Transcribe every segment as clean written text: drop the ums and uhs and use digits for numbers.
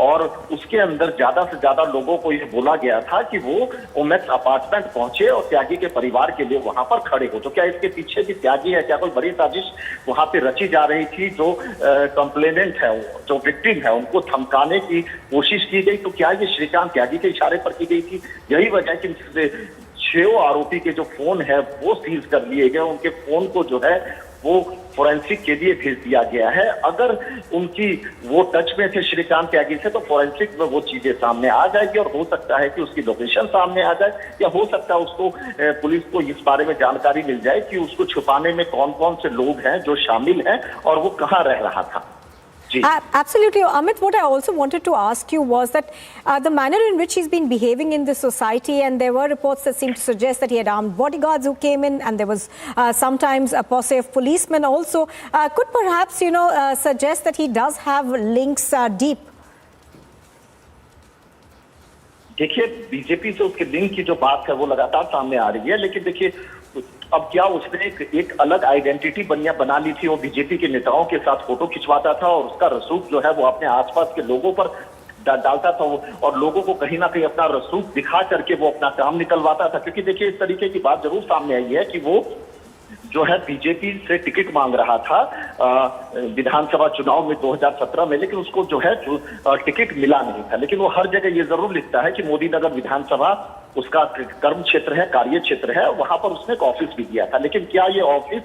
और उसके अंदर ज्यादा से ज्यादा लोगों को ये बोला गया था कि वो ओमेक्स अपार्टमेंट पहुंचे और त्यागी के परिवार के लिए वहां पर खड़े हो। तो क्या इसके पीछे भी त्यागी है? क्या कोई बड़ी साजिश वहां पे रची जा रही थी? जो कंप्लेनेंट है, जो विक्टिम है, उनको धमकाने की कोशिश की गई। तो क्या ये श्रीकांत त्यागी के इशारे पर की गई थी? यही वजह कि 6 आरोपी के जो फोन है वो सीज कर लिए गए। उनके फोन को जो है वो फोरेंसिक के लिए भेज दिया गया है। अगर उनकी वो टच में थे श्रीकांत त्यागी से, तो फोरेंसिक में वो चीजें सामने आ जाएगी और हो सकता है कि उसकी लोकेशन सामने आ जाए, या हो सकता है उसको पुलिस को इस बारे में जानकारी मिल जाए कि उसको छुपाने में कौन कौन से लोग हैं जो शामिल हैं और वो कहाँ रह रहा था। Absolutely. Amit, what I also wanted to ask you was that the manner in which he's been behaving in the society, and there were reports that seemed to suggest that he had armed bodyguards who came in, and there was sometimes a posse of policemen also, could perhaps, suggest that he does have links deep. देखिए, BJP से उसके link की जो बात है वो लगातार सामने आ रही है, लेकिन देखिए अब क्या उसने एक अलग आइडेंटिटी बना ली थी। वो बीजेपी के नेताओं के साथ फोटो खिंचवाता था और उसका रसूख जो है वो अपने आसपास के लोगों पर डालता था वो, और लोगों को कहीं ना कहीं अपना रसूख दिखा करके वो अपना काम निकलवाता था। क्योंकि देखिए इस तरीके की बात जरूर सामने आई है कि वो जो है बीजेपी से टिकट मांग रहा था विधानसभा चुनाव में 2017 में, लेकिन उसको जो है टिकट मिला नहीं था। लेकिन वो हर जगह ये जरूर लिखता है कि मोदी नगर विधानसभा उसका कर्म क्षेत्र है, कार्य क्षेत्र है, वहां पर उसने एक ऑफिस भी दिया था। लेकिन क्या ये ऑफिस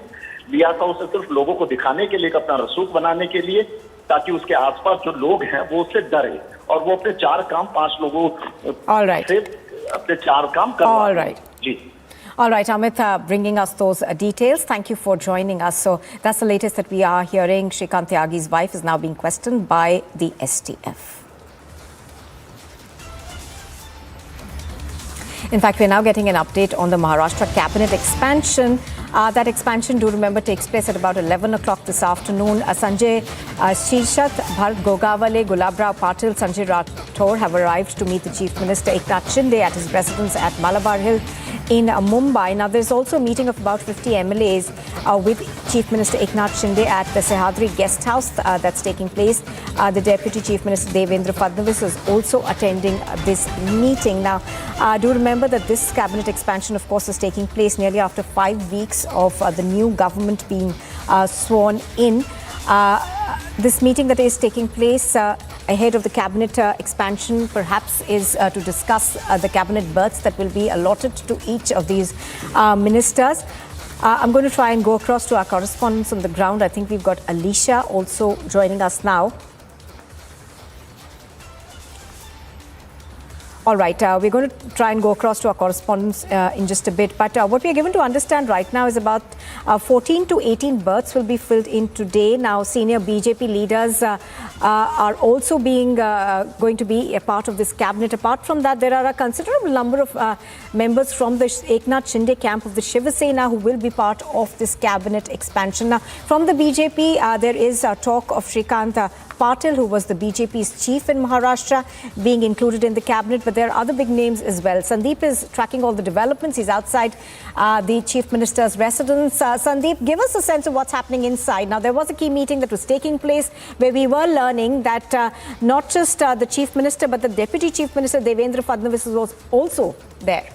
लिया था उसे सिर्फ लोगों को दिखाने के लिए, अपना रसूख बनाने के लिए, ताकि उसके आसपास जो लोग हैं वो उससे डरे और वो अपने 4 काम 5 लोगों से अपने 4 काम कर जी। All right, Amit, bringing us those details. Thank you for joining us. So that's the latest that we are hearing. Shrikant Tyagi's wife is now being questioned by the STF. In fact, we're now getting an update on the Maharashtra cabinet expansion. That expansion, do remember, takes place at about 11 o'clock this afternoon. Sanjay Shirshat, Bharat Gogawale, Gulab Rao Patil, Sanjay Rathore have arrived to meet the Chief Minister Eknath Shinde at his residence at Malabar Hill in Mumbai. Now, there's also a meeting of about 50 MLAs with Chief Minister Eknath Shinde at the Sehadri Guest House that's taking place. The Deputy Chief Minister Devendra Fadnavis is also attending this meeting. Now, do remember that this cabinet expansion, of course, is taking place nearly after 5 weeks of the new government being sworn in. This meeting that is taking place ahead of the cabinet expansion perhaps is to discuss the cabinet berths that will be allotted to each of these ministers. I'm going to try and go across to our correspondents on the ground. I think we've got Alicia also joining us now. All right, we're going to try and go across to our correspondents in just a bit. But what we are given to understand right now is about 14 to 18 berths will be filled in today. Now, senior BJP leaders are also going to be a part of this cabinet. Apart from that, there are a considerable number of members from the Eknath Shinde camp of the Shiva Sena who will be part of this cabinet expansion. Now, from the BJP, there is talk of Shrikant Patil, who was the BJP's chief in Maharashtra, being included in the cabinet, but there are other big names as well. Sandeep is tracking all the developments. He's outside the chief minister's residence. Sandeep, give us a sense of what's happening inside. Now, there was a key meeting that was taking place where we were learning that not just the chief minister, but the deputy chief minister, Devendra Fadnavis, was also there.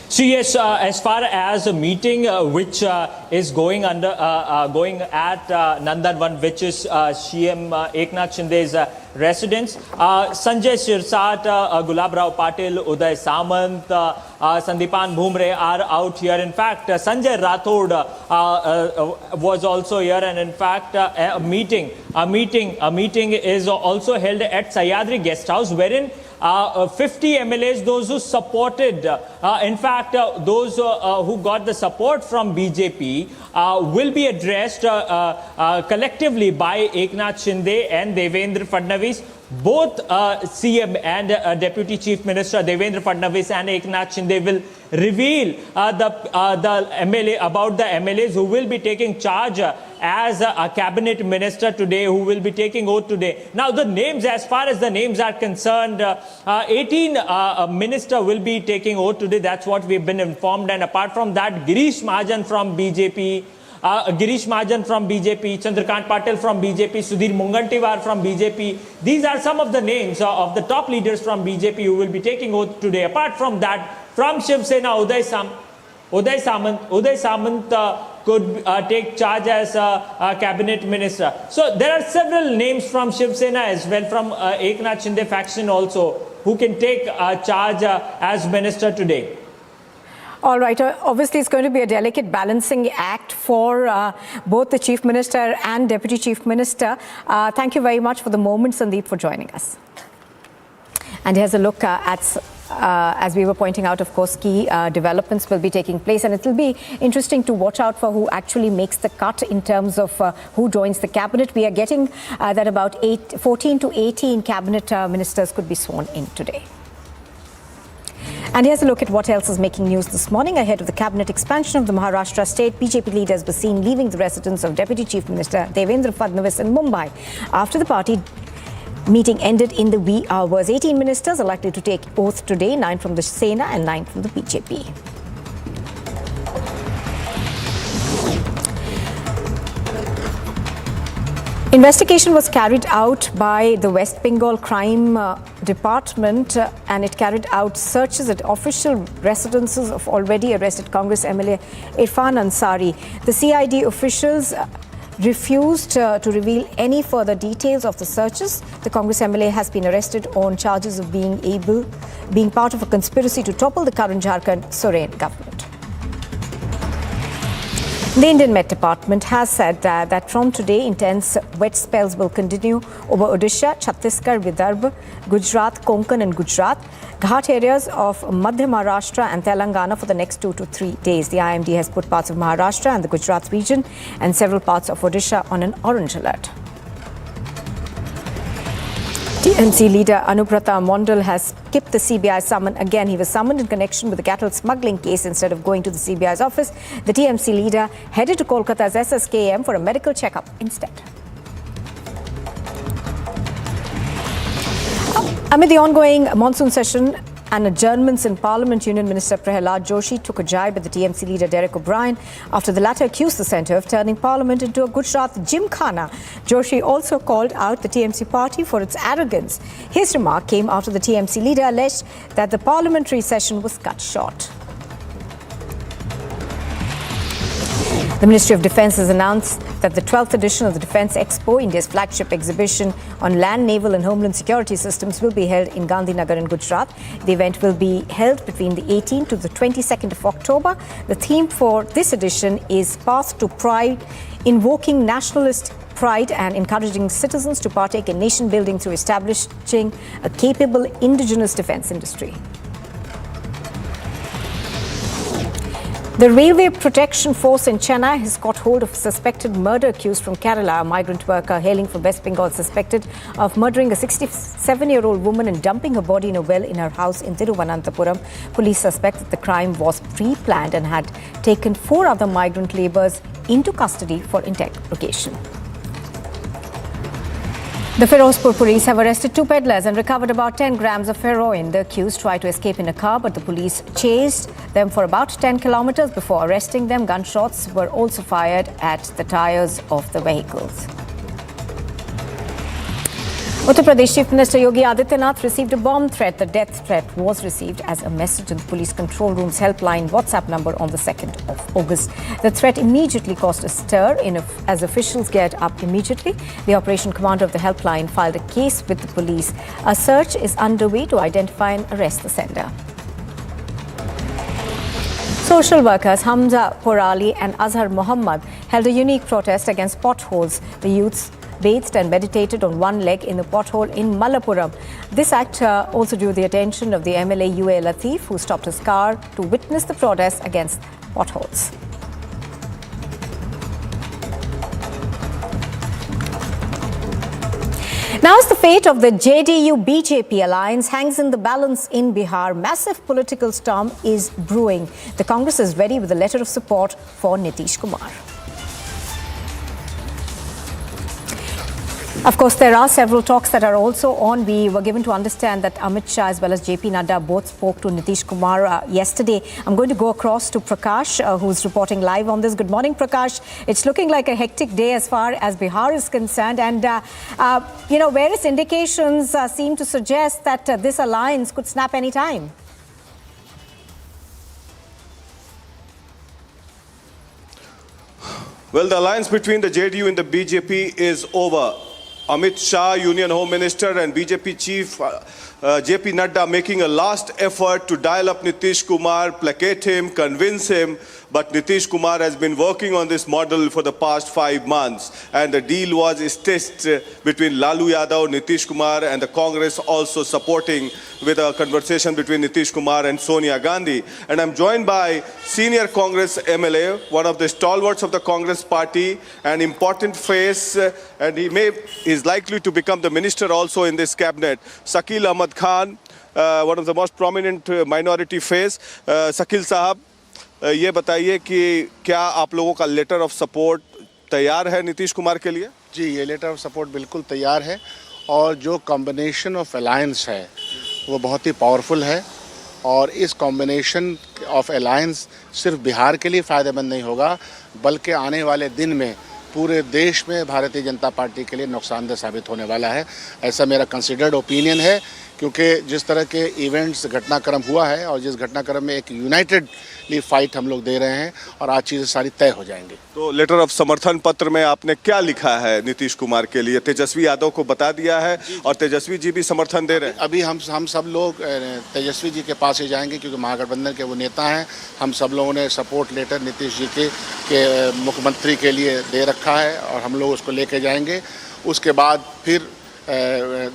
So yes, as far as a meeting which is going at Nandanvan, which is CM Eknath Shinde's residence, Sanjay Shirsat, Gulab Rao Patil, Uday Samant, Sandipan Bhumre are out here. In fact, Sanjay Rathore was also here, and in fact, a meeting is also held at Sayadri Guest House, wherein 50 MLAs, those who supported, in fact, those who got the support from BJP will be addressed collectively by Eknath Shinde and Devendra Fadnavis. Both CM and Deputy Chief Minister Devendra Fadnavis and Eknath Shinde will reveal the MLA about the MLAs who will be taking charge as a cabinet minister today, who will be taking oath today. Now, the names, as far as the names are concerned, 18 minister will be taking oath today. That's what we've been informed. And apart from that, Girish Mahajan from BJP, Girish Mahajan from BJP, Chandrakant Patil from BJP, Sudhir Mungantiwar from BJP. These are some of the names of the top leaders from BJP who will be taking oath today. Apart from that, from Shiv Sena, Uday Samant could take charge as a cabinet minister. So there are several names from Shiv Sena as well, from Eknath Shinde faction also, who can take charge as minister today. All right. Obviously, it's going to be a delicate balancing act for both the Chief Minister and Deputy Chief Minister. Thank you very much for the moment, Sandeep, for joining us. And here's a look at, as we were pointing out, of course, key developments will be taking place. And it will be interesting to watch out for who actually makes the cut in terms of who joins the cabinet. We are getting that about 14 to 18 cabinet ministers could be sworn in today. And here's a look at what else is making news this morning. Ahead of the cabinet expansion of the Maharashtra state, BJP leaders were seen leaving the residence of Deputy Chief Minister Devendra Fadnavis in Mumbai. After the party meeting ended in the wee hours, 18 ministers are likely to take oath today, 9 from the Sena and 9 from the BJP. Investigation was carried out by the West Bengal Crime Department and it carried out searches at official residences of already arrested Congress MLA Irfan Ansari. The CID officials refused to reveal any further details of the searches. The Congress MLA has been arrested on charges of being part of a conspiracy to topple the current Jharkhand Soren government. The Indian Met Department has said that from today, intense wet spells will continue over Odisha, Chhattisgarh, Vidarbha, Gujarat, Konkan and Gujarat, Ghat areas of Madhya Maharashtra and Telangana for the next 2 to 3 days. The IMD has put parts of Maharashtra and the Gujarat region and several parts of Odisha on an orange alert. TMC leader Anubrata Mondal has skipped the CBI summon again. He was summoned in connection with the cattle smuggling case instead of going to the CBI's office. The TMC leader headed to Kolkata's SSKM for a medical checkup instead. Amid the ongoing monsoon session and adjournments in Parliament, Union Minister Prahalad Joshi took a jibe at the TMC leader Derek O'Brien after the latter accused the centre of turning Parliament into a Gujarat gymkhana. Joshi also called out the TMC party for its arrogance. His remark came after the TMC leader alleged that the parliamentary session was cut short. The Ministry of Defence has announced that the 12th edition of the Defence Expo, India's flagship exhibition on land, naval and homeland security systems, will be held in Gandhinagar in Gujarat. The event will be held between the 18th to the 22nd of October. The theme for this edition is Path to Pride, invoking nationalist pride and encouraging citizens to partake in nation building through establishing a capable indigenous defence industry. The Railway Protection Force in Chennai has got hold of a suspected murder accused from Kerala. A migrant worker hailing from West Bengal suspected of murdering a 67-year-old woman and dumping her body in a well in her house in Thiruvananthapuram. Police suspect that the crime was pre-planned and had taken 4 other migrant labourers into custody for interrogation. The Firozpur police have arrested 2 peddlers and recovered about 10 grams of heroin. The accused tried to escape in a car, but the police chased them for about 10 kilometers before arresting them. Gunshots were also fired at the tires of the vehicles. Uttar Pradesh Chief Minister Yogi Adityanath received a bomb threat. The death threat was received as a message in the police control room's helpline WhatsApp number on the 2nd of August. The threat immediately caused a stir as officials geared up immediately. The operation commander of the helpline filed a case with the police. A search is underway to identify and arrest the sender. Social workers Hamza Porali and Azhar Mohammad held a unique protest against potholes. The youths bathed and meditated on one leg in the pothole in Malappuram. This act also drew the attention of the MLA UA Latif, who stopped his car to witness the protest against potholes. Now, as the fate of the JDU-BJP alliance hangs in the balance in Bihar, massive political storm is brewing. The Congress is ready with a letter of support for Nitish Kumar. Of course, there are several talks that are also on. We were given to understand that Amit Shah as well as JP Nadda both spoke to Nitish Kumar yesterday. I'm going to go across to Prakash, who's reporting live on this. Good morning, Prakash. It's looking like a hectic day as far as Bihar is concerned. And, various indications seem to suggest that this alliance could snap any time. Well, the alliance between the JDU and the BJP is over. Amit Shah, Union Home Minister, and BJP Chief JP Nadda making a last effort to dial up Nitish Kumar, placate him, convince him. But Nitish Kumar has been working on this model for the past 5 months. And the deal was stitched between Lalu Yadav, Nitish Kumar, and the Congress also supporting with a conversation between Nitish Kumar and Sonia Gandhi. And I'm joined by senior Congress MLA, one of the stalwarts of the Congress party, an important face, and he is likely to become the minister also in this cabinet, Shakil Ahmad Khan, one of the most prominent minority face. Shakil Sahab, ये बताइए कि क्या आप लोगों का letter of support तैयार है नीतीश कुमार के लिए? जी, ये लेटर ऑफ सपोर्ट बिल्कुल तैयार है और जो कॉम्बिनेशन ऑफ अलायंस है वो बहुत ही पावरफुल है और इस कॉम्बिनेशन ऑफ अलायंस सिर्फ बिहार के लिए फ़ायदेमंद नहीं होगा बल्कि आने वाले दिन में पूरे देश में भारतीय जनता पार्टी के लिए नुकसानदेह साबित होने वाला है। ऐसा मेरा कंसिडर्ड ओपिनियन है क्योंकि जिस तरह के इवेंट्स घटनाक्रम हुआ है और जिस घटनाक्रम में एक यूनाइटेडली फाइट हम लोग दे रहे हैं और आज चीज़ें सारी तय हो जाएंगी। तो लेटर ऑफ समर्थन पत्र में आपने क्या लिखा है नीतीश कुमार के लिए? तेजस्वी यादव को बता दिया है और तेजस्वी जी भी समर्थन दे रहे हैं। अभी हम सब लोग तेजस्वी जी के पास ही जाएंगे क्योंकि महागठबंधन के वो नेता हैं। हम सब लोगों ने सपोर्ट लेटर नीतीश जी के मुख्यमंत्री के लिए दे रखा है और हम लोग उसको लेके जाएंगे। उसके बाद फिर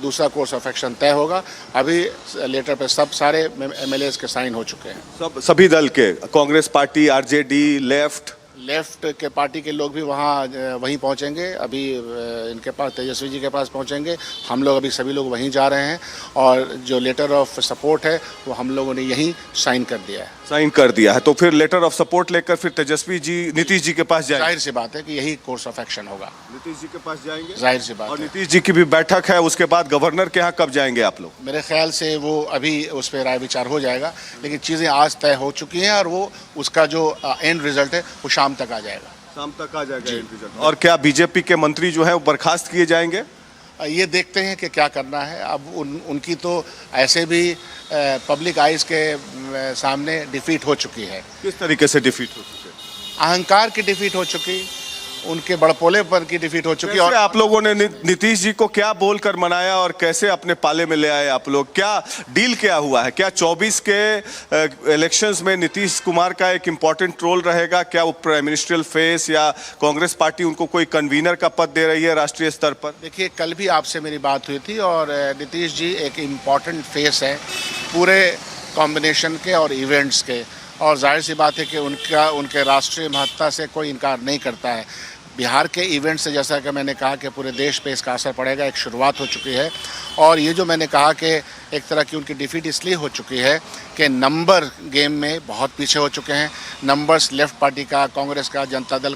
दूसरा कोर्स ऑफ एक्शन तय होगा। अभी लेटर पे सारे एमएलएस के साइन हो चुके हैं। सभी दल के, कांग्रेस पार्टी, आरजेडी, लेफ्ट के पार्टी के लोग भी वहीं पहुंचेंगे। अभी इनके पास तेजस्वी जी के पास पहुंचेंगे। हम लोग अभी सभी लोग वहीं जा रहे हैं और जो लेटर ऑफ सपोर्ट है वो हम लोगों ने यहीं साइन कर दिया है। तो फिर लेटर ऑफ सपोर्ट लेकर फिर तेजस्वी जी नीतीश जी के पास जाएंगे। जाहिर सी बात है कि यही कोर्स ऑफ एक्शन होगा। नीतीश जी के पास जाएंगे, जाहिर सी बात। और नीतीश जी की भी बैठक है, उसके बाद गवर्नर के यहाँ कब जाएंगे आप लोग? मेरे ख्याल से वो अभी उस पर राय विचार हो जाएगा, लेकिन चीज़ें आज तय हो चुकी हैं और वो उसका जो एंड रिजल्ट है वो शाम तक आ जाएगा। शाम तक आ जाएगा एंड रिजल्ट। और क्या बीजेपी के मंत्री जो है वो बर्खास्त किए जाएंगे? ये देखते हैं कि क्या करना है। अब उनकी तो ऐसे भी पब्लिक आइज के सामने डिफीट हो चुकी है। किस तरीके से डिफीट हो चुकी है? अहंकार की डिफीट हो चुकी, उनके बड़पोले पर की डिफीट हो चुकी। और आप लोगों ने नीतीश जी को क्या बोलकर मनाया और कैसे अपने पाले में ले आए आप लोग? क्या डील क्या हुआ है? क्या 24 के इलेक्शंस में नीतीश कुमार का एक इम्पॉर्टेंट रोल रहेगा? क्या वो प्राइम मिनिस्ट्रियल फेस या कांग्रेस पार्टी उनको कोई कन्वीनर का पद दे रही है राष्ट्रीय स्तर पर? देखिए, कल भी आपसे मेरी बात हुई थी और नीतीश जी एक इम्पॉर्टेंट फेस है पूरे कॉम्बिनेशन के और इवेंट्स के, और जाहिर सी बात है कि उनके राष्ट्रीय महत्ता से कोई इनकार नहीं करता है। बिहार के इवेंट से जैसा कि मैंने कहा कि पूरे देश पे इसका असर पड़ेगा, एक शुरुआत हो चुकी है। और ये जो मैंने कहा कि एक तरह की उनकी डिफीट इसलिए हो चुकी है कि नंबर गेम में बहुत पीछे हो चुके हैं। नंबर्स लेफ्ट पार्टी का, कांग्रेस का, Janata Dal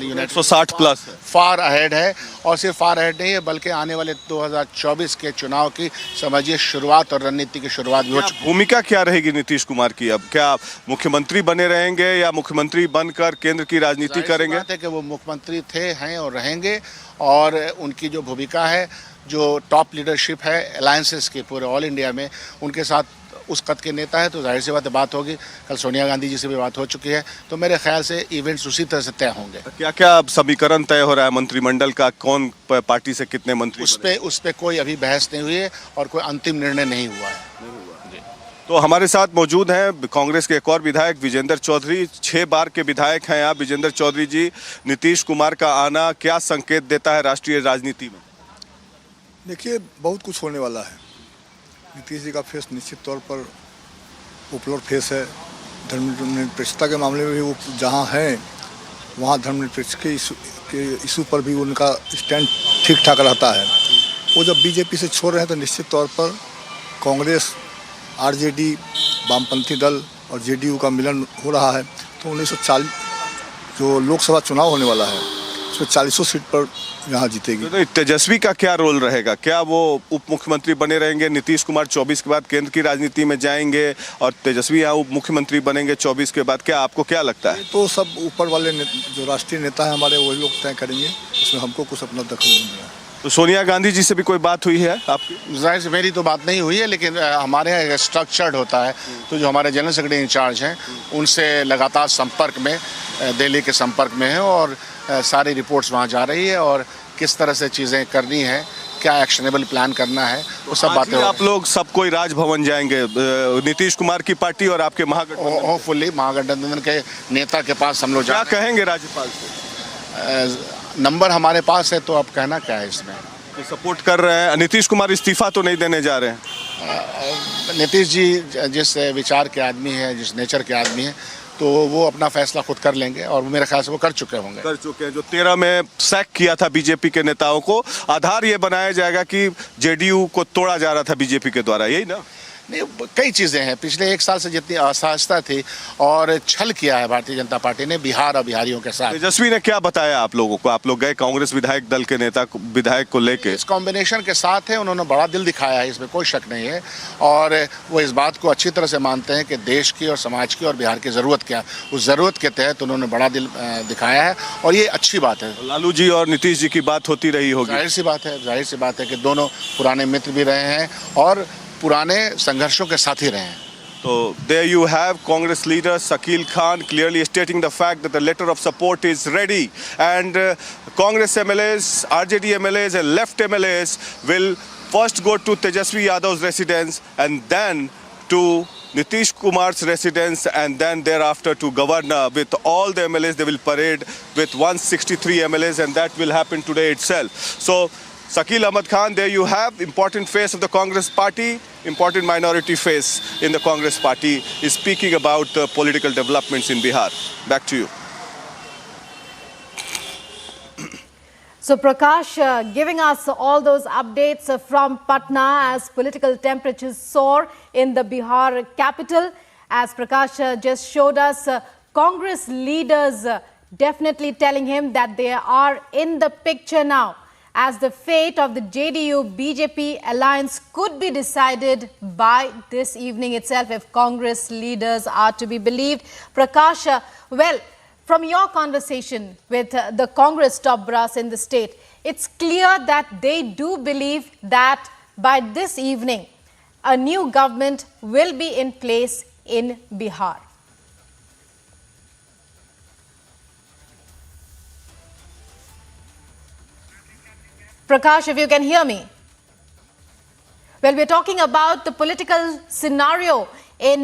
United 160 plus far ahead है। और सिर्फ फार अहेड नहीं है बल्कि आने वाले 2024 के चुनाव की समझिए शुरुआत और रणनीति की शुरुआत भी हो चुकी है। भूमिका क्या रहेगी नीतीश कुमार की? अब क्या मुख्यमंत्री बने रहेंगे या मुख्यमंत्री बनकर केंद्र की राजनीति करेंगे? बात है कि वो मुख्यमंत्री थे, हैं और रहेंगे, और उनकी जो भूमिका है, जो टॉप लीडरशिप है अलायंसेस की पूरे ऑल इंडिया में, उनके साथ उस कद के नेता है तो जाहिर सी बात होगी। कल सोनिया गांधी जी से भी बात हो चुकी है, तो मेरे ख्याल से इवेंट्स उसी तरह से तय होंगे। क्या क्या समीकरण तय हो रहा है मंत्रिमंडल का? कौन पार्टी से कितने मंत्री? उस पे कोई अभी बहस नहीं हुई है और कोई अंतिम निर्णय नहीं हुआ है। तो हमारे साथ मौजूद हैं कांग्रेस के एक और विधायक विजेंद्र चौधरी। 6 बार के विधायक हैं आप विजेंद्र चौधरी जी। नीतीश कुमार का आना क्या संकेत देता है राष्ट्रीय राजनीति में? देखिए, बहुत कुछ होने वाला है। नीतीश जी का फेस निश्चित तौर पर पॉपुलर फेस है। धर्मनिरपेक्षता के मामले में भी वो जहाँ हैं वहाँ धर्मनिरपेक्ष के इशू पर भी उनका स्टैंड ठीक ठाक रहता है। वो जब बीजेपी से छोड़ रहे हैं तो निश्चित तौर पर कांग्रेस, आरजेडी, वामपंथी दल और जेडीयू का मिलन हो रहा है। तो 1940 जो लोकसभा चुनाव होने वाला है उसमें 40 सीट पर यहाँ जीतेगी। तो तेजस्वी का क्या रोल रहेगा? क्या वो उप मुख्यमंत्री बने रहेंगे? नीतीश कुमार 24 के बाद केंद्र की राजनीति में जाएंगे और तेजस्वी यहाँ उप मुख्यमंत्री बनेंगे 24 के बाद, क्या आपको क्या लगता है? तो सब ऊपर वाले जो राष्ट्रीय नेता हैं हमारे, वही लोग तय करेंगे, उसमें हमको कुछ अपना दखल नहीं देना। तो सोनिया गांधी जी से भी कोई बात हुई है आपकी? जाहिर से मेरी तो बात नहीं हुई है, लेकिन हमारे यहाँ एक स्ट्रक्चर्ड होता है, तो जो हमारे जनरल सेक्रेटरी इंचार्ज हैं उनसे लगातार संपर्क में, दिल्ली के संपर्क में है और सारी रिपोर्ट्स वहाँ जा रही है और किस तरह से चीज़ें करनी है, क्या एक्शनेबल प्लान करना है, वो सब बातें। आप लोग सब कोई राजभवन जाएंगे, नीतीश कुमार की पार्टी और आपके महागठबंधन? होपफुली महागठबंधन के नेता के पास हम लोग क्या कहेंगे राज्यपाल से? नंबर हमारे पास है, तो अब कहना क्या है इसमें? तो सपोर्ट कर रहे हैं। नीतीश कुमार इस्तीफा तो नहीं देने जा रहे हैं? नीतीश जी जिस विचार के आदमी हैं, जिस नेचर के आदमी हैं, तो वो अपना फैसला खुद कर लेंगे और मेरे ख्याल से वो कर चुके होंगे। कर चुके हैं। जो 13 में सैक किया था बीजेपी के नेताओं को, आधार ये बनाया जाएगा कि जेडीयू को तोड़ा जा रहा था बीजेपी के द्वारा, यही ना? नहीं, कई चीज़ें हैं। पिछले एक साल से जितनी असहजता थी और छल किया है भारतीय जनता पार्टी ने बिहार और बिहारियों के साथ। तेजस्वी ने क्या बताया आप लोगों को? आप लोग गए कांग्रेस विधायक दल के नेता विधायक को लेके? इस कॉम्बिनेशन के साथ है, उन्होंने बड़ा दिल दिखाया है, इसमें कोई शक नहीं है और वो इस बात को अच्छी तरह से मानते हैं कि देश की और समाज की और बिहार की ज़रूरत क्या है। उस ज़रूरत के तहत उन्होंने बड़ा दिल दिखाया है और ये अच्छी बात है। लालू जी और नीतीश जी की बात होती रही होगी? जाहिर सी बात है कि दोनों पुराने मित्र भी रहे हैं और पुराने संघर्षों के साथी रहे हैं। So there you have Congress leader Shakil Khan clearly stating the fact that the letter of support is ready and Congress MLAs, RJD MLAs and left MLAs will first go to Tejaswi Yadav's residence and then to Nitish Kumar's residence and then thereafter to Governor. With all the MLAs they will parade with 163 MLAs and that will happen today itself. So Shakil Ahmad Khan, there you have important face of the Congress party, important minority face in the Congress party is speaking about the political developments in Bihar. Back to you. So Prakash, giving us all those updates from Patna as political temperatures soar in the Bihar capital. As Prakash just showed us, Congress leaders definitely telling him that they are in the picture now, as the fate of the JDU-BJP alliance could be decided by this evening itself if Congress leaders are to be believed. Prakash, well, from your conversation with the Congress top brass in the state, it's clear that they do believe that by this evening, a new government will be in place in Bihar. Prakash, if you can hear me. Well, we're talking about the political scenario in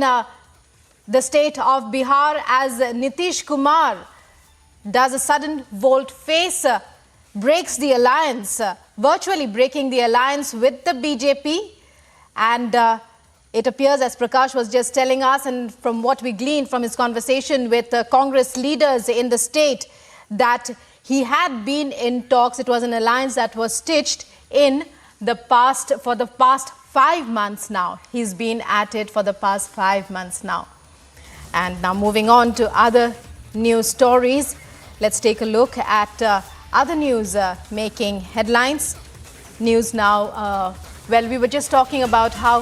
the state of Bihar as Nitish Kumar does a sudden volte-face, breaks the alliance, virtually breaking the alliance with the BJP. And it appears, as Prakash was just telling us, and from what we gleaned from his conversation with Congress leaders in the state, that he had been in talks. It was an alliance that was stitched in the past, for the past 5 months now. He's been at it for the past 5 months now. And now moving on to other news stories, let's take a look at other news making headlines. News now, well, we were just talking about how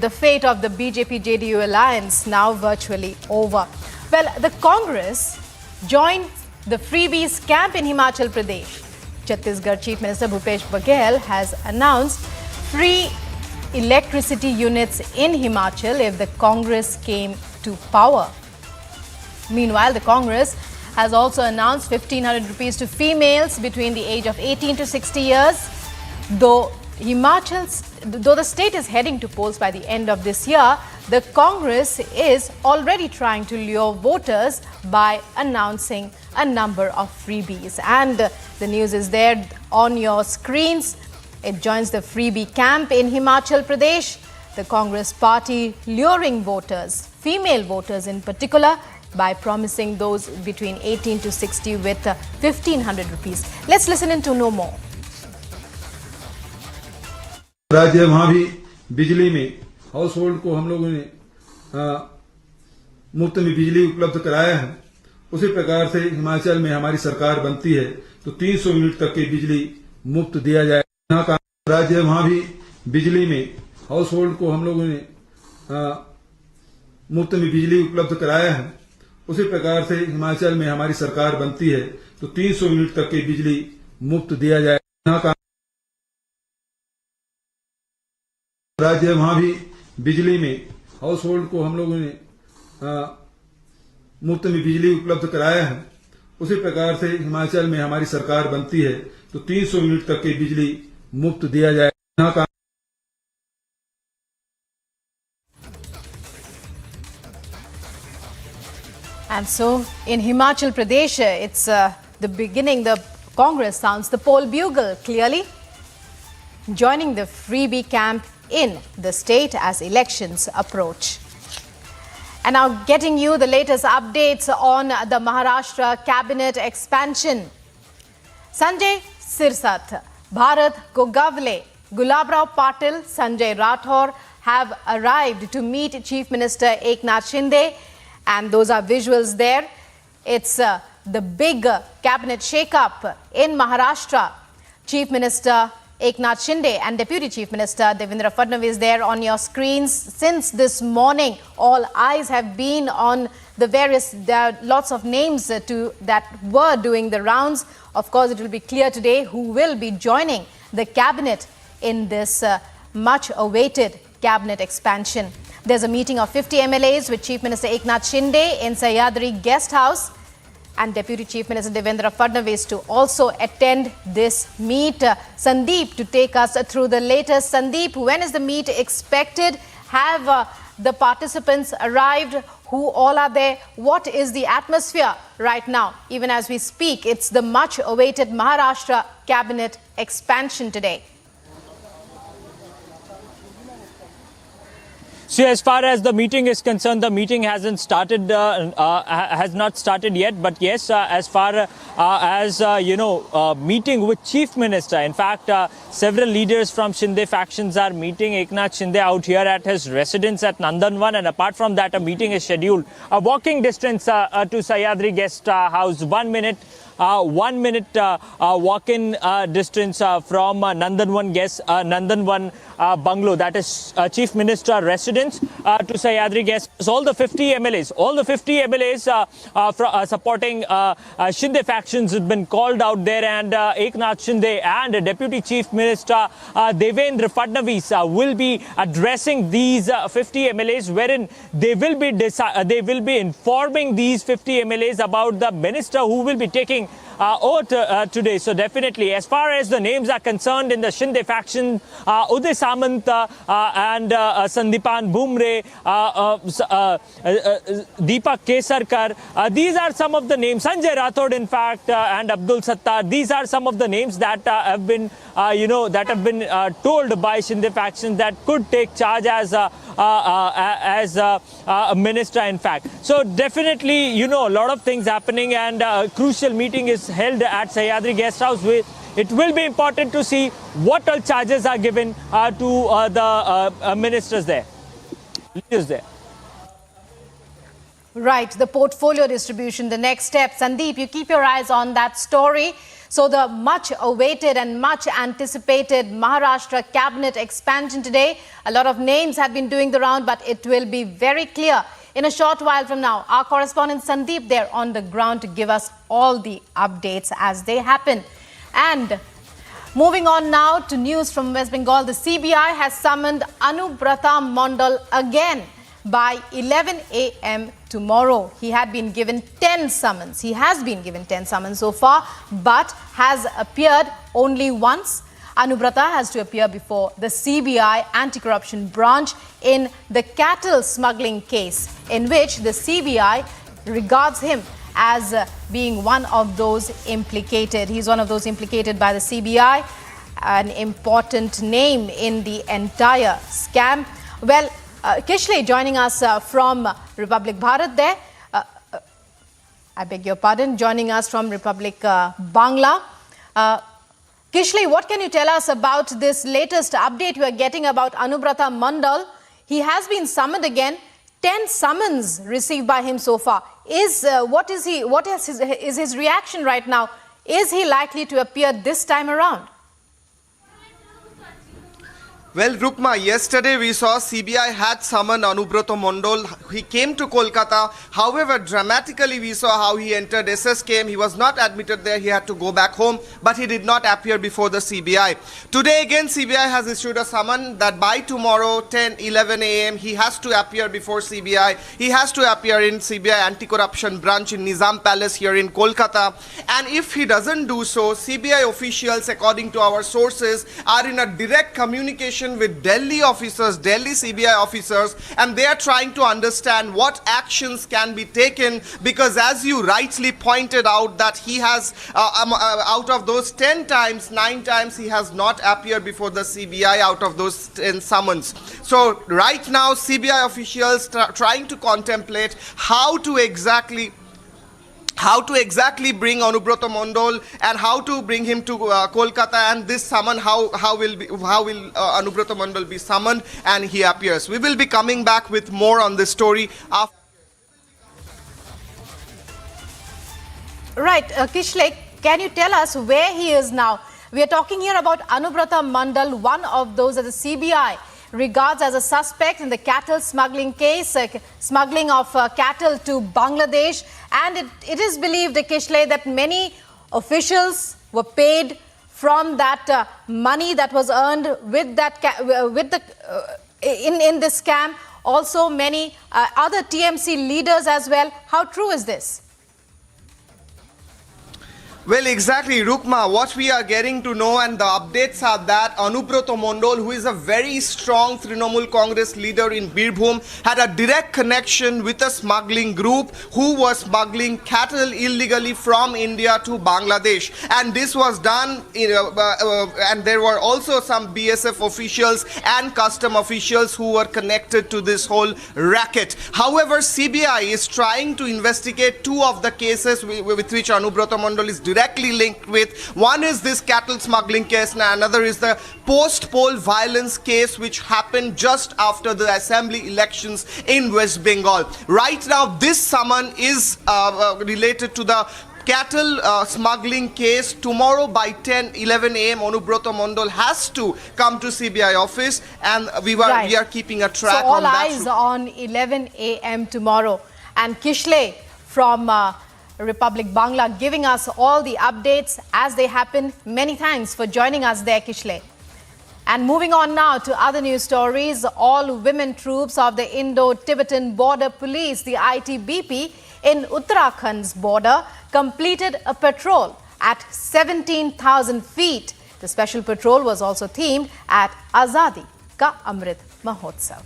the fate of the BJP-JDU alliance now virtually over. Well, the Congress joined the freebies camp in Himachal Pradesh. Chhattisgarh Chief Minister Bhupesh Baghel has announced free electricity units in Himachal if the Congress came to power. Meanwhile, the Congress has also announced 1,500 rupees to females between the age of 18 to 60 years. Though the state is heading to polls by the end of this year, the Congress is already trying to lure voters by announcing a number of freebies. And the news is there on your screens. It joins the freebie camp in Himachal Pradesh. The Congress party luring voters, female voters in particular, by promising those between 18 to 60 with 1,500 rupees. Let's listen in to know more. राज्य वहाँ भी बिजली में house hold को हम लोगों ने मुफ्त में बिजली उपलब्ध कराया है। उसी प्रकार से हिमाचल में हमारी सरकार बनती है तो 300 यूनिट तक की बिजली मुफ्त दिया जाए। जहाँ का राज्य है वहाँ भी बिजली में हाउस होल्ड को हम लोगों ने मुफ्त में बिजली उपलब्ध कराया है। उसी प्रकार से हिमाचल में हमारी सरकार बनती है तो 300 यूनिट तक की बिजली मुफ्त दिया जाए। जहाँ का राज्य है वहाँ भी बिजली में हाउस होल्ड को हम लोगों ने मुफ्त में बिजली उपलब्ध कराया है। उसी प्रकार से हिमाचल में हमारी सरकार बनती है तो 300 यूनिट तक की बिजली मुफ्त दिया जाए। यहाँ का And so in Himachal Pradesh, it's the beginning, the Congress sounds the poll bugle clearly, joining the freebie camp in the state as elections approach. And now getting you the latest updates on the Maharashtra cabinet expansion. Sanjay Sirsat, Bharat Gogavale, Gulabrao Patil, Sanjay Rathore have arrived to meet Chief Minister Eknath Shinde. And those are visuals there. It's the big cabinet shake-up in Maharashtra. Chief Minister Eknath Shinde and Deputy Chief Minister Devendra Fadnavis there on your screens. Since this morning, all eyes have been on the various, there are lots of names that were doing the rounds. Of course, it will be clear today who will be joining the cabinet in this much-awaited cabinet expansion. There's a meeting of 50 MLAs with Chief Minister Eknath Shinde in Sahyadri Guest House, and Deputy Chief Minister Devendra Fadnavis to also attend this meet. Sandeep to take us through the latest. Sandeep, when is the meet expected? Have the participants arrived? Who all are there? What is the atmosphere right now? Even as we speak, it's the much-awaited Maharashtra cabinet expansion today. So as far as the meeting is concerned, the meeting hasn't started, has not started yet. But yes, as far as, meeting with Chief Minister. In fact, several leaders from Shinde factions are meeting Eknath Shinde out here at his residence at Nandanvan. And apart from that, a meeting is scheduled. A walking distance to Sahyadri Guest House, 1 minute. 1 minute walk-in distance from Nandanvan bungalow, that is Chief Minister residence, to Sahyadri Guest. So all the 50 MLAs supporting Shinde factions have been called out there, and Eknath Shinde and Deputy Chief Minister Devendra Fadnavis will be addressing these 50 MLAs, wherein they will be informing these 50 MLAs about the minister who will be taking oath today. So definitely, as far as the names are concerned in the Shinde faction, Uday Samant and Sandipan Bhumre, Deepak Kesarkar, these are some of the names. Sanjay Rathod, in fact, and Abdul Sattar, these are some of the names that have been, told by Shinde faction that could take charge as a minister, in fact. So definitely, a lot of things happening, and a crucial meeting is held at Sahyadri Guest House. It will be important to see what all charges are given to the ministers there, leaders there. Right, the portfolio distribution, the next step. Sandeep, you keep your eyes on that story. So the much-awaited and much-anticipated Maharashtra cabinet expansion today. A lot of names have been doing the round, but it will be very clear in a short while from now. Our correspondent Sandeep there on the ground to give us all the updates as they happen. And moving on now to news from West Bengal, the CBI has summoned Anubrata Mondal again by 11 a.m. tomorrow. He had been given 10 summons. He has been given 10 summons so far, but has appeared only once. Anubrata has to appear before the CBI anti-corruption branch in the cattle smuggling case, in which the CBI regards him as being one of those implicated. He's one of those implicated by the CBI, an important name in the entire scam. Well, Kishle joining us from Republic Bharat there. I beg your pardon, joining us from Republic Bangla. Kishle, what can you tell us about this latest update we are getting about Anubrata Mondal? He has been summoned again. 10 summons received by him so far. Is his reaction right now? Is he likely to appear this time around? Well, Rukma, yesterday we saw CBI had summoned Anubrata Mondal. He came to Kolkata. However, dramatically we saw how he entered SSKM. He was not admitted there. He had to go back home, but he did not appear before the CBI. Today again, CBI has issued a summon that by tomorrow, 10-11 a.m., he has to appear before CBI. He has to appear in CBI anti-corruption branch in Nizam Palace here in Kolkata. And if he doesn't do so, CBI officials, according to our sources, are in a direct communication with Delhi officers, Delhi CBI officers, and they are trying to understand what actions can be taken, because as you rightly pointed out that he has, out of those 10 times, 9 times he has not appeared before the CBI out of those 10 summons. So right now CBI officials trying to contemplate how to exactly bring Anubrata Mondal and how to bring him to Kolkata, and this summon, how will Anubrata Mondal be summoned and he appears. We will be coming back with more on this story after. Right, Kishle, can you tell us where he is now? We are talking here about Anubrata Mondal, one of those that the CBI regards as a suspect in the cattle smuggling case, smuggling of cattle to Bangladesh. And it is believed, Kishle, that many officials were paid from that money that was earned with that in this scam. Also, many other TMC leaders as well. How true is this? Well, exactly, Rukma. What we are getting to know and the updates are that Anubrata Mondal, who is a very strong Trinamool Congress leader in Birbhum, had a direct connection with a smuggling group who was smuggling cattle illegally from India to Bangladesh. And this was done, and there were also some BSF officials and custom officials who were connected to this whole racket. However, CBI is trying to investigate 2 of the cases with which Anubrata Mondal is directly linked with. One is this cattle smuggling case, and another is the post-poll violence case which happened just after the assembly elections in West Bengal. Right now, this summon is related to the cattle smuggling case. Tomorrow by 10-11 a.m. Anubrata Mondal has to come to CBI office, and we are keeping a track on that. So all eyes on 11 a.m. tomorrow. And Kishle from Republic Bangla giving us all the updates as they happen. Many thanks for joining us there, Kishle. And moving on now to other news stories, all women troops of the Indo-Tibetan Border Police, the ITBP, in Uttarakhand's border completed a patrol at 17,000 feet. The special patrol was also themed at Azadi Ka Amrit Mahotsav.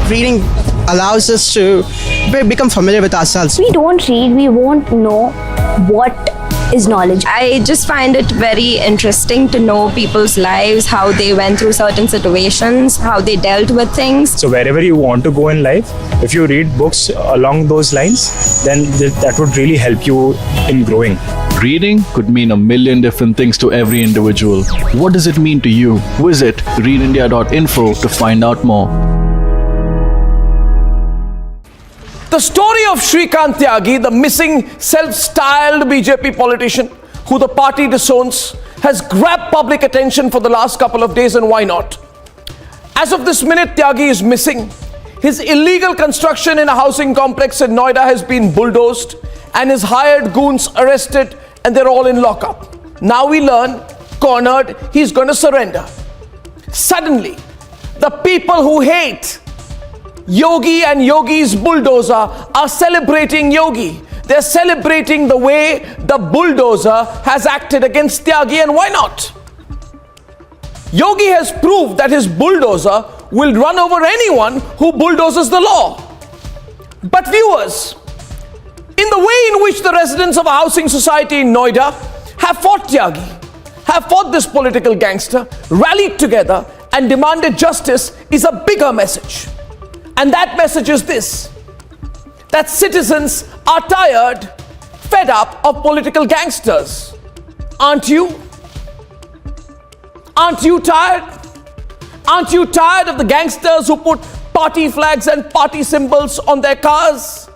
Reading allows us to become familiar with ourselves. We don't read, we won't know what is knowledge. I just find it very interesting to know people's lives, how they went through certain situations, how they dealt with things. So wherever you want to go in life, if you read books along those lines, then that would really help you in growing. Reading could mean a million different things to every individual. What does it mean to you? Visit readindia.info to find out more. The story of Shrikant Tyagi, the missing self-styled BJP politician who the party disowns, has grabbed public attention for the last couple of days, and why not? As of this minute, Tyagi is missing. His illegal construction in a housing complex in Noida has been bulldozed and his hired goons arrested, and they're all in lockup. Now we learn, cornered, he's going to surrender. Suddenly, the people who hate Yogi and Yogi's bulldozer are celebrating Yogi. They're celebrating the way the bulldozer has acted against Tyagi, and why not? Yogi has proved that his bulldozer will run over anyone who bulldozes the law. But viewers, in the way in which the residents of a housing society in Noida have fought Tyagi, have fought this political gangster, rallied together and demanded justice is a bigger message. And that message is this: that citizens are tired, fed up of political gangsters. Aren't you? Aren't you tired? Aren't you tired of the gangsters who put party flags and party symbols on their cars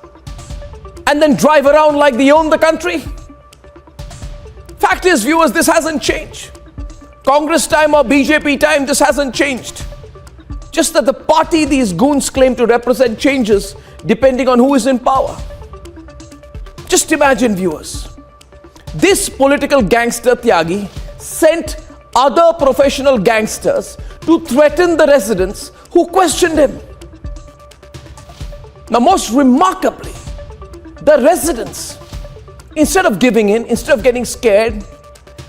and then drive around like they own the country? Fact is, viewers, this hasn't changed. Congress time or BJP time, this hasn't changed. Just that the party these goons claim to represent changes depending on who is in power. Just imagine, viewers, this political gangster Tyagi sent other professional gangsters to threaten the residents who questioned him. Now, most remarkably, the residents, instead of giving in, instead of getting scared,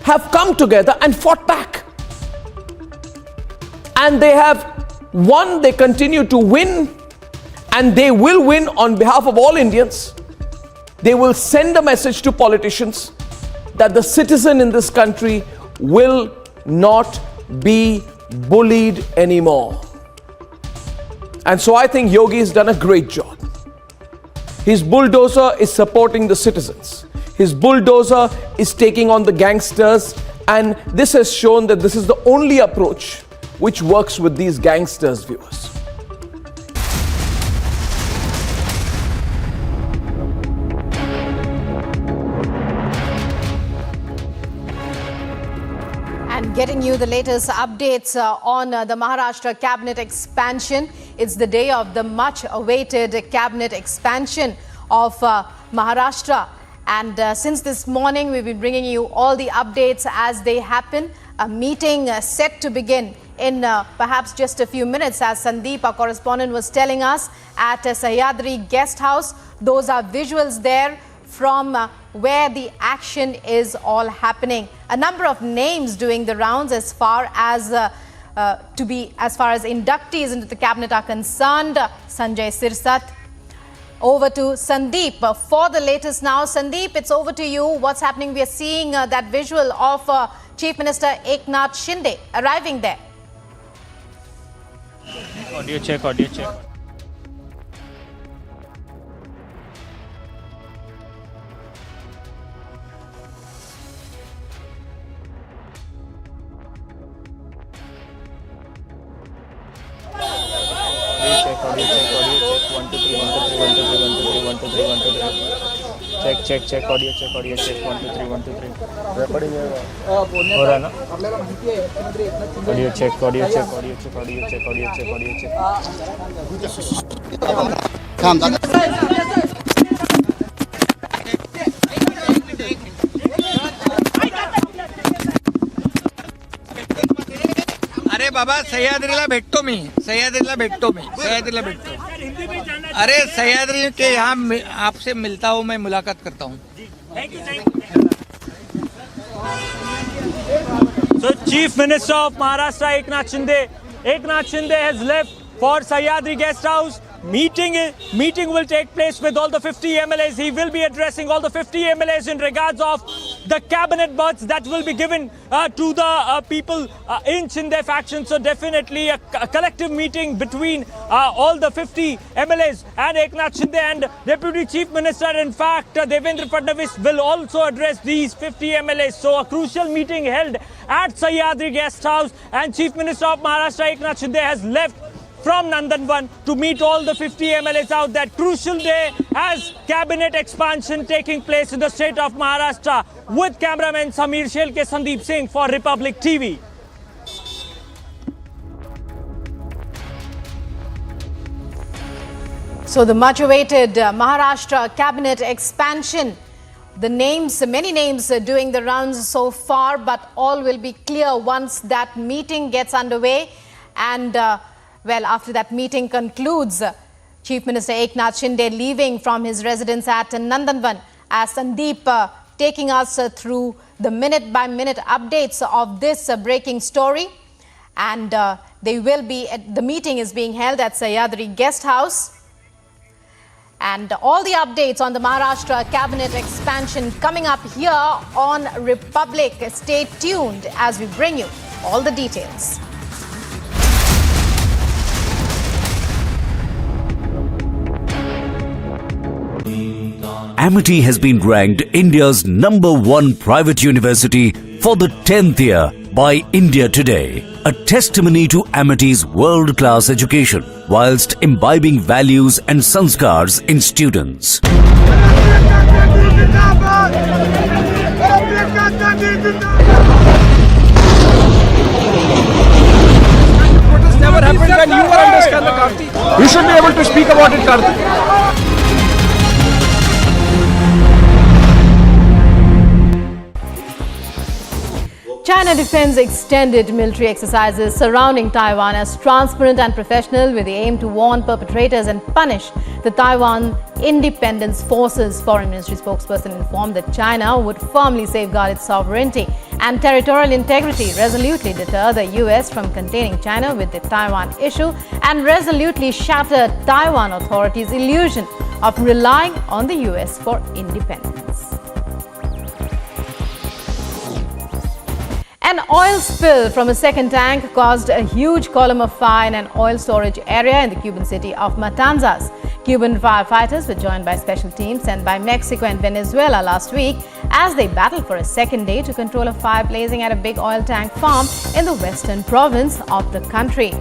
have come together and fought back. And they have won, they continue to win, and they will win on behalf of all Indians. They will send a message to politicians that the citizen in this country will not be bullied anymore. And so I think Yogi has done a great job. His bulldozer is supporting the citizens. His bulldozer is taking on the gangsters, and this has shown that this is the only approach which works with these gangsters, viewers. And getting you the latest updates on the Maharashtra cabinet expansion. It's the day of the much awaited cabinet expansion of Maharashtra. And since this morning, we've been bringing you all the updates as they happen. A meeting set to begin in perhaps just a few minutes, as Sandeep, our correspondent, was telling us, at Sahyadri Guest House. Those are visuals there from where the action is all happening. A number of names doing the rounds as far as inductees into the cabinet are concerned. Sanjay Sirsat. Over to Sandeep for the latest now. Sandeep, it's over to you. What's happening? We are seeing that visual of Chief Minister Eknath Shinde arriving there. Audio check, audio check. Check, audio check, 1 2 3 1 2 3. Recording हो रहा है ना? Audio check. अरे बाबा सह्याद्रीला भेटतो मी अरे सह्याद्री के यहाँ आपसे मिलता हूँ, मैं मुलाकात करता हूँ. So Chief Minister of Maharashtra Eknath Shinde has left for Sahyadri Guest House. Meeting will take place with all the 50 MLAs. He will be addressing all the 50 MLAs in regards of the cabinet berths that will be given to the people in Shinde faction. So definitely a collective meeting between all the 50 MLAs and Eknath Shinde and Deputy Chief Minister. In fact, Devendra Fadnavis will also address these 50 MLAs. So a crucial meeting held at Sahyadri Guest House, and Chief Minister of Maharashtra Eknath Shinde has left from Nandanvan to meet all the 50 MLAs out. That crucial day as cabinet expansion taking place in the state of Maharashtra. With cameraman Samir Shelke, Sandeep Singh for Republic TV. So the much awaited Maharashtra cabinet expansion. The names, many names doing the rounds so far, but all will be clear once that meeting gets underway. And well, after that meeting concludes, Chief Minister Eknath Shinde leaving from his residence at Nandanvan, as Sandeep taking us through the minute-by-minute updates of this breaking story. And the meeting is being held at Sahyadri Guest House. And all the updates on the Maharashtra cabinet expansion coming up here on Republic. Stay tuned as we bring you all the details. Amity has been ranked India's #1 private university for the 10th year by India Today, a testimony to Amity's world-class education whilst imbibing values and sanskars in students. Protest never happened when you were under scandal, Karti. You should be able to speak about it, Karti. China defends extended military exercises surrounding Taiwan as transparent and professional with the aim to warn perpetrators and punish the Taiwan Independence Forces. Foreign Ministry spokesperson informed that China would firmly safeguard its sovereignty and territorial integrity, resolutely deter the US from containing China with the Taiwan issue, and resolutely shatter Taiwan authorities' illusion of relying on the US for independence. An oil spill from a second tank caused a huge column of fire in an oil storage area in the Cuban city of Matanzas. Cuban firefighters were joined by special teams sent by Mexico and Venezuela last week as they battled for a second day to control a fire blazing at a big oil tank farm in the western province of the country.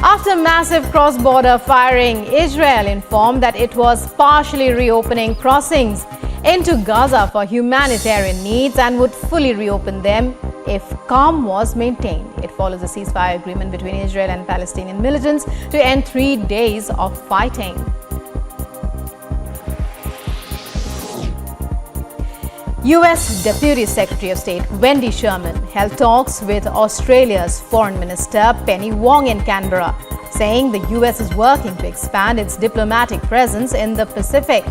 After massive cross-border firing, Israel informed that it was partially reopening crossings into Gaza for humanitarian needs and would fully reopen them if calm was maintained. It follows a ceasefire agreement between Israel and Palestinian militants to end 3 days of fighting. US Deputy Secretary of State Wendy Sherman held talks with Australia's Foreign Minister Penny Wong in Canberra, saying the US is working to expand its diplomatic presence in the Pacific.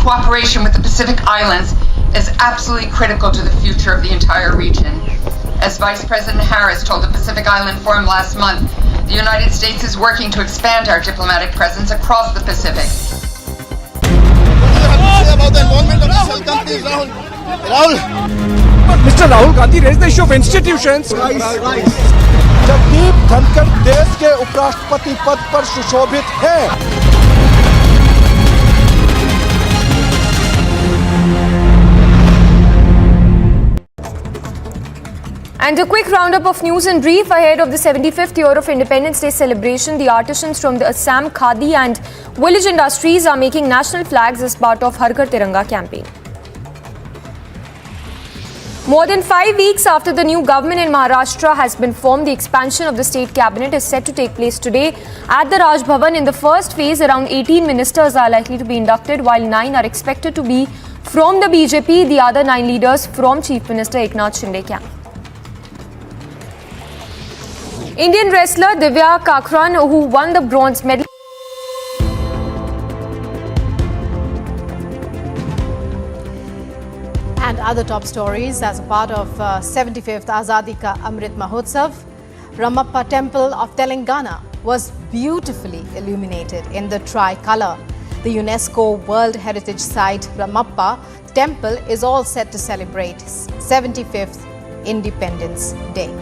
Cooperation with the Pacific Islands is absolutely critical to the future of the entire region. As Vice President Harris told the Pacific Island Forum last month, the United States is working to expand our diplomatic presence across the Pacific. Mr. Rahul Gandhi raised the issue of institutions. Jagdeep Dhankhar देश के उपराष्ट्रपति पद पर सुशोभित हैं। And a quick roundup of news in brief ahead of the 75th year of Independence Day celebration. The artisans from the Assam Khadi and village industries are making national flags as part of Har Ghar Tiranga campaign. More than 5 weeks after the new government in Maharashtra has been formed, the expansion of the state cabinet is set to take place today at the Raj Bhavan. In the first phase, around 18 ministers are likely to be inducted, while 9 are expected to be from the BJP, the other 9 leaders from Chief Minister Eknath Shinde camp. Indian wrestler Divya Kakran, who won the bronze medal. And other top stories as a part of 75th Azadi Ka Amrit Mahotsav, Ramappa Temple of Telangana was beautifully illuminated in the tricolour. The UNESCO World Heritage Site Ramappa Temple is all set to celebrate 75th Independence Day.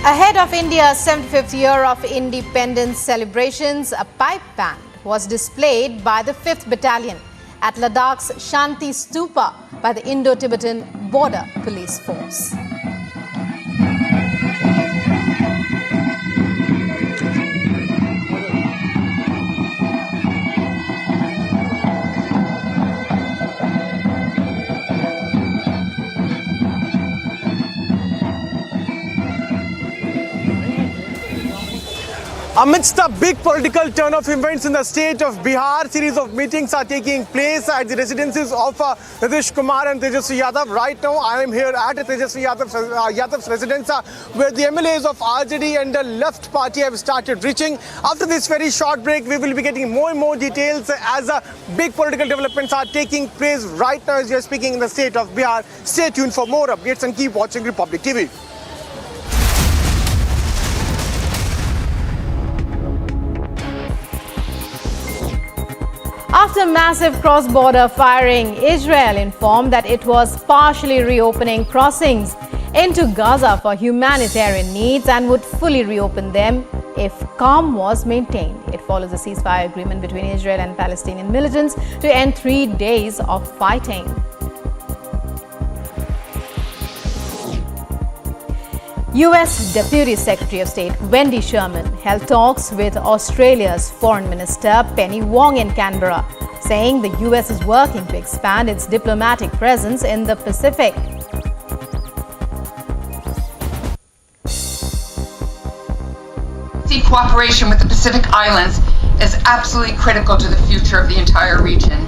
Ahead of India's 75th year of independence celebrations, a pipe band was displayed by the 5th Battalion at Ladakh's Shanti Stupa by the Indo-Tibetan Border Police Force. Amidst the big political turn of events in the state of Bihar, series of meetings are taking place at the residences of Nitish Kumar and Tejasvi Yadav. Right now, I am here at Tejasvi Yadav's residence, where the MLAs of RJD and the Left Party have started reaching. After this very short break, we will be getting more and more details as big political developments are taking place right now as we are speaking in the state of Bihar. Stay tuned for more updates and keep watching Republic TV. After massive cross-border firing, Israel informed that it was partially reopening crossings into Gaza for humanitarian needs and would fully reopen them if calm was maintained. It follows a ceasefire agreement between Israel and Palestinian militants to end 3 days of fighting. US Deputy Secretary of State Wendy Sherman held talks with Australia's Foreign Minister Penny Wong in Canberra, saying the US is working to expand its diplomatic presence in the Pacific. Cooperation with the Pacific Islands is absolutely critical to the future of the entire region.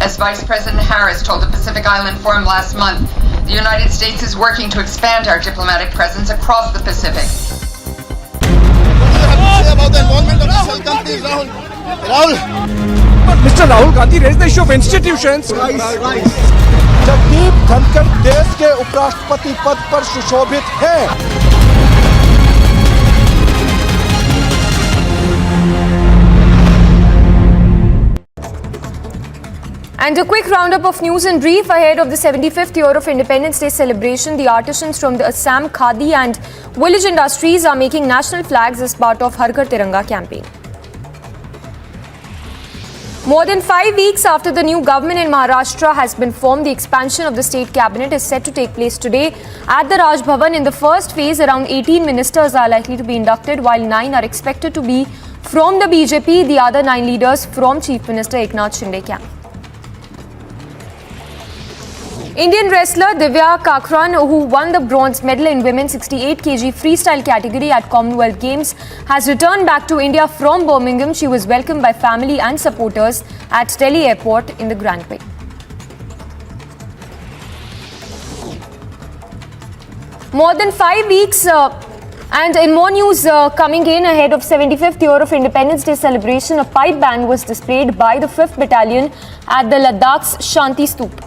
As Vice President Harris told the Pacific Island Forum last month, the United States is working to expand our diplomatic presence across the Pacific. Mr. Rahul Gandhi raised the issue of institutions. Jagdeep Dhankhar देश के उपराष्ट्रपति पद पर सुशोभित हैं। And a quick roundup of news and brief ahead of the 75th year of Independence Day celebration. The artisans from the Assam Khadi and village industries are making national flags as part of Har Ghar Tiranga campaign. More than 5 weeks after the new government in Maharashtra has been formed, the expansion of the state cabinet is set to take place today at the Raj Bhavan. In the first phase, around 18 ministers are likely to be inducted, while 9 are expected to be from the BJP, the other 9 leaders from Chief Minister Eknath Shinde camp. Indian wrestler Divya Kakran, who won the bronze medal in women's 68 kg freestyle category at Commonwealth Games, has returned back to India from Birmingham. She was welcomed by family and supporters at Delhi Airport in the Grand Way. More than 5 weeks and in more news coming in ahead of 75th year of Independence Day celebration, a pipe band was displayed by the 5th Battalion at the Ladakh's Shanti Stoop.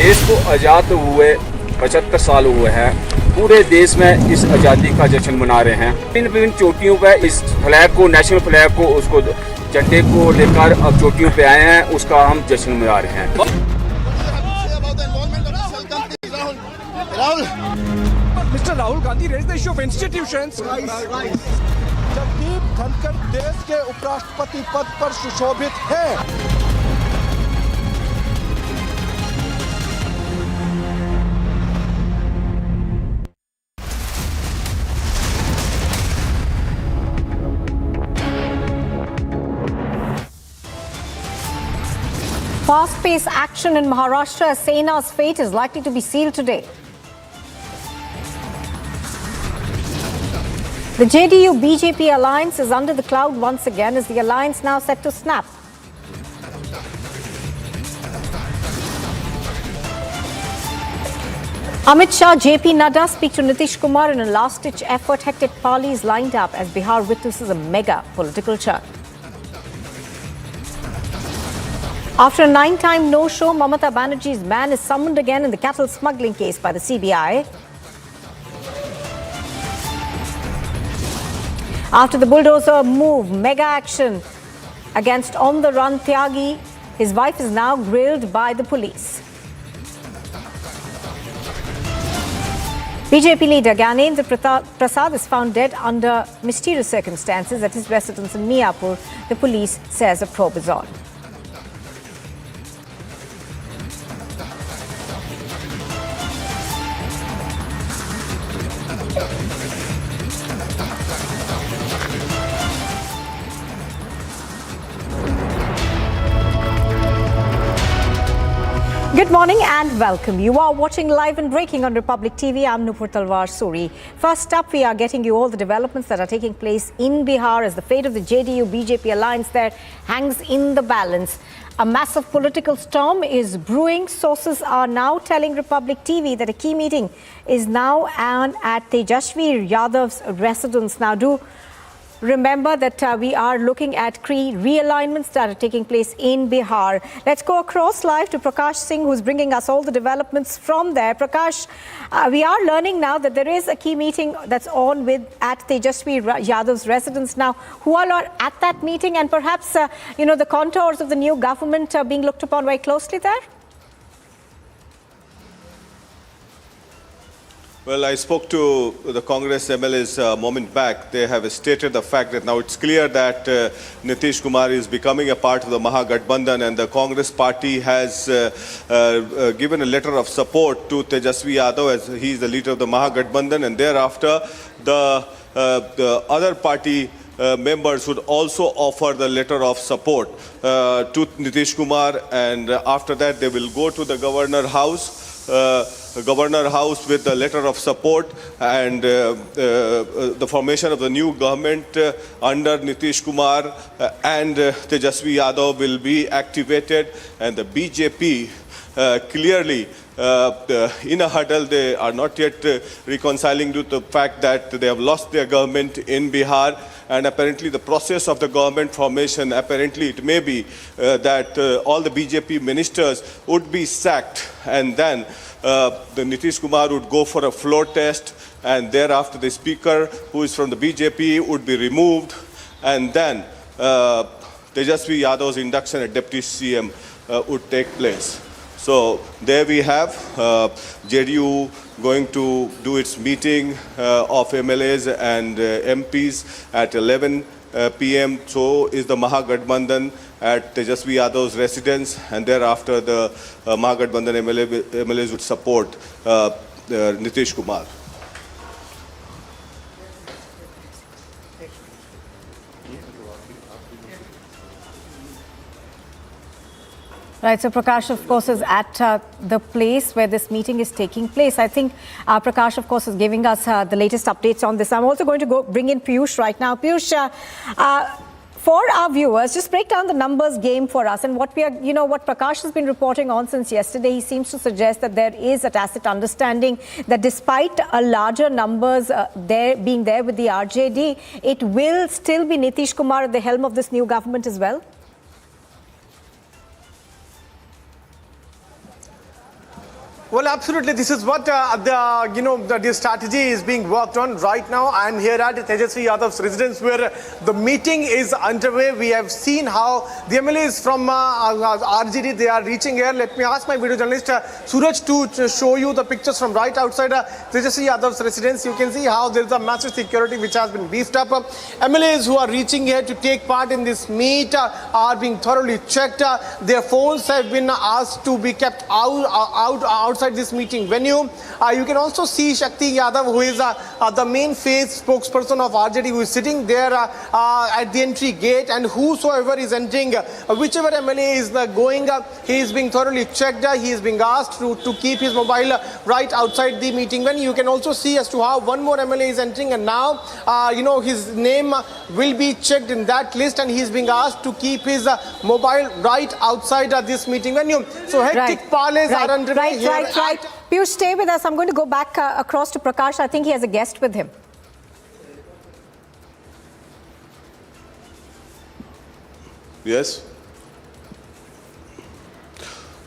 देश को आज़ाद हुए 75 साल हुए हैं। पूरे देश में इस आज़ादी का जश्न मना रहे हैं। विभिन्न चोटियों पर इस फ्लैग को, नेशनल फ्लैग को, उसको झंडे को लेकर अब चोटियों पे आए हैं, उसका हम जश्न मना रहे हैं। Mr. Rahul Gandhi raised the issue of institutions. Jagdeep Dhankhar देश के उपराष्ट्रपति पद पर सुशोभित हैं। Fast-paced action in Maharashtra as Sena's fate is likely to be sealed today. The JDU-BJP alliance is under the cloud once again, as the alliance now set to snap. Amit Shah, JP Nadda speak to Nitish Kumar in a last-ditch effort. Hectic parleys lined up as Bihar witnesses a mega political churn. After a 9-time no-show, Mamata Banerjee's man is summoned again in the cattle smuggling case by the CBI. After the bulldozer move, mega action against on-the-run Tyagi. His wife is now grilled by the police. BJP leader Gyanendra Prasad is found dead under mysterious circumstances at his residence in Miapur. The police says a probe is on. Good morning and welcome. You are watching Live and Breaking on Republic TV. I'm Nupur Talwar Suri. First up, we are getting you all the developments that are taking place in Bihar as the fate of the JDU-BJP alliance there hangs in the balance. A massive political storm is brewing. Sources are now telling Republic TV that a key meeting is now on at Tyagi Yadav's residence. Now, do remember that we are looking at realignments that are taking place in Bihar. Let's go across live to Prakash Singh, who's bringing us all the developments from there. Prakash, we are learning now that there is a key meeting that's on at Tyagi Yadav's residence now. Who all are at that meeting, and perhaps the contours of the new government are being looked upon very closely there? Well, I spoke to the Congress MLAs a moment back. They have stated the fact that now it's clear that Nitish Kumar is becoming a part of the Mahagathbandhan, and the Congress party has given a letter of support to Tejasvi Yadav as he is the leader of the Mahagathbandhan, and thereafter the other party members would also offer the letter of support to Nitish Kumar, and after that they will go to the Governor House with a letter of support, and the formation of the new government under Nitish Kumar and Tejasvi Yadav will be activated, and the BJP clearly in a huddle. They are not yet reconciling with the fact that they have lost their government in Bihar, and apparently the process of the government formation, apparently it may be that all the BJP ministers would be sacked, and then the Nitish Kumar would go for a floor test, and thereafter the speaker, who is from the BJP, would be removed, and then Tejasvi Yadav's induction as Deputy CM would take place. So there we have JDU going to do its meeting of MLAs and MPs at 11 p.m. So is the Mahagathbandhan at Tejasvi Yadav's residence, and thereafter the Mahagathbandhan MLAs would support Nitish Kumar. Right, so Prakash, of course, is at the place where this meeting is taking place. I think Prakash, of course, is giving us the latest updates on this. I'm also going to bring in Piyush right now. Piyush, for our viewers, just break down the numbers game for us, and what what Prakash has been reporting on since yesterday. He seems to suggest that there is a tacit understanding that despite a larger numbers being there with the RJD, it will still be Nitish Kumar at the helm of this new government as well. Well, absolutely. This is what the strategy is being worked on right now. I am here at Tejasvi Yadav's residence, where the meeting is underway. We have seen how the MLAs from RJD, they are reaching here. Let me ask my video journalist Suraj to show you the pictures from right outside Tejasvi Yadav's residence. You can see how there is a massive security which has been beefed up. MLAs who are reaching here to take part in this meet are being thoroughly checked. Their phones have been asked to be kept outside this meeting venue. You can also see Shakti Yadav, who is the main face spokesperson of RJD, who is sitting there at the entry gate, and whosoever is entering, whichever MLA is going, he is being thoroughly checked. He is being asked to keep his mobile right outside the meeting venue. You can also see as to how one more MLA is entering, and now his name will be checked in that list, and he is being asked to keep his mobile right outside this meeting venue. So hectic parleys are underway here. Right. Piyush, stay with us. I'm going to go back across to Prakash. I think he has a guest with him. Yes.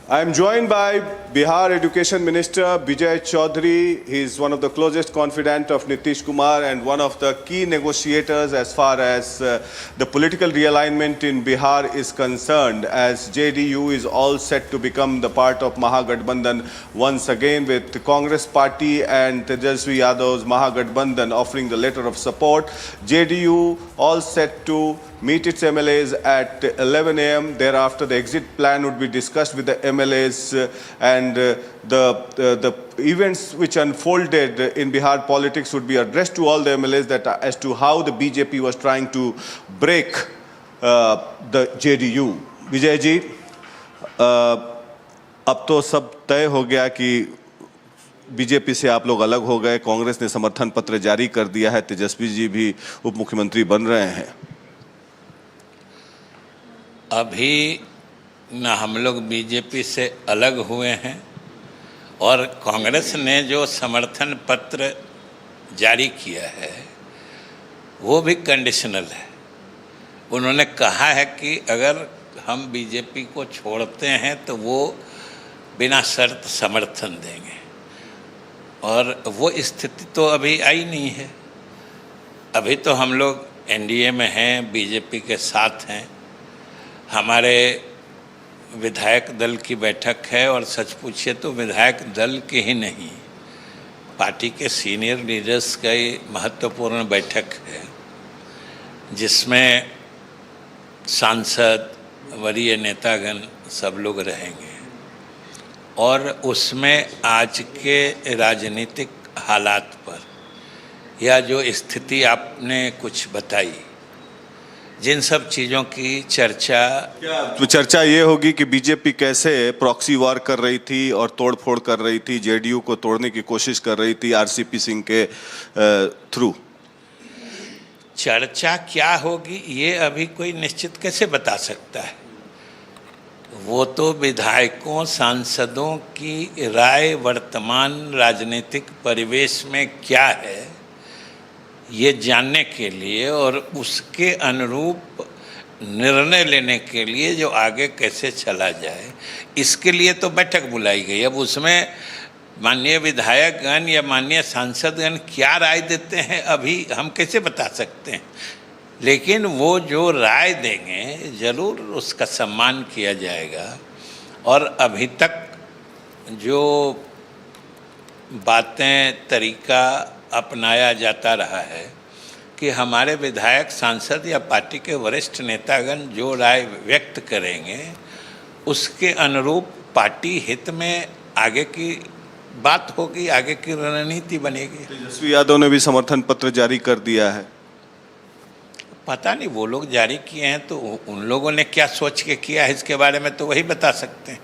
I am joined by Bihar Education Minister Bijay Chaudhary. He is one of the closest confidant of Nitish Kumar and one of the key negotiators as far as the political realignment in Bihar is concerned, as JDU is all set to become the part of Mahagathbandhan once again, with the Congress party and Tejasvi Yadav's Mahagathbandhan offering the letter of support. JDU all set to meet its MLAs at 11 a.m. Thereafter, the exit plan would be discussed with the MLAs, and the events which unfolded in Bihar politics would be addressed to all the MLAs as to how the BJP was trying to break the JDU. Vijayji, अब तो सब तय हो गया कि BJP से आप लोग अलग हो गए, कांग्रेस ने समर्थन पत्र जारी कर दिया है, तेजस्वी जी भी उप मुख्यमंत्री बन रहे हैं। अभी न हम लोग बीजेपी से अलग हुए हैं और कांग्रेस ने जो समर्थन पत्र जारी किया है वो भी कंडीशनल है। उन्होंने कहा है कि अगर हम बीजेपी को छोड़ते हैं तो वो बिना शर्त समर्थन देंगे, और वो स्थिति तो अभी आई नहीं है। अभी तो हम लोग एनडीए में हैं, बीजेपी के साथ हैं। हमारे विधायक दल की बैठक है, और सच पूछिए तो विधायक दल की ही नहीं, पार्टी के सीनियर लीडर्स का ये महत्वपूर्ण बैठक है, जिसमें सांसद, वरीय नेतागण सब लोग रहेंगे। और उसमें आज के राजनीतिक हालात पर या जो स्थिति आपने कुछ बताई, जिन सब चीज़ों की चर्चा ये होगी कि बीजेपी कैसे प्रॉक्सी वॉर कर रही थी और तोड़फोड़ कर रही थी, जेडीयू को तोड़ने की कोशिश कर रही थी आरसीपी सिंह के थ्रू। चर्चा क्या होगी ये अभी कोई निश्चित कैसे बता सकता है। वो तो विधायकों, सांसदों की राय वर्तमान राजनीतिक परिवेश में क्या है ये जानने के लिए और उसके अनुरूप निर्णय लेने के लिए जो आगे कैसे चला जाए, इसके लिए तो बैठक बुलाई गई। अब उसमें माननीय विधायकगण या माननीय सांसदगण क्या राय देते हैं अभी हम कैसे बता सकते हैं, लेकिन वो जो राय देंगे ज़रूर उसका सम्मान किया जाएगा। और अभी तक जो बातें, तरीका अपनाया जाता रहा है कि हमारे विधायक, सांसद या पार्टी के वरिष्ठ नेतागण जो राय व्यक्त करेंगे उसके अनुरूप पार्टी हित में आगे की बात होगी, आगे की रणनीति बनेगी। तेजस्वी यादव ने भी समर्थन पत्र जारी कर दिया है। पता नहीं वो लोग जारी किए हैं तो उन लोगों ने क्या सोच के किया है इसके बारे में तो वही बता सकते हैं।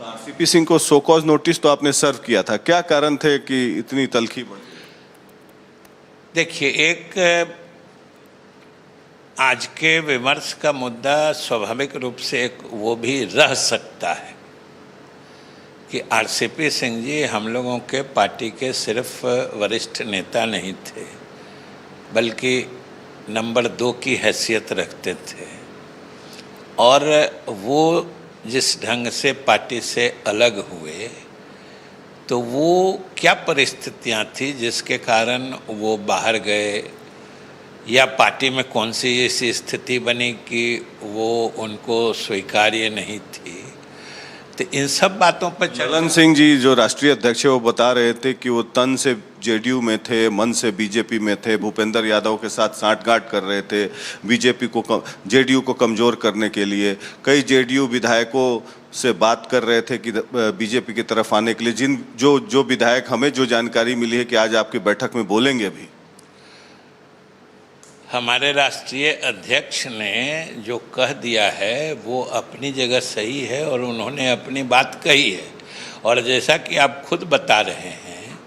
आरसीपी सिंह को सो कॉज नोटिस तो आपने सर्व किया था, क्या कारण थे कि इतनी तलखी बढ़ी? देखिए, एक आज के विमर्श का मुद्दा स्वाभाविक रूप से एक वो भी रह सकता है कि आरसीपी सिंह जी हम लोगों के पार्टी के सिर्फ वरिष्ठ नेता नहीं थे, बल्कि नंबर 2 की हैसियत रखते थे। और वो जिस ढंग से पार्टी से अलग हुए तो वो क्या परिस्थितियां थी जिसके कारण वो बाहर गए, या पार्टी में कौन सी ऐसी स्थिति बनी कि वो उनको स्वीकार्य नहीं थी, तो इन सब बातों पर चलन सिंह जी जो राष्ट्रीय अध्यक्ष है वो बता रहे थे कि वो तन से जेडीयू में थे, मन से बीजेपी में थे, भूपेंद्र यादव के साथ साठगांठ कर रहे थे बीजेपी को, जेडीयू को कमजोर करने के लिए। कई जेडीयू विधायकों से बात कर रहे थे कि बीजेपी की तरफ आने के लिए। जो विधायक, हमें जो जानकारी मिली है कि आज आपकी बैठक में बोलेंगे भी। हमारे राष्ट्रीय अध्यक्ष ने जो कह दिया है वो अपनी जगह सही है और उन्होंने अपनी बात कही है। और जैसा कि आप खुद बता रहे हैं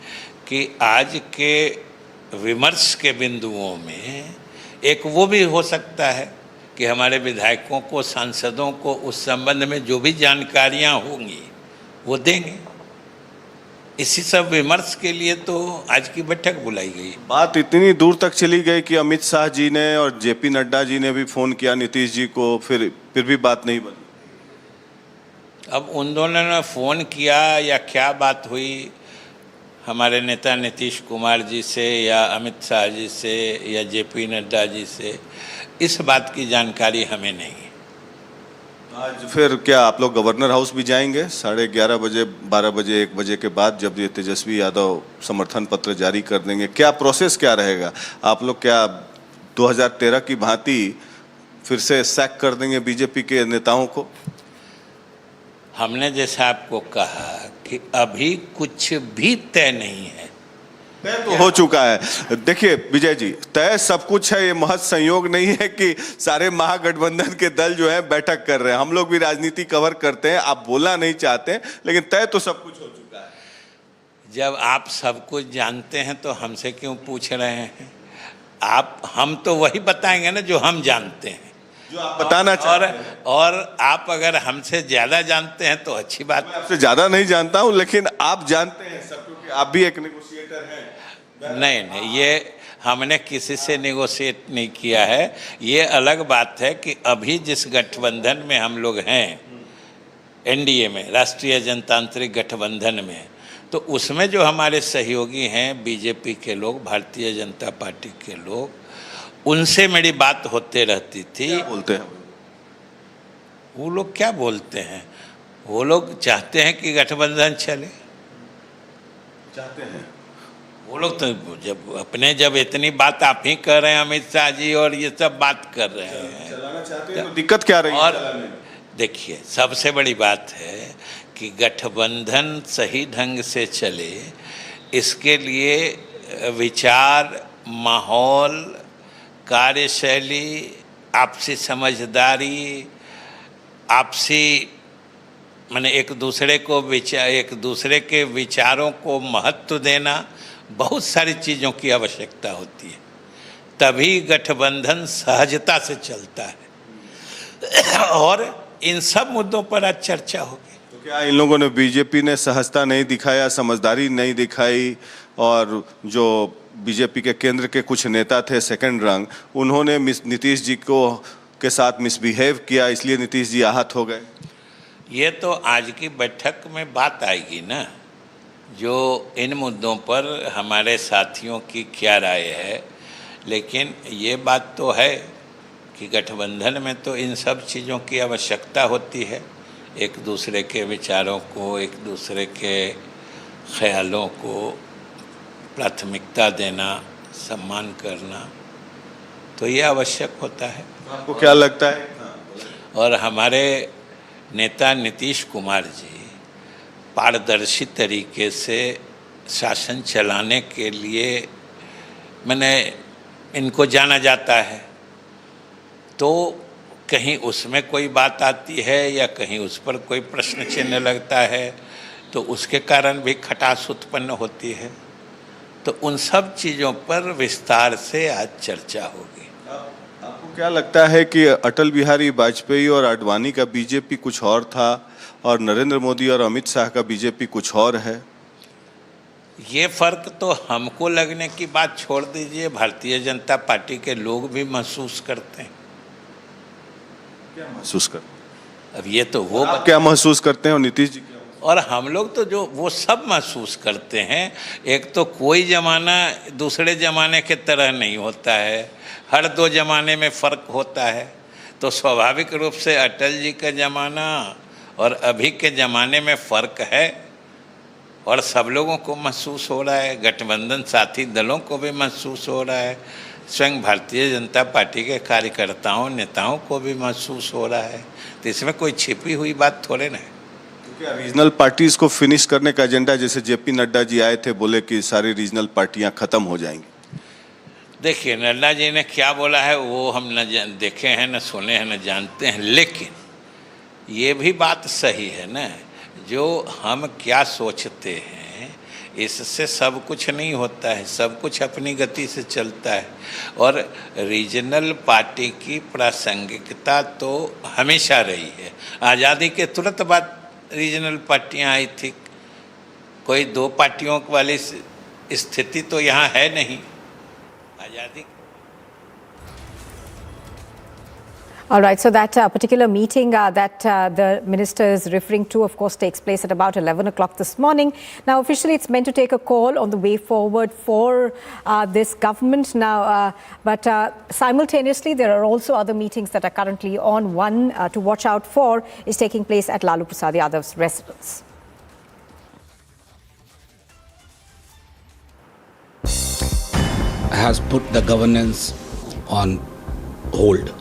कि आज के विमर्श के बिंदुओं में एक वो भी हो सकता है कि हमारे विधायकों को, सांसदों को उस संबंध में जो भी जानकारियां होंगी वो देंगे। इसी सब विमर्श के लिए तो आज की बैठक बुलाई गई। बात इतनी दूर तक चली गई कि अमित शाह जी ने और जेपी नड्डा जी ने भी फोन किया नीतीश जी को, फिर भी बात नहीं बनी। अब उन दोनों ने फ़ोन किया या क्या बात हुई हमारे नेता नीतीश कुमार जी से या अमित शाह जी से या जेपी नड्डा जी से, इस बात की जानकारी हमें नहीं है। आज फिर क्या आप लोग गवर्नर हाउस भी जाएंगे 11:30 बजे, 12 बजे, 1 बजे के बाद, जब ये तेजस्वी यादव समर्थन पत्र जारी कर देंगे? क्या प्रोसेस क्या रहेगा? आप लोग क्या 2013 की भांति फिर से सैक कर देंगे बीजेपी के नेताओं को? हमने जैसा आपको कहा कि अभी कुछ भी तय नहीं है तय तो हो चुका है। देखिए विजय जी, तय सब कुछ है, ये महज संयोग नहीं है कि सारे महागठबंधन के दल जो है बैठक कर रहे हैं। हम लोग भी राजनीति कवर करते हैं, आप बोलना नहीं चाहते, लेकिन तय तो सब कुछ हो चुका है। जब आप सब कुछ जानते हैं तो हमसे क्यों पूछ रहे हैं? हम तो वही बताएंगे ना जो हम जानते हैं, जो आप बताना चाहते हैं। और आप अगर हमसे ज्यादा जानते हैं तो अच्छी बात। मैं आपसे ज्यादा नहीं जानता हूं, लेकिन आप जानते हैं सब, क्योंकि आप भी एक नेगोशिएटर हैं। नहीं, ये हमने किसी से नेगोशिएट नहीं किया है। ये अलग बात है कि अभी जिस गठबंधन में हम लोग हैं, एनडीए में, राष्ट्रीय जनतांत्रिक गठबंधन में, तो उसमें जो हमारे सहयोगी हैं बीजेपी के लोग, भारतीय जनता पार्टी के लोग, उनसे मेरी बात होते रहती थी। क्या बोलते हैं वो लोग? क्या बोलते हैं वो लोग? चाहते हैं कि गठबंधन चले, चाहते हैं वो लोग। तो जब इतनी बात आप ही कर रहे हैं, अमित शाह जी और ये सब बात कर रहे हैं, चलाना चाहते हैं, तो दिक्कत क्या रही है? और देखिए, सबसे बड़ी बात है कि गठबंधन सही ढंग से चले, इसके लिए विचार, माहौल, कार्यशैली, आपसी समझदारी, आपसी माने एक दूसरे के विचारों को महत्व देना, बहुत सारी चीज़ों की आवश्यकता होती है। तभी गठबंधन सहजता से चलता है। और इन सब मुद्दों पर आज चर्चा होगी। तो क्या इन लोगों ने, बीजेपी ने सहजता नहीं दिखाया, समझदारी नहीं दिखाई, और जो बीजेपी के केंद्र के कुछ नेता थे सेकंड रंग, उन्होंने नीतीश जी के साथ मिसबिहेव किया, इसलिए नीतीश जी आहत हो गए? ये तो आज की बैठक में बात आएगी ना, जो इन मुद्दों पर हमारे साथियों की क्या राय है। लेकिन ये बात तो है कि गठबंधन में तो इन सब चीज़ों की आवश्यकता होती है, एक दूसरे के विचारों को, एक दूसरे के ख्यालों को प्राथमिकता देना, सम्मान करना, तो ये आवश्यक होता है। आपको क्या लगता है? और हमारे नेता नीतीश कुमार जी पारदर्शी तरीके से शासन चलाने के लिए इनको जाना जाता है, तो कहीं उसमें कोई बात आती है या कहीं उस पर कोई प्रश्न चिन्ह लगता है, तो उसके कारण भी खटास उत्पन्न होती है। तो उन सब चीज़ों पर विस्तार से आज चर्चा होगी। आपको क्या लगता है कि अटल बिहारी वाजपेयी और आडवाणी का बीजेपी कुछ और था और नरेंद्र मोदी और अमित शाह का बीजेपी कुछ और है? ये फर्क तो हमको लगने की बात छोड़ दीजिए, भारतीय जनता पार्टी के लोग भी महसूस करते हैं। क्या महसूस करते हैं? अब ये तो वो क्या महसूस करते हैं और नीतीश जी क्या? और हम लोग तो जो वो सब महसूस करते हैं। एक तो कोई ज़माना दूसरे ज़माने के तरह नहीं होता है, हर दो ज़माने में फ़र्क होता है। तो स्वाभाविक रूप से अटल जी का ज़माना और अभी के ज़माने में फ़र्क है, और सब लोगों को महसूस हो रहा है, गठबंधन साथी दलों को भी महसूस हो रहा है, स्वयं भारतीय जनता पार्टी के कार्यकर्ताओं नेताओं को भी महसूस हो रहा है। तो इसमें कोई छिपी हुई बात थोड़े ना है। क्या रीजनल पार्टीज को फिनिश करने का एजेंडा, जैसे जेपी नड्डा जी आए थे, बोले कि सारी रीजनल पार्टियां खत्म हो जाएंगी? देखिए, नड्डा जी ने क्या बोला है वो हम न देखे हैं, न सुने हैं, न जानते हैं। लेकिन ये भी बात सही है ना, जो हम क्या सोचते हैं इससे सब कुछ नहीं होता है, सब कुछ अपनी गति से चलता है। और रीजनल पार्टी की प्रासंगिकता तो हमेशा रही है। आज़ादी के तुरंत बाद रीजनल पार्टियां आई थी, कोई दो पार्टियों वाली स्थिति तो यहाँ है नहीं। आज़ादी All right, so that particular meeting that the minister is referring to, of course, takes place at about 11 o'clock this morning. Now, officially, it's meant to take a call on the way forward for this government now. But simultaneously, there are also other meetings that are currently on. One to watch out for is taking place at Lalu Prasad Yadav's residence. Has put the governance on hold.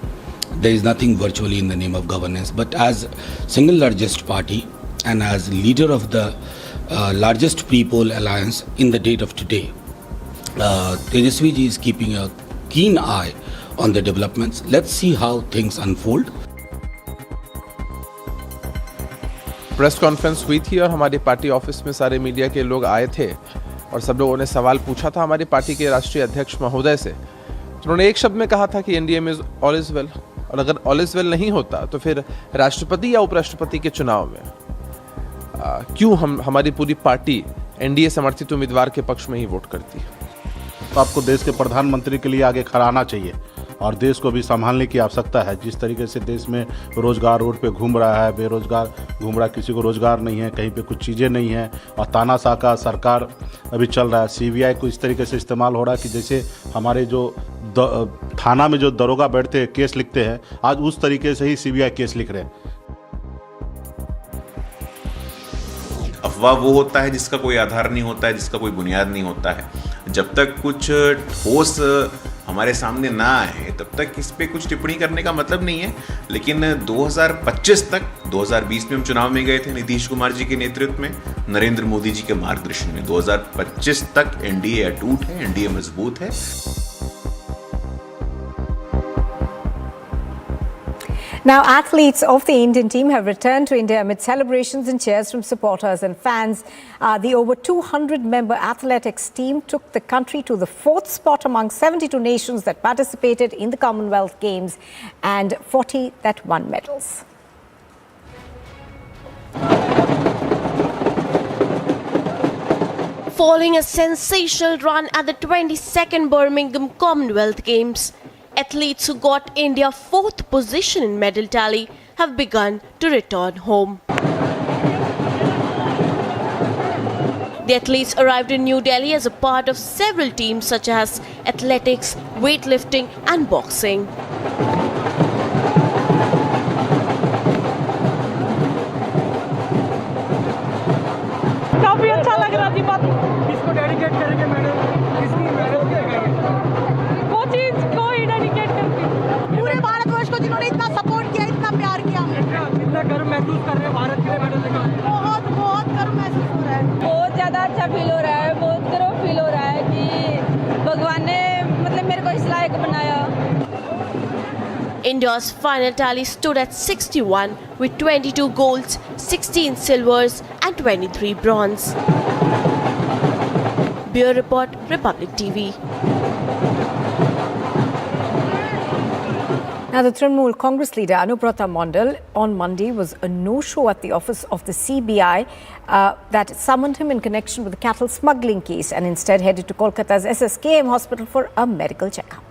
There is nothing virtually in the name of governance, but as single largest party and as leader of the largest pre-poll alliance in the date of today, Tejasvi ji is keeping a keen eye on the developments. Let's see how things unfold. Press conference हुई थी और हमारी party office में सारे media के लोग आए थे और सब लोगों ने सवाल पूछा था हमारी पार्टी के राष्ट्रीय अध्यक्ष महोदय से। उन्होंने एक शब्द में कहा था कि एनडीए में ऑल इज वेल, और अगर ऑल इज वेल नहीं होता तो फिर राष्ट्रपति या उपराष्ट्रपति के चुनाव में क्यों हमारी पूरी पार्टी एनडीए समर्थित उम्मीदवार के पक्ष में ही वोट करती है। तो आपको देश के प्रधानमंत्री के लिए आगे खड़ा आना चाहिए और देश को भी संभालने की आवश्यकता है। जिस तरीके से देश में रोजगार रोड पे घूम रहा है, बेरोजगार घूम रहा है, किसी को रोजगार नहीं है, कहीं पे कुछ चीज़ें नहीं हैं और तानाशाह का सरकार अभी चल रहा है। सीबीआई को इस तरीके से इस्तेमाल हो रहा है कि जैसे हमारे जो थाना में जो दरोगा बैठते हैं केस लिखते हैं, आज उस तरीके से ही सीबीआई केस लिख रहे हैं। अफवाह वो होता है जिसका कोई आधार नहीं होता है, जिसका कोई बुनियाद नहीं होता है। जब तक कुछ ठोस हमारे सामने ना आए तब तक इस पे कुछ टिप्पणी करने का मतलब नहीं है। लेकिन 2025 तक, 2020 में हम चुनाव में गए थे नीतीश कुमार जी के नेतृत्व में, नरेंद्र मोदी जी के मार्गदर्शन में। 2025 तक एनडीए अटूट है, एनडीए मजबूत है। Now, athletes of the Indian team have returned to India amid celebrations and cheers from supporters and fans. The over 200-member athletics team took the country to the 4th spot among 72 nations that participated in the Commonwealth Games and 40 that won medals. Following a sensational run at the 22nd Birmingham Commonwealth Games, athletes who got India 4th position in medal tally have begun to return home. The athletes arrived in New Delhi as a part of several teams such as athletics, weightlifting and boxing. काफी अच्छा लग रहा थी बात, इसको dedicate करेंगे medal, इसकी medal वो चीज को ही डेडिकेट करती हूँ पूरे भारतवर्ष को जिन्होंने इतना सपोर्ट किया, इतना प्यार किया। कितना गर्व महसूस कर रहे हैं भारत के लिए मेडल लेकर? बहुत बहुत गर्व महसूस हो रहा है, बहुत ज्यादा अच्छा फील हो रहा है, बहुत गर्व फील हो रहा है कि भगवान ने मतलब मेरे को इस लायक बनाया। India's final tally stood at 61 with 22 golds, 16 silvers and 23 bronze. Bureau Report, Republic TV. Now, the Trinamool Congress leader Anubrata Mondal on Monday was a no-show at the office of the CBI that summoned him in connection with the cattle smuggling case and instead headed to Kolkata's SSKM hospital for a medical checkup.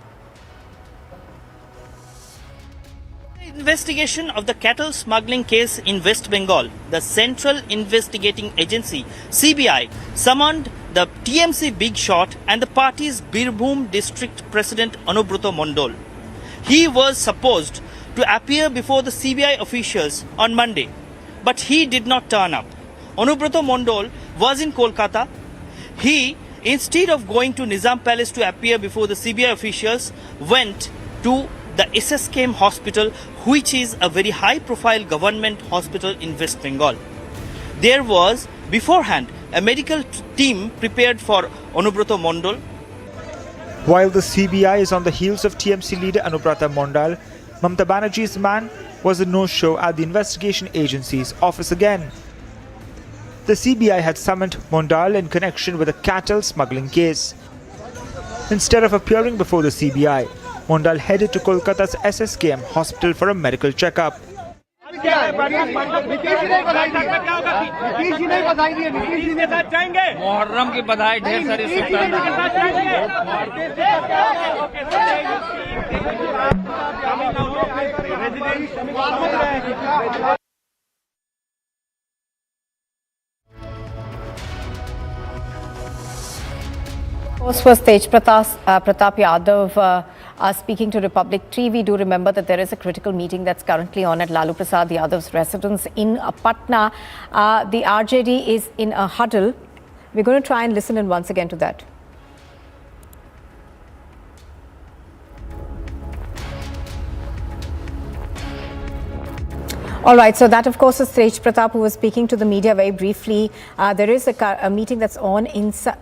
Investigation of the cattle smuggling case in West Bengal, the Central Investigating Agency (CBI) summoned the TMC big shot and the party's Birbhum district president Anubrata Mondal. He was supposed to appear before the CBI officials on Monday, but he did not turn up. Anubrata Mondal was in Kolkata. He, instead of going to Nizam Palace to appear before the CBI officials, went to the SSKM hospital, which is a very high-profile government hospital in West Bengal. There was, beforehand, a medical team prepared for Anubrata Mondal. While the CBI is on the heels of TMC leader Anubrata Mondal, Mamata Banerjee's man was a no-show at the investigation agency's office again. The CBI had summoned Mondal in connection with a cattle smuggling case. Instead of appearing before the CBI, Mondal headed to Kolkata's SSKM hospital for a medical checkup. Muharram की बधाई ढेर सारी This was Tej Pratap Yadav speaking to Republic TV. Do remember that there is a critical meeting that's currently on at Lalu Prasad Yadav's residence in Patna. The RJD is in a huddle. We're going to try and listen in once again to that. All right, so that of course is Tej Pratap, who was speaking to the media very briefly. There is a meeting that's on inside.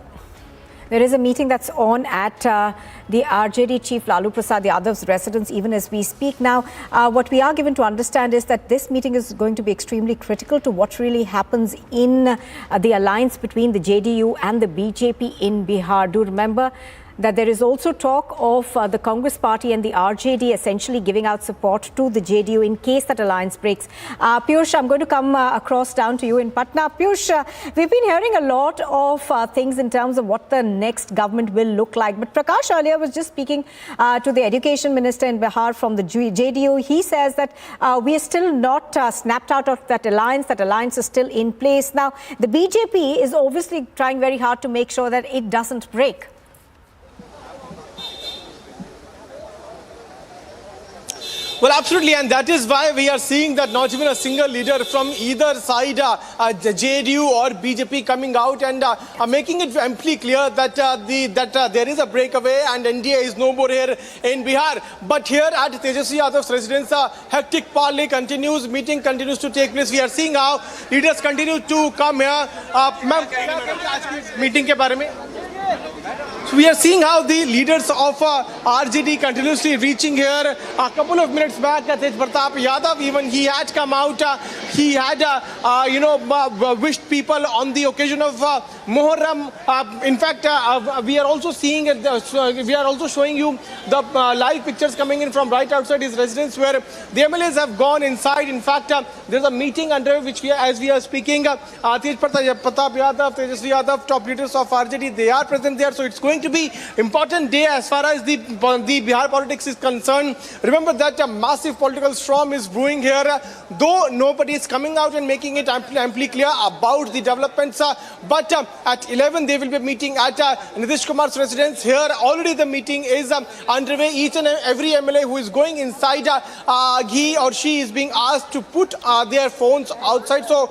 There is a meeting that's on at the RJD chief Lalu Prasad Yadav's residence even as we speak. Now, what we are given to understand is that this meeting is going to be extremely critical to what really happens in the alliance between the JDU and the BJP in Bihar. Do remember that there is also talk of the Congress party and the RJD essentially giving out support to the JDU in case that alliance breaks. Piyush, I'm going to come across down to you in Patna. Piyush, we've been hearing a lot of things in terms of what the next government will look like. But Prakash earlier was just speaking to the education minister in Bihar from the JDU. He says that we are still not snapped out of that alliance. That alliance is still in place. Now, the BJP is obviously trying very hard to make sure that it doesn't break. Well, absolutely, and that is why we are seeing that not even a single leader from either side, JDU or BJP, coming out and making it amply clear that there is a breakaway and NDA is no more here in Bihar. But here at Tejasvi Yadav's residence, hectic parley continues, meeting continues to take place. We are seeing how leaders continue to come here. Ma'am, meeting ke bare mein? So we are seeing how the leaders of RJD continuously reaching here. A couple of minutes back, Tej Pratap Yadav, even he had come out. He had, wished people on the occasion of Muharram. In fact, we are also seeing, we are also showing you the live pictures coming in from right outside his residence, where the MLAs have gone inside. In fact, there's a meeting under which as we are speaking, Tej Pratap Yadav, Tejasvi Yadav, top leaders of RJD, they are present there. So it's going to be important day as far as the Bihar politics is concerned. Remember that a massive political storm is brewing here, though nobody is coming out and making it amply clear about the developments. But at 11 they will be meeting at Nitish Kumar's residence. Here already the meeting is underway. Each and every MLA who is going inside, he or she is being asked to put their phones outside. So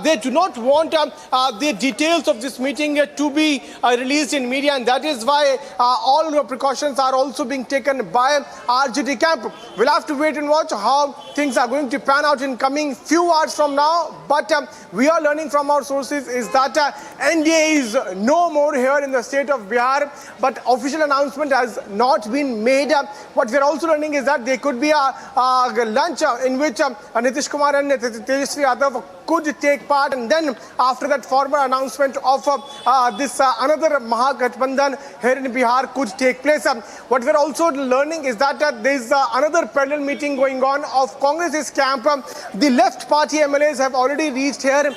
they do not want the details of this meeting to be released in media, and that is why all the precautions are also being taken by RJD camp. We'll have to wait and watch how things are going to pan out in coming few hours from now. But we are learning from our sources is that NDA is no more here in the state of Bihar, but official announcement has not been made. What we are also learning is that there could be a lunch in which Nitish Kumar and Tejasvi Yadav could take part, and then after that formal announcement of this another Mahagathbandhan here in Bihar could take place. What we are also learning is that there is another parallel meeting going on of Congress's camp. The left party MLAs have already reached here.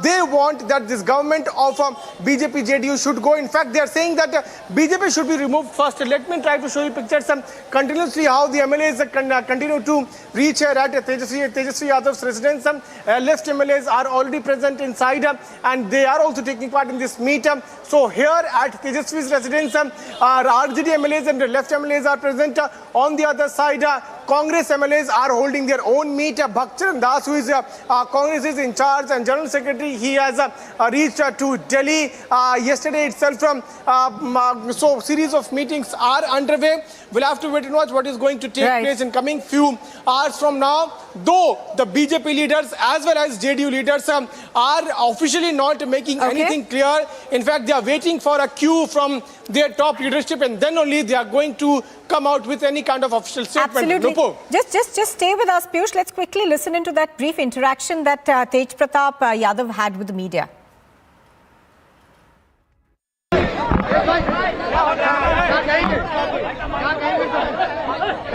They want that this government of BJP JDU should go. In fact, they are saying that BJP should be removed first. Let me try to show you pictures continuously how the MLAs continue to reach here at Tejasvi Yadav's residence. Left MLAs are already present inside and they are also taking part in this meet. So here at Tejasvi's residence, RJD MLAs and the left MLAs are present. On the other side, Congress MLAs are holding their own meet. Bhakcharan Das, who is Congress is in charge and General Secretary, he has reached to Delhi yesterday itself. So series of meetings are underway. We'll have to wait and watch what is going to take place in coming few hours from now. Though the BJP leaders as well as JDU leaders are officially not making anything clear. In fact, they are waiting for a cue from their top leadership, and then only they are going to come out with any kind of official statement. Absolutely. Just stay with us, Piyush. Let's quickly listen into that brief interaction that Tej Pratap Yadav had with the media.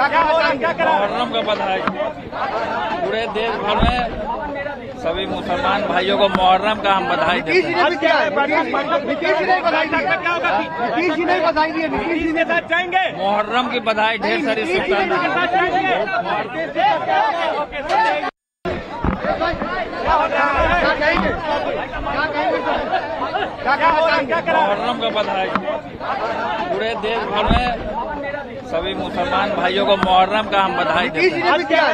Muharram का बधाई पूरे देश भर में सभी मुसलमान भाइयों को मुहर्रम का हम बधाई देते हैं। मुहर्रम की बधाई ढेर सारी मुहर्रम का बधाई पूरे देश भर में सभी मुसलमान भाइयों को मुहर्रम का हम बधाई देते हैं।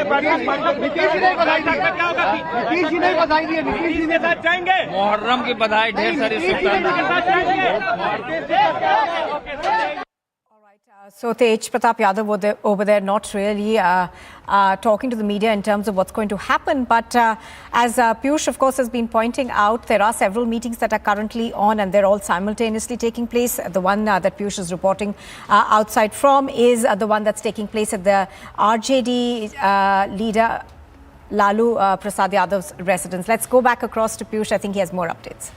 मुहर्रम की बधाई ढेर सारी So Tej Pratap Yadav over there not really talking to the media in terms of what's going to happen. But as Piyush, of course, has been pointing out, there are several meetings that are currently on and they're all simultaneously taking place. The one that Piyush is reporting outside from is the one that's taking place at the RJD leader Lalu Prasad Yadav's residence. Let's go back across to Piyush. I think he has more updates.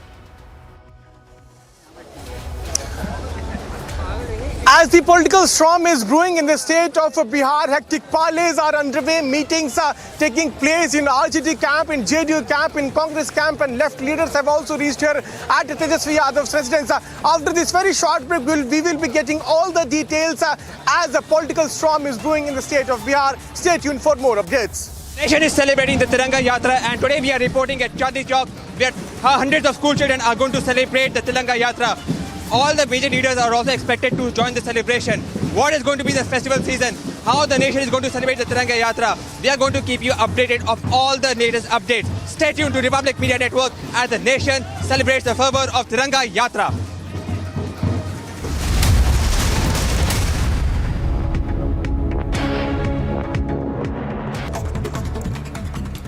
As the political storm is brewing in the state of Bihar, hectic parleys are underway. Meetings are taking place in RJD camp, in JDU camp, in Congress camp, and left leaders have also reached here at Tejasvi Yadav's residence. After this very short break, we will be getting all the details as the political storm is brewing in the state of Bihar. Stay tuned for more updates. The nation is celebrating the Tiranga Yatra, and today we are reporting at Chandni Chowk, where hundreds of school children are going to celebrate the Tiranga Yatra. All the major leaders are also expected to join the celebration. What is going to be the festival season? How the nation is going to celebrate the Tiranga Yatra? We are going to keep you updated of all the latest updates. Stay tuned to Republic Media Network as the nation celebrates the fervor of Tiranga Yatra.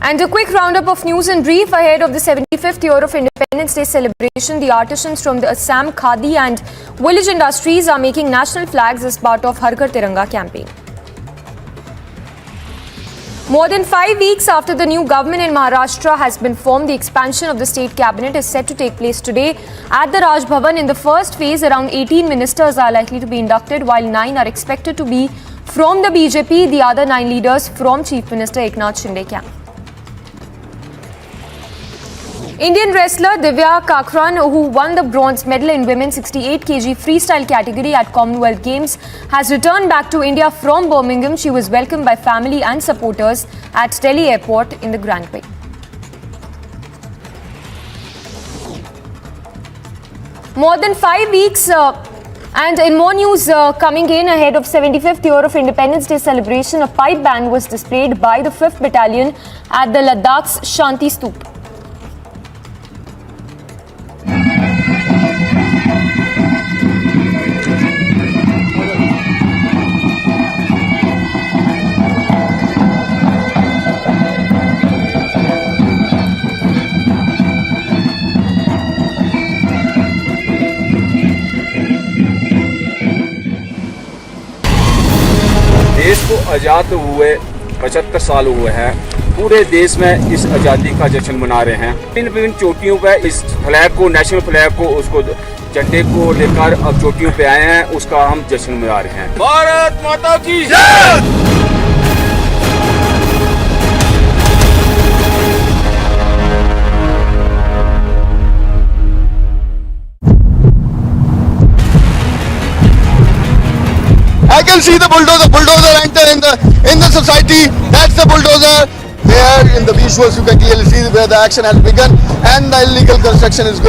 And a quick roundup of news and brief ahead of the 75th year of Independence Day celebration. The artisans from the Assam Khadi and village industries are making national flags as part of Har Ghar Tiranga campaign. More than 5 weeks after the new government in Maharashtra has been formed, the expansion of the state cabinet is set to take place today at the Raj Bhavan. In the first phase, around 18 ministers are likely to be inducted, while 9 are expected to be from the BJP, the other 9 leaders from Chief Minister Eknath Shinde camp. Indian wrestler Divya Kakran, who won the bronze medal in women's 68 kg freestyle category at Commonwealth Games, has returned back to India from Birmingham. She was welcomed by family and supporters at Delhi Airport in the Grand Way. More than 5 weeks and in more news coming in ahead of 75th year of Independence Day celebration, a pipe band was displayed by the 5th Battalion at the Ladakh's Shanti Stoop. देश को आज़ाद हुए 75 साल हुए हैं। पूरे देश में इस आज़ादी का जश्न मना रहे हैं। विभिन्न चोटियों पर इस फ्लैग को, नेशनल फ्लैग को, उसको झंडे को लेकर अब चोटियों पे आए हैं, उसका हम जश्न मना रहे हैं। भारत माता की जय। I can see the bulldozer enter in the society. That's the bulldozer. There in the visuals you can clearly see where the action has begun and the illegal construction is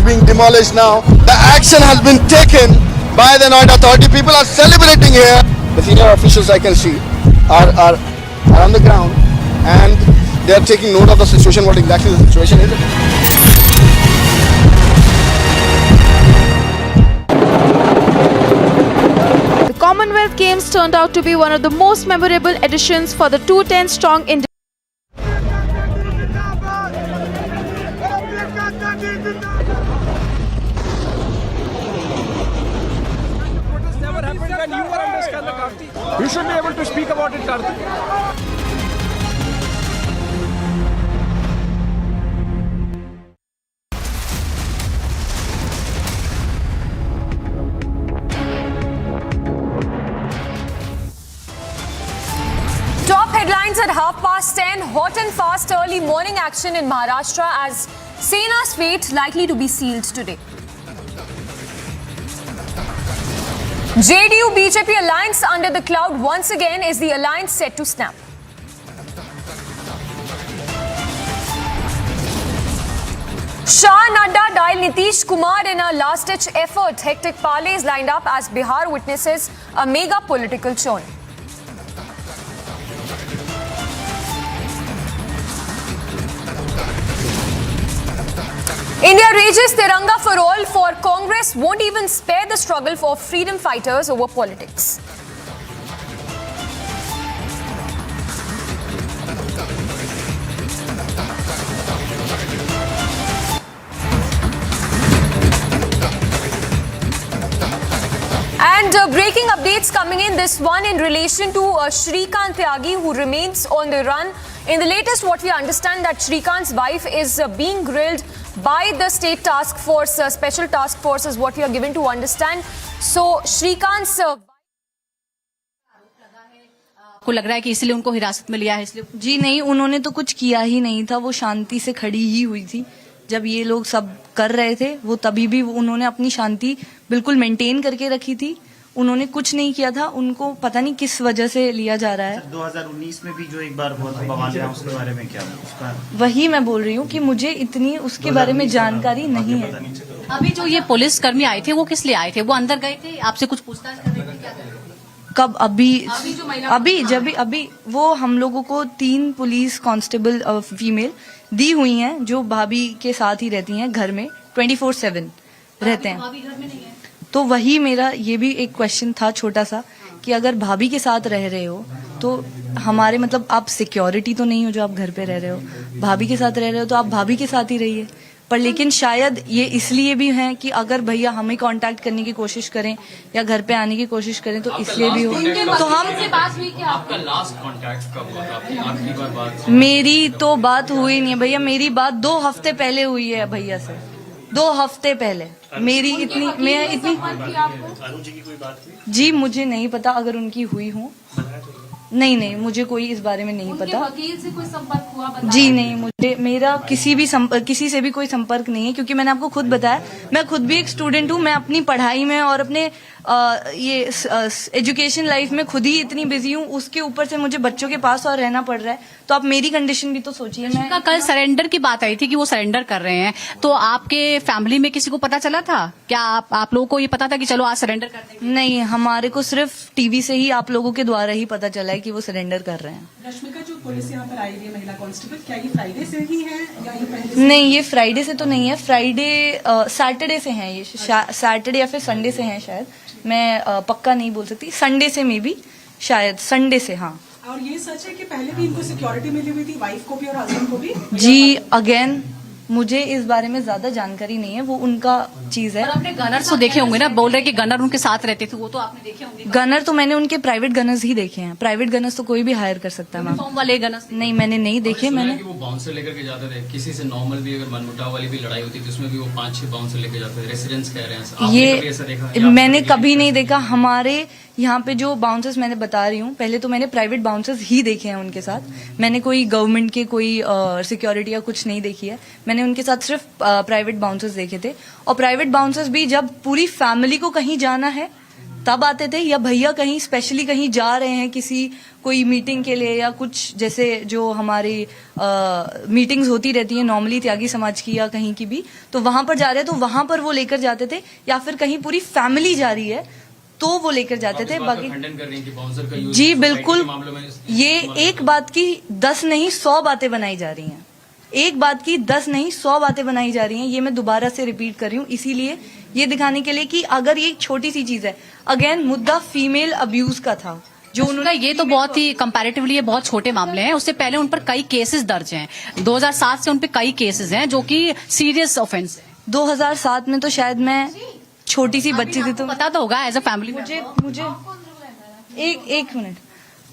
being demolished now. The action has been taken by the Noida authority. People are celebrating here. The senior officials I can see are on the ground and they are taking note of the situation, what exactly the situation is. The Commonwealth Games turned out to be one of the most memorable editions for the 210-strong India. Never happened when you were under scandal, Karthi. You should be able to speak about it, Karthi. Top headlines at 10:30. Hot and fast early morning action in Maharashtra as Sena's fate likely to be sealed today. JDU BJP alliance under the cloud once again. Is the alliance set to snap? Shah Nadda dialed Nitish Kumar in a last-ditch effort. Hectic parleys lined up as Bihar witnesses a mega political churn. India rages Tiranga for all, for Congress won't even spare the struggle for freedom fighters over politics. And breaking updates coming in, this one in relation to Tyagi, who remains on the run. In the latest, what we understand that Shrikant's wife is being grilled by the state task force, special task force is what we are given to understand. So Shrikant's को लग रहा है कि इसलिए उनको हिरासत में लिया है, इसलिए जी नहीं, उन्होंने तो कुछ किया ही नहीं था, वो शांति से खड़ी ही हुई थी जब ये लोग सब कर रहे थे। वो तभी भी उन्होंने अपनी शांति बिल्कुल मेंटेन करके रखी थी, उन्होंने कुछ नहीं किया था। उनको पता नहीं किस वजह से लिया जा रहा है। 2019 में भी जो एक बार हुआ था बवाल, उसके बारे में क्या उसका? वही मैं बोल रही हूँ कि मुझे इतनी उसके बारे में जानकारी नहीं है। अभी जो ये पुलिस कर्मी आए थे वो किस लिए आए थे? वो अंदर गए थे, आपसे कुछ पूछताछ कर रहे थे, क्या कर रहे थे? कब? अभी वो हम लोगों को 3 पुलिस कांस्टेबल फीमेल दी हुई हैं जो भाभी के साथ ही रहती हैं, घर में 24/7 रहते हैं। भाभी घर में नहीं है। तो वही मेरा ये भी एक क्वेश्चन था छोटा सा कि अगर भाभी के साथ रह रहे हो तो हमारे मतलब आप सिक्योरिटी तो नहीं हो जो आप घर पे रह रहे हो, भाभी के साथ रह रहे हो तो आप भाभी के साथ ही रहिए। पर लेकिन शायद ये इसलिए भी है कि अगर भैया हमें कांटेक्ट करने की कोशिश करें या घर पे आने की कोशिश करें तो इसलिए भी हो। तो हम आपका लास्ट कांटेक्ट कब हुआ था? आपकी आखिरी बार बात? मेरी तो बात हुई नहीं है भैया, मेरी बात 2 हफ्ते पहले हुई है भैया से, 2 हफ्ते पहले। मेरी इतनी अरुण जी की कोई बात हुई? जी मुझे नहीं पता, अगर उनकी हुई हो। नहीं, मुझे कोई इस बारे में नहीं पता। वकील से कोई संपर्क हुआ? जी नहीं, मुझे मेरा किसी से भी कोई संपर्क नहीं है, क्योंकि मैंने आपको खुद बताया मैं खुद भी एक स्टूडेंट हूँ। मैं अपनी पढ़ाई में और अपने ये एजुकेशन लाइफ में खुद ही इतनी बिजी हूँ, उसके ऊपर से मुझे बच्चों के पास और रहना पड़ रहा है। तो आप मेरी कंडीशन भी तो सोचिए। मैं कल सरेंडर की बात आई थी कि वो सरेंडर कर रहे हैं, तो आपके फैमिली में किसी को पता चला था क्या? आप लोगों को ये पता था कि चलो आज सरेंडर कर देंगे? नहीं, हमारे को सिर्फ टीवी से ही आप लोगों के द्वारा ही पता चला है कि वो सरेंडर कर रहे हैं। रश्मिका, जो पुलिस यहाँ पर आई हुई है महिला कांस्टेबल, क्या ये फ्राइडे से ही है या ये पहले से? नहीं, ये फ्राइडे से तो नहीं है, सैटरडे से है ये, सैटरडे या फिर संडे से है शायद, मैं पक्का नहीं बोल सकती। संडे से मे बी, शायद संडे से। हाँ, और ये सच है कि पहले भी इनको सिक्योरिटी मिली हुई थी, वाइफ को भी और हस्बैंड को भी? जी अगेन मुझे इस बारे में ज्यादा जानकारी नहीं है, वो उनका चीज है। और आपने गनर्स तो देखे होंगे ना, बोल रहे कि गनर उनके साथ रहते थे, वो तो आपने देखे होंगे। गनर तो मैंने उनके प्राइवेट गनर्स ही देखे हैं, प्राइवेट गनर्स तो कोई भी हायर कर सकता है मैम। यूनिफॉर्म वाले गनर्स नहीं, मैंने नहीं देखे। मैंने वो बाउंसर लेकर के जाते थे, किसी से नॉर्मल भी अगर मनमुटाव वाली भी लड़ाई होती थी उसमें भी वो 5-6 बाउंसर लेके जाते थे, रेसिडेंट्स कह रहे हैं। ये मैंने कभी नहीं देखा। हमारे यहाँ पे जो बाउंसर्स मैंने बता रही हूँ, पहले तो मैंने प्राइवेट बाउंसर्स ही देखे हैं उनके साथ, मैंने कोई गवर्नमेंट के कोई सिक्योरिटी या कुछ नहीं देखी है। मैंने उनके साथ सिर्फ प्राइवेट बाउंसर्स देखे थे, और प्राइवेट बाउंसर्स भी जब पूरी फैमिली को कहीं जाना है तब आते थे, या भैया कहीं स्पेशली कहीं जा रहे हैं किसी कोई मीटिंग के लिए या कुछ, जैसे जो हमारी मीटिंग्स होती रहती है नॉर्मली त्यागी समाज की या कहीं की भी, तो वहां पर जा रहे हैं तो वहां पर वो लेकर जाते थे, या फिर कहीं पूरी फैमिली जा रही है तो वो लेकर जाते थे। बाकी खंडन कर रही हैं कि बाउंसर का यूज जी बिल्कुल, ये एक बात की 10 नहीं 100 बातें बनाई जा रही हैं, एक बात की 10 नहीं 100 बातें बनाई जा रही हैं। ये मैं दोबारा से रिपीट कर रही हूँ, इसीलिए ये दिखाने के लिए कि अगर ये एक छोटी सी चीज है, अगेन मुद्दा फीमेल अब्यूज का था जो उन्होंने, ये तो बहुत ही कंपैरेटिवली ये बहुत छोटे मामले हैं, उससे पहले उन पर कई केसेस दर्ज हैं। 2007 से उन पर कई केसेस हैं जो कि सीरियस ऑफेंस है। 2007 में तो शायद मैं छोटी सी बच्ची थी, तो पता तो होगा एज अ फैमिली। मुझे एक मिनट,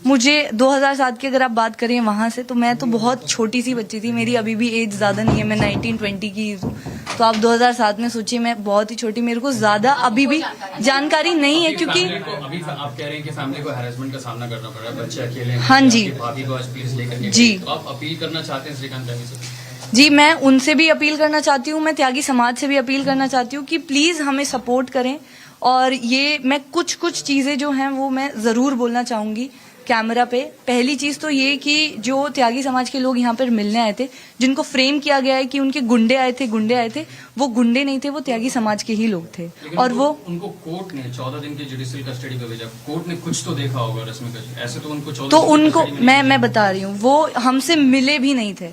मुझे 2007 की अगर आप बात करें वहां से, तो मैं तो बहुत छोटी सी बच्ची थी, मेरी अभी भी एज ज्यादा नहीं है, मैं 19-20 की हूँ। तो आप 2007 में सोचिए, मैं बहुत ही छोटी, मेरे को ज्यादा अभी भी जानकारी नहीं है, क्योंकि अभी आप कह रहे हैं कि फैमिली को हैरेसमेंट का सामना करना पड़ रहा है, बच्चे अकेले हैं। हाँ जी, भाभी को आज पुलिस लेकर जी, तो आप अपील करना चाहते हैं श्रीकांत त्यागी से? जी मैं उनसे भी अपील करना चाहती हूँ, मैं त्यागी समाज से भी अपील करना चाहती हूँ कि प्लीज हमें सपोर्ट करें। और ये मैं कुछ चीजें जो हैं वो मैं जरूर बोलना चाहूंगी कैमरा पे। पहली चीज तो ये कि जो त्यागी समाज के लोग यहाँ पर मिलने आए थे, जिनको फ्रेम किया गया है कि उनके गुंडे आए थे, वो गुंडे नहीं थे, वो त्यागी समाज के ही लोग थे। और वो उनको कोर्ट ने 14 दिन की जुडिशियल कस्टडी पे भेजा, कोर्ट ने कुछ तो देखा होगा रश्मिका जी, ऐसे तो उनको 14 तो उनको मैं बता रही हूँ, वो हमसे मिले भी नहीं थे,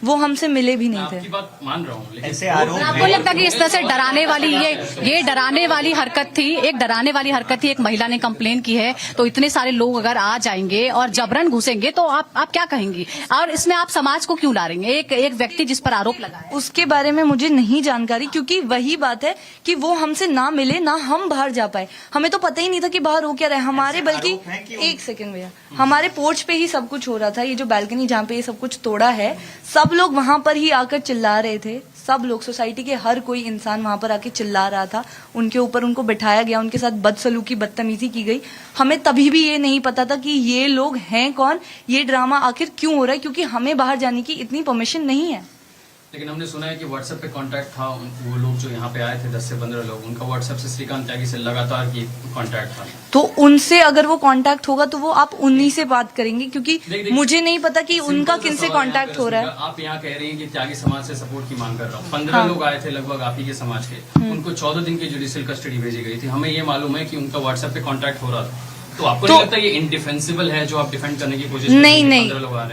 वो हमसे मिले भी नहीं थे। आपकी बात मान रहा हूँ, ऐसे आरोप आपको लगता है कि इस तरह से डराने वाली ये डराने वाली हरकत थी, एक महिला ने कंप्लेन की है, तो इतने सारे लोग अगर आ जाएंगे और जबरन घुसेंगे तो आप क्या कहेंगी? और इसमें आप समाज को क्यों ला रही हैं? एक व्यक्ति जिस पर आरोप लगा है, उसके बारे में मुझे नहीं जानकारी, क्योंकि वही बात है कि वो हमसे ना मिले ना हम बाहर जा पाए। हमें तो पता ही नहीं था कि बाहर हो क्या रहा है। हमारे बल्कि एक सेकंड भैया, हमारे पोर्च पे ही सब कुछ हो रहा था। ये जो बैल्कनी जहाँ पे ये सब कुछ तोड़ा है, सब लोग वहां पर ही आकर चिल्ला रहे थे। सब लोग, सोसाइटी के हर कोई इंसान वहां पर आके चिल्ला रहा था। उनके ऊपर उनको बिठाया गया, उनके साथ बदसलूकी बदतमीजी की गई। हमें तभी भी ये नहीं पता था कि ये लोग हैं कौन, ये ड्रामा आखिर क्यों हो रहा है, क्योंकि हमें बाहर जाने की इतनी परमिशन नहीं है। लेकिन हमने सुना है कि व्हाट्सएप पे कांटेक्ट था, वो लोग जो यहाँ पे आए थे 10 से 15 लोग, उनका व्हाट्सएप से श्रीकांत त्यागी से लगातार की कांटेक्ट था। तो उनसे अगर वो कांटेक्ट होगा तो वो आप उन्हीं से बात करेंगे, क्योंकि मुझे नहीं पता कि उनका किनसे कांटेक्ट हो रहा है। आप यहाँ कह रही हैं कि त्यागी समाज से सपोर्ट की मांग कर रहा हूँ। 15 लोग आए थे लगभग आप ही के समाज के, उनको 14 दिन की जुडिशियल कस्टडी भेजी गई थी। हमें ये मालूम है कि उनका व्हाट्सएप पे कांटेक्ट हो रहा था। तो आपको नहीं लगता ये इंडिफेंसिबल है जो आप डिफेंड करने की कोशिश कर रहे हैं?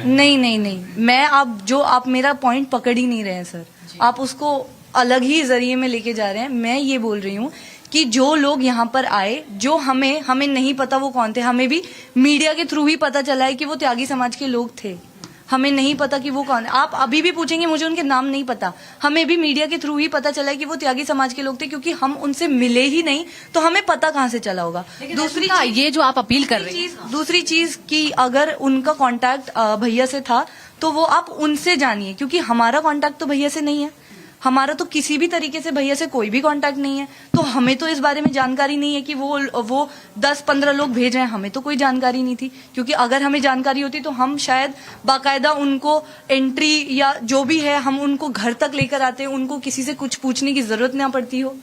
नहीं, मैं आप मेरा पॉइंट पकड़ ही नहीं रहे हैं सर। आप उसको अलग ही जरिए में लेके जा रहे हैं। मैं ये बोल रही हूँ कि जो लोग यहाँ पर आए, जो हमें नहीं पता वो कौन थे। हमें भी मीडिया के थ्रू ही पता चला है कि वो त्यागी समाज के लोग थे। हमें नहीं पता कि वो कौन है। आप अभी भी पूछेंगे, मुझे उनके नाम नहीं पता। हमें भी मीडिया के थ्रू ही पता चला है कि वो त्यागी समाज के लोग थे, क्योंकि हम उनसे मिले ही नहीं, तो हमें पता कहाँ से चला होगा। दूसरी ये जो आप अपील कर रही हैं, दूसरी चीज कि अगर उनका कांटेक्ट भैया से था तो वो आप उनसे जानिए, क्योंकि हमारा कांटेक्ट तो भैया से नहीं है। हमारा तो किसी भी तरीके से भैया से कोई भी कांटेक्ट नहीं है। तो हमें तो इस बारे में जानकारी नहीं है कि वो 10-15 लोग भेज रहे हैं। हमें तो कोई जानकारी नहीं थी, क्योंकि अगर हमें जानकारी होती तो हम शायद बाकायदा उनको एंट्री या जो भी है हम उनको घर तक लेकर आते, उनको किसी से कुछ पूछने की जरूरत ना पड़ती हो।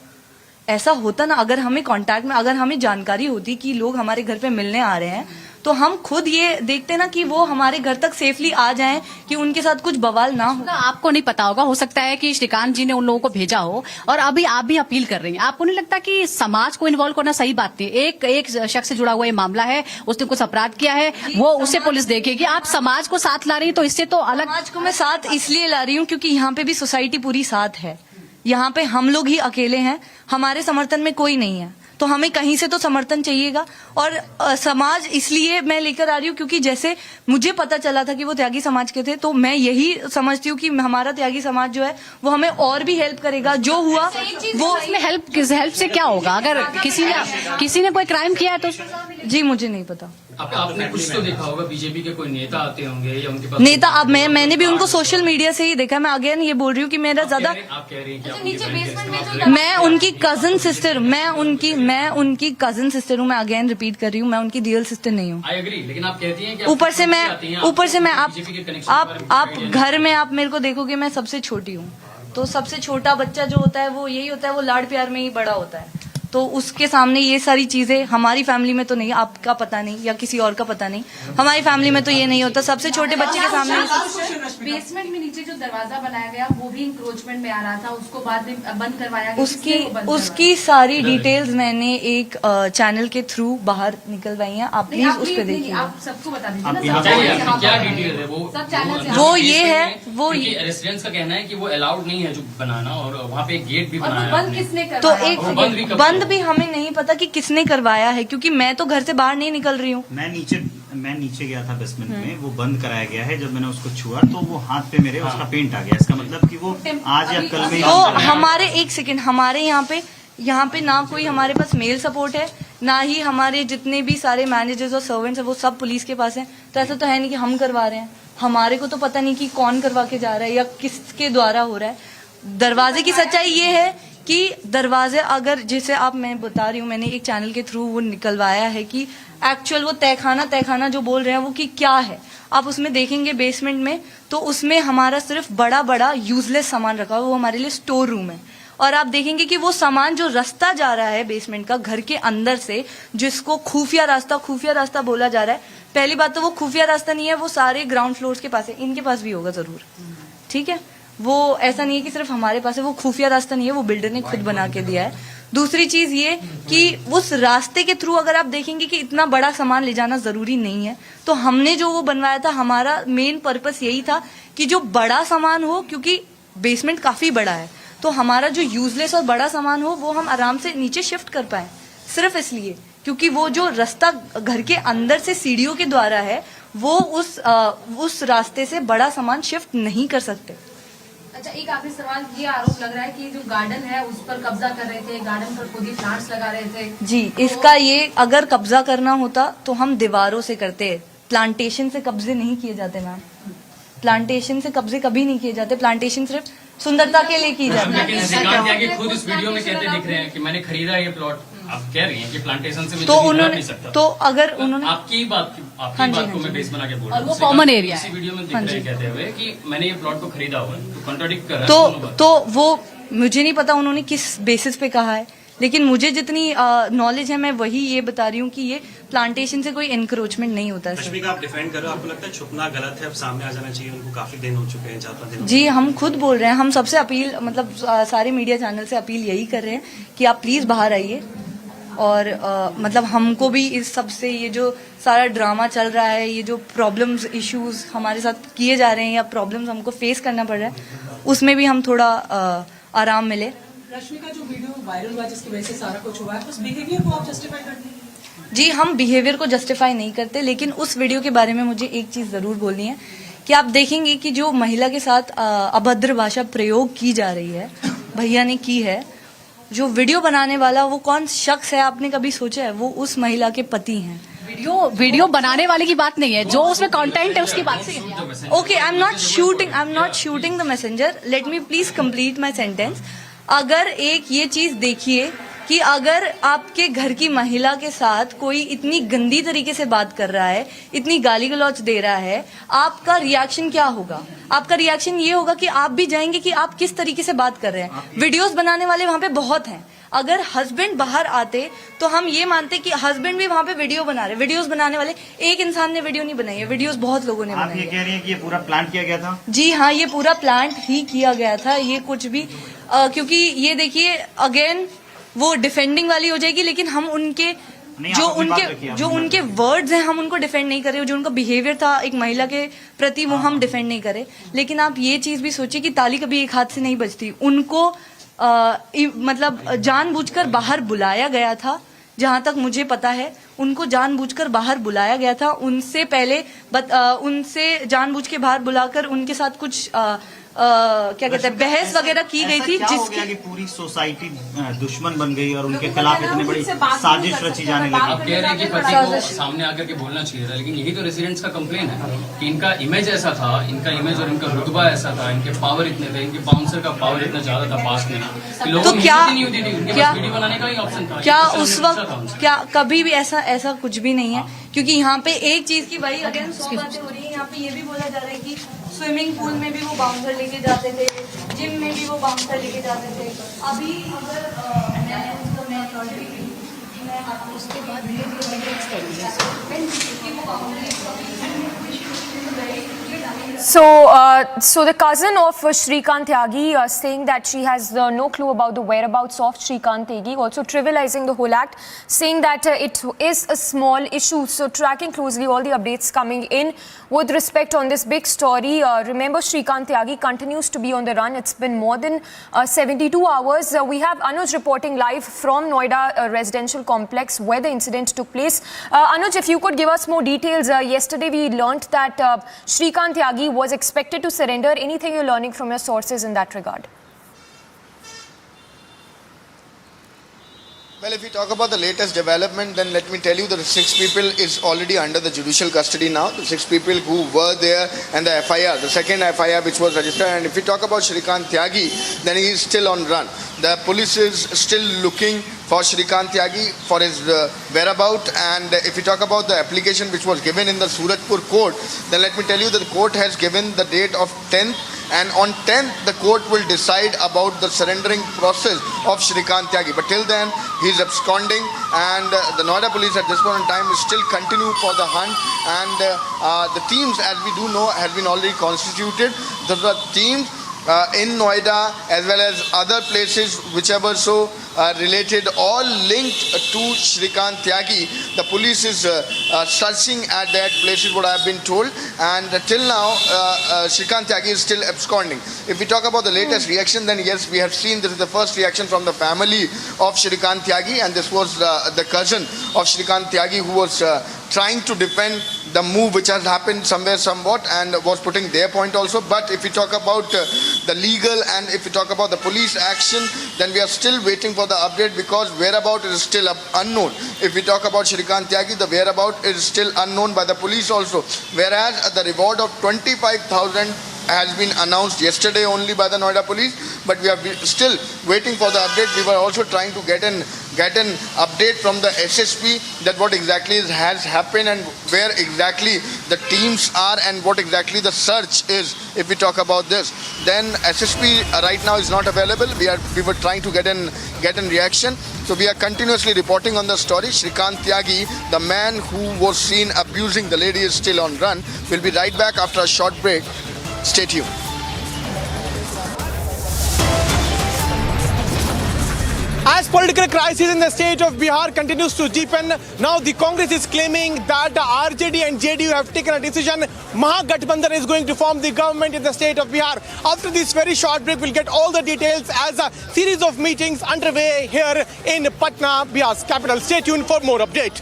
ऐसा होता ना, अगर हमें कांटेक्ट में, अगर हमें जानकारी होती कि लोग हमारे घर पे मिलने आ रहे हैं, तो हम खुद ये देखते ना कि वो हमारे घर तक सेफली आ जाएं, कि उनके साथ कुछ बवाल ना हो। आपको नहीं पता होगा, हो सकता है कि श्रीकांत जी ने उन लोगों को भेजा हो, और अभी आप भी अपील कर रही हैं। आपको नहीं लगता कि समाज को इन्वॉल्व करना सही बात नहीं? एक शख्स से जुड़ा हुआ ये मामला है, उसने कुछ अपराध किया है, वो उसे पुलिस देखेगी। आप समाज को साथ ला रही हैं, तो इससे तो अलग। समाज को मैं साथ इसलिए ला रही हूँ क्योंकि यहाँ पे भी सोसाइटी पूरी साथ है। यहाँ पे हम लोग ही अकेले हैं, हमारे समर्थन में कोई नहीं है, तो हमें कहीं से तो समर्थन चाहिएगा। और समाज इसलिए मैं लेकर आ रही हूँ क्योंकि जैसे मुझे पता चला था कि वो त्यागी समाज के थे, तो मैं यही समझती हूँ कि हमारा त्यागी समाज जो है वो हमें और भी हेल्प करेगा। जो हुआ वो इसमें हेल्प से क्या होगा? अगर किसी ने कोई क्राइम किया है तो जी मुझे नहीं पता। आपने कुछ तो देखा होगा, बीजेपी के कोई नेता आते होंगे या उनके पास नेता। अब मैंने भी उनको सोशल मीडिया से ही देखा। मैं अगेन ये बोल रही हूँ कि मेरा ज्यादा, मैं उनकी कजन सिस्टर, मैं उनकी कजन सिस्टर हूँ। मैं अगेन रिपीट कर रही हूँ, मैं उनकी रियल सिस्टर नहीं हूँ। आई एग्री, लेकिन आप कहती हैं कि ऊपर से मैं आप घर में आप मेरे को देखोगे, मैं सबसे छोटी हूँ। तो सबसे छोटा बच्चा जो होता है वो यही होता है, वो लाड प्यार में ही बड़ा होता है। तो उसके सामने ये सारी चीजें हमारी फैमिली में तो नहीं, आपका पता नहीं या किसी और का पता नहीं, हमारी फैमिली में तो ये नहीं होता। सबसे छोटे बच्चे के सामने बेसमेंट में नीचे जो दरवाजा बनाया गया वो भी इंक्रोचमेंट में आ रहा था, उसको बाद में बंद करवाया गया। उसकी सारी डिटेल्स मैंने एक चैनल के थ्रू बाहर निकलवाई हैं। आप प्लीज उस पर देखिए। आप सबको बता दीजिए क्या डिटेल है वो ये है, वो रेसिडेंट्स का कहना है कि वो अलाउड नहीं है जो बनाना, और वहाँ पे एक गेट भी बनाया। बंद किसने करवाया? तो एक बंद भी हमें नहीं पता कि किसने करवाया है, क्योंकि मैं तो घर से बाहर नहीं निकल रही हूँ। मैं नीचे गया था बेसमेंट में, वो बंद कराया गया है। जब मैंने उसको छुआ तो वो हाथ पे मेरे उसका पेंट आ गया। इसका मतलब कि वो आज या कल में। तो हमारे एक सेकंड, हमारे यहाँ पे ना कोई हमारे पास मेल सपोर्ट है, ना ही हमारे जितने भी सारे मैनेजर्स और सर्वेंट्स है वो सब पुलिस के पास है। तो ऐसा तो है नहीं कि हम करवा रहे हैं। हमारे को तो पता नहीं कि कौन करवा के जा रहा है या किसके द्वारा हो रहा है। दरवाजे की सच्चाई ये है कि दरवाजे अगर, जिसे आप, मैं बता रही हूँ, मैंने एक चैनल के थ्रू वो निकलवाया है कि एक्चुअल वो तहखाना जो बोल रहे हैं वो कि क्या है। आप उसमें देखेंगे बेसमेंट में, तो उसमें हमारा सिर्फ बड़ा यूजलेस सामान रखा हुआ, वो हमारे लिए स्टोर रूम है। और आप देखेंगे कि वो सामान जो रास्ता जा रहा है बेसमेंट का घर के अंदर से, जिसको खुफिया रास्ता बोला जा रहा है, पहली बात तो वो खुफिया रास्ता नहीं है, वो सारे ग्राउंड फ्लोर्स के पास है। इनके पास भी होगा जरूर, ठीक है। वो ऐसा नहीं है कि सिर्फ हमारे पास है, वो खुफिया रास्ता नहीं है, वो बिल्डर ने खुद बना के दिया है। दूसरी चीज ये कि उस रास्ते के थ्रू अगर आप देखेंगे कि इतना बड़ा सामान ले जाना जरूरी नहीं है, तो हमने जो वो बनवाया था, हमारा मेन पर्पस यही था कि जो बड़ा सामान हो, क्योंकि बेसमेंट काफी बड़ा है, तो हमारा जो यूजलेस और बड़ा सामान हो वो हम आराम से नीचे शिफ्ट कर पाए, सिर्फ इसलिए क्योंकि वो जो रास्ता घर के अंदर से सीढ़ियों के द्वारा है, वो उस रास्ते से बड़ा सामान शिफ्ट नहीं कर सकते। अच्छा, एक आखिरी सवाल, ये आरोप लग रहा है कि जो गार्डन है उस पर कब्जा कर रहे थे, गार्डन पर खुद ही प्लांट्स लगा रहे थे। जी, इसका ये अगर कब्जा करना होता तो हम दीवारों से करते, प्लांटेशन से कब्जे नहीं किए जाते मैम। प्लांटेशन से कब्जे कभी नहीं किए जाते, प्लांटेशन सिर्फ सुंदरता के लिए की जाती है। लेकिन श्रीकांत त्यागी खुद इस वीडियो में कहते दिख रहे हैं कि मैंने खरीदा ये प्लॉट। आप कह रही हैं कि प्लांटेशन से तो उन्होंने, तो अगर उन्होंने आपकी बात को मैं बेस बना के बोल रहा हूँ, वो कॉमन एरिया है। इसी वीडियो में दिख रहे हैं कहते हुए कि मैंने ये प्लॉट को खरीदा हुआ है, तो कॉन्ट्राडिक्ट कर रहा है। तो वो मुझे नहीं पता उन्होंने किस बेसिस पे कहा है, लेकिन मुझे जितनी नॉलेज है मैं वही ये बता रही हूँ कि ये प्लांटेशन से कोई एनक्रोचमेंट नहीं होता है। रश्मि का आप डिफेंड कर रहे हो, आपको लगता है छुपना गलत है, अब सामने आ जाना चाहिए, उनको काफी दिन हो चुके हैं, 4-5 दिन। जी, हम खुद बोल रहे हैं, हम सबसे अपील, मतलब सारे मीडिया चैनल से अपील यही कर रहे हैं कि आप प्लीज बाहर आइए, और मतलब हमको भी इस सब से, ये जो सारा ड्रामा चल रहा है, ये जो प्रॉब्लम्स इश्यूज हमारे साथ किए जा रहे हैं या प्रॉब्लम्स हमको फेस करना पड़ रहा है, उसमें भी हम थोड़ा आराम मिले। रश्मि का जो वीडियो वायरल हुआ जिसकी वजह से सारा कुछ हुआ है, उस बिहेवियर को आप जस्टिफाई करते हैं? जी, हम बिहेवियर को जस्टिफाई नहीं करते, लेकिन उस वीडियो के बारे में मुझे एक चीज जरूर बोलनी है कि आप देखेंगे कि जो महिला के साथ अभद्र भाषा प्रयोग की जा रही है, भैया ने की है, जो वीडियो बनाने वाला वो कौन शख्स है, आपने कभी सोचा है? वो उस महिला के पति हैं। वीडियो बनाने वाले की बात नहीं है, जो उसमें कंटेंट है उसकी बात है। Okay, I am not shooting the messenger, let me please complete my sentence. अगर एक ये चीज देखिए कि अगर आपके घर की महिला के साथ कोई इतनी गंदी तरीके से बात कर रहा है, इतनी गाली गलौज दे रहा है, आपका रिएक्शन क्या होगा? आपका रिएक्शन ये होगा कि आप भी जाएंगे कि आप किस तरीके से बात कर रहे हैं। वीडियोस बनाने वाले वहां पे बहुत हैं। अगर हस्बैंड बाहर आते तो हम ये मानते कि हस्बैंड भी वहां पे वीडियो बना रहे। वीडियोस बनाने वाले एक इंसान ने वीडियो नहीं बनाई है, वीडियोस बहुत लोगों ने बनाई है। आप ये कह रही हैं कि ये पूरा प्लान किया गया था? जी हाँ, ये पूरा प्लान ही किया गया था। ये कुछ भी क्योंकि ये देखिए, अगेन वो डिफेंडिंग वाली हो जाएगी, लेकिन हम उनके जो उनके वर्ड्स हैं हम उनको डिफेंड नहीं कर रहे, जो उनका बिहेवियर था एक महिला के प्रति वो हम डिफेंड नहीं करे। लेकिन आप ये चीज भी सोचिए कि ताली कभी एक हाथ से नहीं बजती। उनको मतलब जानबूझकर बाहर बुलाया गया था, जहां तक मुझे पता है उनको जानबूझकर बाहर बुलाया गया था। उनसे पहले उनसे जानबूझ के बाहर बुलाकर उनके साथ कुछ क्या कहते हैं, बहस वगैरह की गई थी, जिसकी पूरी सोसाइटी दुश्मन बन गई और उनके खिलाफ इतनी बड़ी साजिश रची जाने लगी। आप कह रहे हैं कि पति को सामने आकर के बोलना चाहिए था, लेकिन यही तो रेसिडेंट्स का कंप्लेन है कि इनका इमेज ऐसा था, इनका इमेज और इनका रुतबा ऐसा था, इनके पावर इतने थे, इनके बाउंसर का पावर इतना ज्यादा था पास में, लोगों को नहीं होती थी, उनके पास वीडियो बनाने का ही ऑप्शन था। क्या उस वक्त क्या कभी भी ऐसा कुछ भी नहीं है? क्योंकि यहाँ पे एक चीज की भाई अगेन 100 बातें हो रही है। यहाँ पे ये भी बोला जा रहा है कि स्विमिंग पूल में भी वो बाउंसर लेके जाते थे, जिम में भी वो बाउंसर लेके जाते थे। अभी अगर उसके बाद So the cousin of Shrikant Tyagi saying that she has no clue about the whereabouts of Shrikant Tyagi, also trivializing the whole act, saying that it is a small issue. So tracking closely all the updates coming in with respect on this big story. Remember, Shrikant Tyagi continues to be on the run. It's been more than 72 hours. We have Anuj reporting live from Noida residential complex where the incident took place. Anuj, if you could give us more details. Yesterday we learnt that Shrikant Tyagi was expected to surrender. Anything you're learning from your sources in that regard? Well, if we talk about the latest development, then let me tell you that 6 people is already under the judicial custody now. The 6 people who were there and the FIR, the second FIR which was registered. And if we talk about Shrikant Tyagi, then he is still on run. The police is still looking for Shrikant Tyagi for his whereabouts. And if we talk about the application which was given in the Suratpur court, then let me tell you that the court has given the date of 10th. And on 10th, the court will decide about the surrendering process of Shrikant Tyagi. But till then, he is absconding, and the Noida police at this point in time is still continue for the hunt. And the teams, as we do know, has been already constituted. The teams in Noida as well as other places whichever so related, all linked to Shrikant Tyagi. The police is searching at that places, what I have been told, and till now Shrikant Tyagi is still absconding. If we talk about the latest reaction, then yes, we have seen this is the first reaction from the family of Shrikant Tyagi, and this was the cousin of Shrikant Tyagi who was trying to defend the move which has happened somewhere somewhat and was putting their point also. But if we talk about the legal and if we talk about the police action, then we are still waiting for the update because whereabout is still unknown. If we talk about Shrikant Tyagi, the whereabout is still unknown by the police also. Whereas the reward of 25,000 has been announced yesterday only by the Noida police, but we are still waiting for the update. We were also trying to get an update from the SSP that what exactly has happened and where exactly the teams are and what exactly the search is. If we talk about this, then SSP right now is not available. We were trying to get an reaction. So we are continuously reporting on the story. Shrikant Tyagi, the man who was seen abusing the lady, is still on run. We'll be right back after a short break. Stay tuned. As political crisis in the state of Bihar continues to deepen, now the Congress is claiming that the RJD and JDU have taken a decision. Mahagathbandhan is going to form the government in the state of Bihar. After this very short break, we'll get all the details as a series of meetings underway here in Patna, Bihar's capital. Stay tuned for more update.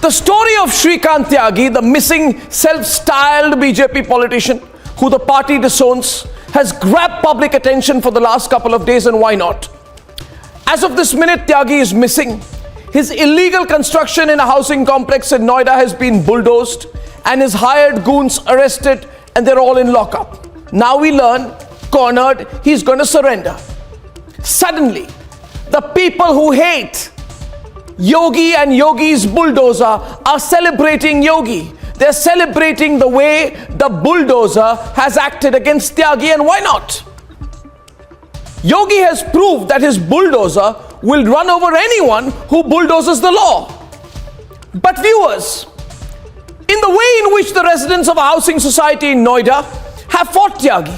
The story of Shrikant Tyagi, the missing self-styled BJP politician who the party disowns, has grabbed public attention for the last couple of days, and why not? As of this minute, Tyagi is missing. His illegal construction in a housing complex in Noida has been bulldozed and his hired goons arrested, and they're all in lockup. Now we learn, cornered, he's going to surrender. Suddenly, the people who hate Yogi and Yogi's bulldozer are celebrating Yogi. They're celebrating the way the bulldozer has acted against Tyagi, and why not? Yogi has proved that his bulldozer will run over anyone who bulldozes the law. But viewers, in the way in which the residents of a housing society in Noida have fought Tyagi,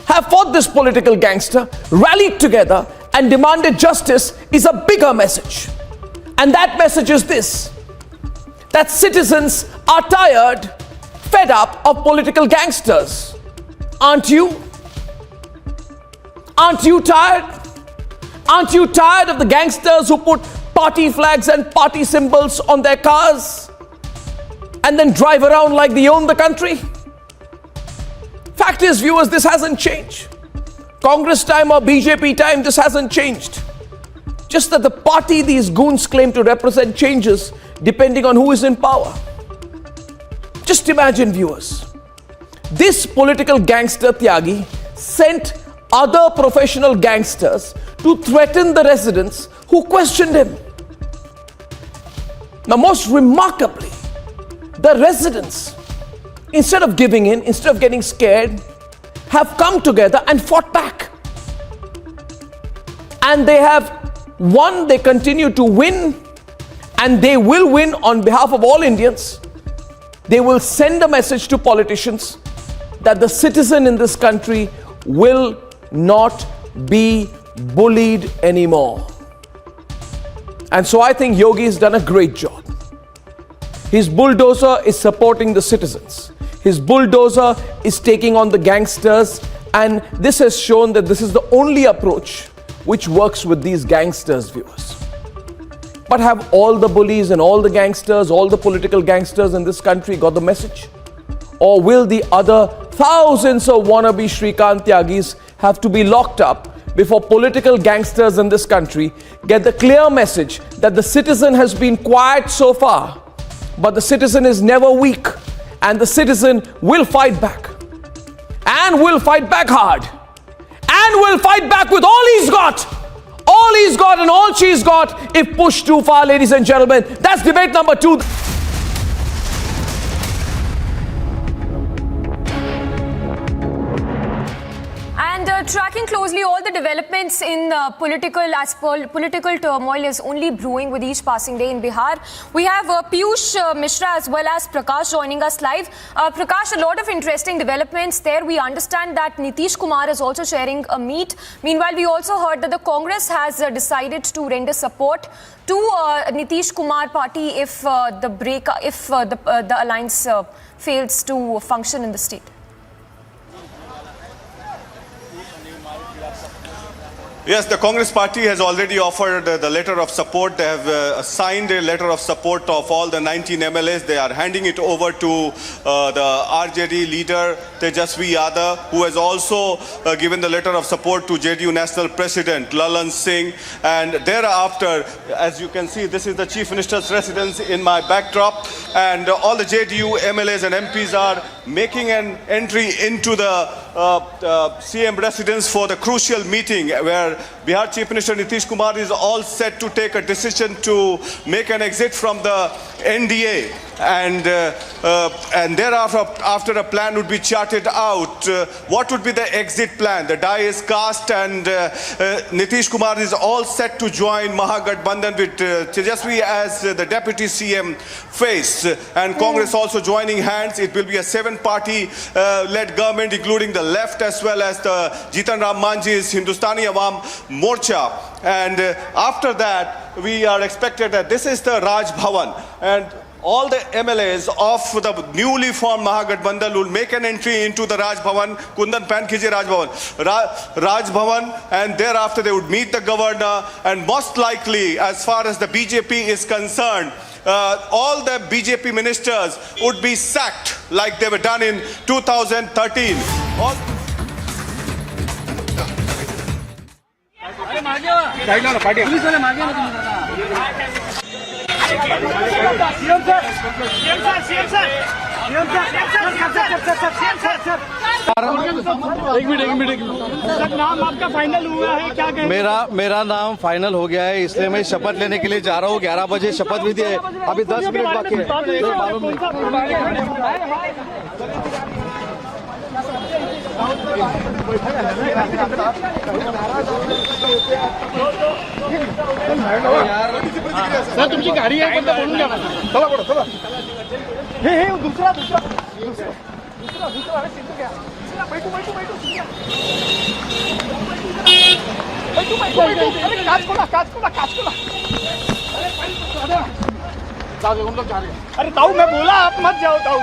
have fought this political gangster, rallied together and demanded justice is a bigger message. And that message is this: that citizens are tired, fed up of political gangsters. Aren't you? Aren't you tired? Aren't you tired of the gangsters who put party flags and party symbols on their cars and then drive around like they own the country? Fact is, viewers, this hasn't changed. Congress time or BJP time, this hasn't changed. Just that the party these goons claim to represent changes depending on who is in power. Just imagine, viewers, this political gangster Tyagi sent other professional gangsters to threaten the residents who questioned him. Now, most remarkably, the residents, instead of giving in, instead of getting scared, have come together and fought back. And they have won, they continue to win, and they will win on behalf of all Indians. They will send a message to politicians that the citizen in this country will not be bullied anymore. And so I think Yogi has done a great job. His bulldozer is supporting the citizens. His bulldozer is taking on the gangsters, and this has shown that this is the only approach which works with these gangsters, viewers. But have all the bullies and all the gangsters, all the political gangsters in this country got the message? Or will the other thousands of wannabe Shrikant Tyagis have to be locked up before political gangsters in this country get the clear message that the citizen has been quiet so far, but the citizen is never weak, and the citizen will fight back, and will fight back hard, and will fight back with all he's got and all she's got if pushed too far, ladies and gentlemen. That's debate number 2. And tracking closely all the developments in political turmoil is only brewing with each passing day in Bihar. We have Piyush Mishra as well as Prakash joining us live. Prakash, a lot of interesting developments there. We understand that Nitish Kumar is also sharing a meet. Meanwhile, we also heard that the Congress has decided to render support to Nitish Kumar party if the alliance fails to function in the state. Yes, the Congress party has already offered the letter of support. They have signed a letter of support of all the 19 MLAs. They are handing it over to the RJD leader, Tejas Yadav, who has also given the letter of support to JDU National President, Lalan Singh. And thereafter, as you can see, this is the Chief Minister's residence in my backdrop. And all the JDU MLAs and MPs are making an entry into the CM residence for the crucial meeting where Bihar Chief Minister Nitish Kumar is all set to take a decision to make an exit from the NDA. And thereafter, after a plan would be charted out, what would be the exit plan? The die is cast, and Nitish Kumar is all set to join Mahagathbandhan with Tejasvi as the Deputy CM face, and Congress also joining hands. It will be a 7-party led government, including the left as well as the Jitan Ram Manjhi's Hindustani Awam Morcha. And after that, we are expected that this is the Raj Bhavan, and all the MLAs of the newly formed Mahagathbandhan will make an entry into the Raj Bhavan, Kundan Pan Kiji Raj Bhavan, Raj Bhavan, and thereafter they would meet the governor, and most likely, as far as the BJP is concerned, all the BJP ministers would be sacked like they were done in 2013. एक minute sir, नाम आपका final हुआ है क्या कहें? मेरा नाम final हो गया है, इसलिए मैं शपथ लेने के लिए जा रहा हूँ। 11 बजे शपथ विधि है, अभी 10 मिनट बाकी है। सर तुमची गाडी आहे पण बोलून घ्या, चला पुढे चला। हे दुसरा सिद्धू घ्या, बैठू अरे काच खोला हम लोग जा रहे हैं। अरे ताऊ मैं बोला आप मत जाओ ताऊ।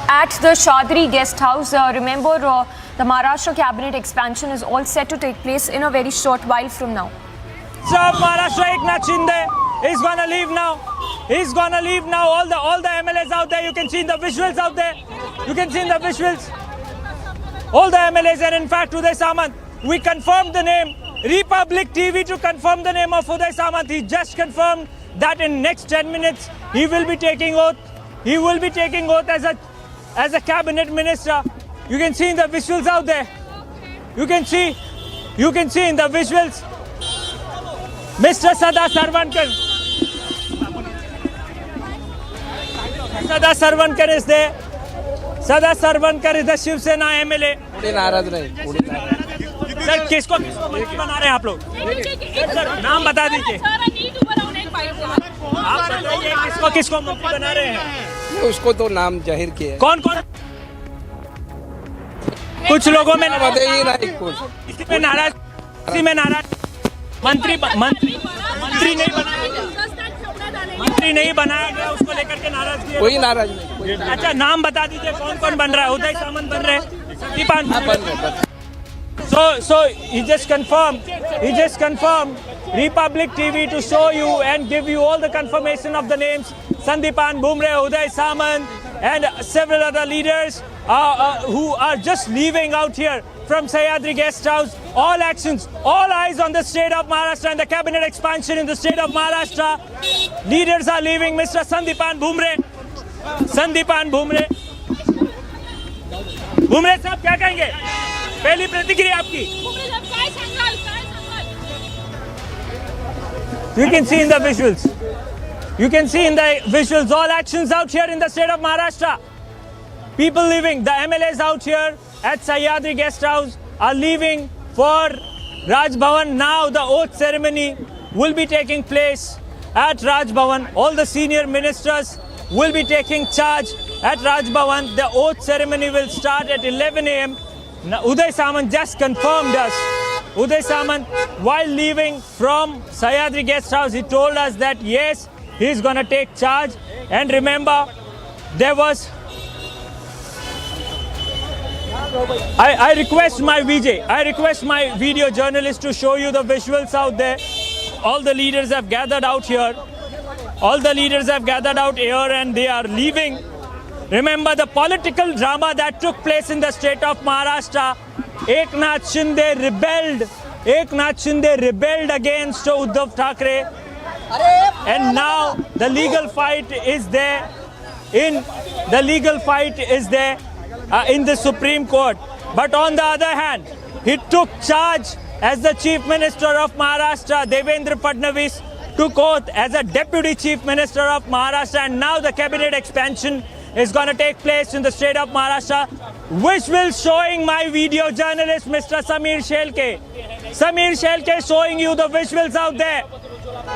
At the Shadri guest house, remember the Maharashtra cabinet expansion is all set to take place in a very short while from now. So Maharashtra Eknath Shinde is gonna leave now. He's gonna leave now. All the MLAs out there, you can see in the visuals out there. You can see in the visuals. All the MLAs, and in fact Uday Samant, we confirmed the name. Republic TV to confirm the name of Uday Samant. He just confirmed that in next 10 minutes he will be taking oath. He will be taking oath as a cabinet minister. You can see in the visuals out there. You can see in the visuals. Mr. Sada Sarvankar. Sada Sarvankar is there. Sada Sarvankar is the Shiv Sena MLA. नाराज रहे। Sir किसको मंत्री बना रहे हैं आप लोग? Sir नाम बता दीजिए। आप बताइए किसको मंत्री बना रहे हैं? उसको तो नाम जाहिर किया। कौन कुछ लोगों में बताइए ना, इसी में नाराज मंत्री नहीं बनाया गया, उसको लेकर के नाराज किया। कोई नाराज नहीं। अच्छा नाम बता दीजिए कौन बन रहा है? उदय सामंत बन रहे हैं। So he just confirmed Republic TV to show you and give you all the confirmation of the names. Sandipan Bumre, Uday Samant, and several other leaders who are just leaving out here from Sahyadri Guest House. All actions, all eyes on the state of Maharashtra and the cabinet expansion in the state of Maharashtra. Leaders are leaving. Mr. Sandipan Bumre साहब क्या कहेंगे? पहली प्रतिक्रिया आपकी। You can see in the visuals. You can see in the visuals all actions out here in the state of Maharashtra. People leaving, the MLAs out here at Sahyadri guest house are leaving for Raj Bhavan. Now the oath ceremony will be taking place at Raj Bhavan. All the senior ministers will be taking charge at Raj Bhavan. The oath ceremony will start at 11 a.m. Now, Uday Samant just confirmed us. Uday Samant, while leaving from Sahyadri guest house, he told us that yes, he is going to take charge. And remember, there was... I request my video journalist to show you the visuals out there. All the leaders have gathered out here. All the leaders have gathered out here and they are leaving. Remember the political drama that took place in the state of Maharashtra. Eknath Shinde rebelled against Uddhav Thackeray. And now the legal fight is there. In the Supreme Court. But on the other hand, he took charge as the Chief Minister of Maharashtra. Devendra Fadnavis took oath as a Deputy Chief Minister of Maharashtra, and now the cabinet expansion is going to take place in the state of Maharashtra, which will showing my video journalist Mr. Samir Shelke. Samir Shelke showing you the visuals out there.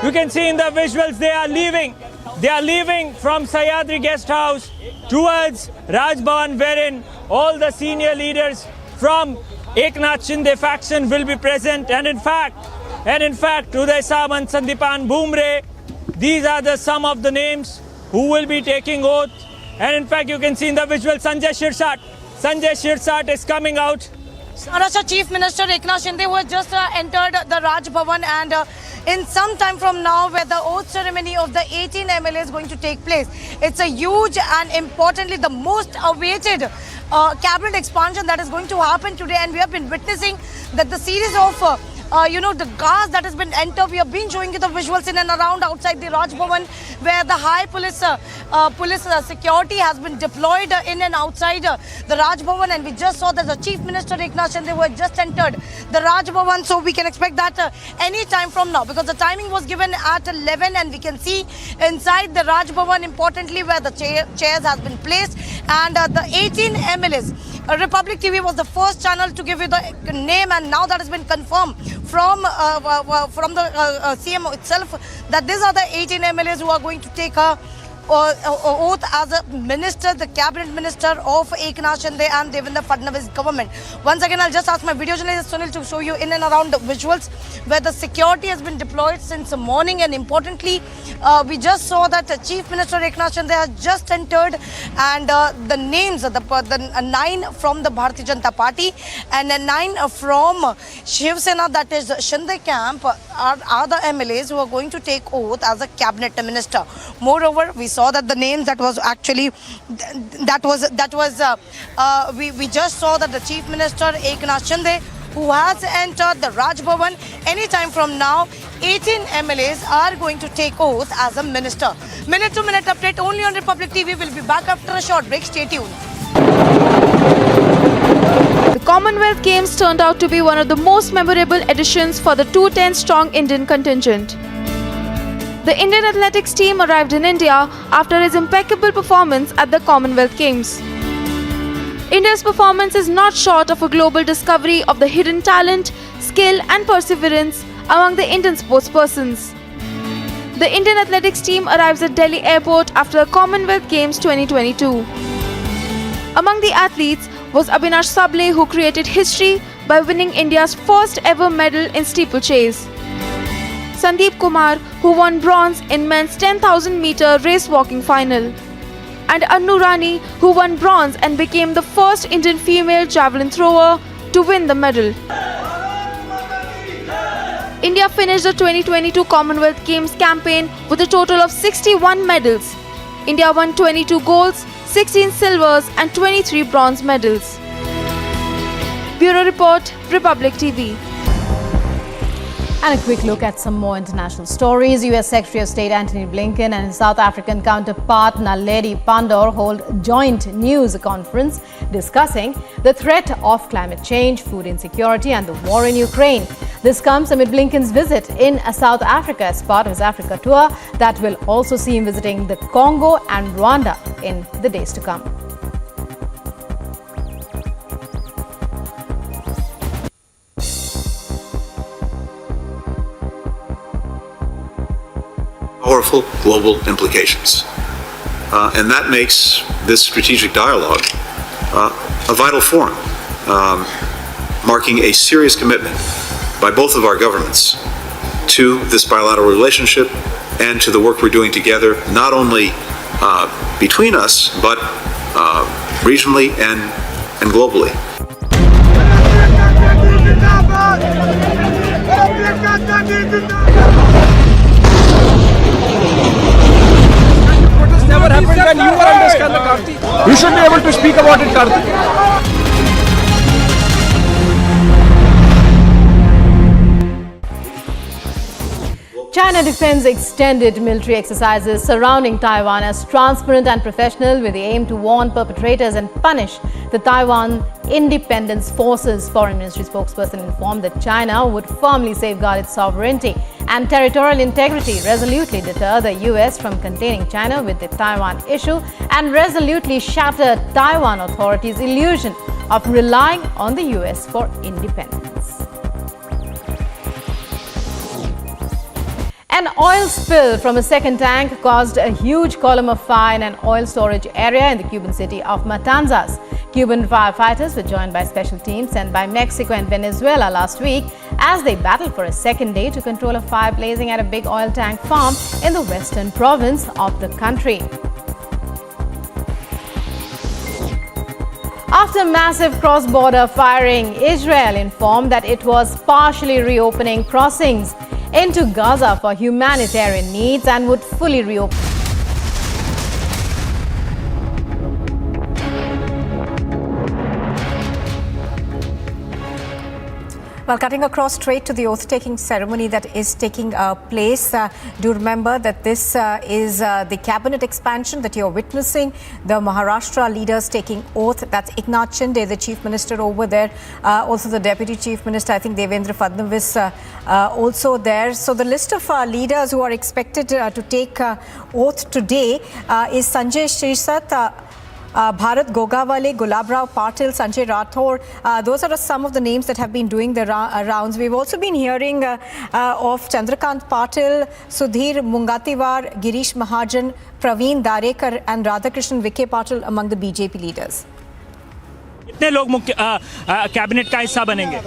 You can see in the visuals they are leaving. They are leaving from Sahyadri guest house towards Raj Bhavan, wherein all the senior leaders from Eknath Shinde faction will be present. And in fact, Uday Samant, Sandipan Bhumre, these are some of the names who will be taking oath. And in fact, you can see in the visual Sanjay Shirsat is coming out. Maharashtra Chief Minister Eknath Shinde who has just entered the Raj Bhavan, and in some time from now where the oath ceremony of the 18 MLAs is going to take place. It's a huge and importantly the most awaited cabinet expansion that is going to happen today, and we have been witnessing that the series of the cars that has been entered. We have been showing you the visuals in and around outside the Raj Bhavan, where the high police security has been deployed in and outside the Raj Bhavan, and we just saw that the Chief Minister Eknath Shinde who had just entered the Raj Bhavan. So we can expect that any time from now, because the timing was given at 11, and we can see inside the Raj Bhavan importantly where the chairs has been placed, and the 18 MLAs. Republic TV was the first channel to give you the name, and now that has been confirmed from the CM itself that these are the 18 MLAs who are going to take a oath as a minister, the cabinet minister of Eknath Shinde and Devendra Fadnavis government. Once again, I'll just ask my video journalist Sunil to show you in and around the visuals where the security has been deployed since the morning, and importantly, we just saw that the Chief Minister Eknath Shinde has just entered, and the names of the 9 from the Bharatiya Janata Party and 9 from Shiv Sena, that is Shinde camp, are the MLAs who are going to take oath as a cabinet minister. Moreover, we saw that the names that was actually we just saw that the Chief Minister Eknath Shinde who has entered the Raj Bhavan. Anytime from now, 18 MLAs are going to take oath as a minister. Minute-to-minute update only on Republic TV. We'll be back after a short break. Stay tuned. The Commonwealth Games turned out to be one of the most memorable editions for the 210-strong Indian contingent. The Indian athletics team arrived in India after its impeccable performance at the Commonwealth Games. India's performance is not short of a global discovery of the hidden talent, skill and perseverance among the Indian sportspersons. The Indian athletics team arrives at Delhi Airport after the Commonwealth Games 2022. Among the athletes was Avinash Sable, who created history by winning India's first ever medal in steeplechase. Sandeep Kumar, who won bronze in men's 10,000-meter race walking final. And Annu Rani, who won bronze and became the first Indian female javelin thrower to win the medal. India finished the 2022 Commonwealth Games campaign with a total of 61 medals. India won 22 golds, 16 silvers and 23 bronze medals. Bureau Report, Republic TV. And a quick look at some more international stories. US Secretary of State Antony Blinken and his South African counterpart Naledi Pandor hold joint news conference discussing the threat of climate change, food insecurity and the war in Ukraine. This comes amid Blinken's visit in South Africa as part of his Africa tour that will also see him visiting the Congo and Rwanda in the days to come. Powerful global implications. And that makes this strategic dialogue a vital forum, marking a serious commitment by both of our governments to this bilateral relationship and to the work we're doing together, not only between us, but regionally and globally. Never happened when you were under scandal, Karthi. You should be able to speak about it, Karthi. China defends extended military exercises surrounding Taiwan as transparent and professional with the aim to warn perpetrators and punish the Taiwan Independence Forces. Foreign Ministry spokesperson informed that China would firmly safeguard its sovereignty and territorial integrity, resolutely deter the US from containing China with the Taiwan issue, and resolutely shatter Taiwan authorities' illusion of relying on the US for independence. An oil spill from a second tank caused a huge column of fire in an oil storage area in the Cuban city of Matanzas. Cuban firefighters were joined by special teams sent by Mexico and Venezuela last week as they battled for a second day to control a fire blazing at a big oil tank farm in the western province of the country. After massive cross-border firing, Israel informed that it was partially reopening crossings into Gaza for humanitarian needs and would fully reopen. Well, cutting across straight to the oath-taking ceremony that is taking place. Do remember that this is the cabinet expansion that you're witnessing. The Maharashtra leaders taking oath. That's Eknath Shinde, the chief minister over there. Also the deputy chief minister, I think Devendra Fadnavis, also there. So the list of leaders who are expected to take oath today is Sanjay Shirsat, Bharat Gogawale, Gulabrao Patil, Sanjay Rathore. Those are some of the names that have been doing the rounds. We've also been hearing of Chandrakant Patil, Sudhir Mungatiwar, Girish Mahajan, Praveen Darekar and Radhakrishnan Vikhe Patil among the BJP leaders. कितने लोग मुख्य cabinet का हिस्सा बनेंगे?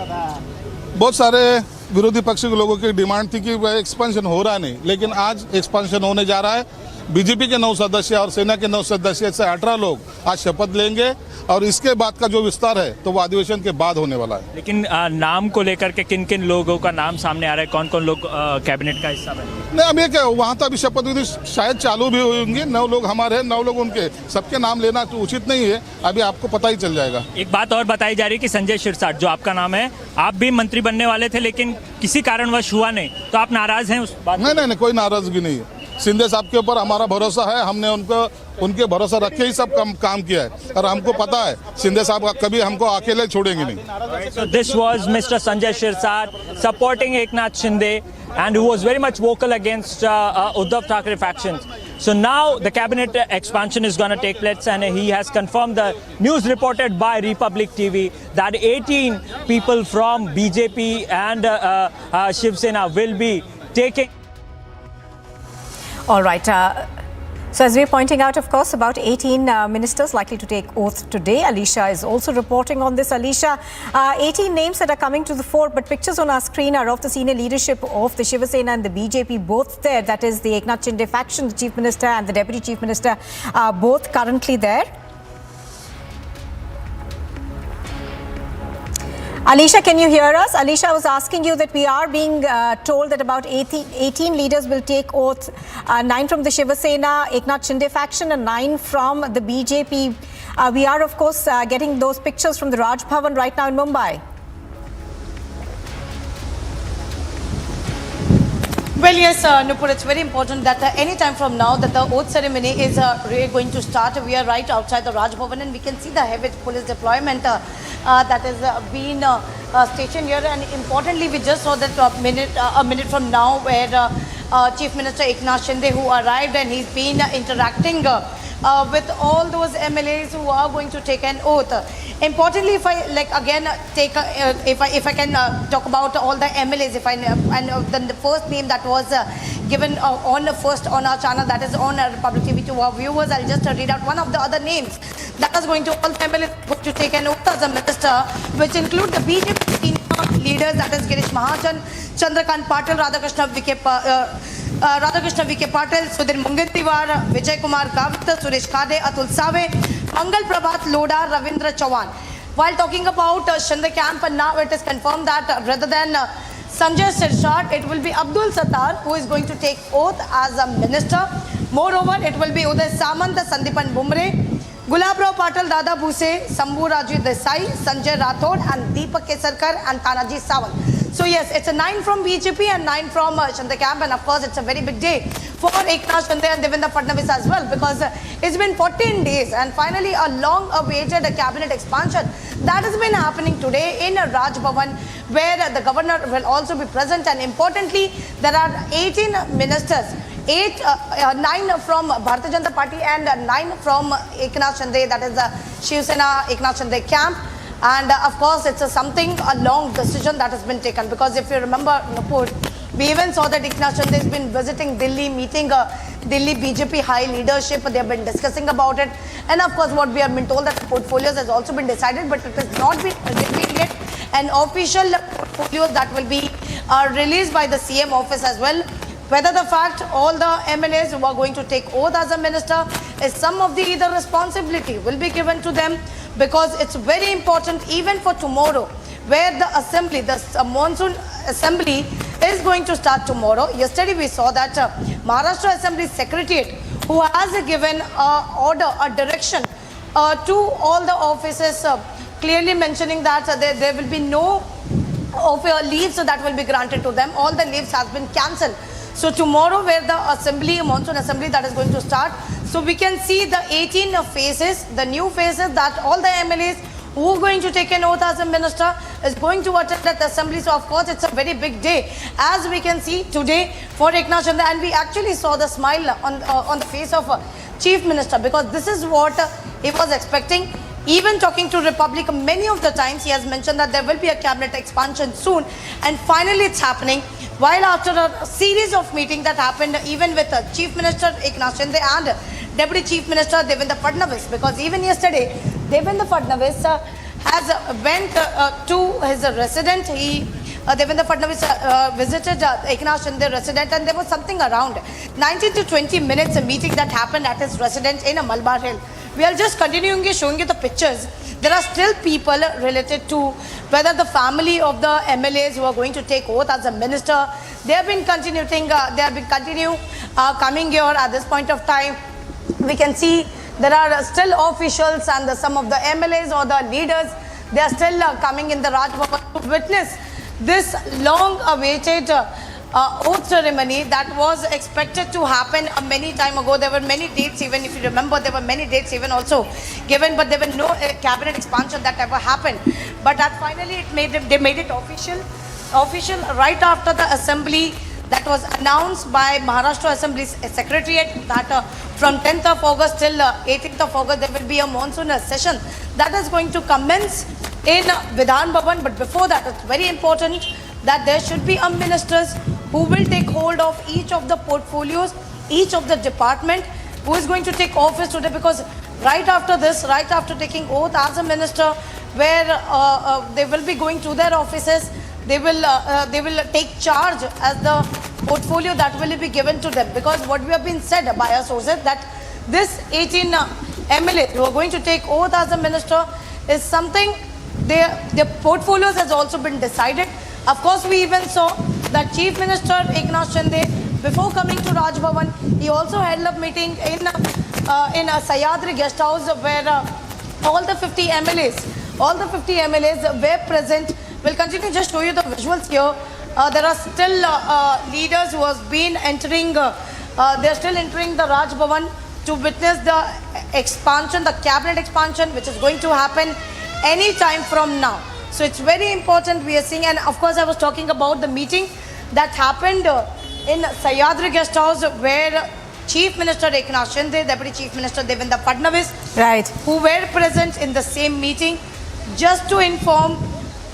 बहुत सारे विरोधी पक्ष के लोगों की डिमांड थी कि वह एक्सपेंशन हो रहा नहीं, लेकिन आज एक्सपेंशन होने जा रहा है। बीजेपी के 9 सदस्य और सेना के 9 सदस्य से 18 लोग आज शपथ लेंगे और इसके बाद का जो विस्तार है तो वो अधिवेशन के बाद होने वाला है। लेकिन नाम को लेकर के किन किन लोगों का नाम सामने आ रहा है, कौन कौन लोग कैबिनेट का हिस्सा बनेंगे? नहीं, अभी क्या वहाँ तो अभी शपथ विधि शायद चालू भी होंगी। 9 लोग हमारे हैं, 9 लोग उनके, सबके नाम लेना तो उचित नहीं है, अभी आपको पता ही चल जाएगा। एक बात और बताई जा रही है कि संजय शिरसाट जो आपका नाम है, आप भी मंत्री बनने वाले थे लेकिन किसी कारणवश हुआ नहीं, तो आप नाराज हैं उस बात? नहीं, कोई नाराजगी नहीं है। शिंदे साहब के ऊपर हमारा भरोसा है, हमने उनके भरोसा रखे ही सब काम किया है और हमको पता है शिंदे साहब कभी हमको अकेले छोड़ेंगे नहीं। So this was Mr. Sanjay Shirsat supporting Eknath Shinde and who was very much vocal against Uddhav Thackeray factions. So now the cabinet expansion is going to take place and he has confirmed the news reported by Republic TV that 18 people from BJP and Shiv Sena will be taking. All right. So as we're pointing out, of course, about 18 ministers likely to take oath today. Alicia is also reporting on this. Alicia, 18 names that are coming to the fore, but pictures on our screen are of the senior leadership of the Shiv Sena and the BJP, both there. That is the Eknath Shinde faction, the chief minister and the deputy chief minister, both currently there. Alicia, can you hear us? Alicia, I was asking you that we are being told that about 18 leaders will take oath, 9 from the Shiv Sena, Eknath Shinde faction and 9 from the BJP. We are, of course, getting those pictures from the Raj Bhavan right now in Mumbai. Well, yes, Nupur, it's very important that any time from now that the oath ceremony is really going to start. We are right outside the Raj Bhavan and we can see the heavy police deployment that is being stationed here. And importantly, we just saw that a minute from now where Chief Minister Eknath Shinde, who arrived, and he's been interacting with all those MLAs who are going to take an oath. Importantly, if I if I can talk about all the MLAs, and the first name that was given on our channel, that is on Republic TV to our viewers, I'll just read out one of the other names that is going to all the MLAs going to take an oath as a minister, which include the BJP senior leaders, that is Girish Mahachan, Chandrakant Patil, Radhakrishna Vike Patil, Sudhir Mungantiwar, Vijay Kumar Gavit, Suresh Khade, Atul Save, Mangal Prabhat Loda, Ravindra Chavan. While talking about Shinde camp, now it is confirmed that rather than Sanjay Sirshat, it will be Abdul Sattar who is going to take oath as a minister. Moreover, it will be Uday Samant, Sandipan Bumre, Gulabrao Patil, Dada Bhuse, Sambhu Raju Desai, Sanjay Rathod, and Deepak Kesarkar and Tanaji Sawant. So yes, it's a 9 from BJP and 9 from Shinde camp, and of course it's a very big day for Eknath Shinde and Devendra Fadnavis as well, because it's been 14 days and finally a long-awaited cabinet expansion that has been happening today in Raj Bhavan, where the governor will also be present. And importantly, there are 18 ministers, 9 from Bharatiya Janata Party and 9 from Eknath Shinde, that is the Shiv Sena Eknath Shinde camp. And of course, it's a long decision that has been taken, because if you remember, Nupur, we even saw that Eknath Shinde has been visiting Delhi, meeting Delhi BJP high leadership. They have been discussing about it. And of course, what we have been told that portfolios has also been decided, but it has not been revealed yet. And official portfolios that will be released by the CM office as well. Whether the fact all the MLAs who are going to take oath as a minister is some of the responsibility will be given to them, because it's very important even for tomorrow, where the assembly, the monsoon assembly is going to start tomorrow. Yesterday we saw that Maharashtra Assembly Secretariat, who has given a direction to all the offices, clearly mentioning that there will be no leaves that will be granted to them. All the leaves has been cancelled. So tomorrow, where the assembly, monsoon assembly that is going to start, so we can see the 18 faces, the new faces, that all the MLAs who are going to take an oath as a minister is going to attend that assembly. So of course, it's a very big day, as we can see today for Eknath Shinde. And we actually saw the smile on the face of Chief Minister, because this is what he was expecting. Even talking to Republic, many of the times he has mentioned that there will be a cabinet expansion soon, and finally it's happening. While after a series of meetings that happened even with Chief Minister Eknath Shinde and Deputy Chief Minister Devendra Fadnavis, because even yesterday Devendra Fadnavis has went to his resident. Devendra Fadnavis visited Eknath Shinde resident, and there was something around 19 to 20 minutes a meeting that happened at his residence in Malabar Hill. We are just continuing showing you the pictures. There are still people related to whether the family of the MLAs who are going to take oath as a minister, they have been coming here at this point of time. We can see there are still officials and some of the MLAs or the leaders, they are still coming in the Raj Bhavan to witness this long-awaited oath ceremony that was expected to happen many time ago. There were many dates, even if you remember, there were many dates even also given, but there were no cabinet expansion that ever happened. But that finally they made it official right after the assembly that was announced by Maharashtra Assembly Secretariat, that from 10th of August till 18th of August there will be a monsoon session that is going to commence in Vidhan Bhavan. But before that, it's very important that there should be a ministers who will take hold of each of the portfolios, each of the department, who is going to take office today, because right after this, right after taking oath as a minister, where they will be going to their offices, they will take charge as the portfolio that will be given to them. Because what we have been said by our sources, that this 18 MLAs who are going to take oath as a minister is something, their portfolios has also been decided. Of course, we even saw that Chief Minister Eknath Shinde, before coming to Raj Bhavan, he also held a meeting in a Sayadri guest house, where all the 50 MLAs were present. We'll continue just show you the visuals here. there are still leaders who have been entering, they're still entering the Raj Bhavan to witness the expansion, the cabinet expansion, which is going to happen any time from now. So it's very important we are seeing, and of course I was talking about the meeting that happened in Sahyadri Guest House, where Chief Minister Eknath Shinde, Deputy Chief Minister Devendra Fadnavis, who were present in the same meeting, just to inform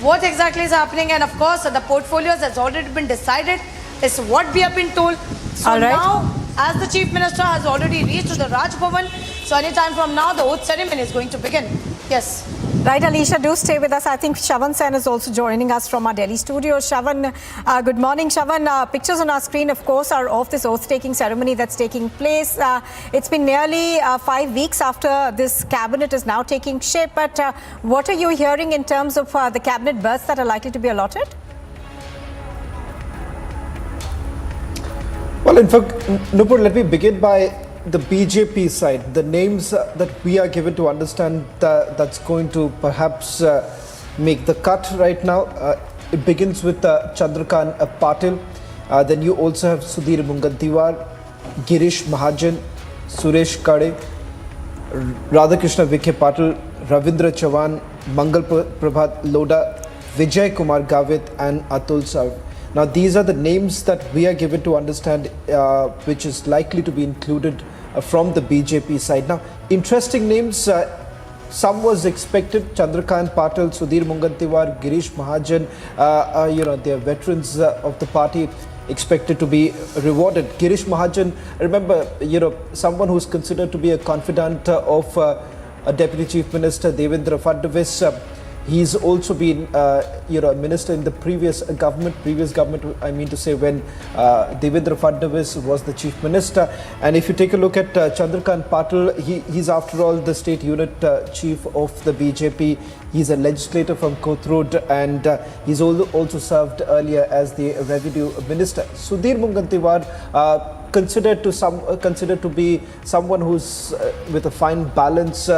what exactly is happening. And of course the portfolios has already been decided, is what we have been told. So now, as the Chief Minister has already reached to the Raj Bhavan, so any time from now the oath ceremony is going to begin. Yes. Right, Alisha, do stay with us. I think Shavan Sen is also joining us from our Delhi studio. Shavan, good morning. Shavan, pictures on our screen, of course, are of this oath-taking ceremony that's taking place. It's been nearly 5 weeks after this cabinet is now taking shape. But what are you hearing in terms of the cabinet berths that are likely to be allotted? Well, in fact, Nupur, let me begin by the BJP side. The names that we are given to understand that's going to perhaps make the cut right now. It begins with Chandrakant Patil. Then you also have Sudhir Mungantiwar, Girish Mahajan, Suresh Kade, Radhakrishna Vikhe Patil, Ravindra Chavan, Mangal Prabhat Loda, Vijay Kumar Gavit and Atul Sav. Now these are the names that we are given to understand which is likely to be included from the BJP side. Now interesting names, some was expected: Chandrakant Patil, Sudhir Mungantiwar, Girish Mahajan, they are veterans of the party, expected to be rewarded. Girish Mahajan, remember, someone who's considered to be a confidant of a Deputy Chief Minister Devendra Fadnavis. He's also been, a minister in the previous government, I mean to say, when Devendra Fadnavis was the chief minister. And if you take a look at Chandrakant Patil, he's after all the state unit chief of the BJP. He's a legislator from Kothurud, and he's also served earlier as the revenue minister. Sudhir Mungantiwar, considered to be someone who's with a fine balance.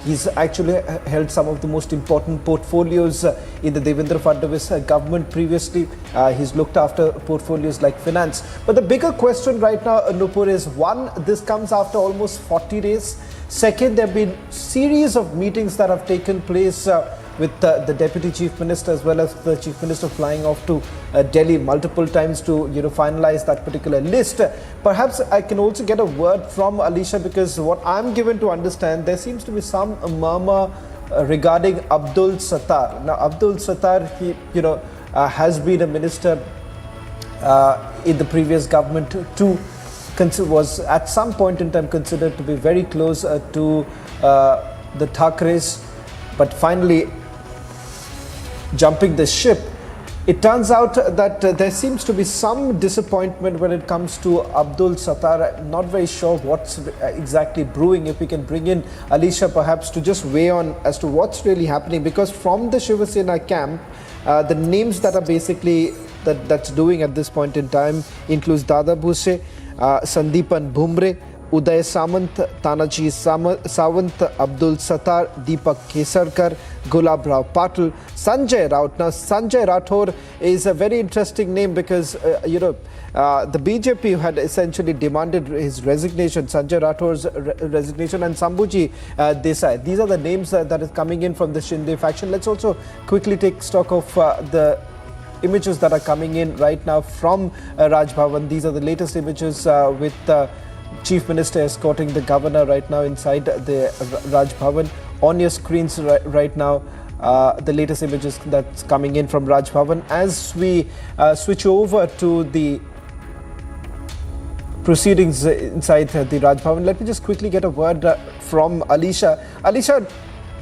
He's actually held some of the most important portfolios in the Devendra Fadnavis government previously. He's looked after portfolios like finance. But the bigger question right now, Nupur, is one, this comes after almost 40 days. Second, there have been series of meetings that have taken place with the Deputy Chief Minister as well as the Chief Minister flying off to Delhi multiple times to finalize that particular list. Perhaps I can also get a word from Alisha, because what I'm given to understand, there seems to be some murmur regarding Abdul Sattar. Now Abdul Sattar, he has been a minister in the previous government too, was at some point in time considered to be very close to the Thakres, but finally jumping the ship. It turns out that there seems to be some disappointment when it comes to Abdul Sattar. I'm not very sure what's exactly brewing. If we can bring in Alisha perhaps to just weigh on as to what's really happening, because from the Shiva Sena camp, the names that are basically that's doing at this point in time includes Dada Bhuse, Sandeepan Bhumre, Uday Samant, Tanaji Sawant, Abdul Sattar, Deepak Kesarkar, Gulab Rao Patil, Sanjay Raut. Now Sanjay Rathore is a very interesting name because the BJP had essentially demanded his resignation, Sanjay Rathore's resignation, and Sambhuji Desai. These are the names that is coming in from the Shinde faction. Let's also quickly take stock of the images that are coming in right now from Raj Bhavan. These are the latest images with Chief Minister escorting the governor right now inside the Raj Bhavan. On your screens right now, the latest images that's coming in from Raj Bhavan. As we switch over to the proceedings inside the Raj Bhavan, let me just quickly get a word from Alisha. Alisha,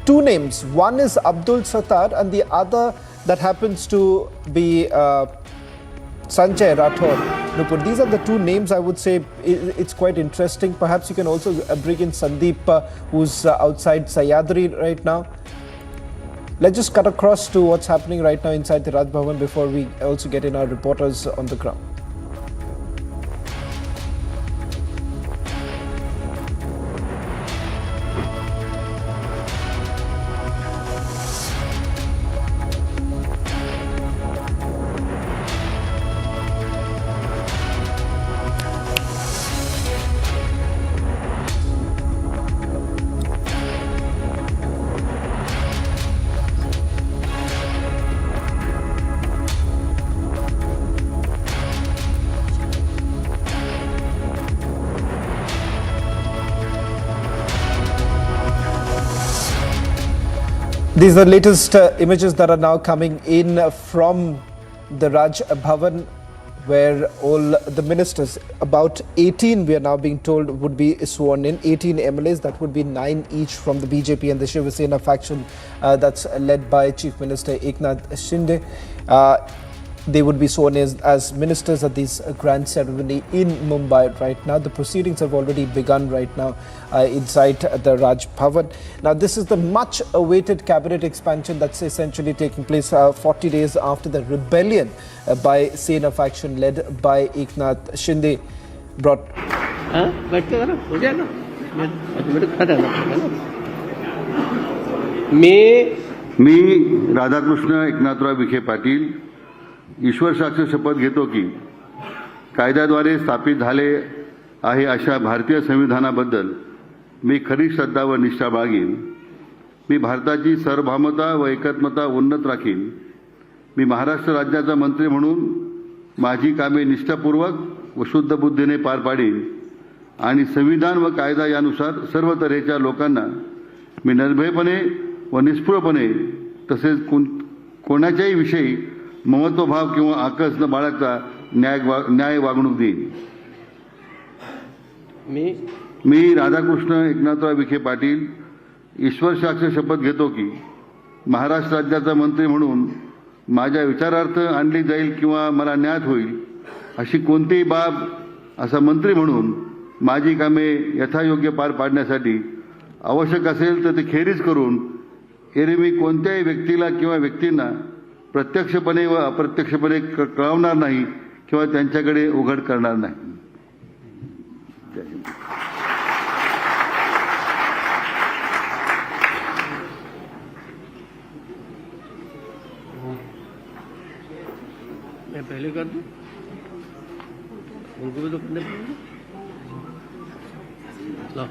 two names. One is Abdul Sattar and the other that happens to be Sanjay Rathore. Nupur, these are the two names I would say it's quite interesting. Perhaps you can also bring in Sandeep, who's outside Sahyadri right now. Let's just cut across to what's happening right now inside the Raj Bhavan before we also get in our reporters on the ground. These are the latest images that are now coming in from the Raj Bhavan, where all the ministers, about 18 we are now being told, would be sworn in. 18 MLAs, that would be 9 each from the BJP and the Shiv Sena faction that's led by Chief Minister Eknath Shinde. They would be sworn in as ministers at this grand ceremony in Mumbai right now. The proceedings have already begun right now inside the Raj Bhavan. Now, this is the much awaited cabinet expansion that's essentially taking place 40 days after the rebellion by Sena faction led by Eknath Shinde brought. मी राधाकृष्ण एकनाथराव विखे पाटील ईश्वर साक्ष शपथ घेतो की कायद्याद्वारे स्थापित झाले आहे अशा भारतीय संविधानाबद्दल मी खरी श्रद्धा व निष्ठा बाळगीन. मी भारताची सार्वभौमता व एकात्मता उन्नत राखीन. मी महाराष्ट्र राज्याचा मंत्री म्हणून माझी कामे निष्ठापूर्वक व शुद्ध बुद्धीने पार पाडीन आणि संविधान व कायदा यानुसार सर्व तऱ्हेच्या लोकांना मी निर्भयपणे व निष्पृहपणे तसेच कोणाच्याही विषयी ममत्वभाव किंवा आकस न बाळगता न्याय वागणूक देईन. मी राधाकृष्ण एकनाथराव विखे पाटील ईश्वर साक्ष शपथ घेतो की महाराष्ट्र राज्याचा मंत्री म्हणून माझ्या विचारार्थ आणली जाईल किंवा मला ज्ञात होईल अशी कोणतीही बाब असा मंत्री म्हणून माझी कामे यथायोग्य पार पाडण्यासाठी आवश्यक असेल तर ते खेरीज करून एरवी कोणत्याही व्यक्तीला किंवा व्यक्तींना प्रत्यक्षपणे व अप्रत्यक्षपणे कळवणार नाही किंवा त्यांच्याकडे उघड करणार नाही. मैं पहले कर दूं, उनको भी तो करने पड़ेगा. लो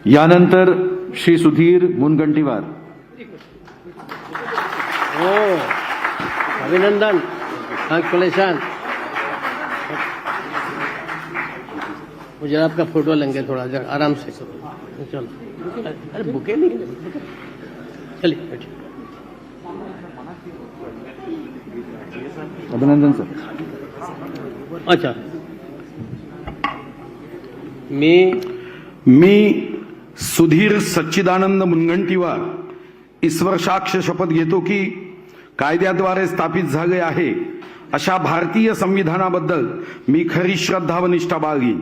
यानंतर श्री सुधीर मुनगंटीवार. अभिनंदन. कॉन्ग्रेचुलेशन. मुझे आपका फोटो लेंगे थोड़ा देर आराम से. चलो. अरे बुके नहीं चलिए बैठिए. अभिनंदन सर. अच्छा. मी सुधीर सच्चिदानंद मुनगंटीवार ईश्वर साक्ष शपथ घेतो की कायद्याद्वारे स्थापित झाले आहे अशा भारतीय संविधानाबद्दल मी खरी श्रद्धा व निष्ठा बाळगीन.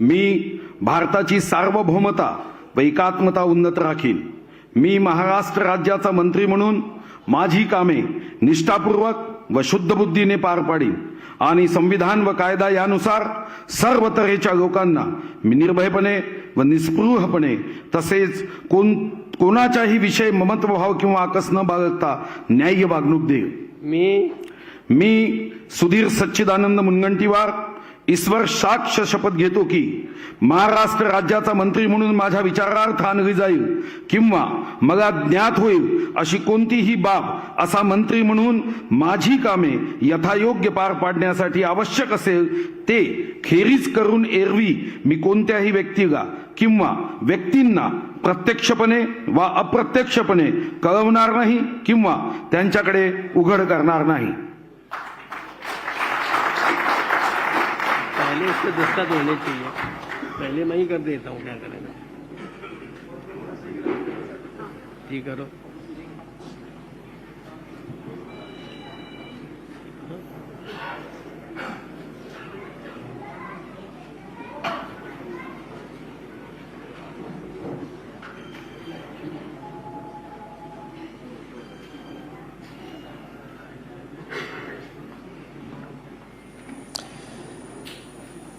मी भारताची सार्वभौमता व एकात्मता उन्नत राखीन. मी महाराष्ट्र राज्याचा मंत्री म्हणून माझी कामे निष्ठापूर्वक व शुद्ध बुद्धीने पार पाडीन आणि संविधान व कायदा यानुसार सर्व तऱ्हेच्या लोकांना मी निर्भयपणे व निस्पृहपणे तसेच कोणाच्याही विषय ममत्वभाव किंवा आकस न बाळगता न्याय्य वागणूक देईन. मी सुधीर सच्चिदानंद मुनगंटीवार ईश्वर साक्ष शपथ घेतो की महाराष्ट्र राज्याचा मंत्री म्हणून माझ्या विचारार्थ आणली जाईल किंवा मला ज्ञात होईल अशी कोणतीही बाब असा मंत्री म्हणून माझी कामे यथायोग्य पार पाडण्यासाठी आवश्यक असेल ते खेरीज करून एरवी मी कोणत्याही व्यक्तीला किंवा व्यक्तींना प्रत्यक्षपणे वा अप्रत्यक्षपणे कळवणार नाही किंवा त्यांच्याकडे उघड करणार नाही. पहले इसके दस्तखत होने चाहिए. पहले मैं ही कर देता हूँ. क्या करेंगे. ठीक करो.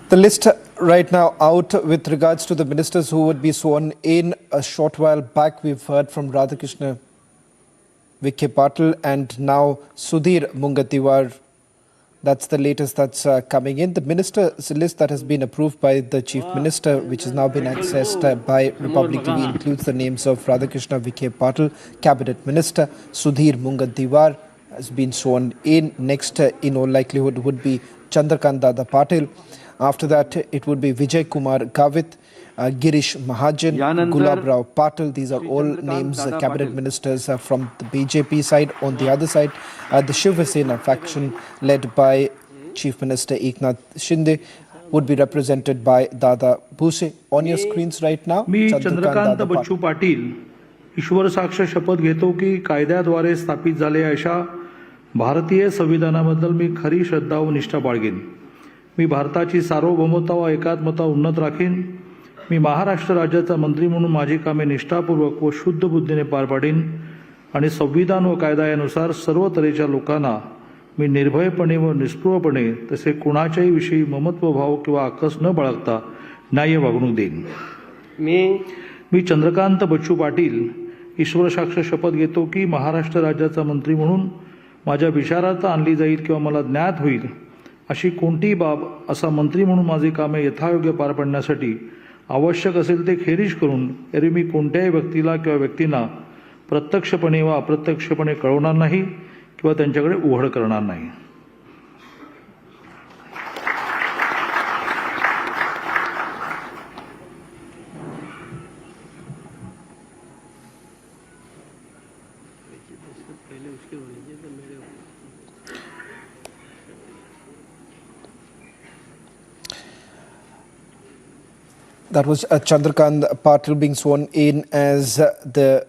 The list right now out with regards to the ministers who would be sworn in. A short while back, we've heard from Radhakrishna Vikhe Patil and now Sudhir Mungatiwar That's the latest that's coming in. The minister's list that has been approved by the Chief Minister, which has now been accessed by Republic TV, includes the names of Radhakrishna Vikhe Patil, Cabinet Minister. Sudhir Mungantiwar has been sworn in. Next, in all likelihood, would be Chandrakant Dada Patil. After that, it would be Vijay Kumar Gavit, Girish Mahajan, Gulabrao Patil. These are all names, cabinet ministers from the BJP side. On the other side, the Shiv Sena faction led by Chief Minister Eknath Shinde would be represented by Dada Bhuse. On your screens right now, मी चंद्रकांत बच्चू पाटील ईश्वर साक्ष शपथ घेतो की कायद्याद्वारे स्थापित झालेल्या अशा भारतीय संविधानाबद्दल मी खरी श्रद्धा व निष्ठा बाळगेन. मी भारताची सार्वभौमता व एकात्मता उन्नत राखीन. मी महाराष्ट्र राज्याचा मंत्री म्हणून माझी कामे निष्ठापूर्वक व शुद्ध बुद्धीने पार पाडीन आणि संविधान व कायदा यानुसार सर्व तऱ्हेच्या लोकांना मी निर्भयपणे व निस्पृहपणे तसे कुणाच्याही विषयी ममत्वभाव किंवा आकस न बाळगता न्याय्य वागणूक देईन. मी चंद्रकांत बच्चू पाटील ईश्वर साक्ष शपथ घेतो की महाराष्ट्र राज्याचा मंत्री म्हणून माझ्या विचारार्थ आणली जाईल किंवा मला ज्ञात होईल अशी कोणतीही बाब असा मंत्री म्हणून माझी कामे यथायोग्य पार पाडण्यासाठी आवश्यक असेल ते खेरीज करून एरवी मी कोणत्याही व्यक्तीला किंवा व्यक्तींना प्रत्यक्षपणे व अप्रत्यक्षपणे कळवणार नाही किंवा त्यांच्याकडे उघड करणार नाही. That was Chandrakant Patil being sworn in as the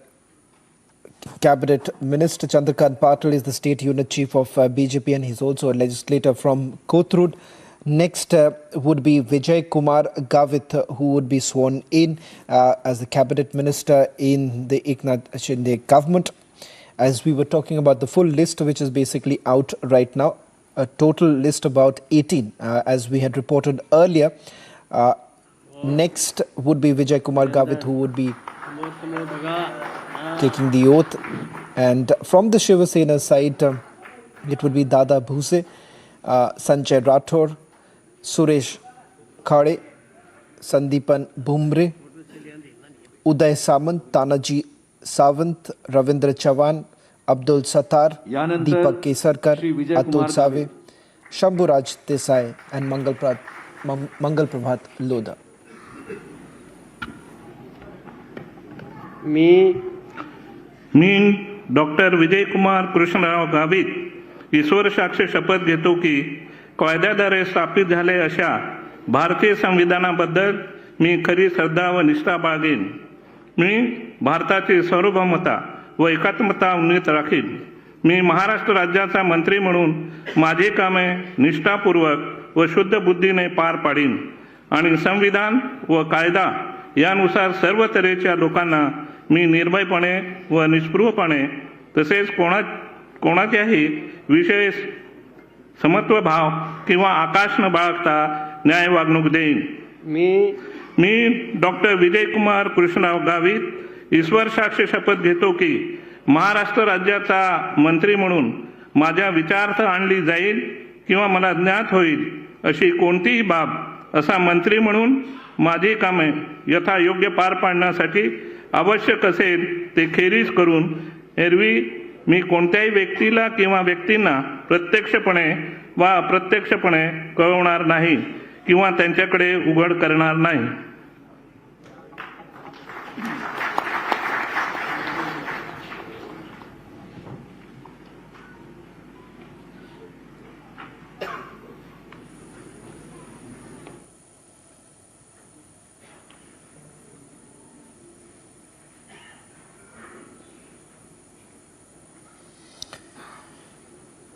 Cabinet Minister. Chandrakant Patil is the State Unit Chief of BJP and he's also a legislator from Kothurud. Next would be Vijay Kumar Gavit, who would be sworn in as the Cabinet Minister in the Eknath Shinde government. As we were talking about the full list, which is basically out right now, a total list about 18, as we had reported earlier. Next would be Vijay Kumar Gavit, who would be taking the oath. And from the Shiv Sena side, it would be Dada Bhuse, Sanjay Rathore, Suresh Khade, Sandeepan Bhumre, Uday Samant, Tanaji Sawant, Ravindra Chavan, Abdul Sattar, Deepak Kesarkar, Atul Save, Shambhuraj Desai and Mangal Prabhat Lodha. मी doctor Vijay Kumar Krishnarao Gavit ईश्वर साक्ष शपथ घेतो की कायद्याद्वारे स्थापित झाले अशा भारतीय संविधानाबद्दल मी खरी श्रद्धा व निष्ठा बाळगेन. मी भारताची सार्वभौमता व एकात्मता उन्नत राखीन. मी महाराष्ट्र राज्याचा मंत्री म्हणून माझी कामे निष्ठापूर्वक व शुद्ध बुद्धीने पार पाडीन आणि संविधान व कायदा यानुसार सर्व तऱ्हेच्या लोकांना मी निर्भयपणे व निस्पृहपणे तसेच कोणाच्याही विषयी समत्वभाव किंवा आकाश न बाळगता न्याय वागणूक देईन. मी डॉक्टर विजय कुमार कृष्णराव गावित ईश्वर साक्ष शपथ घेतो की महाराष्ट्र राज्याचा मंत्री म्हणून माझ्या विचारार्थ आणली जाईल किंवा मला ज्ञात होईल अशी कोणतीही बाब असा मंत्री म्हणून माझी कामे यथायोग्य पार पाडण्यासाठी आवश्यक असेल ते खेरीज करून एरवी मी कोणत्याही व्यक्तीला किंवा व्यक्तींना प्रत्यक्षपणे वा अप्रत्यक्षपणे कळवणार नाही किंवा त्यांच्याकडे उघड करणार नाही.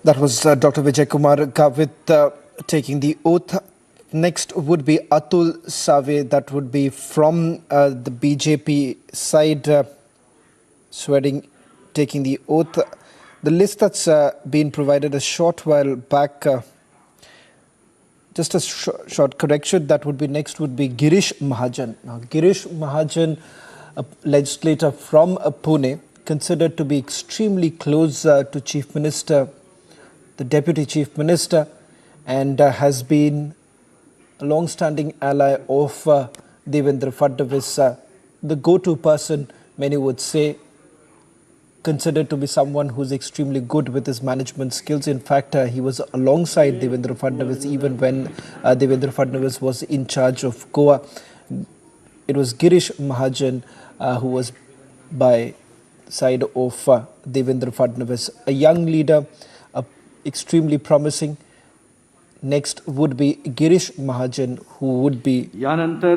That was Dr. Vijay Kumar Gavit taking the oath. Next would be Atul Save, that would be from the BJP side, swearing, taking the oath. The list that's been provided a short while back, just a short correction, that would be next would be Girish Mahajan. Now, Girish Mahajan, a legislator from Pune, considered to be extremely close to Chief Minister, the Deputy Chief Minister. and has been a long-standing ally of Devendra Fadnavis, the go-to person, many would say, considered to be someone who's extremely good with his management skills. In fact, he was alongside Devendra Fadnavis even when Devendra Fadnavis was in charge of Goa. It was Girish Mahajan who was by side of Devendra Fadnavis, a young leader, extremely promising. Next would be Girish Mahajan, who would be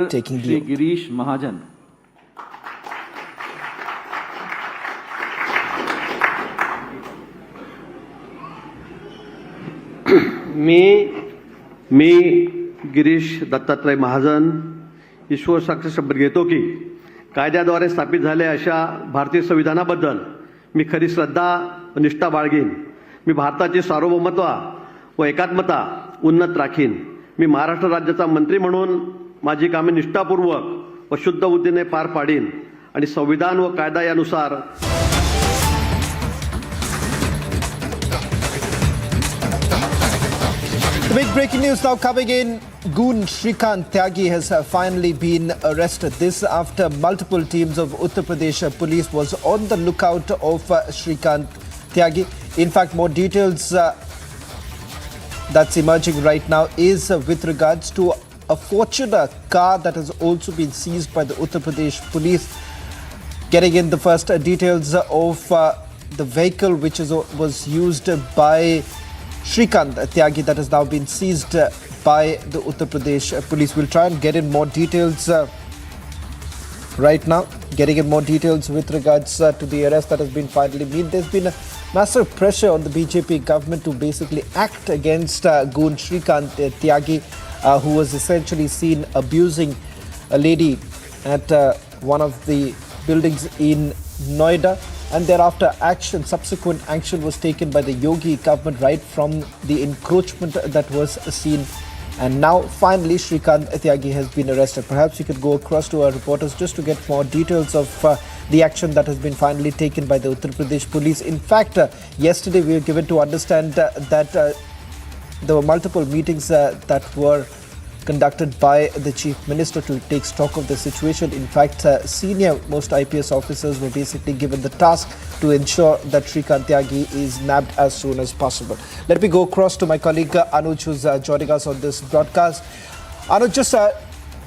taking the oath. Girish Mahajan. मी गिरीश दत्तात्रय महाजन ईश्वर साक्ष शपथ घेतो की कायद्याद्वारे स्थापित झाले अशा भारतीय संविधानाबद्दल मी खरी श्रद्धा व निष्ठा बाळगीन. मी भारताची सार्वभौमत्व व एकात्मता उन्नत राखीन. मी महाराष्ट्र राज्याचा मंत्री म्हणून माझी कामे निष्ठापूर्वक व शुद्ध बुद्धीने पार पाडीन आणि संविधान व कायदा यानुसार. The big breaking news now coming in. Goon Shrikant Tyagi has finally been arrested. This after multiple teams of Uttar Pradesh police was on the lookout of Shrikant Tyagi. In fact, more details that's emerging right now is with regards to a Fortuner car that has also been seized by the Uttar Pradesh police. Getting in the first details of the vehicle which was used by Shrikant Tyagi that has now been seized by the Uttar Pradesh police. We'll try and get in more details right now. Getting in more details with regards to the arrest that has been finally made. There's been a massive pressure on the BJP government to basically act against Goon Shrikant Tyagi, who was essentially seen abusing a lady at one of the buildings in Noida. And thereafter subsequent action was taken by the Yogi government right from the encroachment that was seen. And now finally Shrikant Tyagi has been arrested. Perhaps we could go across to our reporters just to get more details of the action that has been finally taken by the Uttar Pradesh police. In fact, yesterday we were given to understand that there were multiple meetings that were conducted by the Chief Minister to take stock of the situation. In fact, senior most IPS officers were basically given the task to ensure that Shrikant Tyagi is nabbed as soon as possible. Let me go across to my colleague Anuj, who's joining us on this broadcast. Anuj, just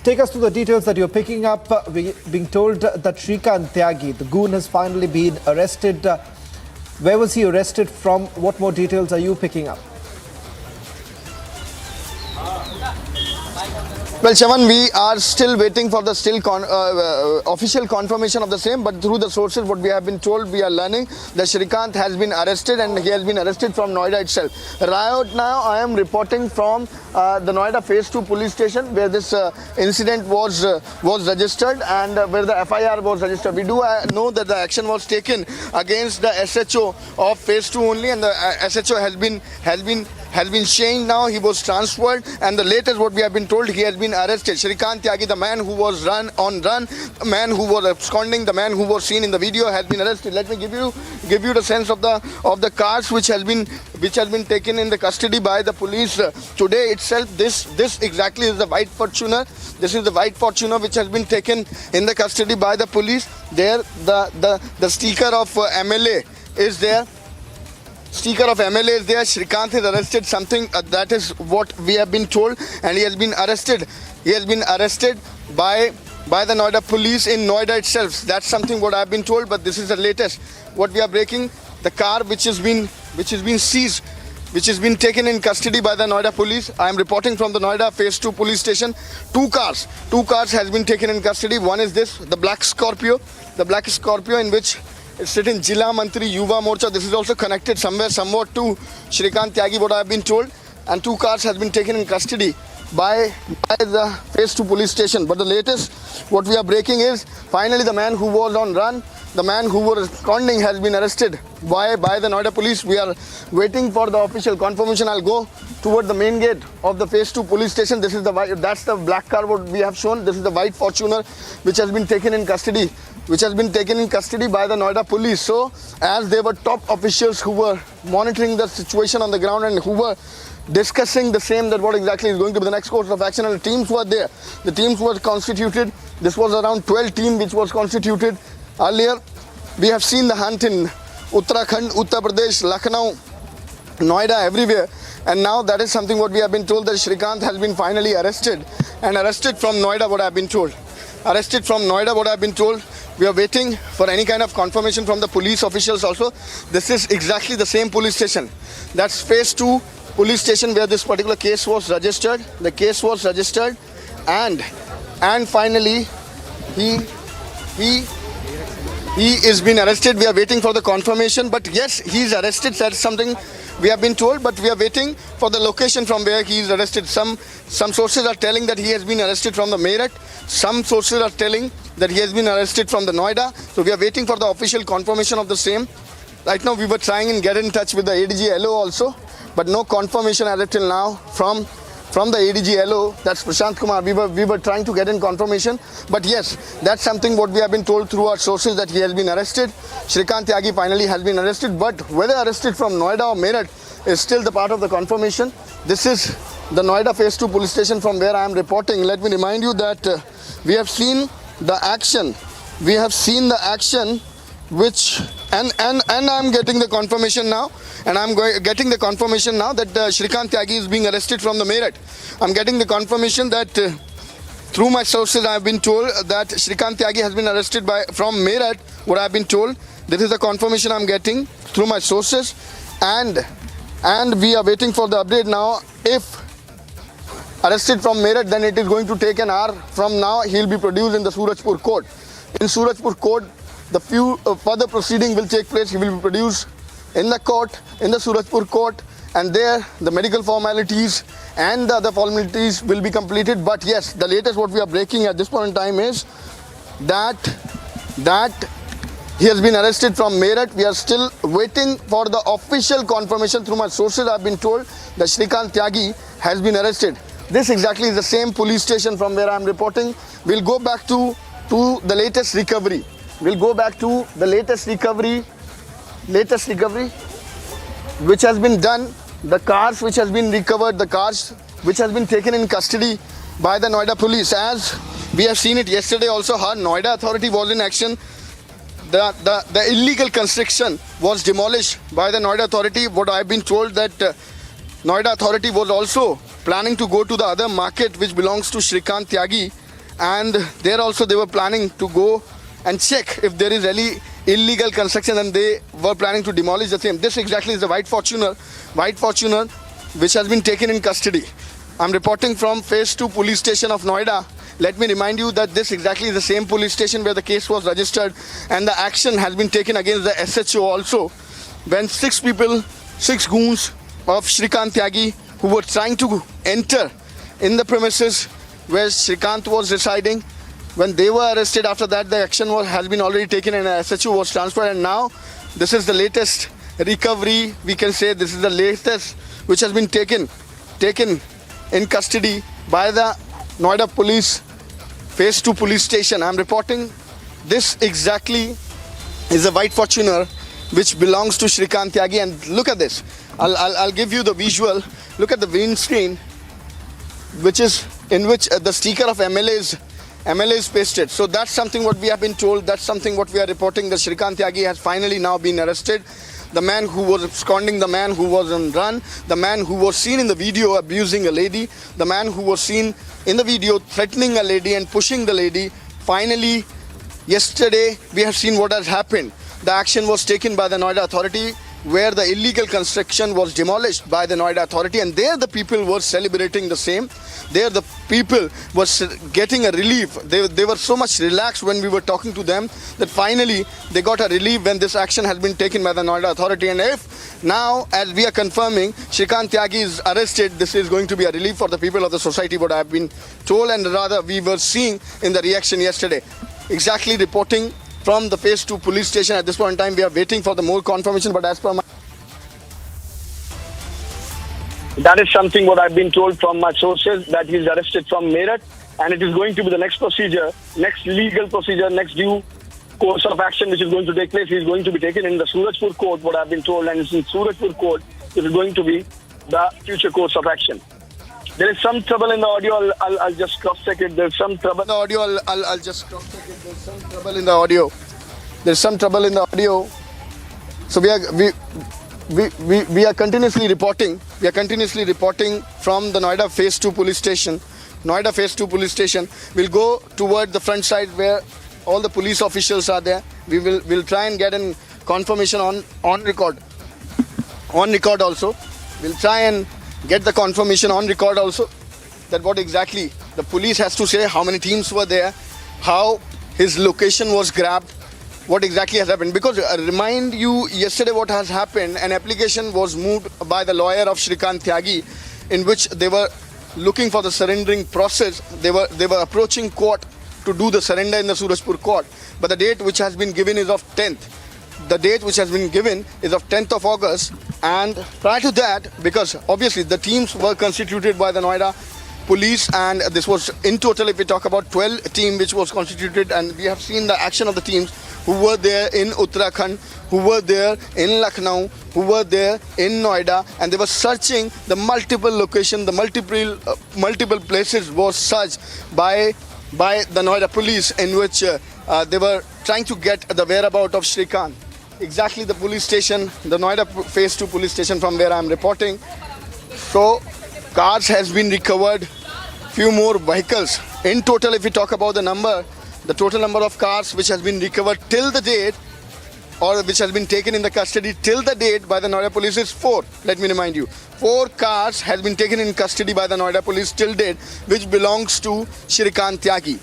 take us through the details that you're picking up. We're being told that Shrikant Tyagi, the goon, has finally been arrested. Where was he arrested from? What more details are you picking up? Well, Shavan, we are still waiting for the official confirmation of the same, but through the sources what we have been told, we are learning that Shrikant has been arrested and he has been arrested from Noida itself. Right now, I am reporting from the Noida Phase 2 police station where this incident was registered and where the FIR was registered. We do know that the action was taken against the SHO of Phase 2 only, and the SHO has been changed now. He was transferred, and the latest what we have been told, he has been arrested. Shrikant Tyagi, the man who was the man who was absconding, the man who was seen in the video, has been arrested. Let me give you the sense of the cars which has been taken in the custody by the police today itself. This exactly is the white Fortuner. This is the white Fortuner which has been taken in the custody by the police. There, the sticker of MLA is there. Sticker of MLA is there. Shrikant is arrested. Something that is what we have been told, and he has been arrested. He has been arrested by the Noida police in Noida itself. That's something what I have been told. But this is the latest. What we are breaking, the car which has been seized, which has been taken in custody by the Noida police. I am reporting from the Noida Phase 2 police station. Two cars has been taken in custody. One is this, the black Scorpio in which it's written Jila Mantri Yuva Morcha. This is also connected somewhat to Shrikant Tyagi, what I have been told. And two cars has been taken in custody by the Phase 2 police station. But the latest, what we are breaking is, finally the man who was on run, the man who was absconding has been arrested by the Noida police. We are waiting for the official confirmation. I'll go toward the main gate of the Phase 2 police station. This is that's the black car what we have shown. This is the white Fortuner which has been taken in custody. By the Noida police. So, as they were top officials who were monitoring the situation on the ground and who were discussing the same, that what exactly is going to be the next course of action, and the teams were there. The teams were constituted. This was around 12 team which was constituted. Earlier, we have seen the hunt in Uttarakhand, Uttar Pradesh, Lucknow, Noida, everywhere. And now that is something what we have been told, that Shrikant has been finally arrested. And arrested from Noida, what I have been told. Arrested from Noida, what I have been told. We are waiting for any kind of confirmation from the police officials also. This is exactly the same police station. That's phase 2 police station where this particular case was registered. The case was registered, and finally he is being arrested. We are waiting for the confirmation, but yes, he is arrested. That's something we have been told, but we are waiting for the location from where he is arrested. Some sources are telling that he has been arrested from the Meerut. Some sources are telling that he has been arrested from the Noida. So we are waiting for the official confirmation of the same. Right now we were trying and get in touch with the ADG LO also, but no confirmation as of till now from the ADG LO, that's Prashant Kumar. We were trying to get in confirmation, but yes, that's something what we have been told through our sources, that he has been arrested. Shrikant Tyagi finally has been arrested, but whether arrested from Noida or Meerut is still the part of the confirmation. This is the Noida phase 2 police station from where I am reporting. Let me remind you that we have seen the action. We have seen the action which, and I'm getting the confirmation now, and I'm getting the confirmation now that Shrikant Tyagi is being arrested from the Meerut. I'm getting the confirmation that through my sources I have been told that Shrikant Tyagi has been arrested from Meerut, what I have been told. This is the confirmation I'm getting through my sources, and we are waiting for the update now. If arrested from Meerut, then it is going to take an hour from now. He'll be produced in the Surajpur court. In Surajpur court, the few further proceeding will take place. He will be produced in the court, in the Surajpur court, and there the medical formalities and the other formalities will be completed. But yes, the latest what we are breaking at this point in time is that he has been arrested from Meerut. We are still waiting for the official confirmation. Through my sources I have been told that Shrikant Tyagi has been arrested. This exactly is the same police station from where I am reporting. We'll go back to the latest recovery. We'll go back to the latest recovery which has been done, the cars which has been recovered, the cars which has been taken in custody by the Noida police. As we have seen it yesterday also, how Noida authority was in action. The illegal construction was demolished by the Noida authority. What I have been told that Noida authority was also planning to go to the other market which belongs to Shrikant Tyagi, and there also they were planning to go and check if there is any illegal construction, and they were planning to demolish the same. This exactly is the white Fortuner which has been taken in custody. I'm reporting from phase 2 police station of Noida. Let me remind you that this exactly is the same police station where the case was registered, and the action has been taken against the SHO also, when 6 goons of Shrikant Tyagi who were trying to enter in the premises where Shrikant was residing, when they were arrested. After that, the action has been already taken and SHO was transferred, and now this is the latest recovery. We can say this is the latest which has been taken in custody by the Noida police phase 2 police station. I'm reporting this exactly is a white Fortuner which belongs to Shrikant Tyagi, and look at this. I'll give you the visual. Look at the windscreen, which is in which the sticker of MLA is pasted. So that's something what we have been told. That's something what we are reporting, that Shrikant Tyagi has finally now been arrested. The man who was absconding, the man who was on run, the man who was seen in the video abusing a lady, the man who was seen in the video threatening a lady and pushing the lady. Finally, yesterday we have seen what has happened. The action was taken by the Noida authority, where the illegal construction was demolished by the Noida authority, and there the people were celebrating the same. There the people was getting a relief. They were so much relaxed when we were talking to them that finally they got a relief when this action has been taken by the Noida authority. And if now, as we are confirming, Shrikant Tyagi is arrested, this is going to be a relief for the people of the society, what I have been told, and rather we were seeing in the reaction yesterday. Exactly reporting from the phase 2 police station. At this point in time, we are waiting for the more confirmation, but as per my... That is something what I've been told from my sources, that he is arrested from Meerut, and it is going to be the next procedure, next legal procedure, next due course of action which is going to take place. He is going to be taken in the Surajpur court, what I've been told, and it's in Surajpur court it is going to be the future course of action. There is some trouble in the audio. I'll just cross-check it. There's some trouble in the audio. I'll just cross-check it. There's some trouble in the audio. There's some trouble in the audio. So we are continuously reporting. We are continuously reporting from the Noida Phase 2 police station. Noida Phase 2 police station. We'll go toward the front side where all the police officials are there. We'll try and get a confirmation on record. On record also. We'll try and get the confirmation on record also that what exactly the police has to say, how many teams were there, how his location was grabbed, what exactly has happened. Because remind you, yesterday what has happened, an application was moved by the lawyer of Shrikant Tyagi in which they were looking for the surrendering process. They were approaching court to do the surrender in the Surajpur court. But the date which has been given is of 10th. The date which has been given is of 10th of August, and prior to that, because obviously the teams were constituted by the Noida police, and this was in total, if we talk about 12 team which was constituted, and we have seen the action of the teams who were there in Uttarakhand, who were there in Lucknow, who were there in Noida, and they were searching the multiple locations, the multiple places was searched by the Noida police, in which they were trying to get the whereabouts of Shrikant. Exactly the police station, the Noida Phase 2 police station from where I am reporting. So cars has been recovered, few more vehicles. In total, if we talk about the total number of cars which has been recovered till the date, or which has been taken in the custody till the date by the Noida police is 4. Let me remind you, 4 cars has been taken in custody by the Noida police till date, which belongs to Shrikant Tyagi.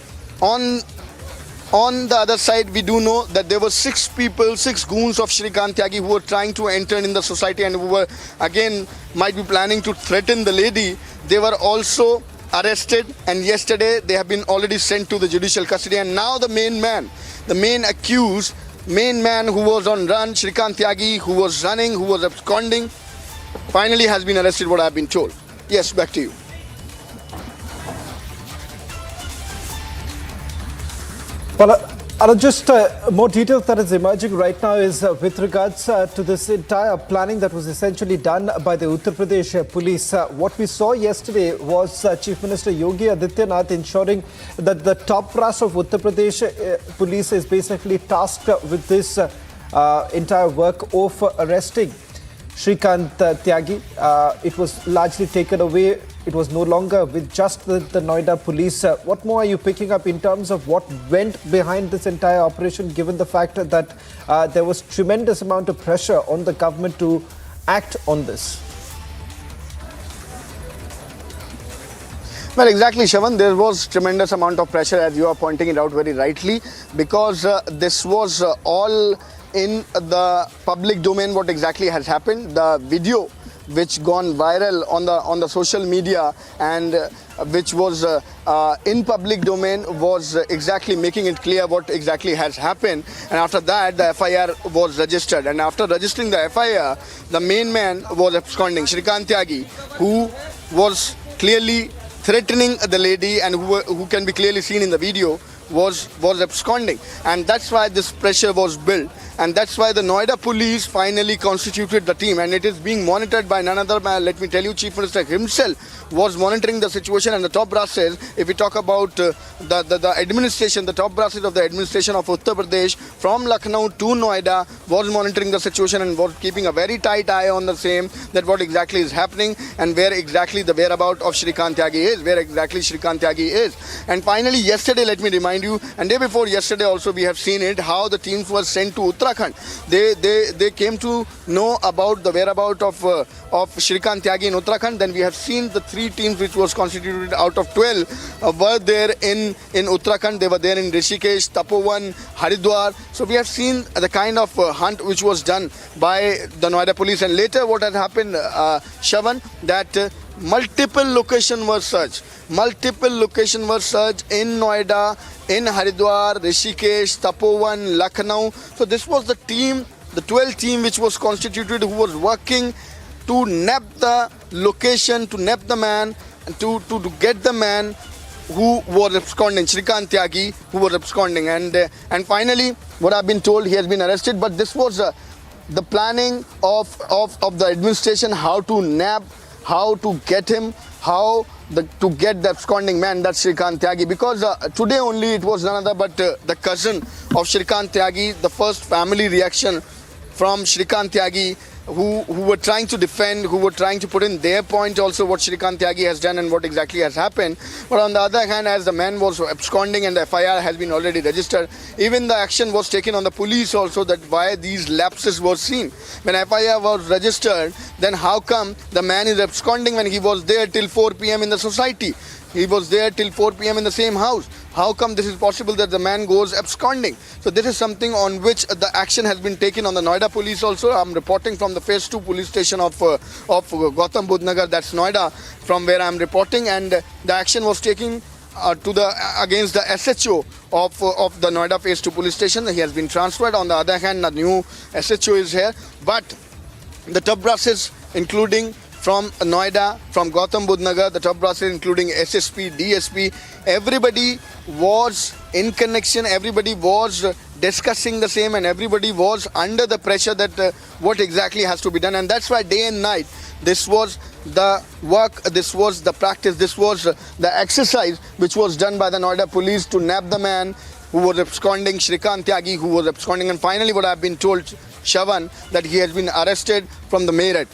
On the other side, we do know that there were 6 people, 6 goons of Shrikant Tyagi who were trying to enter in the society and who were again might be planning to threaten the lady. They were also arrested, and yesterday they have been already sent to the judicial custody. And now the main man, the main accused, main man who was on run, Shrikant Tyagi, who was running, who was absconding, finally has been arrested, what I have been told. Yes, back to you. Well, just more details that is emerging right now is with regards to this entire planning that was essentially done by the Uttar Pradesh police. What we saw yesterday was Chief Minister Yogi Adityanath ensuring that the top brass of Uttar Pradesh police is basically tasked with this entire work of arresting Shrikant Tyagi. It was largely taken away. It was no longer with just the Noida police. What more are you picking up in terms of what went behind this entire operation, given the fact that there was tremendous amount of pressure on the government to act on this? Well, exactly, Shavan. There was tremendous amount of pressure, as you are pointing it out very rightly, because this was all in the public domain. What exactly has happened? The video which gone viral on the social media and which was in public domain was exactly making it clear what exactly has happened. And after that, the FIR was registered. And after registering the FIR, the main man was absconding, Shrikant Tyagi, who was clearly threatening the lady and who can be clearly seen in the video was absconding. And that's why this pressure was built. And that's why the Noida police finally constituted the team, and it is being monitored by none other man. Let me tell you, Chief Minister himself was monitoring the situation, and the top brasses, if we talk about the administration, the top brasses of the administration of Uttar Pradesh from Lucknow to Noida was monitoring the situation and was keeping a very tight eye on the same, that what exactly is happening and where exactly the whereabout of Shrikant Tyagi is, where exactly Shrikant Tyagi is. And finally, yesterday, let me remind you, and day before yesterday also we have seen it, how the teams were sent to Uttarakhand. They came to know about the whereabout of Shrikant Tyagi in Uttarakhand. Then we have seen the 3 teams which was constituted out of 12 were there in Uttarakhand. They were there in Rishikesh, Tapovan, Haridwar. So we have seen the kind of hunt which was done by the Noida police. And later what had happened, Shavan, that multiple locations were searched. Multiple locations were searched in Noida, in Haridwar, Rishikesh, Tapovan, Lucknow. So this was the team, the 12 team which was constituted, who was working to nab the location, to nab the man, and to get the man who was absconding, Shrikant Tyagi, who was absconding. And finally, what I've been told, he has been arrested. But this was the planning of the administration, how to nab how to get him, to get the absconding man, that's Shrikant Tyagi. Because today only it was none other but the cousin of Shrikant Tyagi, the first family reaction from Shrikant Tyagi, who were trying to defend, who were trying to put in their point also what Shrikant Tyagi has done and what exactly has happened. But on the other hand, as the man was absconding and the FIR has been already registered, even the action was taken on the police also, that why these lapses were seen. When FIR was registered, then how come the man is absconding when he was there till 4 p.m. in the society? He was there till 4 p.m. in the same house. How come this is possible that the man goes absconding? So this is something on which the action has been taken on the Noida police also. I'm reporting from the phase 2 police station of Gautam Budh Nagar, that's Noida, from where I'm reporting, and the action was taken against the SHO of the Noida phase 2 police station. He has been transferred. On the other hand, the new SHO is here, but the top brasses, including from Noida, from Gautam Budh Nagar, the top brasses including SSP, DSP, everybody was in connection, everybody was discussing the same, and everybody was under the pressure that what exactly has to be done. And that's why day and night this was the work, this was the practice, this was the exercise which was done by the Noida police to nab the man who was absconding, Shrikant Tyagi, who was absconding. And finally what I've been told, Shavan, that he has been arrested from the Meerut,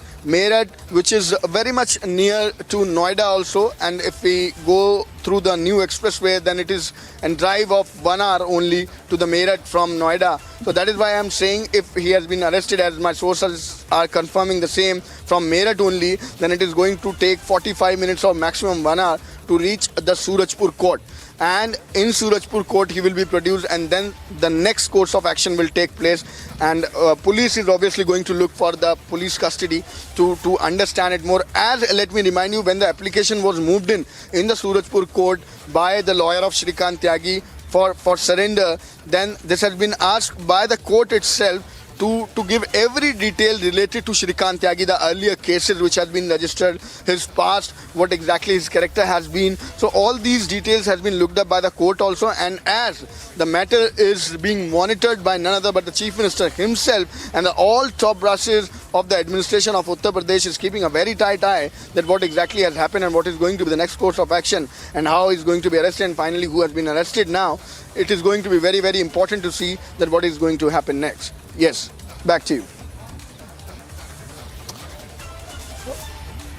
which is very much near to Noida also, and if we go through the new expressway, then it is a drive of 1 hour only to the Meerut from Noida. So that is why I am saying, if he has been arrested, as my sources are confirming the same, from Meerut only, then it is going to take 45 minutes or maximum 1 hour to reach the Surajpur court. And in Surajpur court he will be produced, and then the next course of action will take place. And police is obviously going to look for the police custody to understand it more. As let me remind you, when the application was moved in the Surajpur court by the lawyer of Shrikant Tyagi for surrender, then this has been asked by the court itself to give every detail related to Shrikant Tyagi, the earlier cases which has been registered, his past, what exactly his character has been. So all these details has been looked up by the court also, and as the matter is being monitored by none other but the Chief Minister himself, and all top brasses of the administration of Uttar Pradesh is keeping a very tight eye that what exactly has happened and what is going to be the next course of action and how is going to be arrested, and finally who has been arrested now. It is going to be very, very important to see that what is going to happen next. Yes, back to you.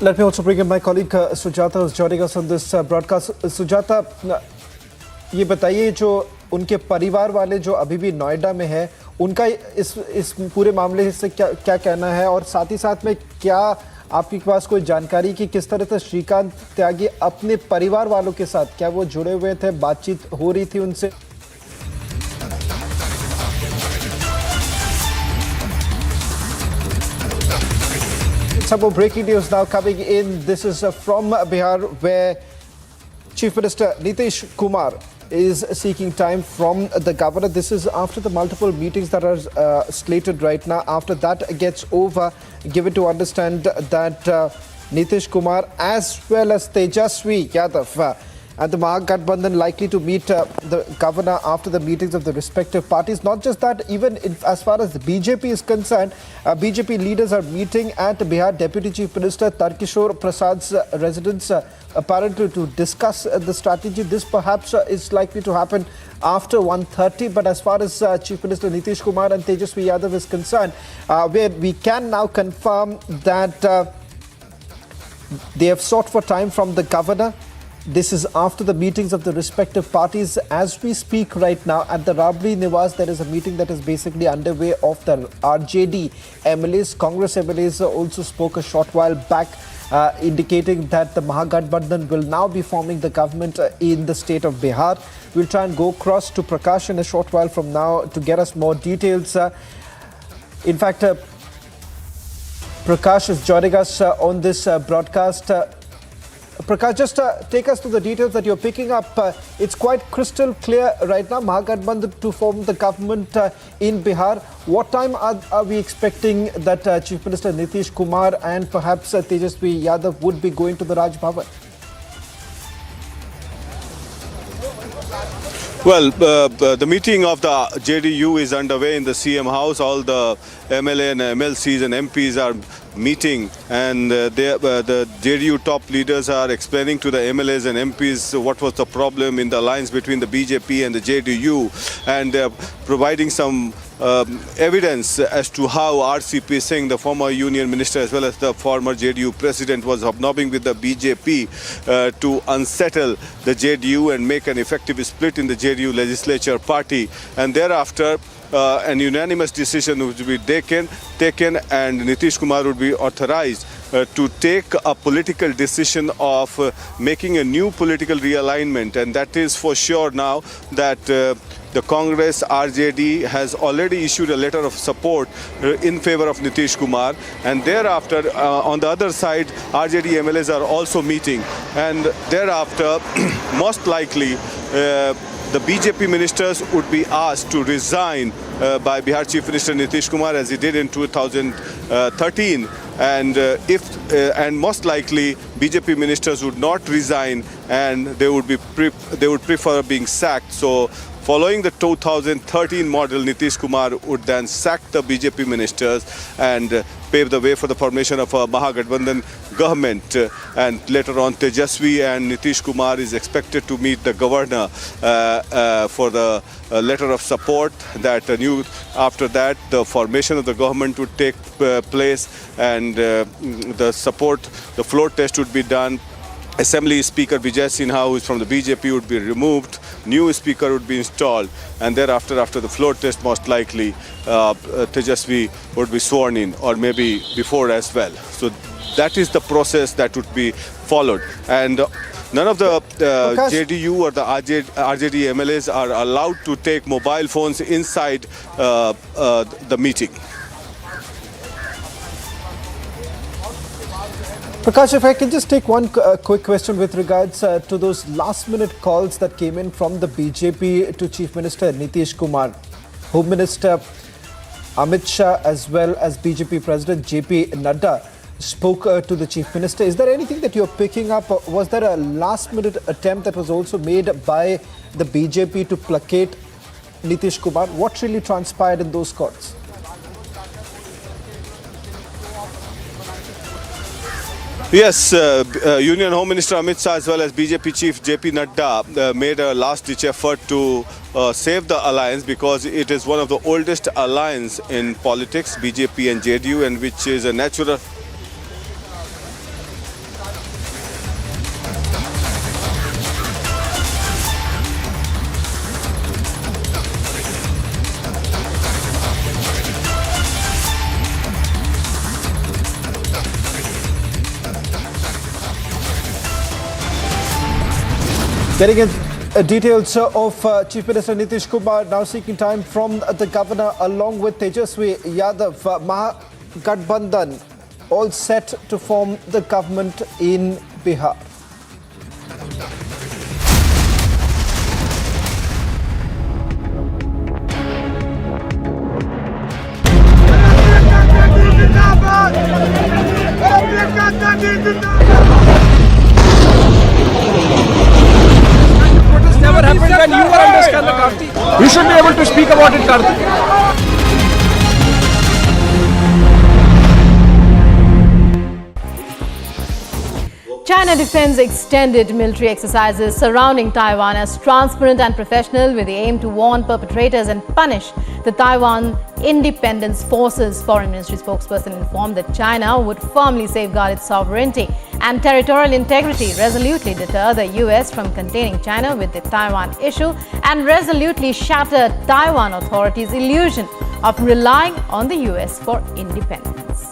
Let me also bring in my colleague Sujata, who's joining us on this broadcast. Sujata, ये बताइए जो उनके परिवार वाले जो अभी भी नोएडा में है, उनका इस पूरे मामले से क्या कहना है, और साथ ही साथ में क्या आपके पास कोई जानकारी कि किस तरह से श्रीकांत त्यागी अपने परिवार वालों के साथ क्या वो जुड़े हुए थे, बातचीत हो रही थी उनसे? Some more breaking news now coming in. This is from Bihar, where Chief Minister Nitish Kumar is seeking time from the governor. This is after the multiple meetings that are slated right now. After that gets over, given to understand that Nitish Kumar as well as Tejaswi Yadav and the Mahagathbandhan likely to meet the governor after the meetings of the respective parties. Not just that, even as far as the BJP is concerned, BJP leaders are meeting at Bihar Deputy Chief Minister Tarkishore Prasad's residence, apparently to discuss the strategy. This perhaps is likely to happen after 1:30. But as far as Chief Minister Nitish Kumar and Tejaswi Yadav is concerned, where we can now confirm that they have sought for time from the governor. This is after the meetings of the respective parties. As we speak right now at the Rabri Niwas, there is a meeting that is basically underway of the RJD MLAs. Congress MLAs also spoke a short while back, indicating that the Mahagathbandhan will now be forming the government in the state of Bihar. We'll try and go across to Prakash in a short while from now to get us more details. In fact, Prakash is joining us on this broadcast. Prakash, just take us to the details that you're picking up. It's quite crystal clear right now, Mahagathbandhan to form the government in Bihar. What time are we expecting that Chief Minister Nitish Kumar and perhaps Tejaswi Yadav would be going to the Raj Bhavan? Well, the meeting of the JDU is underway in the CM House. All the MLA and MLCs and MPs are meeting, and the JDU top leaders are explaining to the MLAs and MPs what was the problem in the alliance between the BJP and the JDU, and providing some evidence as to how RCP Singh, the former union minister as well as the former JDU president, was hobnobbing with the BJP to unsettle the JDU and make an effective split in the JDU legislature party. And thereafter, an unanimous decision would be taken and Nitish Kumar would be authorized to take a political decision of making a new political realignment. And that is for sure now that the Congress RJD has already issued a letter of support in favor of Nitish Kumar, and thereafter on the other side RJD MLAs are also meeting, and thereafter most likely the BJP ministers would be asked to resign by Bihar Chief Minister Nitish Kumar, as he did in 2013, and most likely BJP ministers would not resign, and they would prefer being sacked. So following the 2013 model, Nitish Kumar would then sack the BJP ministers and pave the way for the formation of a Mahagathbandhan government. And later on, Tejasvi and Nitish Kumar is expected to meet the governor for the letter of support. After that, the formation of the government would take place, and the floor test would be done. Assembly Speaker Vijay Sinha, who is from the BJP, would be removed. New speaker would be installed, and thereafter, after the floor test, most likely Tejasvi would be sworn in, or maybe before as well. So that is the process that would be followed, and none of the JDU or the RJD MLAs are allowed to take mobile phones inside the meeting. Prakash, if I can just take one quick question with regards to those last-minute calls that came in from the BJP to Chief Minister Nitish Kumar, Home Minister Amit Shah, as well as BJP President JP Nadda spoke to the Chief Minister. Is there anything that you're picking up? Was there a last-minute attempt that was also made by the BJP to placate Nitish Kumar? What really transpired in those calls? Yes, Union Home Minister Amit Shah as well as BJP Chief JP Nadda made a last-ditch effort to save the alliance, because it is one of the oldest alliance in politics, BJP and JDU, and which is a natural... Getting in details of Chief Minister Nitish Kumar now seeking time from the governor along with Tejasvi Yadav. Mahagathbandhan all set to form the government in Bihar. Never happened when you were under scandal, Karti. You should be able to speak about it, Karti. China defends extended military exercises surrounding Taiwan as transparent and professional, with the aim to warn perpetrators and punish the Taiwan Independence Forces. Foreign Ministry spokesperson informed that China would firmly safeguard its sovereignty and territorial integrity, resolutely deter the US from containing China with the Taiwan issue, and resolutely shatter Taiwan authorities' illusion of relying on the US for independence.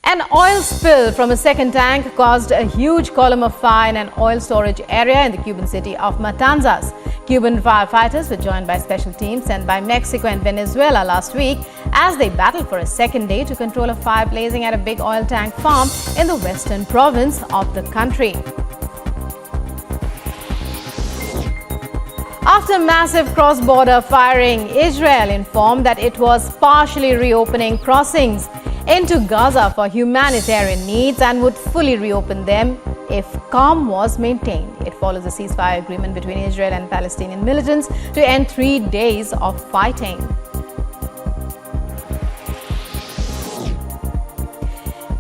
An oil spill from a second tank caused a huge column of fire in an oil storage area in the Cuban city of Matanzas. Cuban firefighters were joined by special teams sent by Mexico and Venezuela last week as they battled for a second day to control a fire blazing at a big oil tank farm in the western province of the country. After massive cross-border firing, Israel informed that it was partially reopening crossings into Gaza for humanitarian needs and would fully reopen them if calm was maintained. It follows a ceasefire agreement between Israel and Palestinian militants to end 3 days of fighting.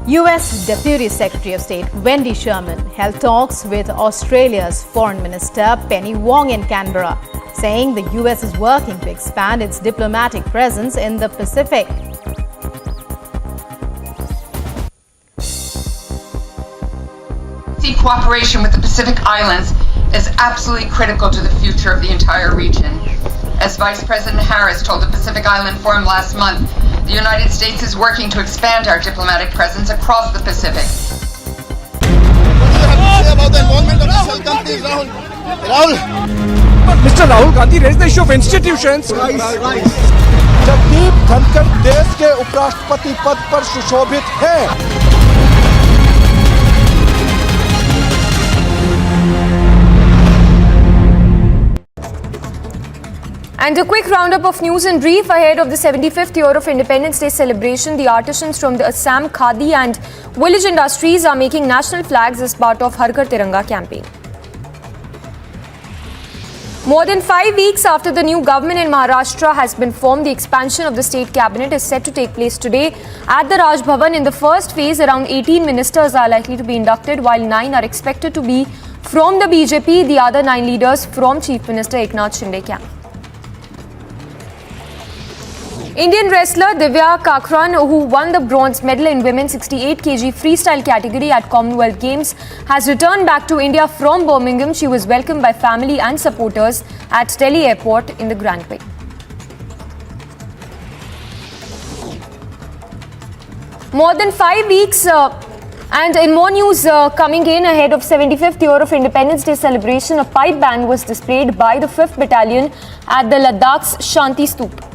US Deputy Secretary of State Wendy Sherman held talks with Australia's Foreign Minister Penny Wong in Canberra, saying the US is working to expand its diplomatic presence in the Pacific. Cooperation with the Pacific Islands is absolutely critical to the future of the entire region. As Vice President Harris told the Pacific Island Forum last month, the United States is working to expand our diplomatic presence across the Pacific. About the involvement of the shell companies, Rahul. Mr. Rahul Gandhi raised the issue of institutions. Jagdeep Dhankhar देश के उपराष्ट्रपति पद पर सुशोभित हैं। And a quick roundup of news and brief ahead of the 75th year of Independence Day celebration. The artisans from the Assam Khadi and village industries are making national flags as part of Har Ghar Tiranga campaign. More than 5 weeks after the new government in Maharashtra has been formed, the expansion of the state cabinet is set to take place today at the Raj Bhavan. In the first phase, around 18 ministers are likely to be inducted, while 9 are expected to be from the BJP, the other 9 leaders from Chief Minister Eknath Shinde camp. Indian wrestler Divya Kakran, who won the bronze medal in women's 68 kg freestyle category at Commonwealth Games, has returned back to India from Birmingham. She was welcomed by family and supporters at Delhi Airport in the Grand Way. More than 5 weeks and in more news coming in ahead of 75th year of Independence Day celebration, a pipe band was displayed by the 5th Battalion at the Ladakh's Shanti Stoop.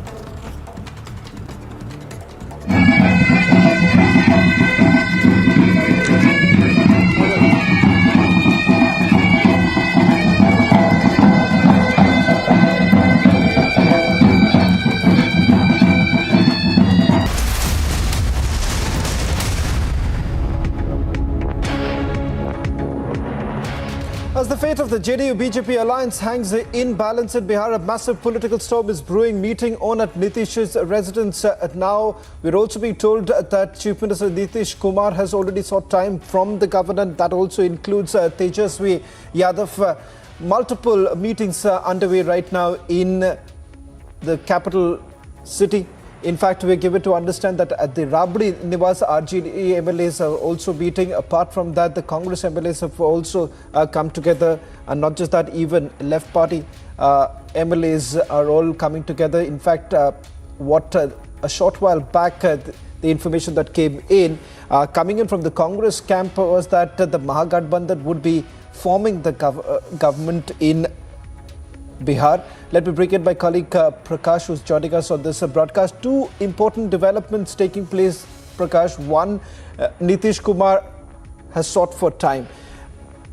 As the fate of the JDU-BJP alliance hangs in balance in Bihar, a massive political storm is brewing, meeting on at Nitish's residence. Now, we're also being told that Chief Minister Nitish Kumar has already sought time from the governor. That also includes Tejasvi Yadav. Multiple meetings underway right now in the capital city. In fact, we're given to understand that at the Rabdi Niwas, RJD MLAs are also meeting. Apart from that, the Congress MLAs have also come together. And not just that, even left party MLAs are all coming together. In fact, a short while back, the information that came in, coming in from the Congress camp was that the Mahagathbandhan would be forming the government in Bihar. Let me bring in my colleague Prakash, who's joining us on this broadcast. Two important developments taking place, Prakash. One, Nitish Kumar has sought for time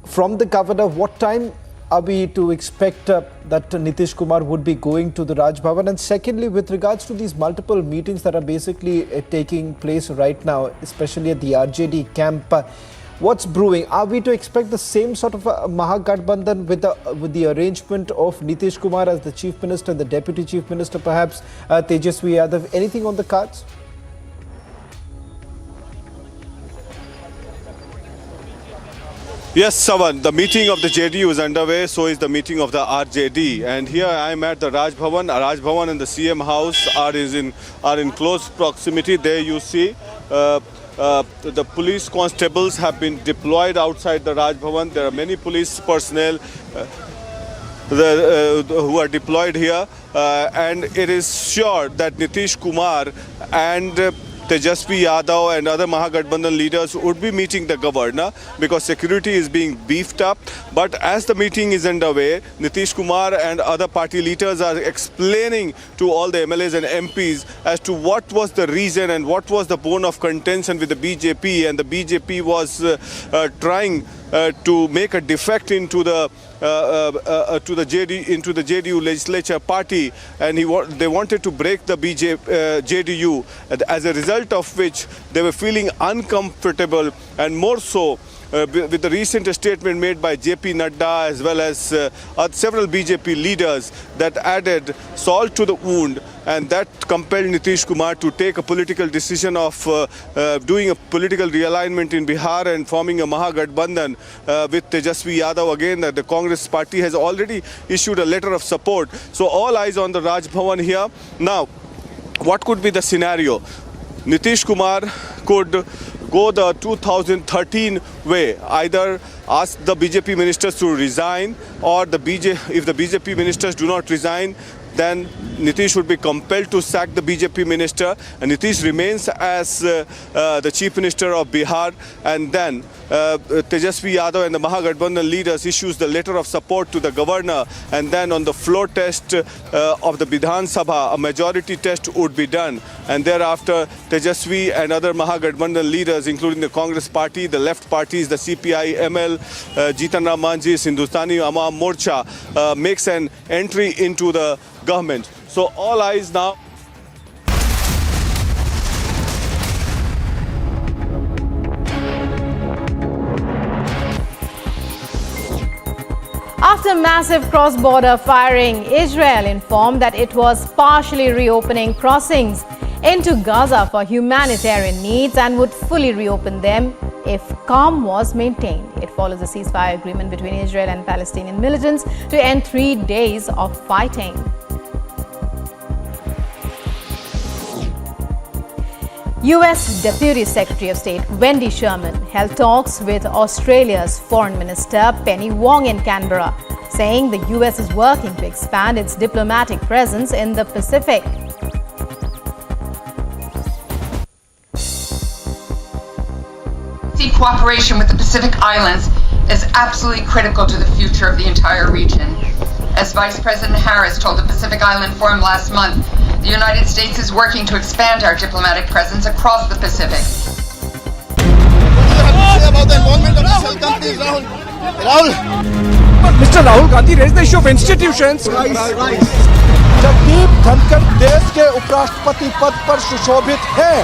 from the governor. What time are we to expect that Nitish Kumar would be going to the Raj Bhavan? And secondly, with regards to these multiple meetings that are basically taking place right now, especially at the RJD camp, what's brewing? Are we to expect the same sort of Mahagathbandhan with the arrangement of Nitish Kumar as the Chief Minister, the Deputy Chief Minister, perhaps Tejasvi Yadav? Anything on the cards? Yes, Savan, the meeting of the JDU is underway, so is the meeting of the RJD. And here I am at the Raj Bhavan. Raj Bhavan and the CM house are in close proximity. There you see the police constables have been deployed outside the Raj Bhavan. There are many police personnel who are deployed here, and it is sure that Nitish Kumar and Tejasvi Yadav and other Mahagathbandhan leaders would be meeting the governor because security is being beefed up. But as the meeting is underway, Nitish Kumar and other party leaders are explaining to all the MLAs and MPs as to what was the reason and what was the bone of contention with the BJP. And the BJP was trying to make a defect into the JDU legislature party, and they wanted to break the JDU, as a result of which they were feeling uncomfortable, and more so with the recent statement made by JP Nadda as well as several BJP leaders that added salt to the wound, and that compelled Nitish Kumar to take a political decision of doing a political realignment in Bihar and forming a Mahagathbandhan with Tejasvi Yadav. Again, the Congress party has already issued a letter of support. So all eyes on the Raj Bhavan here. Now, what could be the scenario? Nitish Kumar could go the 2013 way, either ask the BJP ministers to resign, or if the BJP ministers do not resign, then Nitish would be compelled to sack the BJP minister, and Nitish remains as the chief minister of Bihar, and then Tejasvi Yadav and the Mahagathbandhan leaders issues the letter of support to the governor, and then on the floor test of the Vidhan Sabha, a majority test would be done, and thereafter Tejasvi and other Mahagathbandhan leaders, including the Congress party, the left parties, the CPI, ML, Jitan Ram Manjis, Hindustani Awam Morcha, makes an entry into the government. So all eyes now. After massive cross-border firing, Israel informed that it was partially reopening crossings into Gaza for humanitarian needs and would fully reopen them if calm was maintained. It follows a ceasefire agreement between Israel and Palestinian militants to end 3 days of fighting. U.S. Deputy Secretary of State Wendy Sherman held talks with Australia's Foreign Minister Penny Wong in Canberra, saying the U.S. is working to expand its diplomatic presence in the Pacific. Cooperation with the Pacific Islands is absolutely critical to the future of the entire region. As Vice President Harris told the Pacific Island Forum last month, the United States is working to expand our diplomatic presence across the Pacific. Mr. Rahul Gandhi raised the issue of institutions. Jagdeep Dhankhar देश के उपराष्ट्रपति पद पर सुशोभित हैं।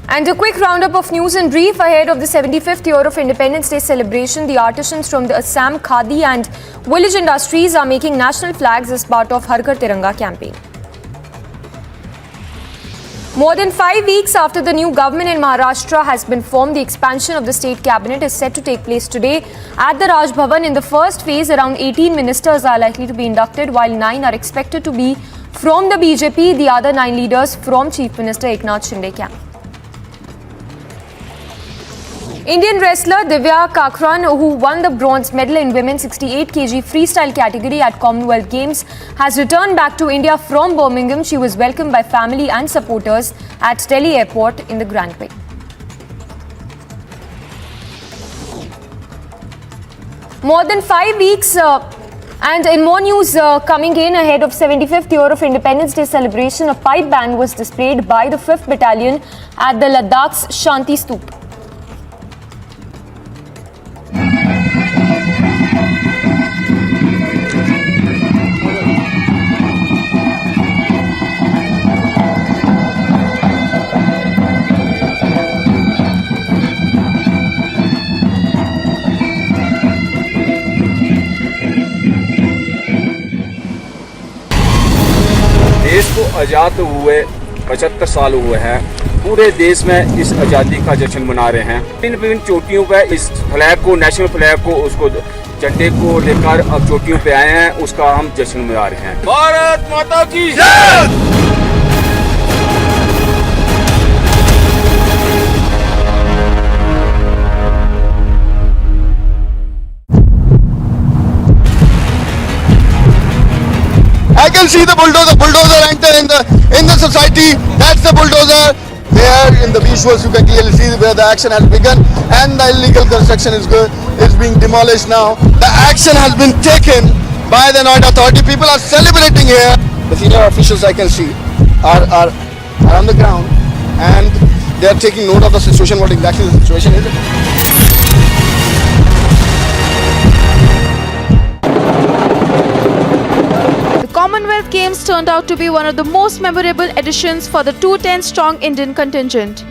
And a quick roundup of news and brief ahead of the 75th year of Independence Day celebration. The artisans from the Assam Khadi and village industries are making national flags as part of Har Ghar Tiranga campaign. More than 5 weeks after the new government in Maharashtra has been formed, the expansion of the state cabinet is set to take place today at the Raj Bhavan. In the first phase, around 18 ministers are likely to be inducted, while 9 are expected to be from the BJP, the other 9 leaders from Chief Minister Eknath Shinde camp. Indian wrestler Divya Kakran, who won the bronze medal in women's 68 kg freestyle category at Commonwealth Games, has returned back to India from Birmingham. She was welcomed by family and supporters at Delhi Airport in the Grand Way. More than 5 weeks and in more news coming in ahead of 75th year of Independence Day celebration, a pipe band was displayed by the 5th Battalion at the Ladakh's Shanti Stoop. देश को आज़ाद हुए 75 साल हुए हैं। पूरे देश में इस आज़ादी का जश्न मना रहे हैं। विभिन्न चोटियों पर इस फ्लैग को, नेशनल फ्लैग को, उसको झंडे को लेकर अब चोटियों पे आए हैं, उसका हम जश्न मना रहे हैं। भारत माता की जय। I can see the bulldozer enter in the society. That's the bulldozer. There in the visuals you can clearly see where the action has begun, and the illegal construction is being demolished now. The action has been taken by the Noida authority. People are celebrating here. The senior officials I can see are on the ground and they are taking note of the situation, what exactly the situation is. The Commonwealth Games turned out to be one of the most memorable editions for the 210-strong Indian contingent.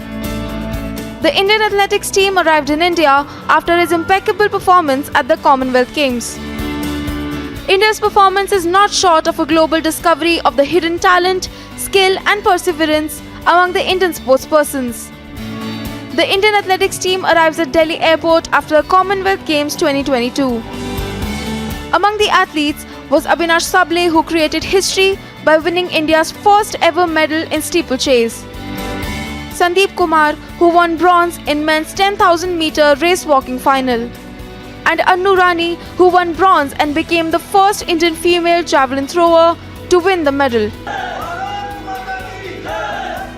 The Indian athletics team arrived in India after its impeccable performance at the Commonwealth Games. India's performance is not short of a global discovery of the hidden talent, skill and perseverance among the Indian sportspersons. The Indian athletics team arrives at Delhi Airport after the Commonwealth Games 2022. Among the athletes was Avinash Sable, who created history by winning India's first ever medal in steeplechase. Sandeep Kumar, who won bronze in men's 10,000-meter race walking final. And Annu Rani, who won bronze and became the first Indian female javelin thrower to win the medal.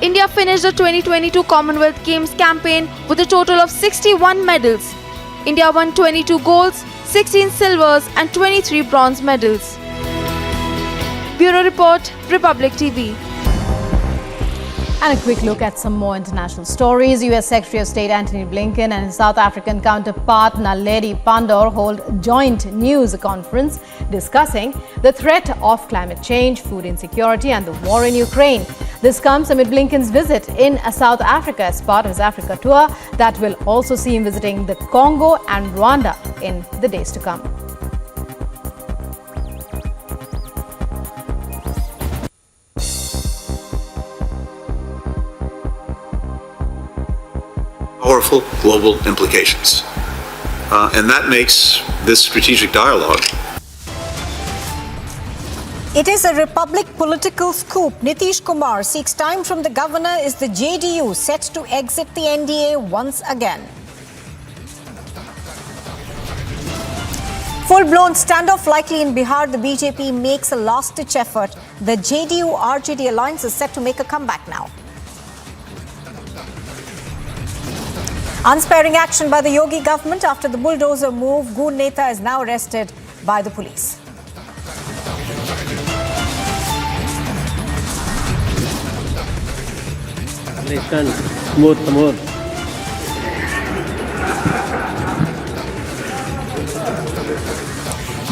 India finished the 2022 Commonwealth Games campaign with a total of 61 medals. India won 22 golds, 16 silvers and 23 bronze medals. Bureau Report, Republic TV. And a quick look at some more international stories. US Secretary of State Antony Blinken and his South African counterpart Naledi Pandor hold joint news conference discussing the threat of climate change, food insecurity and the war in Ukraine. This comes amid Blinken's visit in South Africa as part of his Africa tour that will also see him visiting the Congo and Rwanda in the days to come. Powerful global implications. And that makes this strategic dialogue. It is a Republic political scoop. Nitish Kumar seeks time from the governor. Is the JDU set to exit the NDA once again? Full-blown standoff likely in Bihar. The BJP makes a last-ditch effort. The JDU-RJD alliance is set to make a comeback now. Unsparing action by the Yogi government after the bulldozer move. Goon Neta is now arrested by the police.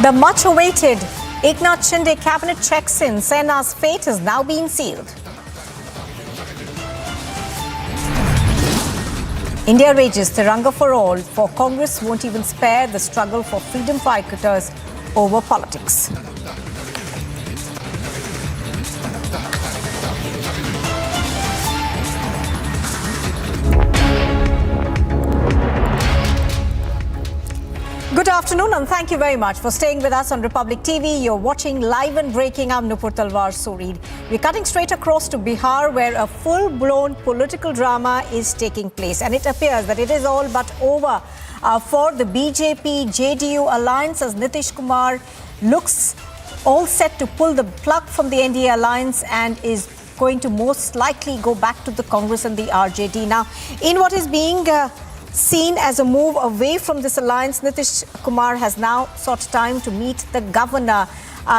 The much-awaited Eknath Shinde cabinet checks in. Sena's fate has now been sealed. India rages Tiranga for all, for Congress won't even spare the struggle for freedom fighters over politics. Good afternoon and thank you very much for staying with us on Republic TV. You're watching live and breaking. I'm Nupur Talwar Surid. We're cutting straight across to Bihar where a full-blown political drama is taking place. And it appears that it is all but over for the BJP-JDU alliance as Nitish Kumar looks all set to pull the plug from the NDA alliance and is going to most likely go back to the Congress and the RJD. Now, in what is being seen as a move away from this alliance, Nitish Kumar has now sought time to meet the governor.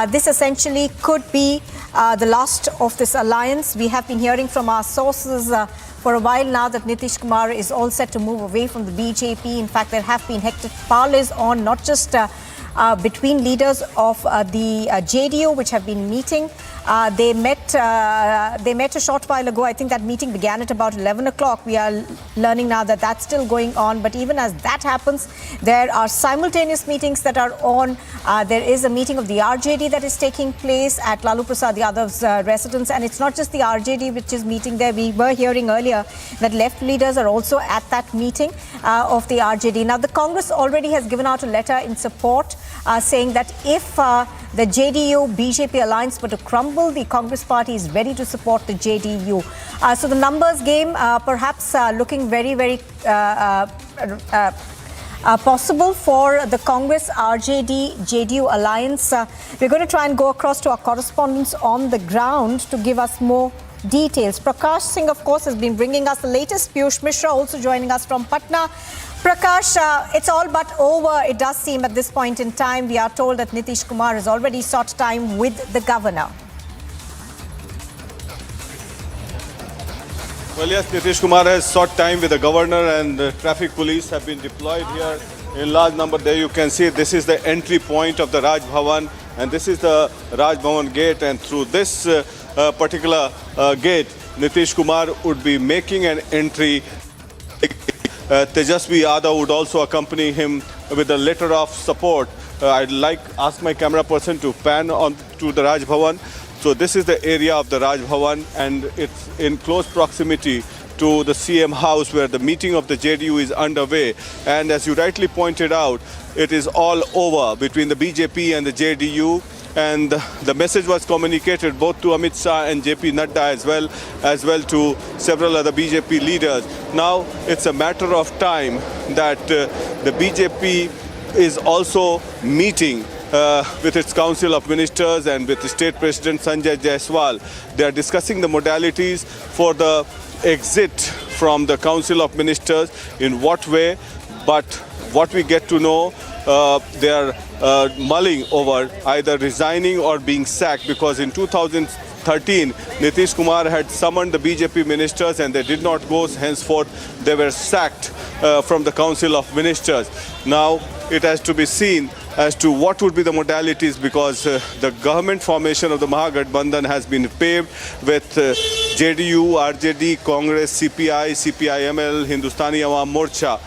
This essentially could be the last of this alliance. We have been hearing from our sources for a while now that Nitish Kumar is all set to move away from the BJP. In fact, there have been hectic parleys on not just between leaders of the JDU, which have been meeting. They met a short while ago. I think that meeting began at about 11 o'clock. We are learning now that that's still going on. But even as that happens, there are simultaneous meetings that are on. There is a meeting of the RJD that is taking place at Lalu Prasad Yadav's residence. And it's not just the RJD which is meeting there. We were hearing earlier that left leaders are also at that meeting of the RJD. Now, the Congress already has given out a letter in support saying that if the JDU-BJP alliance were to crumble, the Congress party is ready to support the JDU. So the numbers game perhaps looking very, very possible for the Congress, RJD, JDU alliance. We're going to try and go across to our correspondents on the ground to give us more details. Prakash Singh, of course, has been bringing us the latest. Piyush Mishra also joining us from Patna. Prakash, it's all but over, it does seem, at this point in time. We are told that Nitish Kumar has already sought time with the governor. Well, yes, Nitish Kumar has sought time with the governor, and traffic police have been deployed here in large number. There you can see this is the entry point of the Raj Bhavan, and this is the Raj Bhavan gate, and through this particular gate, Nitish Kumar would be making an entry. Tejasvi Yadav would also accompany him with a letter of support. I'd like ask my camera person to pan on to the Raj Bhavan. So this is the area of the Raj Bhavan, and it's in close proximity to the CM house where the meeting of the JDU is underway. And as you rightly pointed out, it is all over between the BJP and the JDU. And the message was communicated both to Amit Shah and JP Nadda as well to several other BJP leaders. Now it's a matter of time that the BJP is also meeting with its Council of Ministers and with the State President Sanjay Jaiswal. They are discussing the modalities for the exit from the Council of Ministers, in what way, but what we get to know, they are mulling over either resigning or being sacked, because in 2013 Nitish Kumar had summoned the BJP ministers and they did not go. Henceforth they were sacked from the Council of Ministers. Now it has to be seen as to what would be the modalities, because the government formation of the Mahagathbandhan has been paved with JDU, RJD, Congress, CPI, CPI-ML, Hindustani Awam Morcha.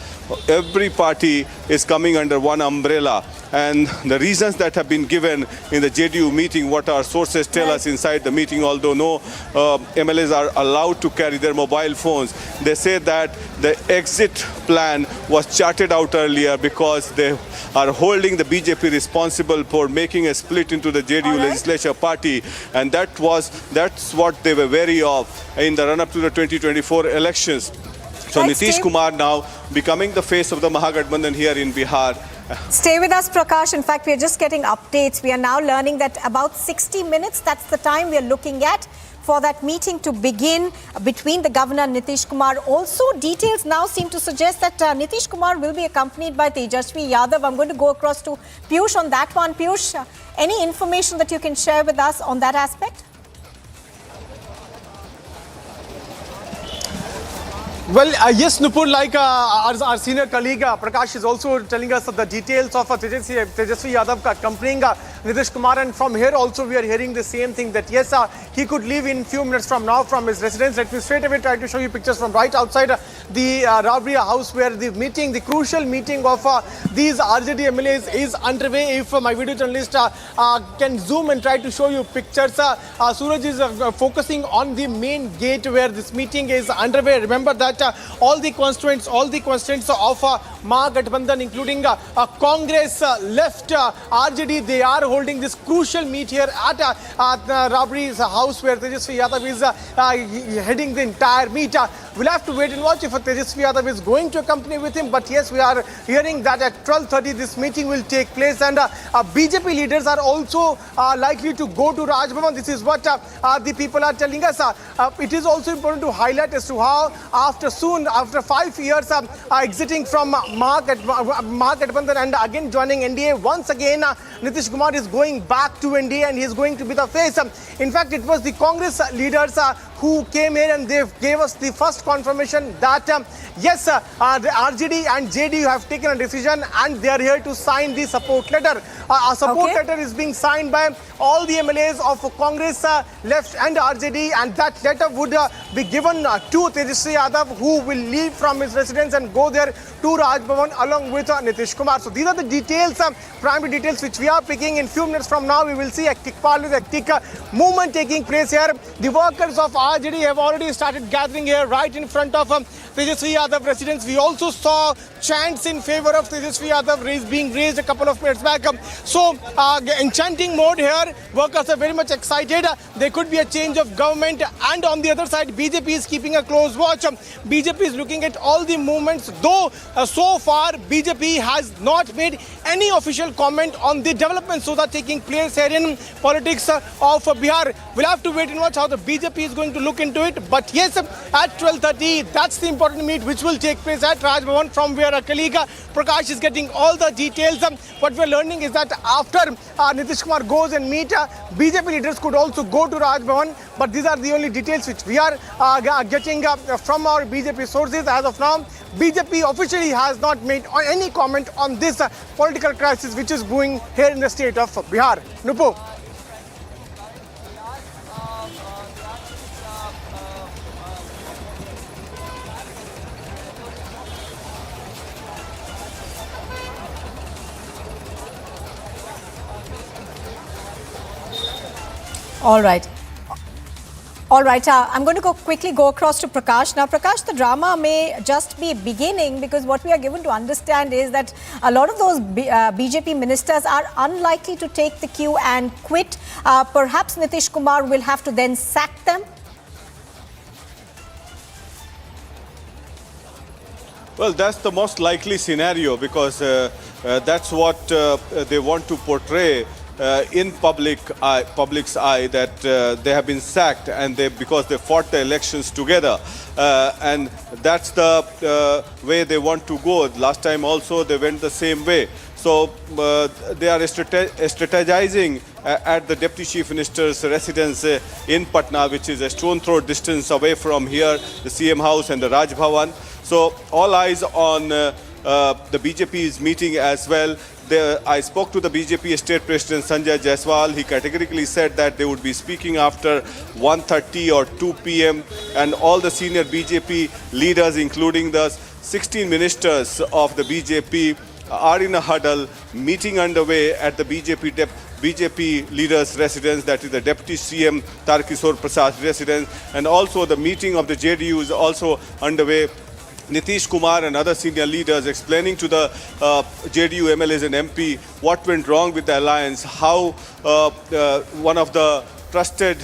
Every party is coming under one umbrella, and the reasons that have been given in the JDU meeting, what our sources tell us inside the meeting, although no MLAs are allowed to carry their mobile phones, they say that the exit plan was charted out earlier because they are holding the BJP responsible for making a split into the JDU legislature party, and that's what they were wary of in the run-up to the 2024 elections. So Nitish Kumar now becoming the face of the Mahagathbandhan here in Bihar. Stay with us, Prakash. In fact, we are just getting updates. We are now learning that about 60 minutes, that's the time we are looking at for that meeting to begin between the governor and Nitish Kumar. Also, details now seem to suggest that Nitish Kumar will be accompanied by Tejasvi Yadav. I'm going to go across to Piyush on that one. Piyush, any information that you can share with us on that aspect? Well, yes, Nupur, like our senior colleague Prakash is also telling us the details of Tejasvi Yadav accompanying Nitish Kumar, and from here also we are hearing the same thing, that yes, he could leave in few minutes from now from his residence. Let me straight away try to show you pictures from right outside the Rabri house, where the meeting, the crucial meeting of these RJD MLAs is underway. If my video journalist can zoom and try to show you pictures, Suraj is focusing on the main gate where this meeting is underway. Remember that all the constituents of Mahagathbandhan, including Congress, left, RJD, they are holding this crucial meet here at Rabri's house, where Tejasvi Yadav is heading the entire meet. We'll have to wait and watch if Tejasvi Yadav is going to accompany with him. But yes, we are hearing that at 12:30 this meeting will take place, and BJP leaders are also likely to go to Raj Bhavan. This is what the people are telling us. It is also important to highlight as to how after 5 years exiting from Mahagathbandhan and again joining NDA, once again Nitish Kumar is going back to NDA and he is going to be the face. In fact, it was the Congress leaders who came here and they gave us the first confirmation that yes, the RJD and JDU have taken a decision and they are here to sign the support letter. A support letter is being signed by all the MLAs of Congress, left and RJD, and that letter would be given to Tejasvi Yadav, who will leave from his residence and go there to Raj Bhavan along with Nitish Kumar. So these are the details, primary details which we are picking. In few minutes from now, we will see a hectic movement taking place here. The workers of RJD have already started gathering here right in front of Tejasvi Yadav residence. We also saw chants in favor of Tejasvi Yadav being raised a couple of minutes back. So enchanting mode here. Workers are very much excited. There could be a change of government, and on the other side, BJP is keeping a close watch. BJP is looking at all the movements, though so far BJP has not made any official comment on the developments that are taking place here in politics of Bihar. We'll have to wait and watch how the BJP is going to look into it. But yes, at 12:30, that's the important meet which will take place at Raj Bhavan, from where our colleague Prakash is getting all the details. What we're learning is that after Nitish Kumar goes and meet, BJP leaders could also go to Raj Bhavan, but these are the only details which we are getting from our BJP sources. As of now, BJP officially has not made any comment on this political crisis which is brewing here in the state of Bihar. Nupu. All right. All right, I'm going to quickly go across to Prakash. Now, Prakash, the drama may just be beginning, because what we are given to understand is that a lot of those BJP ministers are unlikely to take the cue and quit. Perhaps Nitish Kumar will have to then sack them. Well, that's the most likely scenario, because that's what they want to portray in public's eye, that they have been sacked and because they fought the elections together, and that's the way they want to go. Last time also they went the same way. So they are strategizing at the Deputy Chief Minister's residence in Patna, which is a stone throw distance away from here, the CM House and the Raj Bhavan. So all eyes on the BJP's meeting as well. I spoke to the BJP State President Sanjay Jaiswal. He categorically said that they would be speaking after 1:30 or 2 p.m. and all the senior BJP leaders, including the 16 ministers of the BJP, are in a huddle, meeting underway at the BJP leaders' residence, that is the Deputy CM Tarkishore Prasad's residence, and also the meeting of the JDU is also underway. Nitish Kumar and other senior leaders explaining to the JDU MLAs and MP what went wrong with the alliance, how one of the trusted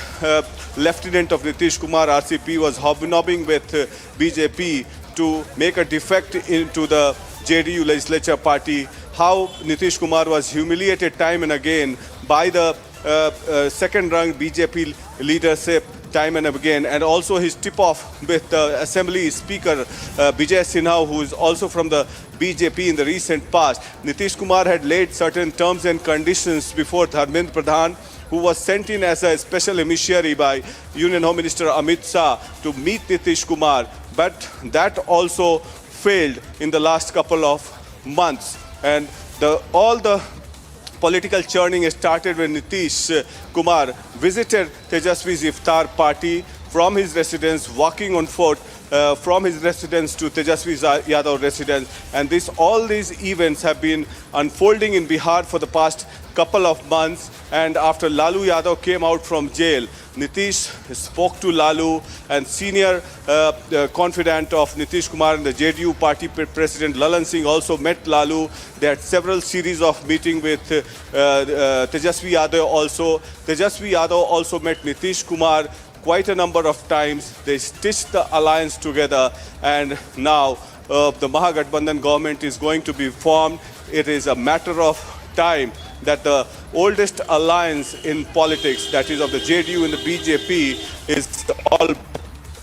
lieutenant of Nitish Kumar, RCP, was hobnobbing with BJP to make a defect into the JDU legislature party, how Nitish Kumar was humiliated time and again by the second-rung BJP leadership time and again, and also his tip-off with the Assembly Speaker Bijay Sinha, who is also from the BJP in the recent past. Nitish Kumar had laid certain terms and conditions before Dharmendra Pradhan, who was sent in as a special emissary by Union Home Minister Amit Shah to meet Nitish Kumar, but that also failed in the last couple of months. And all the political churning started when Nitish Kumar visited Tejasvi's iftar party from his residence, walking on foot from his residence to Tejasvi Yadav residence. And all these events have been unfolding in Bihar for the past couple of months. And after Lalu Yadav came out from jail, Nitish spoke to Lalu, and senior confidant of Nitish Kumar and the JDU party president Lalan Singh also met Lalu. They had several series of meetings with Tejasvi Yadav also. Tejasvi Yadav also met Nitish Kumar quite a number of times. They stitched the alliance together, and now the Mahagathbandhan government is going to be formed. It is a matter of time that the oldest alliance in politics, that is of the JDU and the BJP, is all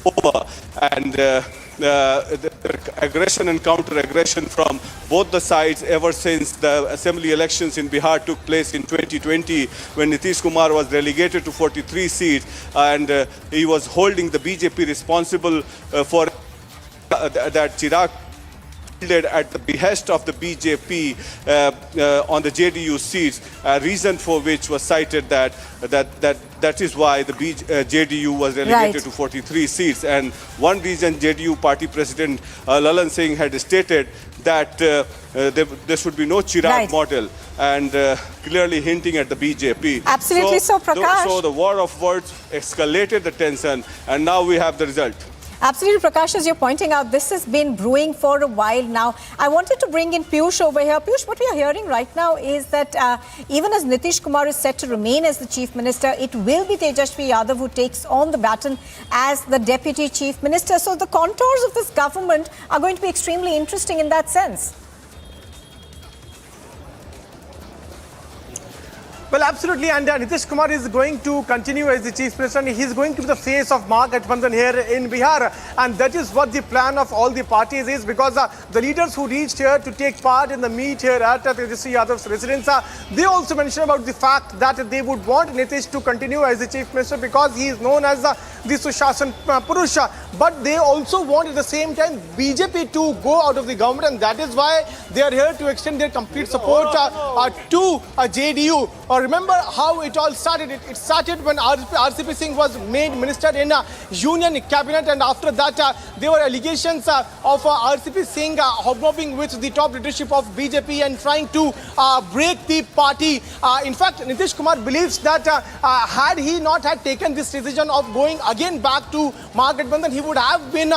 over. And the aggression and counter-aggression from both the sides ever since the assembly elections in Bihar took place in 2020, when Nitish Kumar was relegated to 43 seats, and he was holding the BJP responsible for that Chirag at the behest of the BJP on the JDU seats, a reason for which was cited that is why the JDU was relegated to 43 seats. And one reason JDU party president Lalan Singh had stated that there should be no Chirag model, and clearly hinting at the BJP. Absolutely so, Prakash. So the war of words escalated the tension, and now we have the result. Absolutely, Prakash, as you're pointing out, this has been brewing for a while now. I wanted to bring in Piyush over here. Piyush, what we are hearing right now is that even as Nitish Kumar is set to remain as the Chief Minister, it will be Tejasvi Yadav who takes on the baton as the Deputy Chief Minister. So the contours of this government are going to be extremely interesting in that sense. Well, absolutely, and Nitish Kumar is going to continue as the Chief Minister, and he's going to be the face of Maharashtra here in Bihar, and that is what the plan of all the parties is, because the leaders who reached here to take part in the meet here at Tejasvi Yadav's residence, they also mentioned about the fact that they would want Nitish to continue as the Chief Minister because he is known as the Sushashan Purusha, but they also want at the same time BJP to go out of the government, and that is why they are here to extend their complete support to JDU. Remember how it all started. It started when RCP Singh was made minister in union cabinet, and after that there were allegations of RCP Singh hobnobbing with the top leadership of BJP and trying to break the party. In fact, Nitish Kumar believes that had he not had taken this decision of going again back to Maharashtra, he would have been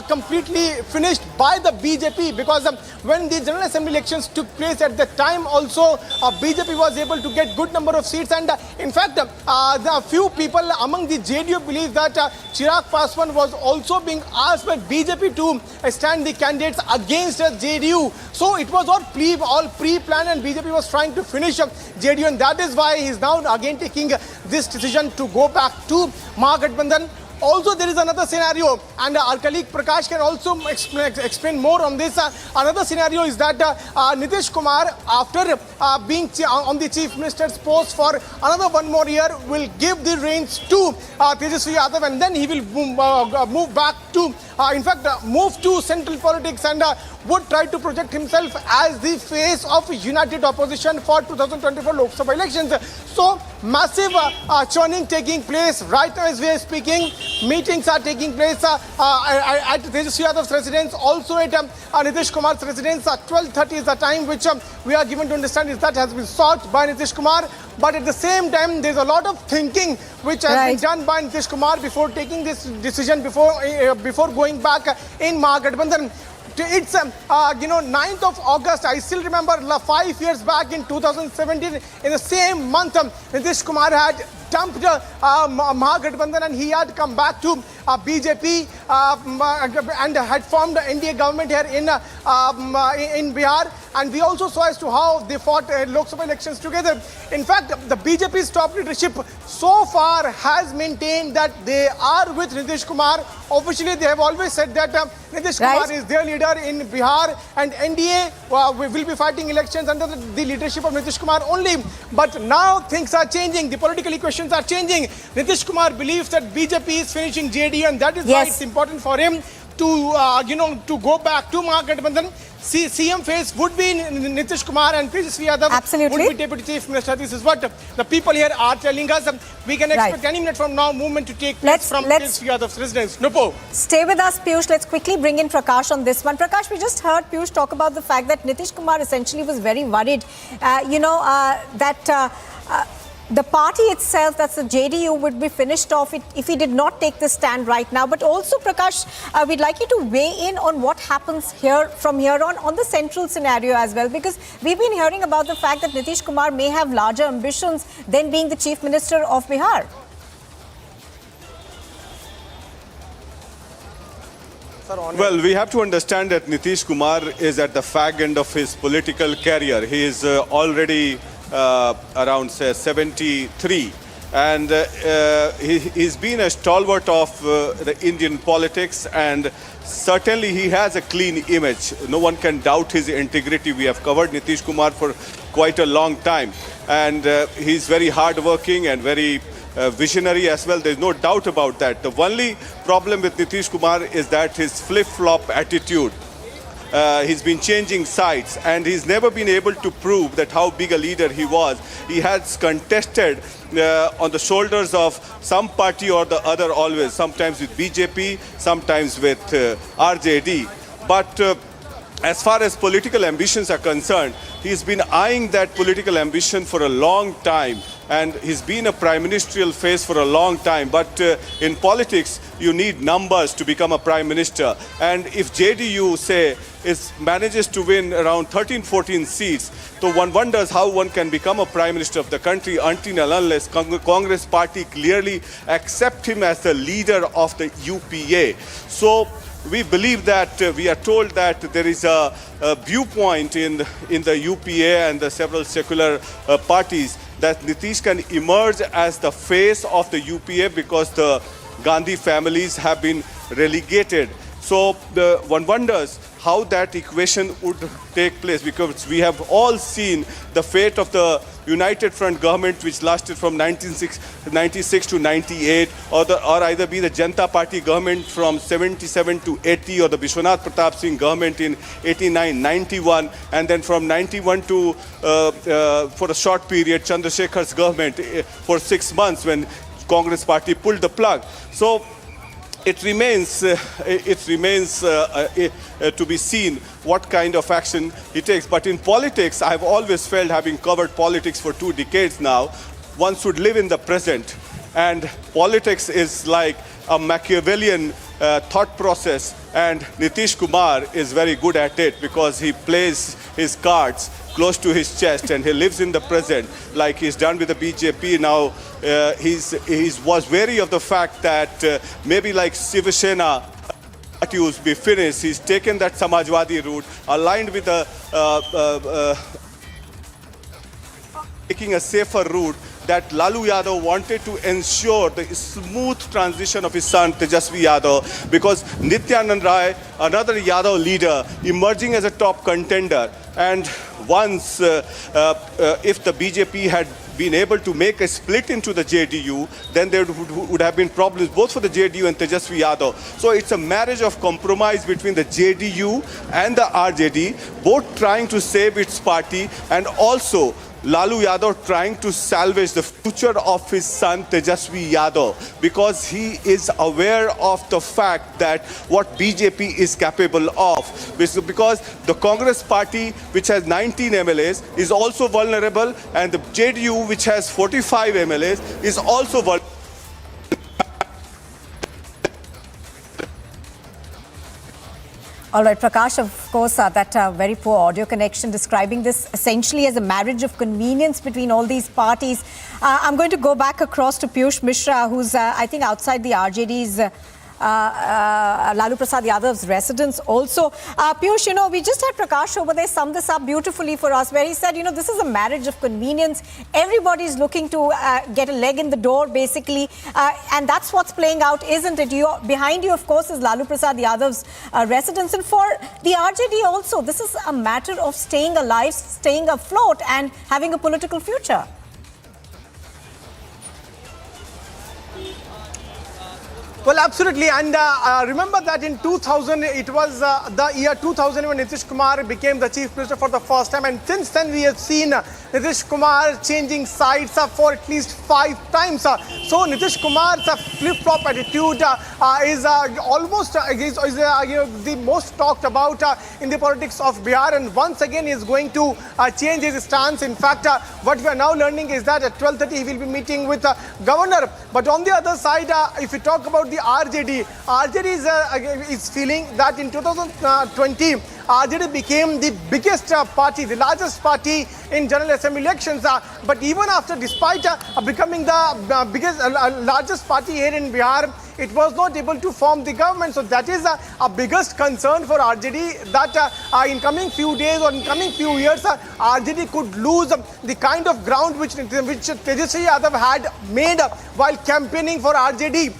completely finished by the BJP, because when the General Assembly elections took place at that time also BJP was able to get good number of seats, and in fact the few people among the JDU believe that Chirag Paswan was also being asked by BJP to stand the candidates against JDU. So it was all pre-planned, and BJP was trying to finish JDU, and that is why he is now again taking this decision to go back to Maharashtra. Also, there is another scenario, and our colleague Prakash can also explain more on this. Another scenario is that Nitish Kumar, after being on the Chief Minister's post for another 1 more year, will give the reins to Tejasvi Yadav, and then he will move back to, move to central politics, and would try to project himself as the face of united opposition for 2024 Lok Sabha elections. So, massive churning taking place right now as we are speaking. Meetings are taking place at Tejasvi Yadav's residence, also at Nitish Kumar's residence. 12:30 is the time which we are given to understand is that has been sought by Nitish Kumar. But at the same time, there's a lot of thinking which has been done by Nitish Kumar before taking this decision, before going back in Maharashtra. It's 9th of August. I still remember 5 years back in 2017, in the same month, Nitish Kumar had dumped Maharashtra, and he had come back to BJP and had formed the NDA government here in Bihar. And we also saw as to how they fought Lok Sabha elections together. In fact, the BJP's top leadership so far has maintained that they are with Nitish Kumar. Officially, they have always said that Nitish Kumar is their leader in Bihar, and NDA will be fighting elections under the leadership of Nitish Kumar only. But now things are changing. The political equations are changing. Nitish Kumar believes that BJP is finishing JDU, and that is why it's important for him to go back to Maharashtra. CM face would be Nitish Kumar, and Tejasvi Yadav would be Deputy Chief Minister. This is what the people here are telling us. We can expect any minute from now movement to take place from Tejasvi Yadav's residence. Nupo. Stay with us, Piyush. Let's quickly bring in Prakash on this one. Prakash, we just heard Piyush talk about the fact that Nitish Kumar essentially was very worried, that the party itself, that's the JDU, would be finished off if he did not take this stand right now. But also, Prakash, we'd like you to weigh in on what happens here from here on the central scenario as well, because we've been hearing about the fact that Nitish Kumar may have larger ambitions than being the Chief Minister of Bihar. Well, we have to understand that Nitish Kumar is at the fag end of his political career. He is already around, say, 73. And he's been a stalwart of the Indian politics, and certainly he has a clean image. No one can doubt his integrity. We have covered Nitish Kumar for quite a long time. And he's very hardworking and very visionary as well. There's no doubt about that. The only problem with Nitish Kumar is that his flip-flop attitude. He's been changing sides, and he's never been able to prove that how big a leader he was. He has contested on the shoulders of some party or the other always, sometimes with BJP, sometimes with RJD. But as far as political ambitions are concerned, he's been eyeing that political ambition for a long time, and he's been a prime ministerial face for a long time. But in politics, you need numbers to become a prime minister. And if JDU, say, manages to win around 13-14 seats, so one wonders how one can become a prime minister of the country until and unless Congress party clearly accept him as the leader of the UPA. So we believe that we are told that there is a viewpoint in the UPA and the several secular parties that Nitish can emerge as the face of the UPA because the Gandhi families have been relegated. So one wonders how that equation would take place, because we have all seen the fate of the United Front government, which lasted from 1996 to 98, or either be the Janata Party government from 77 to 80, or the Vishwanath Pratap Singh government in 89-91, and then from 91 to for a short period Chandrasekhar's government for 6 months when Congress Party pulled the plug. So it remains to be seen what kind of action he takes. But in politics, I've always felt, having covered politics for 2 decades now, one should live in the present. And politics is like a Machiavellian thought process, and Nitish Kumar is very good at it because he plays his cards close to his chest and he lives in the present, like he's done with the BJP. Now he was wary of the fact that maybe like Shiv Sena parties be finished. He's taken that Samajwadi route, aligned with the taking a safer route that Lalu Yadav wanted to ensure the smooth transition of his son Tejasvi Yadav, because Nityanand Rai, another Yadav leader, emerging as a top contender. And once, if the BJP had been able to make a split into the JDU, then there would have been problems both for the JDU and Tejasvi Yadav. So it's a marriage of compromise between the JDU and the RJD, both trying to save its party, and also Lalu Yadav trying to salvage the future of his son Tejasvi Yadav, because he is aware of the fact that what BJP is capable of. Because the Congress party, which has 19 MLAs, is also vulnerable, and the JDU, which has 45 MLAs, is also vulnerable. All right, Prakash, of course, that very poor audio connection describing this essentially as a marriage of convenience between all these parties. I'm going to go back across to Piyush Mishra, who's, I think, outside the RJD's Lalu Prasad Yadav's residence also. Piyush, you know, we just had Prakash over there sum this up beautifully for us, where he said, you know, this is a marriage of convenience. Everybody's looking to get a leg in the door, basically. And that's what's playing out, isn't it? Behind you, of course, is Lalu Prasad Yadav's residence. And for the RJD also, this is a matter of staying alive, staying afloat, and having a political future. Well, absolutely. And remember that in 2000, it was the year 2000 when Nitish Kumar became the Chief Minister for the first time. And since then, we have seen Nitish Kumar changing sides for at least 5 times. So Nitish Kumar's flip-flop attitude is almost the most talked about in the politics of Bihar. And once again, he is going to change his stance. In fact, what we are now learning is that at 12:30, he will be meeting with the governor. But on the other side, if we talk about the RJD is feeling that in 2020, RJD became the biggest party, the largest party in General Assembly elections. But even after, despite becoming the biggest, largest party here in Bihar, it was not able to form the government. So that is a biggest concern for RJD, that in coming few days or in coming few years, RJD could lose the kind of ground which Tejasvi Yadav had made while campaigning for RJD.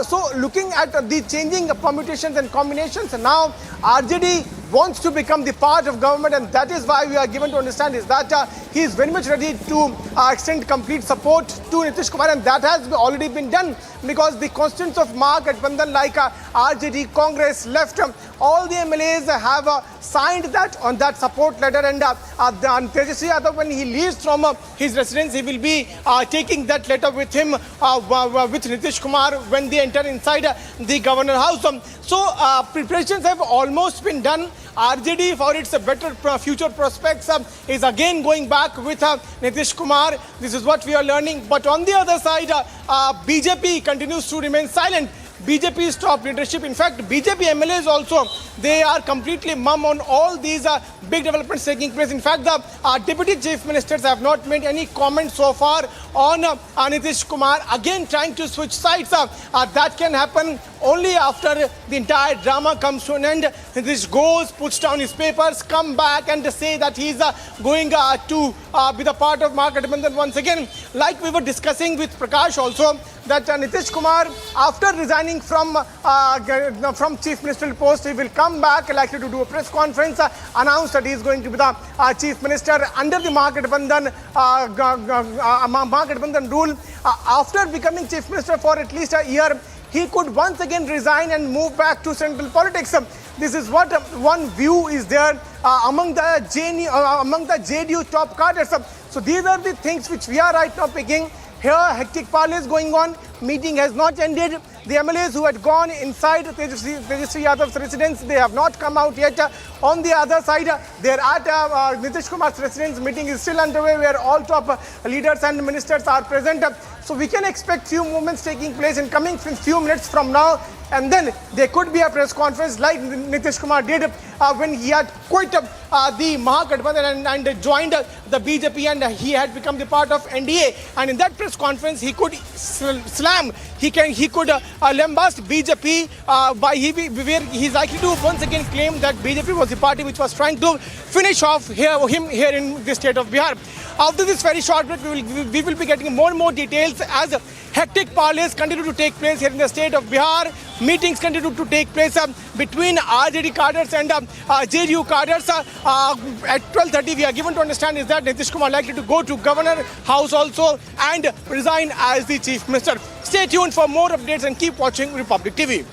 So looking at the changing permutations and combinations, now RJD wants to become the part of government, and that is why we are given to understand is that he is very much ready to extend complete support to Nitish Kumar, and that has already been done, because the constituents of Mark at Bandhan, like RJD, Congress, left, all the MLAs have signed that on that support letter. And Tejasvi Yadav, when he leaves from his residence, he will be taking that letter with him, with Nitish Kumar, when they enter inside the governor house. So preparations have almost been done. RJD, for its better future prospects, is again going back with Nitish Kumar. This is what we are learning. But on the other side, BJP continues to remain silent. BJP's top leadership, in fact, BJP MLAs also, they are completely mum on all these big developments taking place. In fact, the deputy chief ministers have not made any comment so far on Nitish Kumar again trying to switch sides. That can happen only after the entire drama comes to an end, Nitish goes, puts down his papers, come back and say that he's going to be the part of Mahagathbandhan once again. Like we were discussing with Prakash also, that Nitish Kumar, after resigning from Chief Ministerial post, he will come back, likely to do a press conference, announce that he is going to be the Chief Minister under the Mahagathbandhan rule. After becoming Chief Minister for at least a year, he could once again resign and move back to central politics. This is what one view is there among the JDU top cadres. So these are the things which we are right now picking. Here, hectic parley is going on. Meeting has not ended. The MLAs who had gone inside Tejasvi Yadav's residence, they have not come out yet. On the other side, they are at Nitish Kumar's residence. Meeting is still underway where all top leaders and ministers are present. So we can expect few movements taking place in coming few minutes from now. And then there could be a press conference like Nitish Kumar did when he had quit the Mahagathbandhan and joined the BJP, and he had become the part of NDA. And in that press conference, he could slam, he could lambast BJP where he's likely to once again claim that BJP was the party which was trying to finish off him here in the state of Bihar. After this very short break, we will be getting more and more details as hectic parleys continue to take place here in the state of Bihar. Meetings continue to take place between RJD cadres and JDU cadres. At 12:30, we are given to understand is that Nitish Kumar likely to go to Governor House also and resign as the Chief Minister. Stay tuned for more updates and keep watching Republic TV.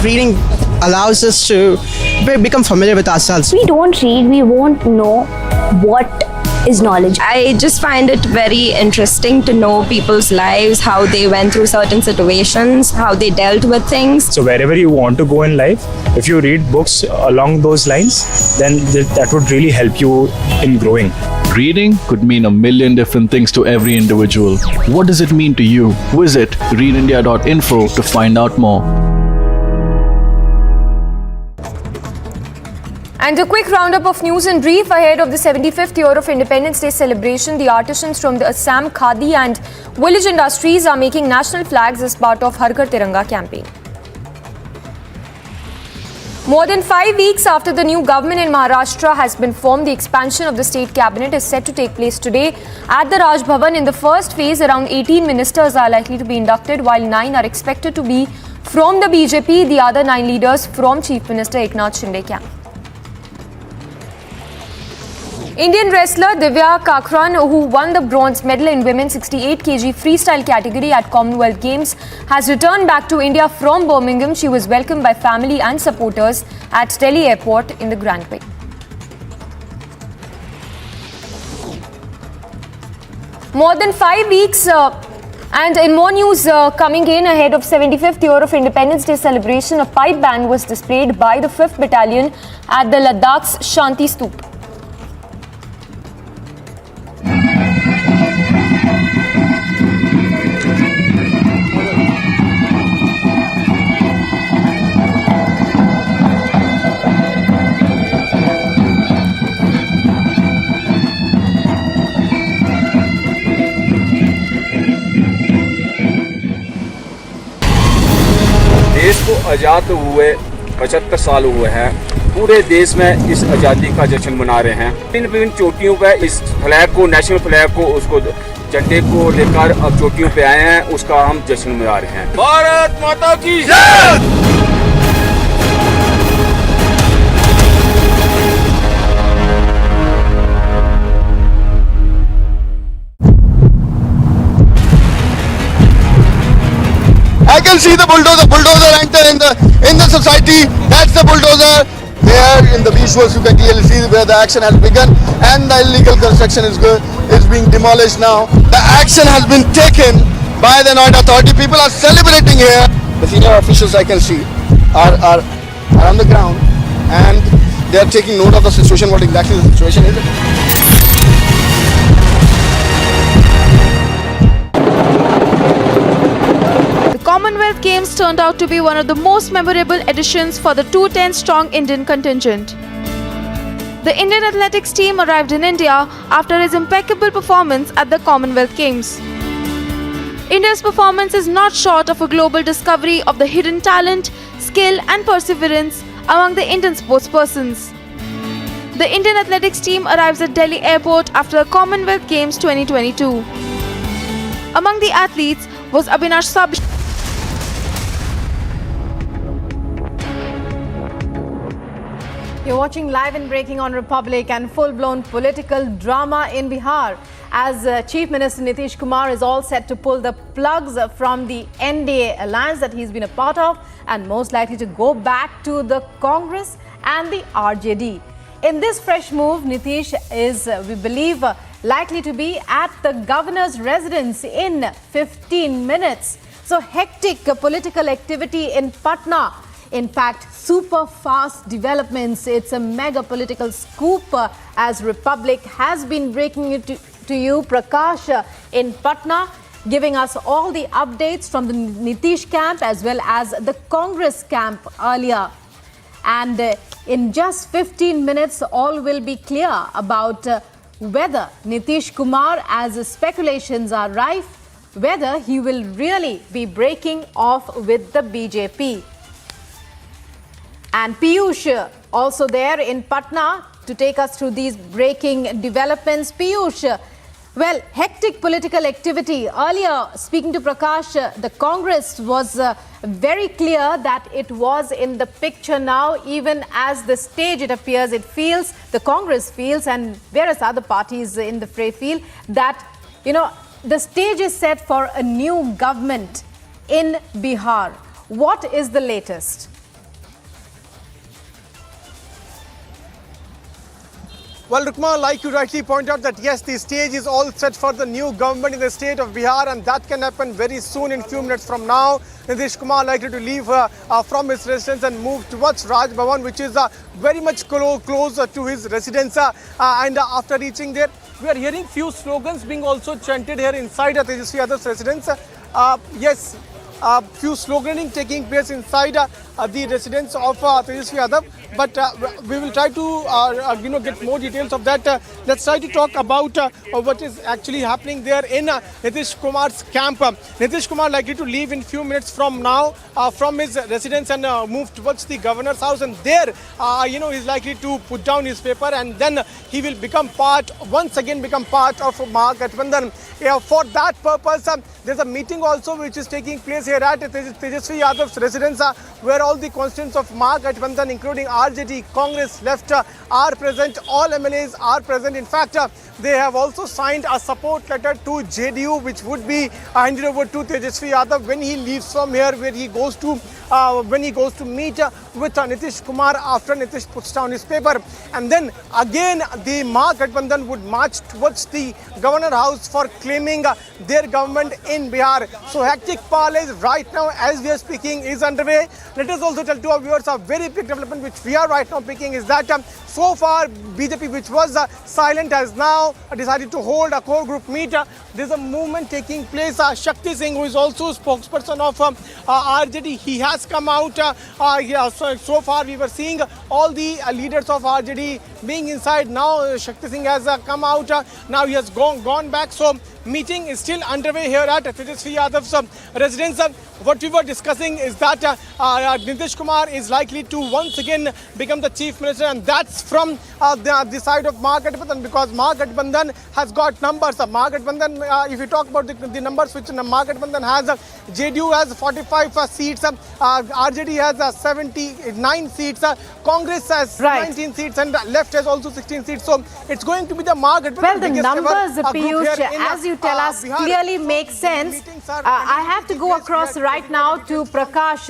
Reading allows us to become familiar with ourselves. We don't read, we won't know what is knowledge. I just find it very interesting to know people's lives, how they went through certain situations, how they dealt with things. So wherever you want to go in life, if you read books along those lines, then that would really help you in growing. Reading could mean a million different things to every individual. What does it mean to you? Visit readindia.info to find out more. And a quick roundup of news in brief ahead of the 75th year of Independence Day celebration. The artisans from the Assam Khadi and village industries are making national flags as part of Har Ghar Tiranga campaign. More than 5 weeks after the new government in Maharashtra has been formed, the expansion of the state cabinet is set to take place today at the Raj Bhavan. In the first phase, around 18 ministers are likely to be inducted, while 9 are expected to be from the BJP, the other 9 leaders from Chief Minister Eknath Shinde camp. Indian wrestler Divya Kakran, who won the bronze medal in women's 68 kg freestyle category at Commonwealth Games, has returned back to India from Birmingham. She was welcomed by family and supporters at Delhi Airport in the Grand Way. More than 5 weeks and in more news coming in ahead of 75th year of Independence Day celebration, a pipe band was displayed by the 5th Battalion at the Ladakh's Shanti Stoop. देश को आज़ाद हुए 75 साल हुए हैं। पूरे देश में इस आज़ादी का जश्न मना रहे हैं। विभिन्न चोटियों पर इस फ्लैग को, नेशनल फ्लैग को, उसको झंडे को लेकर अब चोटियों पे आए हैं, उसका हम जश्न मना रहे हैं। भारत माता की जय। I can see the bulldozer enter in the society. That's the bulldozer. There in the visuals you can clearly see where the action has begun and the illegal construction is being demolished now. The action has been taken by the Noida authority. People are celebrating here. The senior officials I can see are on the ground and they are taking note of the situation, what exactly the situation is. Commonwealth Games turned out to be one of the most memorable editions for the 210-strong Indian contingent. The Indian athletics team arrived in India after his impeccable performance at the Commonwealth Games. India's performance is not short of a global discovery of the hidden talent, skill and perseverance among the Indian sportspersons. The Indian athletics team arrives at Delhi Airport after the Commonwealth Games 2022. Among the athletes was Avinash Sab. You're watching Live and Breaking on Republic, and full-blown political drama in Bihar as Chief Minister Nitish Kumar is all set to pull the plugs from the NDA alliance that he's been a part of and most likely to go back to the Congress and the RJD. In this fresh move, Nitish is, we believe, likely to be at the governor's residence in 15 minutes. So hectic political activity in Patna. In fact, super fast developments. It's a mega political scoop as Republic has been breaking it to you. Prakash in Patna giving us all the updates from the Nitish camp as well as the Congress camp earlier. And in just 15 minutes, all will be clear about whether Nitish Kumar, as speculations are rife, whether he will really be breaking off with the BJP. And Piyush also there in Patna to take us through these breaking developments. Piyush, well, hectic political activity. Earlier, speaking to Prakash, the Congress was very clear that it was in the picture now, even as the stage it appears, it feels, the Congress feels, and various other parties in the fray feel that, you know, the stage is set for a new government in Bihar. What is the latest? Well, Rukma, like you rightly point out that yes, the stage is all set for the new government in the state of Bihar, and that can happen very soon in few minutes from now. Nitish Kumar likely to leave from his residence and move towards Raj Bhavan, which is very much close to his residence. And after reaching there, we are hearing few slogans being also chanted here inside Tejasvi Yadav's residence. Yes, few sloganing taking place inside the residence of Tejasvi Yadav, but we will try to get more details of that. Let's try to talk about what is actually happening there in Nitish Kumar's camp. Nitish Kumar likely to leave in few minutes from now from his residence and move towards the governor's house, and there he's likely to put down his paper, and then he will once again become part of Mahagathbandhan. For that purpose, there's a meeting also which is taking place here at Tejasvi Yadav's residence, where all the constituents of Mahagathbandhan, including RJD, Congress, Left, are present. All MLAs are present. In fact, they have also signed a support letter to JDU, which would be handed over to Tejasvi Yadav when he leaves from here, where he goes to meet with Nitish Kumar after Nitish puts down his paper. And then again, the Mahagathbandhan would march towards the governor house for claiming their government in Bihar. So hectic parley right now as we are speaking is underway. Let us also tell to our viewers a very big development which we are right now picking is that so far BJP, which was silent, has now decided to hold a core group meet. There's a movement taking place. Shakti Singh, who is also spokesperson of RJD, he has come out. So far we were seeing all the leaders of RJD being inside. Now Shakti Singh has come out. Now he has gone back. So meeting is still underway here at Tejasvi Yadav's residence. What we were discussing is that Nitish Kumar is likely to once again become the chief minister, and that's from the side of Mahagathbandhan, because Mahagathbandhan has got numbers. If you talk about the numbers which Mahagathbandhan has, JDU has 45 seats, RJD has 79 seats, Congress has 19 seats, and Left has also 16 seats. So it's going to be the Mahagathbandhan. Well, the numbers, Piyush, as you tell us, clearly make sense. I have to go across right now to Prakash,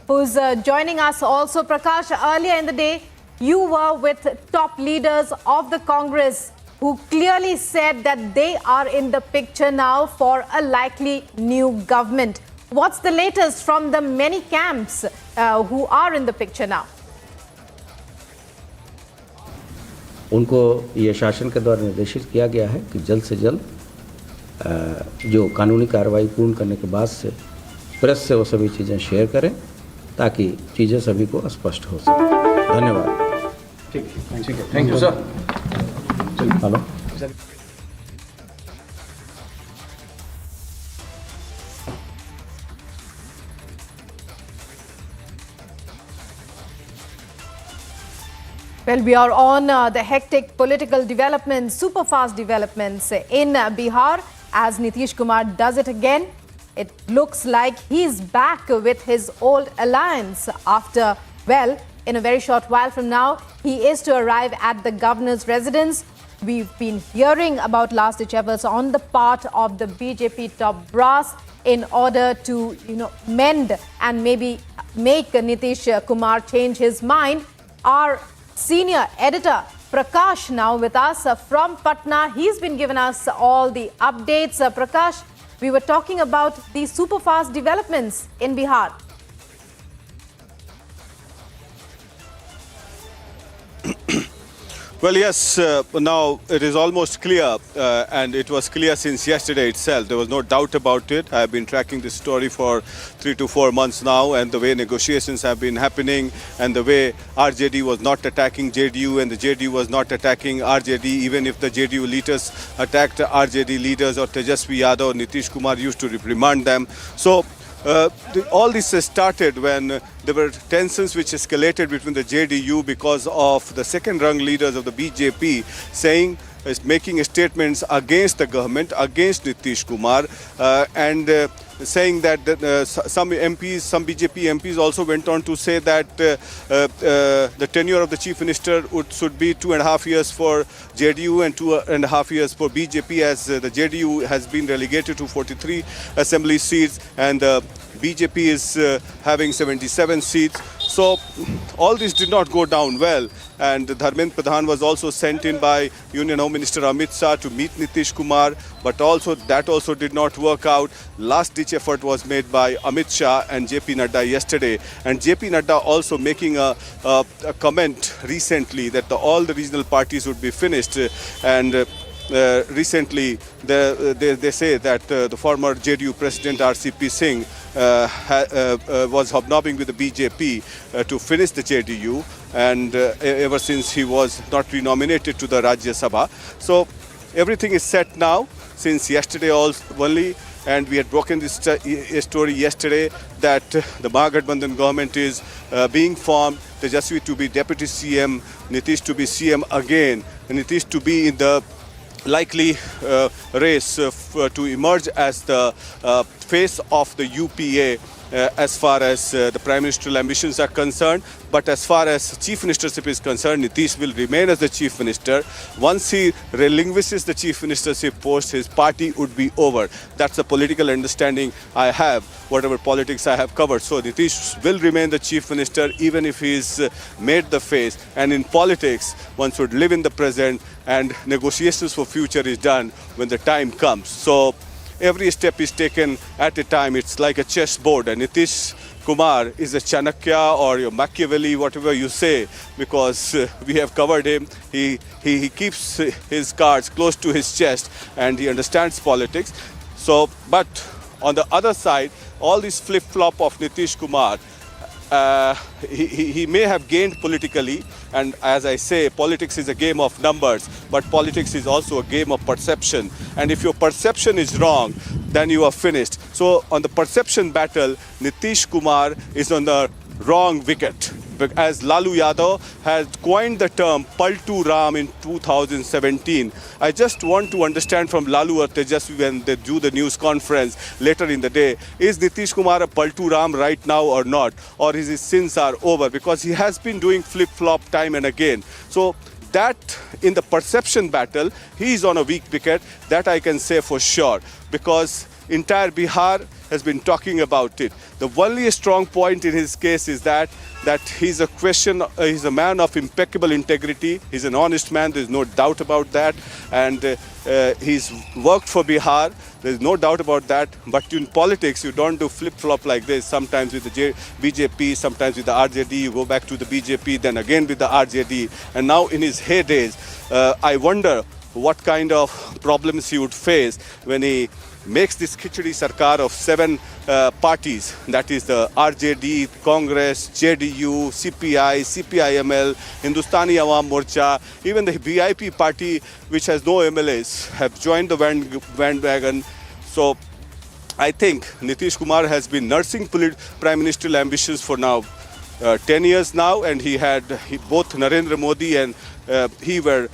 who's joining us also. Prakash, earlier in the day, you were with top leaders of the Congress who clearly said that they are in the picture now for a likely new government. What's the latest from the many camps who are in the picture now? उनको ये शासन के द्वारा निर्देशित किया गया है कि जल्द से जल्द जो कानूनी कार्रवाई पूर्ण करने के बाद से प्रेस से वो सभी चीज़ें शेयर करें ताकि चीज़ें सभी को स्पष्ट हो सके। धन्यवाद। Thank you, sir. Hello. Well, we are on the hectic political developments, super fast developments in Bihar as Nitish Kumar does it again. It looks like he's back with his old alliance after, well, in a very short while from now, he is to arrive at the governor's residence. We've been hearing about last-ditch efforts on the part of the BJP top brass in order to, mend and maybe make Nitish Kumar change his mind. Our senior editor Prakash now with us from Patna. He's been giving us all the updates. Prakash, we were talking about the super fast developments in Bihar. Well, yes, now it is almost clear, and it was clear since yesterday itself. There was no doubt about it. I have been tracking this story for 3 to 4 months now, and the way negotiations have been happening, and the way RJD was not attacking JDU, and the JDU was not attacking RJD, even if the JDU leaders attacked RJD leaders or Tejasvi Yadav, Nitish Kumar used to reprimand them. So all this started when there were tensions which escalated between the JDU because of the second-rung leaders of the BJP making statements against the government, against Nitish Kumar, and saying that some MPs, some BJP MPs also went on to say that the tenure of the Chief Minister should be 2.5 years for JDU and 2.5 years for BJP, as the JDU has been relegated to 43 assembly seats and the BJP is having 77 seats. So all this did not go down well, and Dharmendra Pradhan was also sent in by Union Home Minister Amit Shah to meet Nitish Kumar, but that also did not work out. Last-ditch effort was made by Amit Shah and JP Nadda yesterday, and JP Nadda also making a comment recently that all the regional parties would be finished, and recently they say that the former JDU President RCP Singh was hobnobbing with the BJP to finish the JDU, and ever since he was not renominated to the Rajya Sabha. So everything is set now since yesterday only, and we had broken this story yesterday that the Mahagathbandhan government is being formed, Tejasvi to be Deputy CM, Nitish to be CM again, and Nitish to be in the likely race to emerge as the face of the UPA as far as the Prime Ministerial ambitions are concerned. But as far as Chief Ministership is concerned, Nitish will remain as the Chief Minister. Once he relinquishes the Chief Ministership post, his party would be over. That's the political understanding I have, whatever politics I have covered. So Nitish will remain the Chief Minister even if he is made the face. And in politics, one should live in the present, and negotiations for future is done when the time comes. So every step is taken at a time. It's like a chessboard, and Nitish Kumar is a Chanakya or your Machiavelli, whatever you say, because we have covered him. He keeps his cards close to his chest and he understands politics. So, but on the other side, all this flip-flop of Nitish Kumar, he may have gained politically, and as I say, politics is a game of numbers, but politics is also a game of perception. And if your perception is wrong, then you are finished. So on the perception battle, Nitish Kumar is on the wrong wicket. As Lalu Yadav has coined the term Paltu Ram in 2017. I just want to understand from Lalu or Tejasvi when they do the news conference later in the day, is Nitish Kumar a Paltu Ram right now or not? Or his sins are over? Because he has been doing flip-flop time and again. So that in the perception battle, he is on a weak wicket. That I can say for sure, because entire Bihar has been talking about it. The only strong point in his case is that he's a man of impeccable integrity. He's an honest man. There's no doubt about that. And he's worked for Bihar. There's no doubt about that. But in politics, you don't do flip-flop like this. Sometimes with the BJP, sometimes with the RJD. You go back to the BJP, then again with the RJD. And now in his heydays, I wonder what kind of problems he would face when he makes this khichdi sarkar of 7 parties, that is the RJD, Congress, JDU, CPI, CPIML, Hindustani Awam Morcha, even the VIP party, which has no MLAs, have joined the bandwagon. So I think Nitish Kumar has been nursing prime ministerial ambitions for now 10 years now, and both Narendra Modi and he were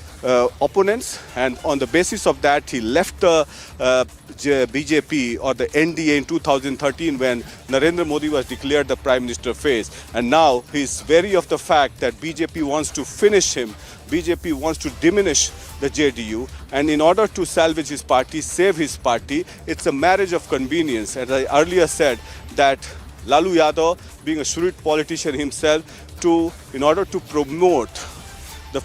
opponents, and on the basis of that he left the BJP or the NDA in 2013 when Narendra Modi was declared the prime minister phase, and now he is wary of the fact that BJP wants to finish him. BJP wants to diminish the JDU, and in order to salvage his party, save his party, it's a marriage of convenience. As I earlier said, that Lalu Yadav, being a shrewd politician himself, in order to promote the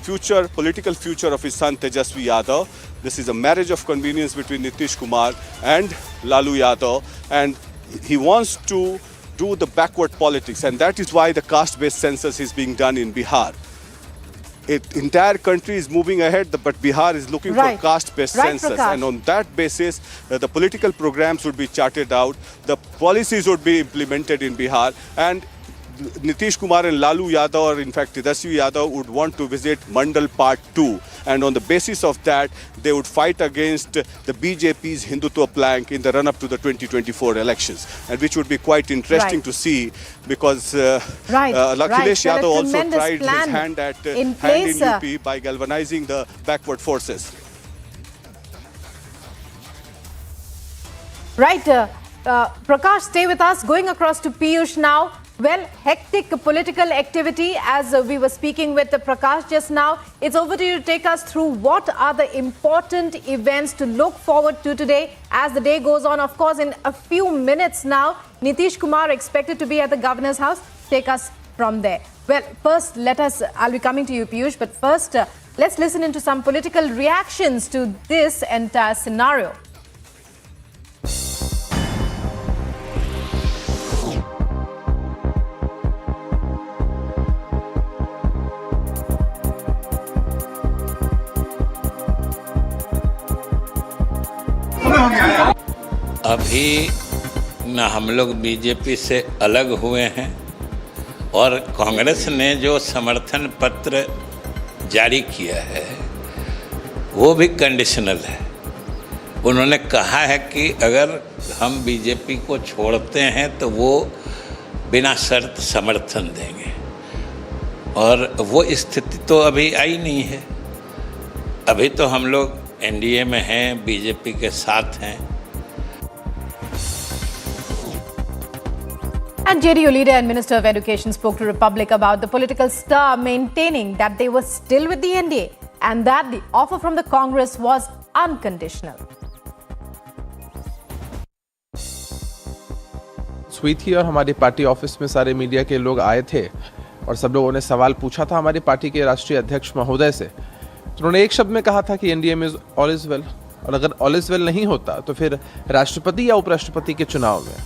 political future of his son Tejasvi Yadav, this is a marriage of convenience between Nitish Kumar and Lalu Yadav, and he wants to do the backward politics, and that is why the caste-based census is being done in Bihar. The entire country is moving ahead, but Bihar is looking for caste-based census. Prakash. And on that basis, the political programs would be charted out, the policies would be implemented in Bihar, and Nitish Kumar and Lalu Yadav, or in fact Tejasvi Yadav, would want to visit Mandal Part 2. And on the basis of that, they would fight against the BJP's Hindutva plank in the run-up to the 2024 elections, and which would be quite interesting to see, because Akhilesh Yadav also tried his hand in UP by galvanizing the backward forces. Right. Prakash, stay with us. Going across to Piyush now. Well, hectic political activity, as we were speaking with Prakash just now. It's over to you to take us through what are the important events to look forward to today as the day goes on. Of course, in a few minutes now, Nitish Kumar expected to be at the governor's house. Take us from there. Well, first, I'll be coming to you, Piyush, but first, let's listen into some political reactions to this entire scenario. अभी न हम लोग BJP से अलग हुए हैं, और कांग्रेस ने जो समर्थन पत्र जारी किया है वो भी कंडीशनल है। उन्होंने कहा है कि अगर हम बीजेपी को छोड़ते हैं तो वो बिना शर्त समर्थन देंगे, और वो स्थिति तो अभी आई नहीं है। अभी तो हम लोग एनडीए में हैं, बीजेपी के साथ हैं। And JDU leader and Minister of Education spoke to Republic about the political star, maintaining that they were still with the NDA and that the offer from the Congress was unconditional. हुई थी और हमारी party office में सारे media के लोग आए थे और सब लोगों ने सवाल पूछा था हमारी पार्टी के राष्ट्रीय अध्यक्ष महोदय से। तो उन्होंने एक शब्द में कहा था कि एनडीए में ऑल इज वेल, और अगर ऑल इज वेल नहीं होता तो फिर राष्ट्रपति या उपराष्ट्रपति के चुनाव में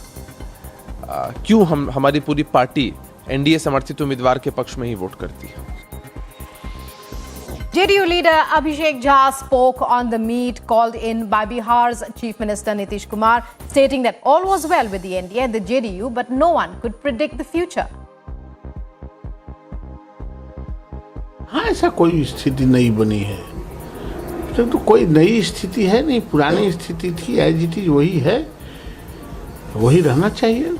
क्यों हमारी पूरी पार्टी एनडीए समर्थित उम्मीदवार के पक्ष में ही वोट करती है। JDU leader Abhishek Jha spoke on the meet called in by Bihar's Chief Minister Nitish Kumar, stating that all was well with the NDA and the JDU, but no one could predict the future. हाँ, ऐसा कोई स्थिति नहीं बनी है, तो कोई नई स्थिति है नहीं, पुरानी स्थिति थी, एज इट इज वही है, वही रहना चाहिए।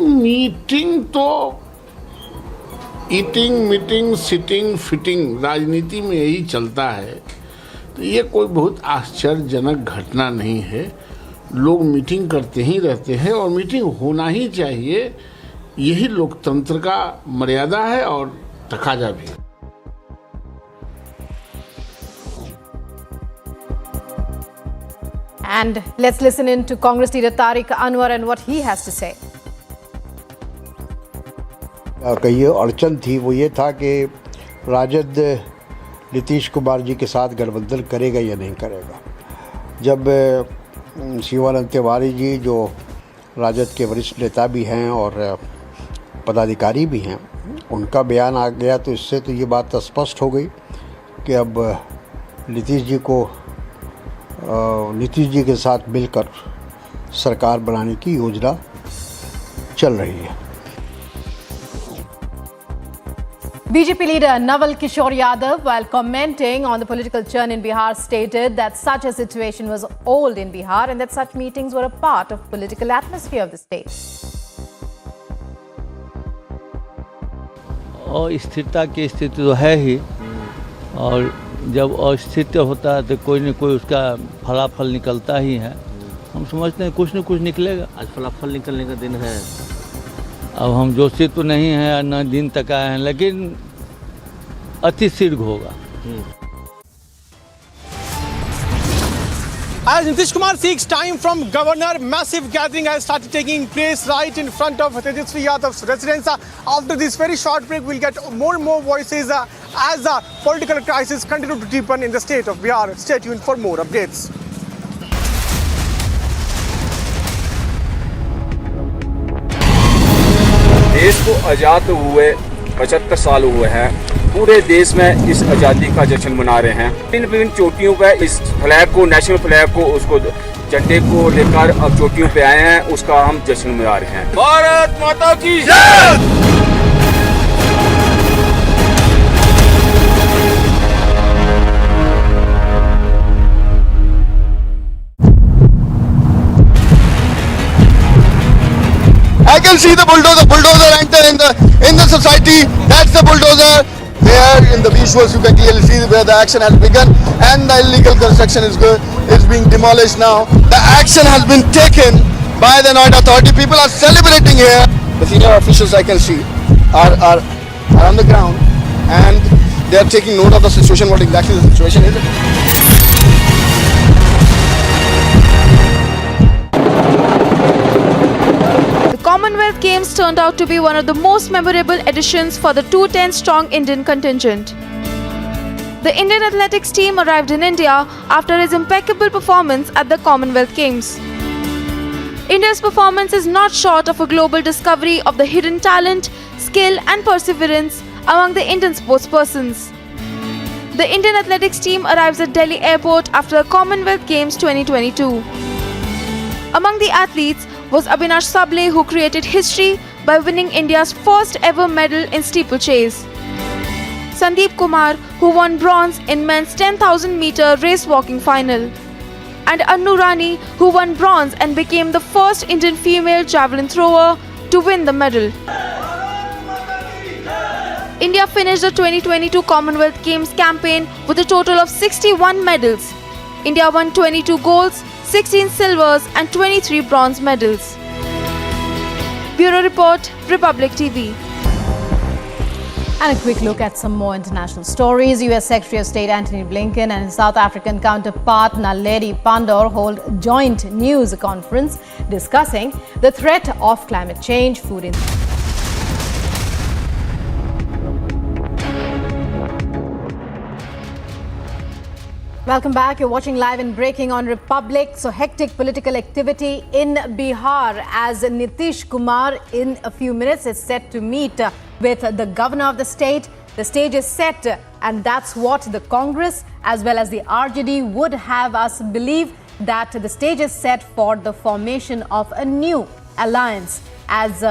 मीटिंग तो ईटिंग, मीटिंग, सिटिंग, फिटिंग, राजनीति में यही चलता है, तो ये कोई बहुत आश्चर्यजनक घटना नहीं है। लोग मीटिंग करते ही रहते हैं और मीटिंग होना ही चाहिए, यही लोकतंत्र का मर्यादा है और तकाजा भी। And let's listen in to Congress leader Tariq Anwar and what he has to say. कई अड़चन थी, वो ये था कि राजद नीतीश कुमार जी के साथ गठबंधन करेगा या नहीं करेगा। जब शिवानंद तिवारी जी जो राजद के वरिष्ठ नेता भी हैं और पदाधिकारी भी हैं, उनका बयान आ गया, तो इससे तो ये बात स्पष्ट हो गई कि अब नीतीश जी के साथ मिलकर सरकार बनाने की योजना चल रही है। BJP leader Naval Kishore Yadav, while commenting on the political churn in Bihar, stated that such a situation was old in Bihar and that such meetings were a part of political atmosphere of the state. और स्थिरता की स्थिति तो है ही, और जब अस्थिर होता है तो कोई न कोई उसका फलाफल निकलता ही है। हम समझते हैं कुछ न कुछ निकलेगा। आज फलाफल निकलने का दिन है। अब हम जोशी तो नहीं हैं, न दिन तक आए हैं, लेकिन अति शीघ्र होगा। As Nitish Kumar seeks time from governor, massive gathering has started taking place right in front of Tejasvi Yadav's residence. After this very short break, we'll get more and more voices as the political crisis continue to deepen in the state of Bihar. Stay tuned for more updates. देश को आज़ाद हुए 75 साल हुए हैं। पूरे देश में इस आज़ादी का जश्न मना रहे हैं। विभिन्न चोटियों पर इस फ्लैग को, नेशनल फ्लैग को, उसको झंडे को लेकर अब चोटियों पे आए हैं, उसका हम जश्न मना रहे हैं। भारत माता की जय। I can see the bulldozer enter in the society. That's the bulldozer. There in the visuals you can clearly see where the action has begun and the illegal construction is being demolished now. The action has been taken by the Noida authority. People are celebrating here. The senior officials I can see are on the ground and they are taking note of the situation, what exactly the situation is. Commonwealth Games turned out to be one of the most memorable editions for the 210-strong Indian contingent. The Indian athletics team arrived in India after his impeccable performance at the Commonwealth Games. India's performance is not short of a global discovery of the hidden talent, skill and perseverance among the Indian sportspersons. The Indian athletics team arrives at Delhi Airport after the Commonwealth Games 2022. Among the athletes was Abhinash Sable, who created history by winning India's first ever medal in steeplechase. Sandeep Kumar, who won bronze in men's 10,000 meter race walking final. And Annu Rani, who won bronze and became the first Indian female javelin thrower to win the medal. India finished the 2022 Commonwealth Games campaign with a total of 61 medals. India won 22 golds, 16 silvers and 23 bronze medals. Bureau Report, Republic TV. And a quick look at some more international stories. US Secretary of State Antony Blinken and his South African counterpart Naledi Pandor hold joint news conference discussing the threat of climate change, food insecurity. Welcome back. You're watching live and breaking on Republic. So hectic political activity in Bihar as Nitish Kumar in a few minutes is set to meet with the governor of the state. The stage is set and that's what the Congress as well as the RJD would have us believe, that the stage is set for the formation of a new alliance. As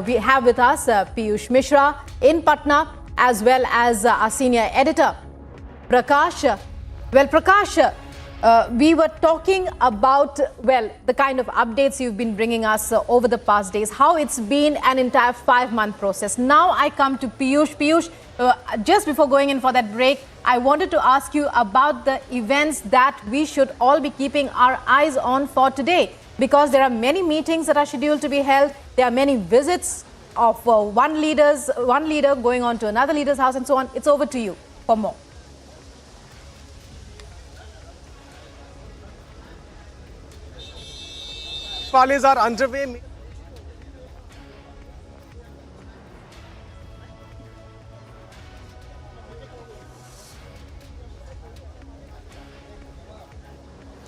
we have with us Piyush Mishra in Patna as well as our senior editor Prakash. Well, Prakash, we were talking about, the kind of updates you've been bringing us over the past days, how it's been an entire 5-month process. Now I come to Piyush. Piyush, just before going in for that break, I wanted to ask you about the events that we should all be keeping our eyes on for today, because there are many meetings that are scheduled to be held. There are many visits of one leader going on to another leader's house and so on. It's over to you for more. Rallies are underway.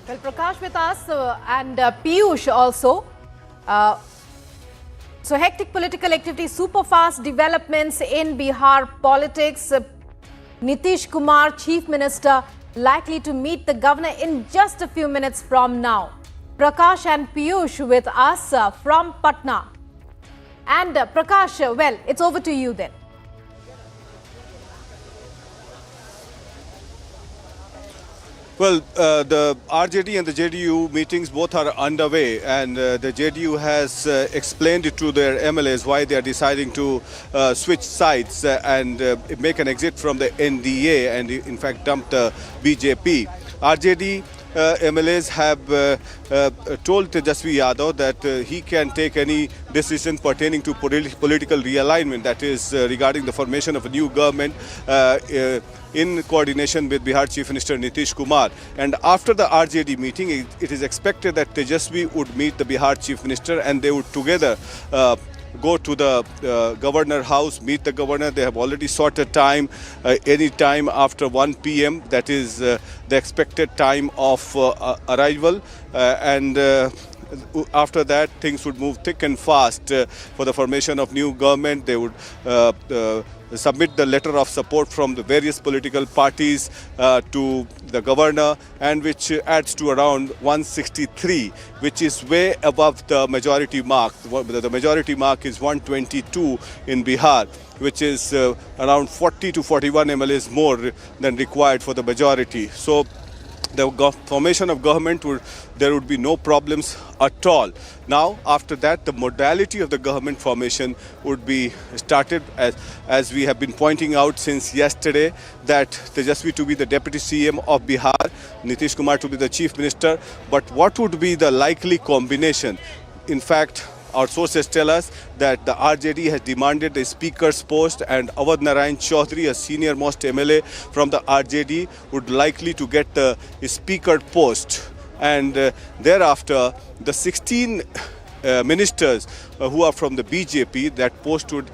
Well, Prakash with us and Piyush also. So hectic political activity, super fast developments in Bihar politics. Nitish Kumar, Chief Minister, likely to meet the governor in just a few minutes from now. Prakash and Piyush with us from Patna. And Prakash, well, it's over to you then. Well, the RJD and the JDU meetings both are underway, and the JDU has explained it to their MLAs why they are deciding to switch sides and make an exit from the NDA and in fact dump the BJP. RJD MLAs have told Tejasvi Yadav that he can take any decision pertaining to political realignment, that is regarding the formation of a new government in coordination with Bihar Chief Minister Nitish Kumar. And after the RJD meeting, it is expected that Tejasvi would meet the Bihar Chief Minister and they would together go to the governor house, meet the governor. They have already sorted time, any time after 1 p.m. That is the expected time of arrival. And after that, things would move thick and fast for the formation of new government. They would submit the letter of support from the various political parties to the governor, and which adds to around 163, which is way above the majority mark. The majority mark is 122 in Bihar, which is around 40 to 41 MLAs more than required for the majority. So the formation of government, there would be no problems at all. Now, after that, the modality of the government formation would be started, as we have been pointing out since yesterday, that Tejasvi to be the Deputy CM of Bihar, Nitish Kumar to be the Chief Minister. But what would be the likely combination? In fact, our sources tell us that the RJD has demanded the Speaker's post, and Awadh Narayan Chaudhary, a senior most MLA from the RJD, would likely to get the Speaker post. And thereafter, the 16 ministers who are from the BJP, that post would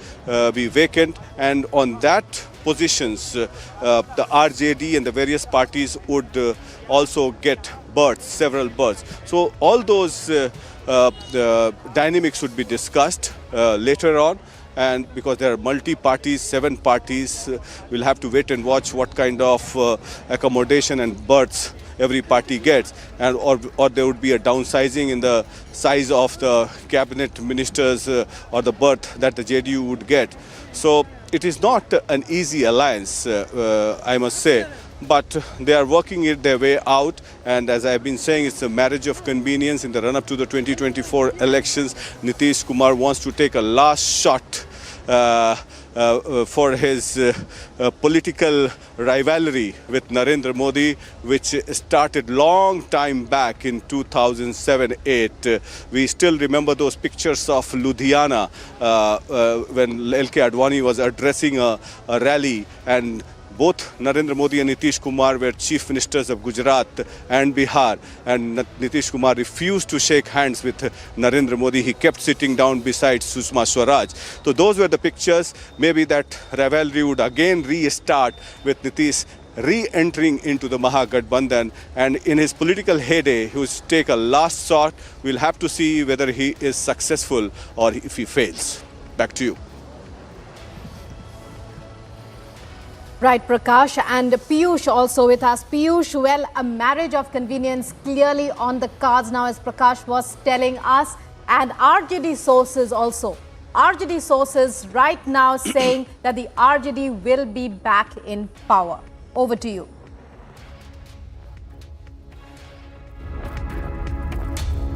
be vacant, and on that positions, the RJD and the various parties would also get berths, several berths. So all those the dynamics would be discussed later on, and because there are multi-parties, 7 parties, we'll have to wait and watch what kind of accommodation and berths every party gets, and or there would be a downsizing in the size of the cabinet ministers or the berth that the JDU would get. So it is not an easy alliance, I must say. But they are working it their way out, and as I have been saying, it's a marriage of convenience. In the run-up to the 2024 elections, Nitish Kumar wants to take a last shot for his political rivalry with Narendra Modi, which started long time back in 2007-8. We still remember those pictures of Ludhiana when L.K. Advani was addressing a rally, and both Narendra Modi and Nitish Kumar were chief ministers of Gujarat and Bihar, and Nitish Kumar refused to shake hands with Narendra Modi. He kept sitting down beside Sushma Swaraj. So those were the pictures. Maybe that rivalry would again restart with Nitish re-entering into the Mahagathbandhan, and in his political heyday, he would take a last shot. We'll have to see whether he is successful or if he fails. Back to you. Right, Prakash, and Piyush also with us. Piyush, well, a marriage of convenience clearly on the cards now, as Prakash was telling us, and RJD sources also. RJD sources right now saying that the RJD will be back in power. Over to you.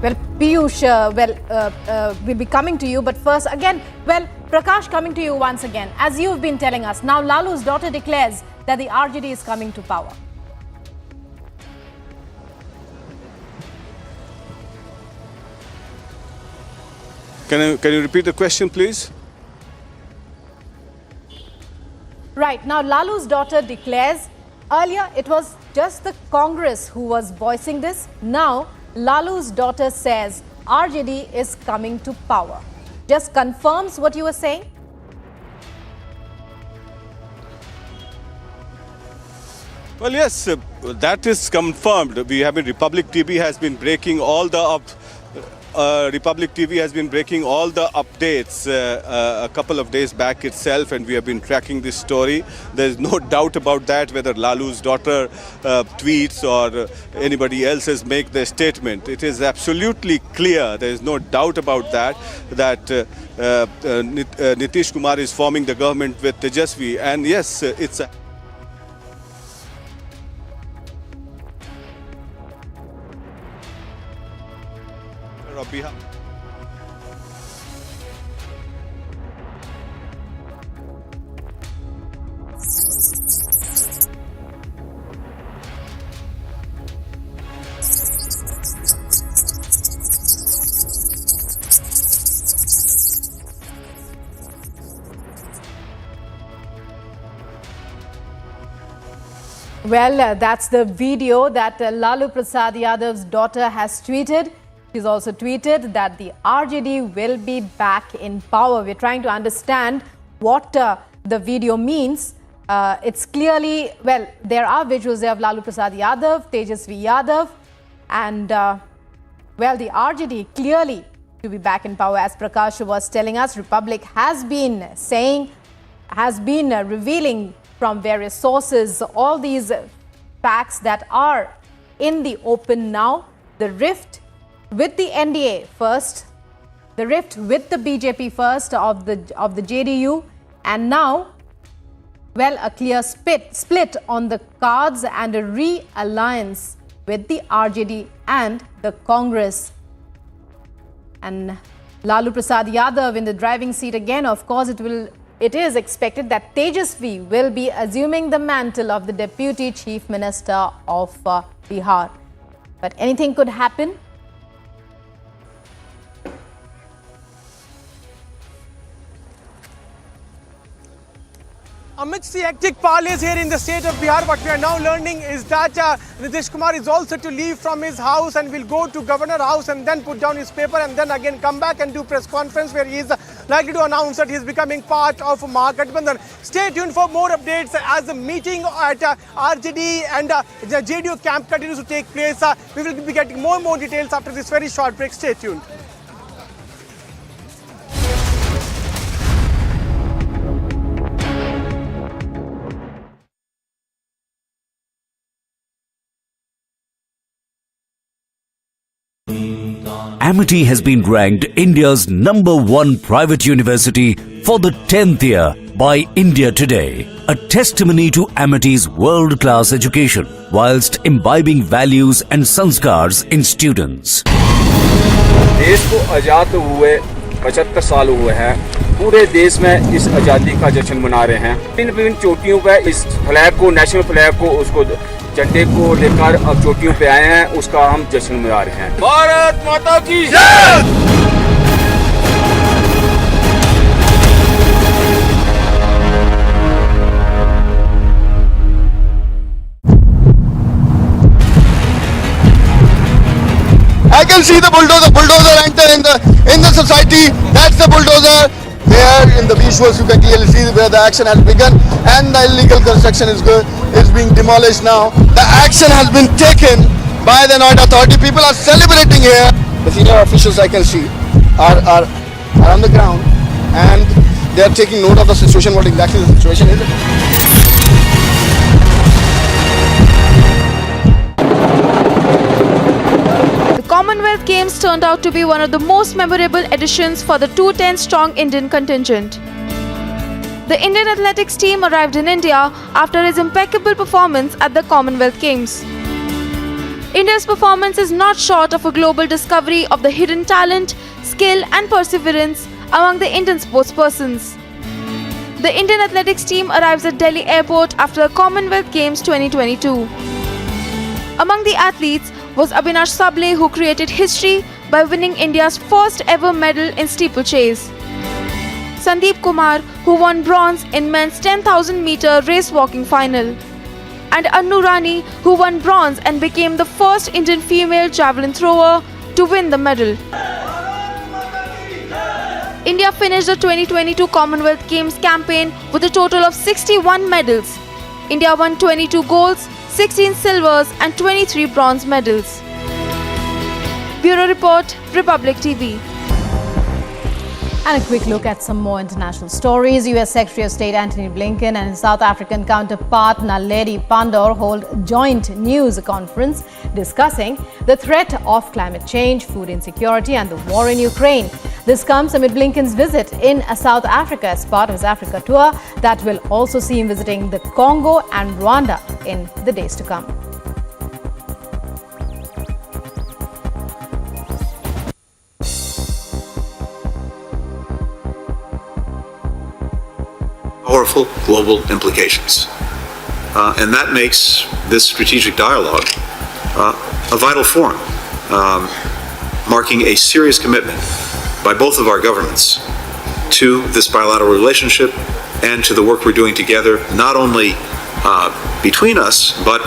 Well, Piyush, we'll be coming to you, but first, again, well, Prakash, coming to you once again. As you've been telling us, now Lalu's daughter declares that the RJD is coming to power. Can you repeat the question, please? Right, now Lalu's daughter declares. Earlier, it was just the Congress who was voicing this. Now, Lalu's daughter says RJD is coming to power. Just confirms what you were saying? Well, yes, that is confirmed. We have been, Republic TV has been breaking all the Republic TV has been breaking all the updates a couple of days back itself, and we have been tracking this story. There is no doubt about that, whether Lalu's daughter tweets or anybody else has make their statement. It is absolutely clear, there is no doubt about that, that Nitish Kumar is forming the government with Tejasvi. And yes, it's a of Bihar. Well, that's the video that Lalu Prasad Yadav's daughter has tweeted. She's also tweeted that the RJD will be back in power. We're trying to understand what the video means. It's clearly, well, there are visuals there of Lalu Prasad Yadav, Tejasvi Yadav, and, well, the RJD clearly to be back in power. As Prakash was telling us, Republic has been saying, revealing from various sources all these facts that are in the open now. The rift with the NDA first, the rift with the BJP first of the JDU, and now, well, a clear split on the cards and a re-alliance with the RJD and the Congress. And Lalu Prasad Yadav in the driving seat again. Of course, it is expected that Tejasvi will be assuming the mantle of the Deputy Chief Minister of Bihar. But anything could happen. Amidst the hectic parleys here in the state of Bihar, what we are now learning is that Nitish Kumar is also to leave from his house and will go to Governor House and then put down his paper and then again come back and do press conference where he is likely to announce that he is becoming part of Mahagathbandhan. Stay tuned for more updates as the meeting at RJD and the JDU camp continues to take place. We will be getting more and more details after this very short break. Stay tuned. Amity has been ranked India's #1 private university for the 10th year by India Today, a testimony to Amity's world-class education whilst imbibing values and sanskars in students. देश को आज़ाद हुए 75 साल हुए हैं। पूरे देश में इस आज़ादी का जश्न मना रहे हैं। विभिन्न चोटियों पर इस फ्लैग को, नेशनल फ्लैग को, उसको झंडे को लेकर अब चोटियों पे आए हैं, उसका हम जश्न मना रहे हैं। भारत माता की जय। I can see the bulldozer enter in the society. That's the bulldozer. There in the visuals you can clearly see where the action has begun and the illegal construction is being demolished now. The action has been taken by the Noida authority. People are celebrating here. The senior officials I can see are on the ground and they are taking note of the situation, what exactly the situation is. Commonwealth Games turned out to be one of the most memorable editions for the 210-strong Indian contingent. The Indian athletics team arrived in India after his impeccable performance at the Commonwealth Games. India's performance is not short of a global discovery of the hidden talent, skill and perseverance among the Indian sportspersons. The Indian athletics team arrives at Delhi Airport after the Commonwealth Games 2022. Among the athletes was Abhinash Sable, who created history by winning India's first ever medal in steeplechase. Sandeep Kumar, who won bronze in men's 10,000 meter race walking final. And Annu Rani, who won bronze and became the first Indian female javelin thrower to win the medal. India finished the 2022 Commonwealth Games campaign with a total of 61 medals. India won 22 golds, 16 silvers and 23 bronze medals. Bureau Report, Republic TV. And a quick look at some more international stories. US Secretary of State Antony Blinken and his South African counterpart Naledi Pandor hold joint news conference discussing the threat of climate change, food insecurity and the war in Ukraine. This comes amid Blinken's visit in South Africa as part of his Africa tour that will also see him visiting the Congo and Rwanda in the days to come. Powerful global implications. And that makes this strategic dialogue a vital forum, marking a serious commitment by both of our governments to this bilateral relationship and to the work we're doing together, not only between us, but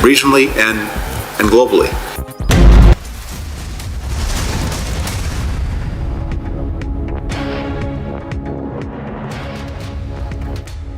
regionally and globally.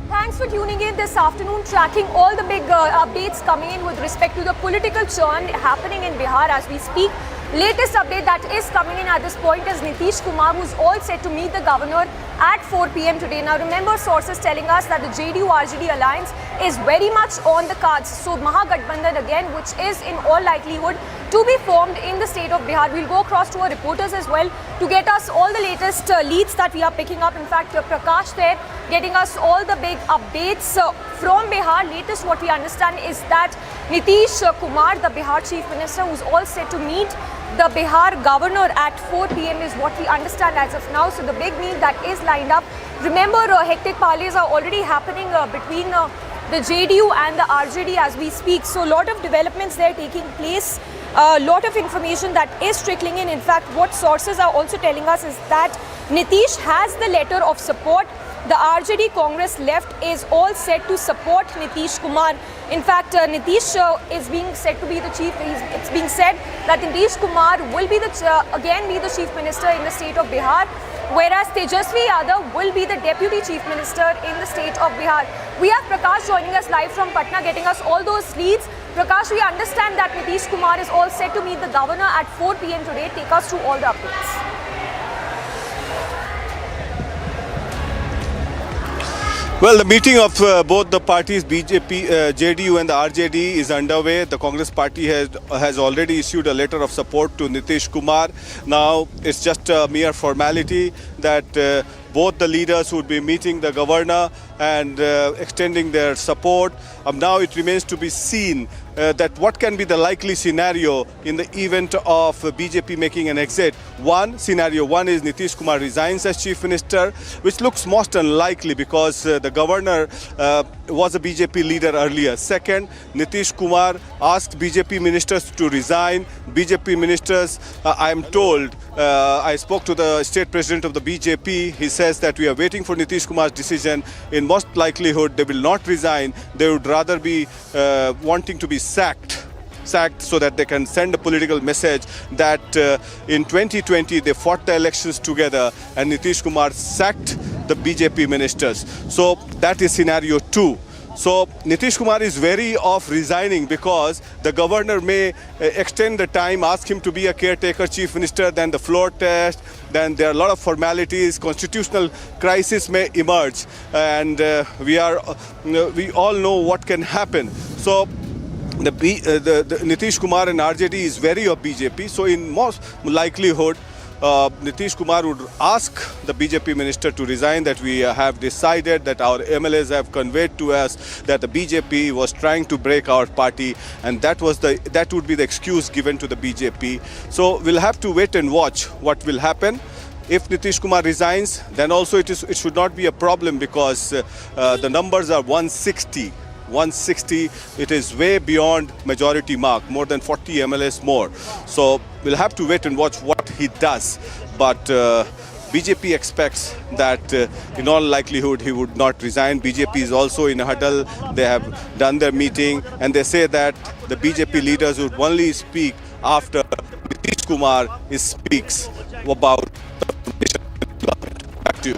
Thanks for tuning in this afternoon, tracking all the big updates coming in with respect to the political churn happening in Bihar as we speak. Latest update that is coming in at this point is Nitish Kumar, who's all set to meet the governor at 4 p.m. today. Now remember, sources telling us that the JDU-RJD alliance is very much on the cards. So Mahagathbandhan again, which is in all likelihood to be formed in the state of Bihar. We'll go across to our reporters as well to get us all the latest leads that we are picking up. In fact, Prakash there getting us all the big updates from Bihar. Latest what we understand is that Nitish Kumar, the Bihar Chief Minister, who's all set to meet the Bihar governor at 4 p.m. is what we understand as of now. So the big meet that is lined up. Remember, hectic parleys are already happening between the JDU and the RJD as we speak. So a lot of developments there taking place. A lot of information that is trickling in. In fact, what sources are also telling us is that Nitish has the letter of support. The RJD Congress left is all set to support Nitish Kumar. In fact, Nitish is being said to be the chief. It's being said that Nitish Kumar will be again be the chief minister in the state of Bihar, whereas Tejasvi Yadav will be the deputy chief minister in the state of Bihar. We have Prakash joining us live from Patna, getting us all those leads. Prakash, we understand that Nitish Kumar is all set to meet the governor at 4 p.m. today. Take us through all the updates. Well, the meeting of both the parties, BJP, JDU and the RJD is underway. The Congress party has already issued a letter of support to Nitish Kumar. Now, it's just a mere formality that both the leaders would be meeting the governor and extending their support. Now it remains to be seen that what can be the likely scenario in the event of BJP making an exit. Scenario one is Nitish Kumar resigns as chief minister, which looks most unlikely because the governor was a BJP leader earlier. Second, Nitish Kumar asked BJP ministers to resign. BJP ministers, I am told, I spoke to the state president of the BJP. He says that we are waiting for Nitish Kumar's decision. In most likelihood, they will not resign. They would rather be wanting to be sacked so that they can send a political message that in 2020 they fought the elections together and Nitish Kumar sacked the BJP ministers. So that is scenario two. So Nitish Kumar is wary of resigning because the governor may extend the time, ask him to be a caretaker chief minister, then the floor test, then there are a lot of formalities, constitutional crisis may emerge, and we all know what can happen. So the Nitish Kumar and RJD is wary of BJP. So in most likelihood, Nitish Kumar would ask the BJP minister to resign, that we have decided, that our MLAs have conveyed to us that the BJP was trying to break our party, and that would be the excuse given to the BJP. So we'll have to wait and watch what will happen. If Nitish Kumar resigns, then also it should not be a problem because the numbers are 160. 160, it is way beyond majority mark, more than 40 MLAs more. So we'll have to wait and watch what he does. But BJP expects that in all likelihood he would not resign. BJP is also in a huddle. They have done their meeting and they say that the BJP leaders would only speak after Nitish Kumar speaks about the government. Back to you.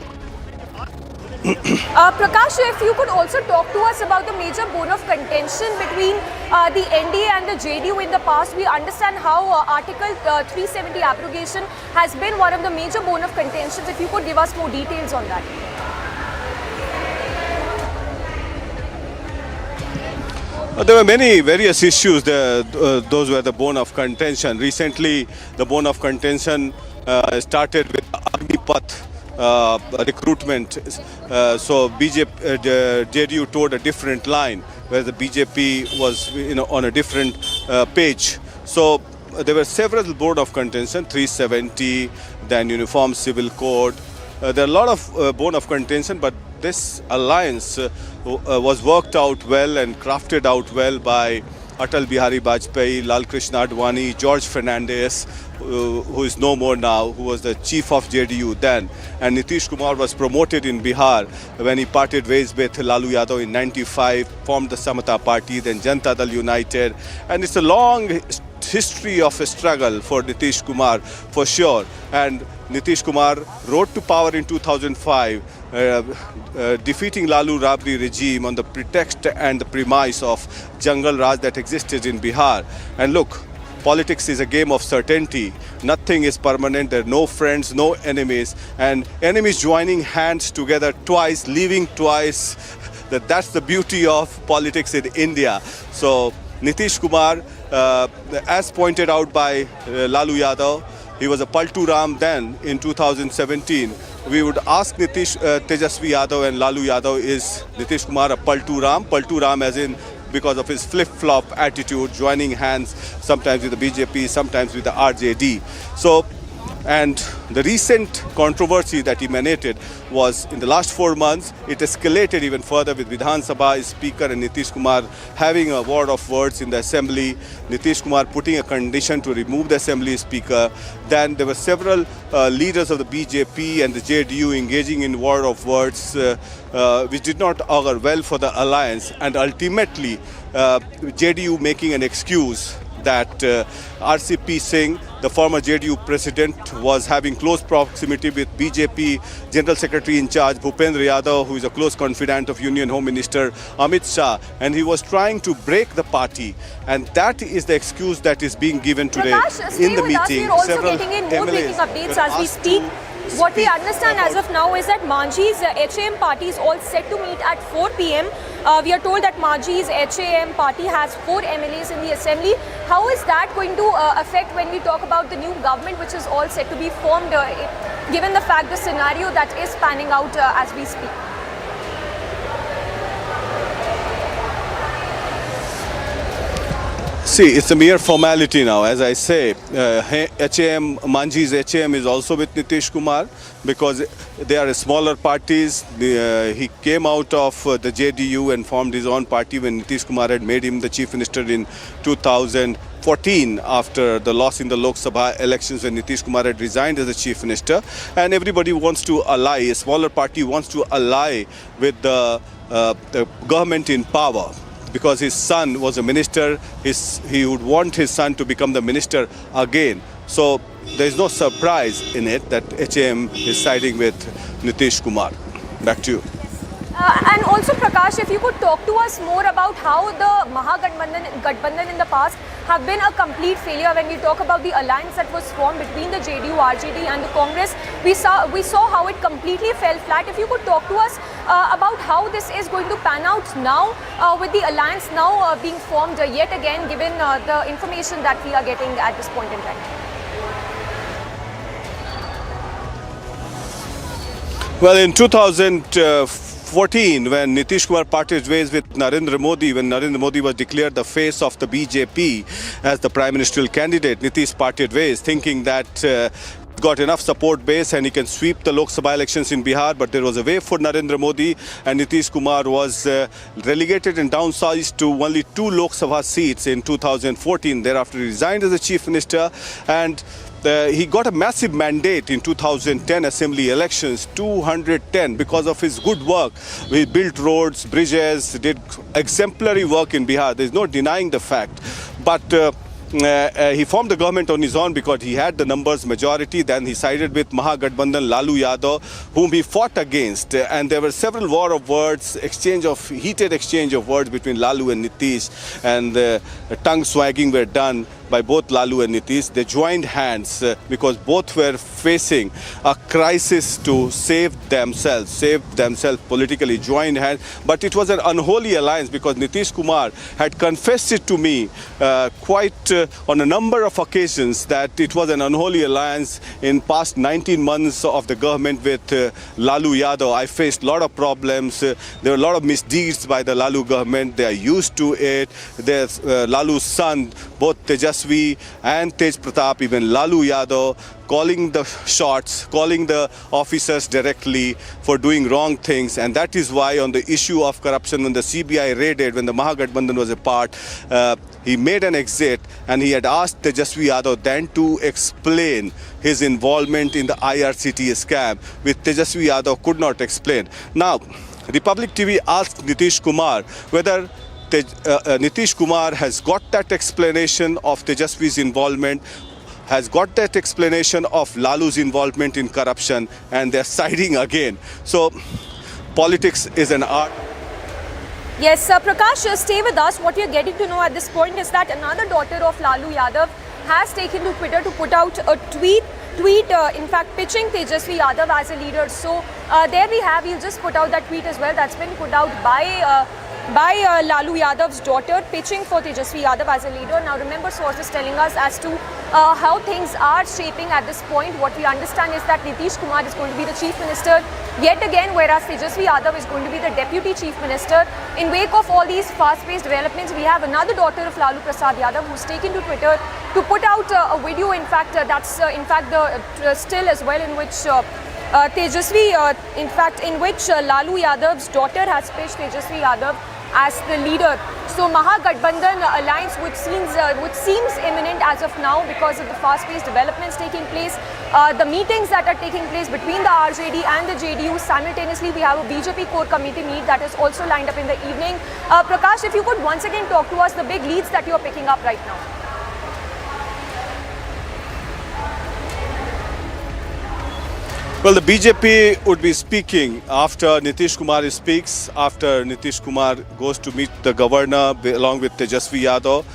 Prakash, if you could also talk to us about the major bone of contention between the NDA and the JDU in the past. We understand how Article 370 abrogation has been one of the major bone of contentions. If you could give us more details on that. There were many various issues. Those were the bone of contention. Recently, the bone of contention started with Agnipath recruitment. So JDU towed a different line, where the BJP was on a different page. So there were several bone of contention, 370, then Uniform Civil Code. There are a lot of bone of contention, but this alliance was worked out well and crafted out well by Atal Bihari Vajpayee, Lal Krishna Advani, George Fernandez, who is no more now, who was the chief of JDU then. And Nitish Kumar was promoted in Bihar when he parted ways with Lalu Yadav in 95, formed the Samata Party, then Janata Dal United. And it's a long history of a struggle for Nitish Kumar, for sure. And Nitish Kumar rose to power in 2005, defeating Lalu Rabri regime on the pretext and the premise of Jungle Raj that existed in Bihar. And look, politics is a game of certainty. Nothing is permanent. There are no friends, no enemies. And enemies joining hands together twice, leaving twice. That's the beauty of politics in India. So Nitish Kumar, as pointed out by Lalu Yadav, he was a Paltu Ram then in 2017. We would ask Tejasvi Yadav and Lalu Yadav, is Nitish Kumar a Paltu Ram? Paltu Ram as in because of his flip-flop attitude, joining hands sometimes with the BJP, sometimes with the RJD. So, and the recent controversy that emanated was in the last 4 months, it escalated even further with Vidhan Sabha Speaker and Nitish Kumar having a war of words in the assembly, Nitish Kumar putting a condition to remove the assembly speaker. Then there were several leaders of the BJP and the JDU engaging in war of words, which did not augur well for the alliance, and ultimately JDU making an excuse that RCP Singh, the former JDU president, was having close proximity with BJP General Secretary in charge Bhupendra Yadav, who is a close confidant of Union Home Minister Amit Shah, and he was trying to break the party, and that is the excuse that is being given today in the meeting. We're also getting in more breaking updates as we speak. What we understand as of now is that Manjhi's HAM party is all set to meet at 4 p.m. We are told that Manjhi's HAM party has 4 MLAs in the assembly. How is that going to affect when we talk about the new government, which is all set to be formed, given the fact the scenario that is panning out as we speak? See, it's a mere formality now. As I say, Manjhi's HAM is also with Nitish Kumar because they are smaller parties. He came out of the JDU and formed his own party when Nitish Kumar had made him the chief minister in 2014 after the loss in the Lok Sabha elections when Nitish Kumar had resigned as the chief minister. And everybody wants to ally, a smaller party wants to ally with the government in power. Because his son was a minister, he would want his son to become the minister again. So there is no surprise in it that HAM is siding with Nitish Kumar. Back to you. And also, Prakash, if you could talk to us more about how the Mahagathbandhan in the past have been a complete failure. When we talk about the alliance that was formed between the JDU, RJD and the Congress, we saw how it completely fell flat. If you could talk to us about how this is going to pan out now with the alliance now being formed yet again, given the information that we are getting at this point in time. Well, in 2014, when Nitish Kumar parted ways with Narendra Modi, when Narendra Modi was declared the face of the BJP as the prime ministerial candidate, Nitish parted ways, thinking that got enough support base and he can sweep the Lok Sabha elections in Bihar. But there was a way for Narendra Modi, and Nitish Kumar was relegated and downsized to only 2 Lok Sabha seats in 2014. Thereafter, he resigned as the chief minister, and he got a massive mandate in 2010 assembly elections, 210, because of his good work. He built roads, bridges, did exemplary work in Bihar. There's no denying the fact. But he formed the government on his own because he had the numbers majority. Then he sided with Mahagathbandhan Lalu Yadav, whom he fought against. And there were several war of words, heated exchange of words between Lalu and Nitish. And tongue swagging were done by both Lalu and Nitish. They joined hands because both were facing a crisis to save themselves politically, joined hands. But it was an unholy alliance because Nitish Kumar had confessed it to me on a number of occasions that it was an unholy alliance in past 19 months of the government with Lalu Yadav. I faced a lot of problems. There were a lot of misdeeds by the Lalu government. They are used to it. There's Lalu's son, both Tejasvi and Tej Pratap, even Lalu Yadav, calling the shots, calling the officers directly for doing wrong things. And that is why on the issue of corruption, when the CBI raided, when the Mahagathbandhan was a part, he made an exit and he had asked Tejasvi Yadav then to explain his involvement in the IRCT scam, which Tejasvi Yadav could not explain. Now, Republic TV asked Nitish Kumar whether Nitish Kumar has got that explanation of Tejasvi's involvement, has got that explanation of Lalu's involvement in corruption, and they're siding again. So politics is an art. Yes, Prakash, stay with us. What we are getting to know at this point is that another daughter of Lalu Yadav has taken to Twitter to put out a tweet, in fact, pitching Tejasvi Yadav as a leader. So there we have, he'll just put out that tweet as well. That's been put out by Lalu Yadav's daughter, pitching for Tejasvi Yadav as a leader. Now remember, sources telling us as to how things are shaping at this point. What we understand is that Nitish Kumar is going to be the chief minister yet again, whereas Tejasvi Yadav is going to be the deputy chief minister. In wake of all these fast-paced developments, we have another daughter of Lalu Prasad Yadav who's taken to Twitter to put out a video. In fact, that's the still as well, in which Tejasvi, in which Lalu Yadav's daughter has pitched Tejasvi Yadav as the leader. So Mahagathbandhan alliance, which seems imminent as of now because of the fast-paced developments taking place, the meetings that are taking place between the RJD and the JDU. Simultaneously, we have a BJP core committee meet that is also lined up in the evening. Prakash, if you could once again talk to us the big leads that you are picking up right now. Well, the BJP would be speaking after Nitish Kumar speaks, after Nitish Kumar goes to meet the governor along with Tejasvi Yadav.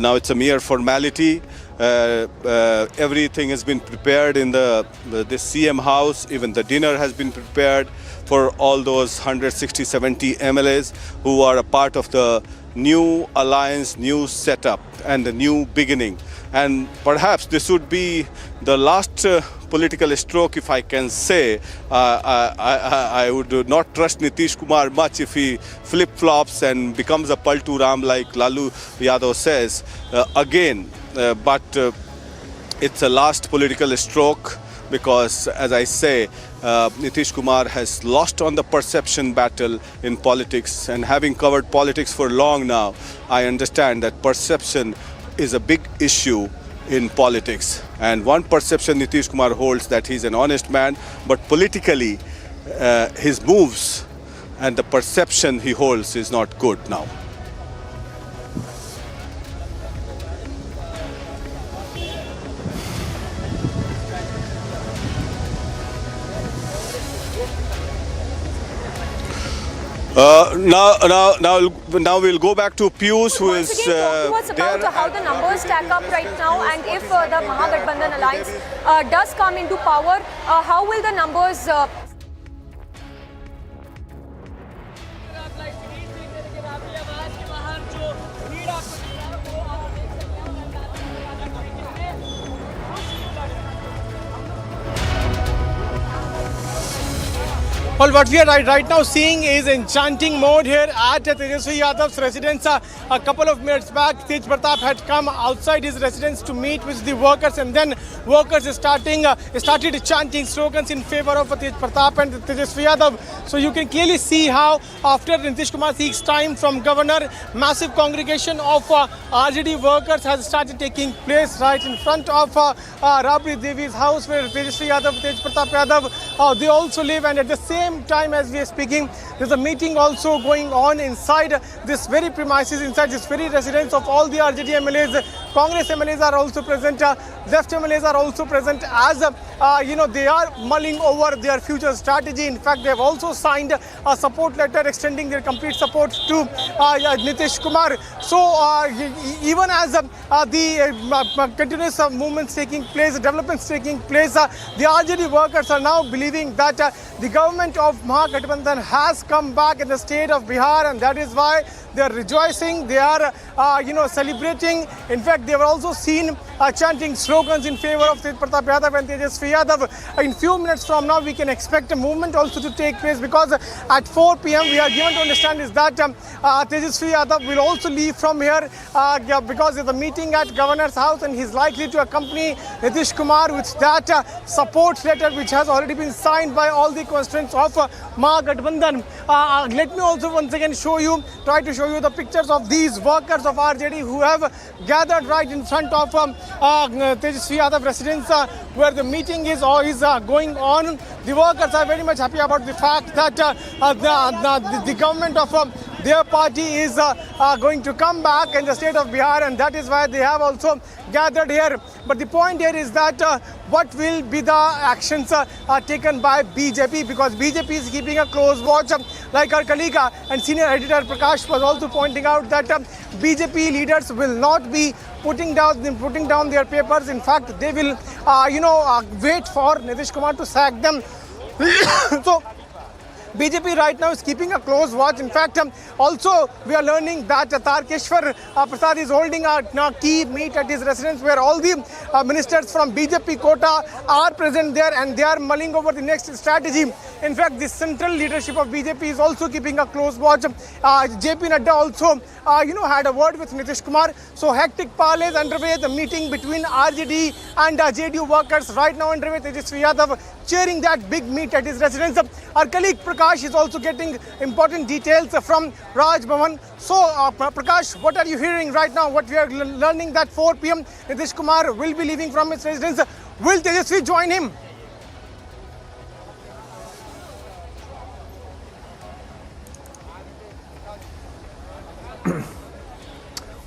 Now it's a mere formality. Everything has been prepared in this CM house. Even the dinner has been prepared for all those 160-70 MLAs who are a part of the new alliance, new setup and the new beginning. And perhaps this would be the last political stroke, if I can say. I would not trust Nitish Kumar much if he flip-flops and becomes a Paltu Ram like Lalu Yadav says again. But it's a last political stroke because, as I say, Nitish Kumar has lost on the perception battle in politics. And having covered politics for long now, I understand that perception is a big issue in politics. And one perception Nitish Kumar holds that he's an honest man, but politically his moves and the perception he holds is not good now. Now we'll go back to Piyush, who is talk to us about how the numbers stack up right now, and if the Mahagathbandhan alliance does come into power, how will the numbers Well, what we are right now seeing is enchanting mode here at Tejasvi Yadav's residence. A couple of minutes back, Tej Pratap had come outside his residence to meet with the workers, and then workers started chanting slogans in favor of Tej Pratap and Tejasvi Yadav. So you can clearly see how after Nitish Kumar seeks time from governor, massive congregation of RJD workers has started taking place right in front of Rabri Devi's house, where Tejasvi Yadav, Tej Pratap Yadav, they also live. And at the same time as we are speaking, there's a meeting also going on inside this very premises, inside this very residence of all the RJD MLAs Congress MLAs are also present, left MLAs are also present as, they are mulling over their future strategy. In fact, they have also signed a support letter extending their complete support to Nitish Kumar. So even as the continuous movements taking place, developments taking place, the RJD workers are now believing that the government of Mahagathbandhan has come back in the state of Bihar, and that is why they are rejoicing, they are celebrating. In fact, they were also seen chanting slogans in favor of Tej Pratap Yadav and Tejasvi Yadav. In few minutes from now, we can expect a movement also to take place, because at 4 p.m. we are given to understand is that Tejasvi Yadav will also leave from here because there's a meeting at Governor's house, and he's likely to accompany Nitish Kumar with that support letter which has already been signed by all the constituents of Mahagathbandhan. Let me also once again try to show you the pictures of these workers of RJD who have gathered right in front of Tejasvi Yadav residence where the meeting is going on. The workers are very much happy about the fact that the government of their party is going to come back in the state of Bihar, and that is why they have also gathered here. But the point here is that what will be the actions taken by BJP, because BJP is keeping a close watch, like our colleague and senior editor Prakash was also pointing out that BJP leaders will not be putting down their papers. In fact, they will wait for Nitish Kumar to sack them. So BJP right now is keeping a close watch. In fact, also we are learning that Tarkeshwar Prasad is holding a key meet at his residence where all the ministers from BJP quota are present there, and they are mulling over the next strategy. In fact, the central leadership of BJP is also keeping a close watch. JP Nadda also, had a word with Nitish Kumar. So hectic parley is underway. The meeting between RJD and JDU workers right now underway. Tejasvi Yadav chairing that big meet at his residence. Our colleague Prakash is also getting important details from Raj Bhavan. So Prakash, what are you hearing right now? What we are learning that 4 p.m. Nitish Kumar will be leaving from his residence. Will Tejasvi join him?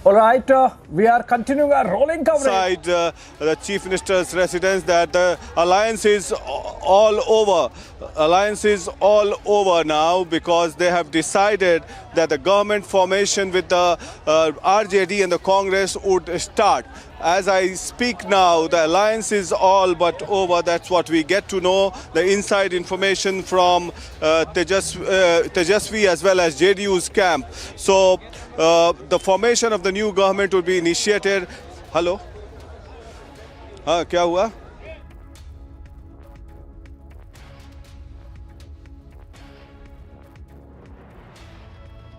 All right, we are continuing our rolling coverage. Inside the Chief Minister's residence, that the alliance is all over. Alliance is all over now, because they have decided that the government formation with the RJD and the Congress would start. As I speak now, the alliance is all but over. That's what we get to know. The inside information from Tejasvi as well as JDU's camp. So the formation of the new government will be initiated. Hello? Kya hua?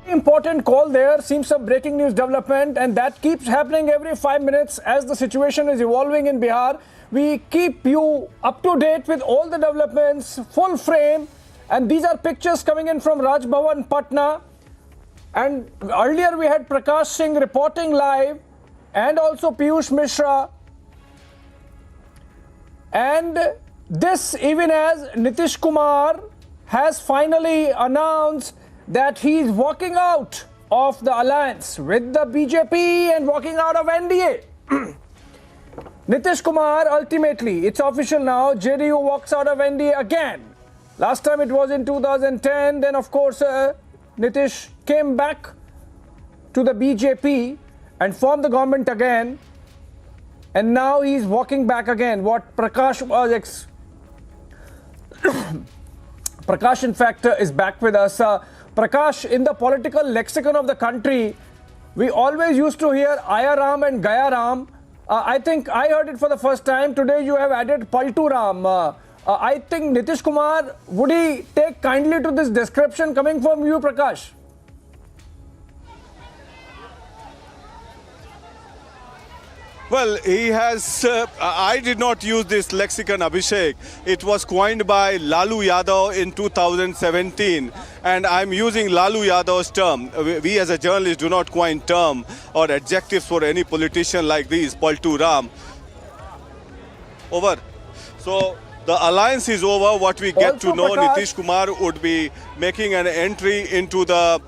Important call there, seems a breaking news development, and that keeps happening every 5 minutes as the situation is evolving in Bihar. We keep you up to date with all the developments, full frame, and these are pictures coming in from Raj Bhavan, Patna. And earlier we had Prakash Singh reporting live, and also Piyush Mishra. And this even as Nitish Kumar has finally announced that he is walking out of the alliance with the BJP and walking out of NDA. Nitish Kumar, ultimately, it's official now, JDU walks out of NDA again. Last time it was in 2010, then of course Nitish came back to the BJP and formed the government again. And now he's walking back again. What Prakash was... Prakash, in fact, is back with us. Prakash, in the political lexicon of the country, we always used to hear Ayaram and Gayaram. I think I heard it for the first time. Today you have added Palturam. I think Nitish Kumar, would he take kindly to this description coming from you, Prakash? Well, he has, I did not use this lexicon, Abhishek. It was coined by Lalu Yadav in 2017. And I'm using Lalu Yadav's term. We as a journalist do not coin term or adjectives for any politician like these, Paltu Ram. Over. So the alliance is over. What we get to know, Prakash, Nitish Kumar would be making an entry into the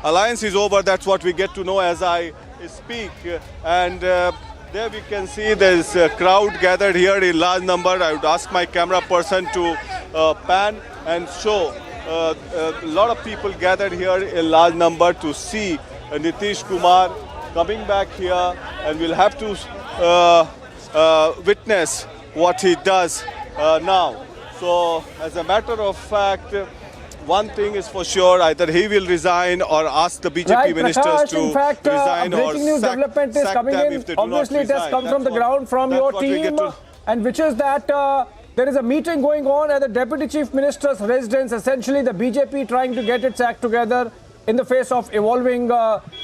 alliance is over. That's what we get to know as I speak. And there we can see there's a crowd gathered here in large number. I would ask my camera person to pan and show a lot of people gathered here in large number to see Nitish Kumar coming back here, and we'll have to witness what he does now. So as a matter of fact, one thing is for sure, either he will resign or ask the BJP ministers Prakash, to in fact, resign or breaking news development is coming in. Obviously, it has come from the ground from your team, and which is that there is a meeting going on at the Deputy Chief Minister's residence. Essentially, the BJP trying to get its act together in the face of evolving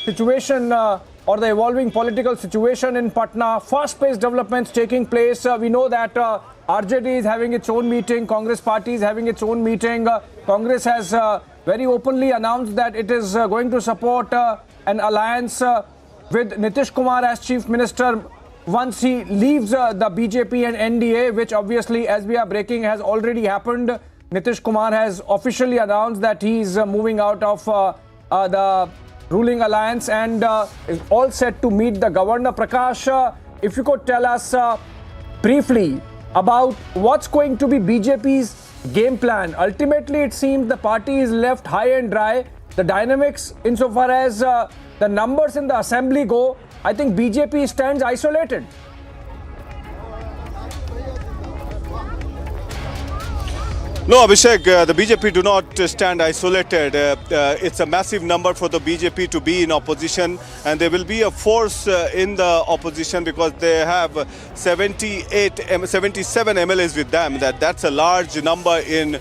situation or the evolving political situation in Patna. Fast-paced developments taking place. We know that RJD is having its own meeting. Congress party is having its own meeting. Congress has very openly announced that it is going to support an alliance with Nitish Kumar as Chief Minister once he leaves the BJP and NDA, which obviously, as we are breaking, has already happened. Nitish Kumar has officially announced that he is moving out of the ruling alliance and is all set to meet the governor. Prakash, if you could tell us briefly about what's going to be BJP's game plan. Ultimately, it seems the party is left high and dry. The dynamics, insofar as the numbers in the assembly go, I think BJP stands isolated. No, Abhishek, the BJP do not stand isolated. It's a massive number for the BJP to be in opposition, and there will be a force in the opposition because they have 77 MLAs with them. That's a large number in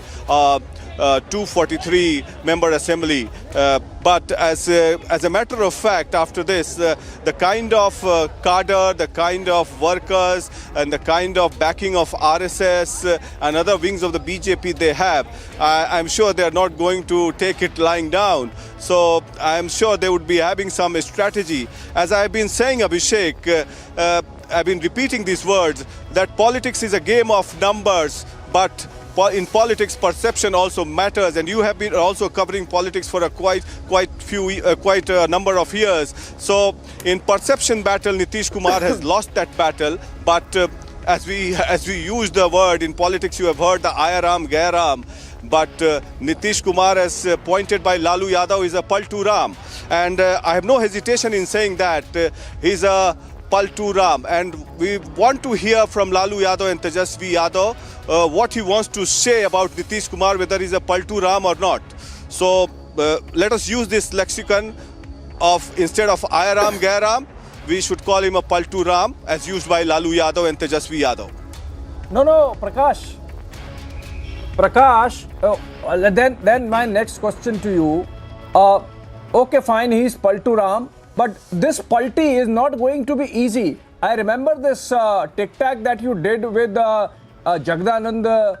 243 member assembly. But as a matter of fact, after this, the kind of cadre, the kind of workers and the kind of backing of RSS and other wings of the BJP they have, I'm sure they are not going to take it lying down. So I'm sure they would be having some strategy. As I've been saying, Abhishek, I've been repeating these words, that politics is a game of numbers, but in politics, perception also matters, and you have been also covering politics for a quite a number of years. So, in perception battle, Nitish Kumar has lost that battle. But as we use the word in politics, you have heard the Jairam, Jairam. But Nitish Kumar, as pointed by Lalu Yadav, is a Paltu Ram, and I have no hesitation in saying that he's a Paltu Ram, and we want to hear from Lalu Yadav and Tejasvi Yadav what he wants to say about Nitish Kumar, whether he's a Paltu Ram or not. So let us use this lexicon of, instead of Jairam, Jairam, we should call him a Paltu Ram, as used by Lalu Yadav and Tejasvi Yadav. No, Prakash. Then my next question to you. Okay, fine, he's Paltu Ram. But this Palti is not going to be easy. I remember this tic-tac that you did with Jagdanand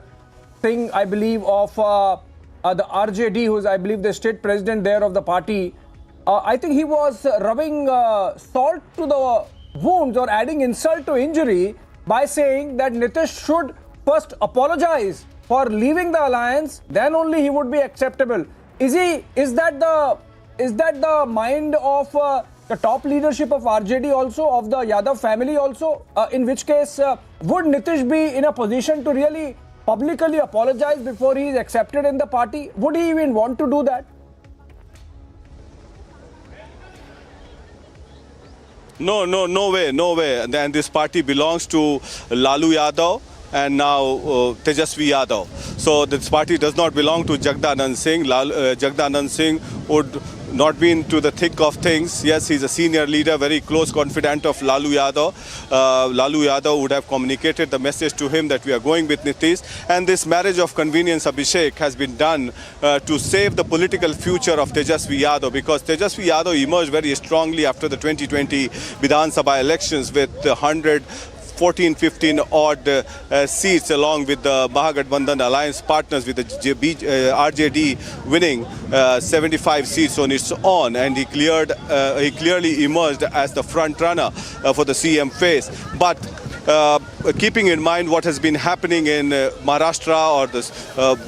Singh, I believe, of the RJD, who is, I believe, the state president there of the party. I think he was rubbing salt to the wounds or adding insult to injury by saying that Nitish should first apologize for leaving the alliance, then only he would be acceptable. Is that the mind of the top leadership of RJD also, of the Yadav family also? In which case, would Nitish be in a position to really publicly apologize before he is accepted in the party? Would he even want to do that? No way. And this party belongs to Lalu Yadav and now Tejasvi Yadav. So this party does not belong to Jagdanand Singh. Jagdanand Singh would not be into the thick of things. Yes, he's a senior leader, very close confidant of Lalu Yadav. Lalu Yadav would have communicated the message to him that we are going with Nitish. And this marriage of convenience, Abhishek, has been done to save the political future of Tejasvi Yadav, because Tejasvi Yadav emerged very strongly after the 2020 Vidhan Sabha elections with 15 odd seats, along with the Mahagathbandhan alliance partners, with the RJD winning 75 seats on its own, and he clearly emerged as the front runner for the CM phase. But keeping in mind what has been happening in Maharashtra, or the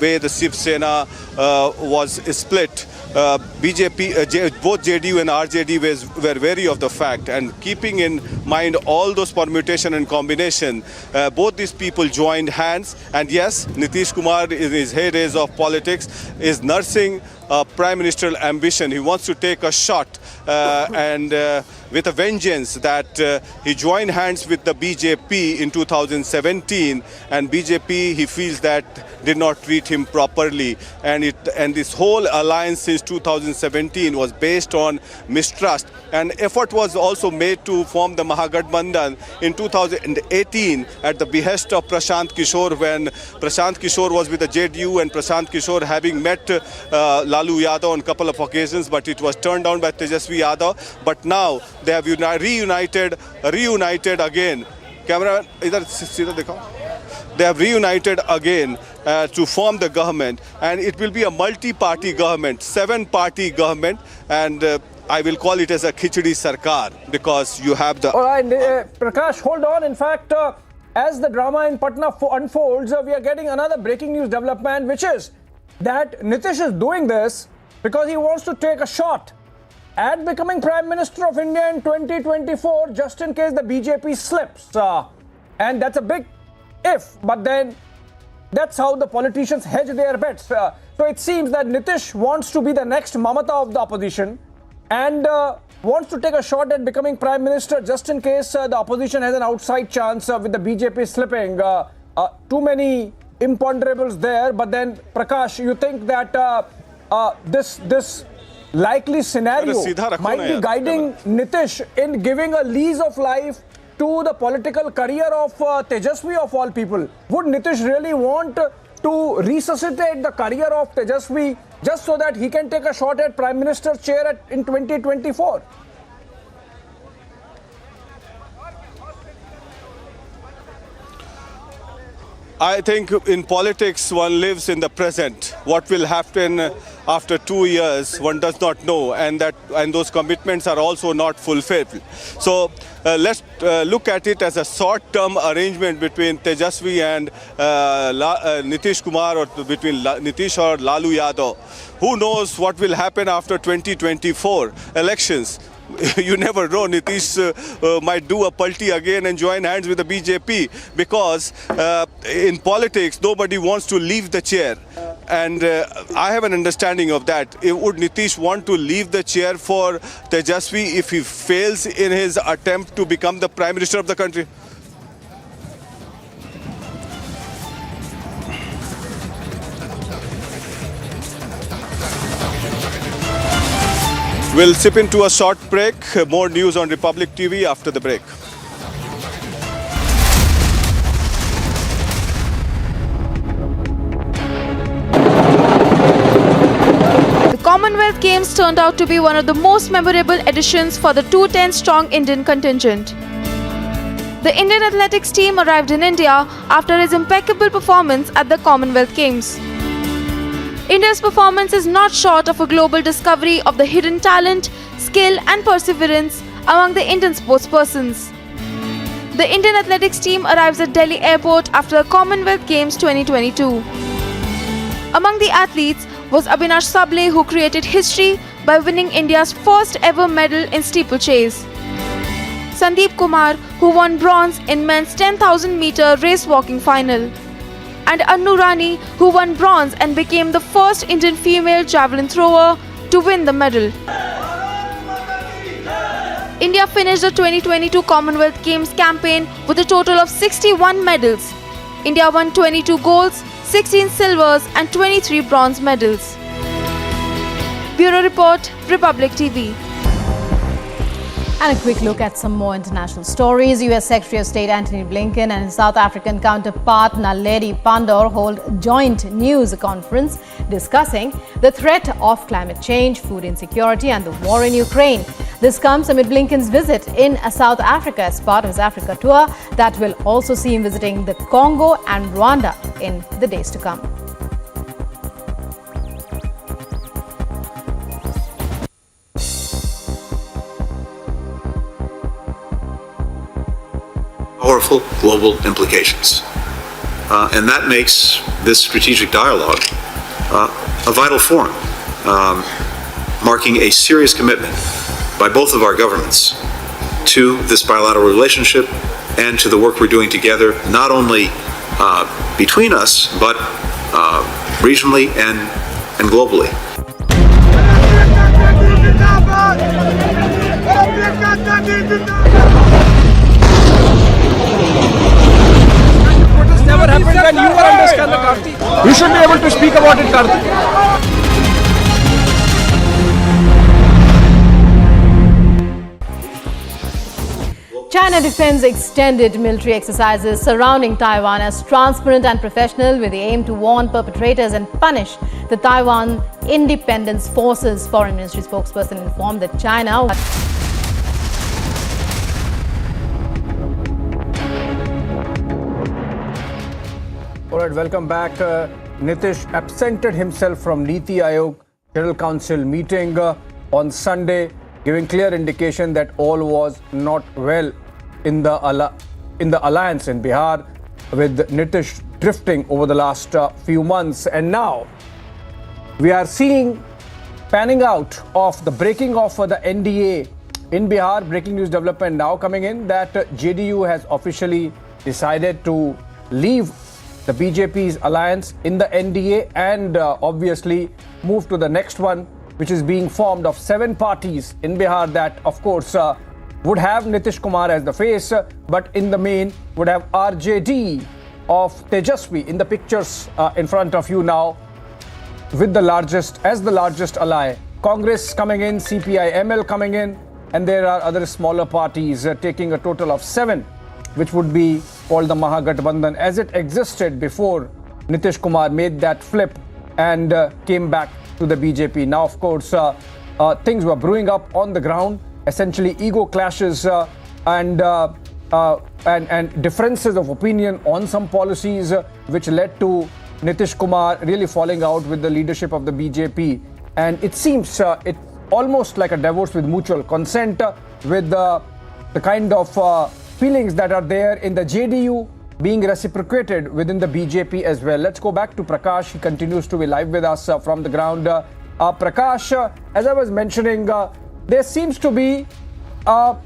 way the Shiv Sena was split, both JDU and RJD were wary of the fact, and keeping in mind all those permutation and combination, both these people joined hands. And yes, Nitish Kumar, in his heydays of politics, is nursing a prime ministerial ambition. He wants to take a shot and with a vengeance, that he joined hands with the BJP in 2017, and BJP, he feels that did not treat him properly, and this whole alliance since 2017 was based on mistrust, and effort was also made to form the Mahagathbandhan in 2018 at the behest of Prashant Kishore, when Prashant Kishore was with the JDU, and Prashant Kishore having met Lalu Yadav on a couple of occasions, but it was turned down by Tejasvi Yadav. But now they have reunited again. Camera, idhar seedha dikhao. They have reunited again to form the government, and it will be a multi-party government, 7-party government, and I will call it as a Khichdi Sarkar, because you have the... All right, Prakash, hold on. In fact, as the drama in Patna unfolds, we are getting another breaking news development, which is that Nitish is doing this because he wants to take a shot at becoming Prime Minister of India in 2024, just in case the BJP slips. And that's a big if, but then that's how the politicians hedge their bets. So it seems that Nitish wants to be the next Mamata of the opposition and wants to take a shot at becoming Prime Minister just in case the opposition has an outside chance with the BJP slipping. Too many imponderables there, but then Prakash, you think that this likely scenario might be guiding Nitish in giving a lease of life to the political career of Tejasvi of all people? Would Nitish really want to resuscitate the career of Tejasvi just so that he can take a shot at Prime Minister chair in 2024? I think in politics one lives in the present. What will happen after 2 years, one does not know, and those commitments are also not fulfilled. So let's look at it as a short-term arrangement between Tejasvi and Nitish Kumar, or between Nitish or Lalu Yadav. Who knows what will happen after 2024 elections? You never know. Nitish might do a palti again and join hands with the BJP, because in politics nobody wants to leave the chair, and I have an understanding of that. Would Nitish want to leave the chair for Tejasvi if he fails in his attempt to become the Prime Minister of the country? We'll sip into a short break. More news on Republic TV after the break. The Commonwealth Games turned out to be one of the most memorable editions for the 210-strong Indian contingent. The Indian athletics team arrived in India after his impeccable performance at the Commonwealth Games. India's performance is not short of a global discovery of the hidden talent, skill and perseverance among the Indian sportspersons. The Indian athletics team arrives at Delhi Airport after the Commonwealth Games 2022. Among the athletes was Avinash Sable, who created history by winning India's first ever medal in steeplechase. Sandeep Kumar, who won bronze in men's 10,000 meter race walking final. And Annu Rani, who won bronze and became the first Indian female javelin thrower to win the medal. India finished the 2022 Commonwealth Games campaign with a total of 61 medals. India won 22 golds, 16 silvers and 23 bronze medals. Bureau Report, Republic TV. And a quick look at some more international stories. US Secretary of State Antony Blinken and his South African counterpart Naledi Pandor hold joint news conference discussing the threat of climate change, food insecurity and the war in Ukraine. This comes amid Blinken's visit in South Africa as part of his Africa tour that will also see him visiting the Congo and Rwanda in the days to come. Powerful global implications. And that makes this strategic dialogue a vital forum. marking a serious commitment by both of our governments to this bilateral relationship and to the work we're doing together, not only between us, but regionally and globally. This never happened when you were under scandal, Karti. You should be able to speak about it, Karti. China defends extended military exercises surrounding Taiwan as transparent and professional with the aim to warn perpetrators and punish the Taiwan Independence Forces. Foreign Ministry spokesperson informed that China... All right, welcome back. Nitish absented himself from Niti Aayog General Council meeting on Sunday, giving clear indication that all was not well in the alliance in Bihar, with Nitish drifting over the last few months. And now we are seeing panning out of the breaking of the NDA in Bihar. Breaking news development now coming in that JDU has officially decided to leave the BJP's alliance in the NDA and obviously move to the next one, which is being formed of 7 parties in Bihar that, of course, would have Nitish Kumar as the face, but in the main would have RJD of Tejasvi in the pictures in front of you now, with the largest ally. Congress coming in, CPI ML coming in, and there are other smaller parties taking a total of 7, which would be called the Mahagathbandhan as it existed before Nitish Kumar made that flip and came back to the BJP. Now, of course, things were brewing up on the ground, essentially ego clashes and differences of opinion on some policies, which led to Nitish Kumar really falling out with the leadership of the BJP. And it seems it almost like a divorce with mutual consent, with the kind of feelings that are there in the JDU being reciprocated within the BJP as well. Let's go back to Prakash. He continues to be live with us from the ground. Prakash, as I was mentioning, there seems to be a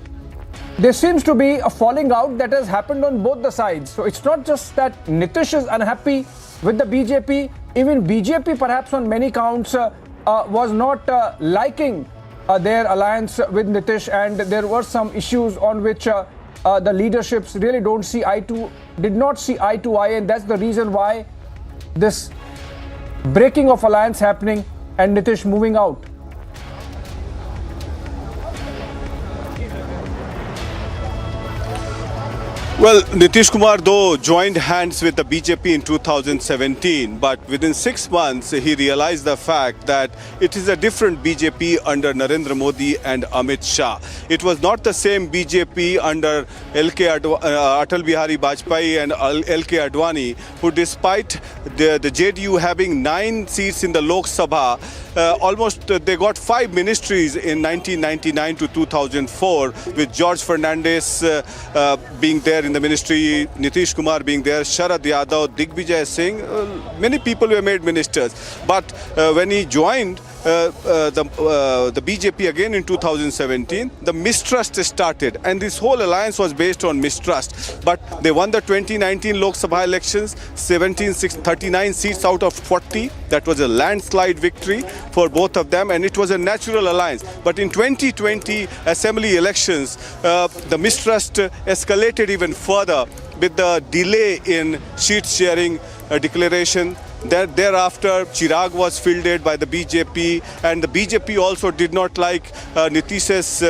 falling out that has happened on both the sides. So it's not just that Nitish is unhappy with the BJP. Even BJP, perhaps on many counts, was not liking their alliance with Nitish, and there were some issues on which the leaderships really did not see eye to eye, and that's the reason why this breaking of alliance happening and Nitish moving out. Well, Nitish Kumar, though, joined hands with the BJP in 2017, but within 6 months, he realized the fact that it is a different BJP under Narendra Modi and Amit Shah. It was not the same BJP under Atal Bihari Vajpayee and LK Advani, who, despite the JDU having 9 seats in the Lok Sabha, almost they got 5 ministries in 1999 to 2004, with George Fernandez being there in the ministry, Nitish Kumar being there, Sharad Yadav, Digvijay Singh, many people were made ministers. But when he joined the BJP again in 2017, the mistrust started, and this whole alliance was based on mistrust. But they won the 2019 Lok Sabha elections, 39 seats out of 40. That was a landslide victory for both of them, and it was a natural alliance. But in 2020 assembly elections, the mistrust escalated even further with the delay in seat sharing declaration. Thereafter, Chirag was fielded by the BJP, and the BJP also did not like Nitish's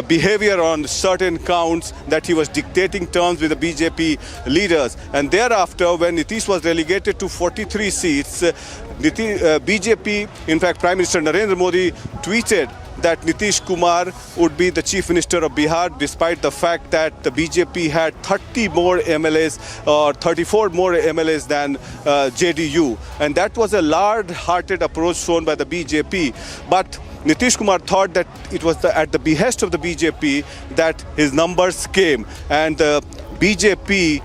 behavior on certain counts, that he was dictating terms with the BJP leaders. And thereafter, when Nitish was relegated to 43 seats, BJP, in fact, Prime Minister Narendra Modi tweeted that Nitish Kumar would be the Chief Minister of Bihar, despite the fact that the BJP had 30 more MLAs or 34 more MLAs than JDU. And that was a large-hearted approach shown by the BJP. But Nitish Kumar thought that it was at the behest of the BJP that his numbers came, and BJP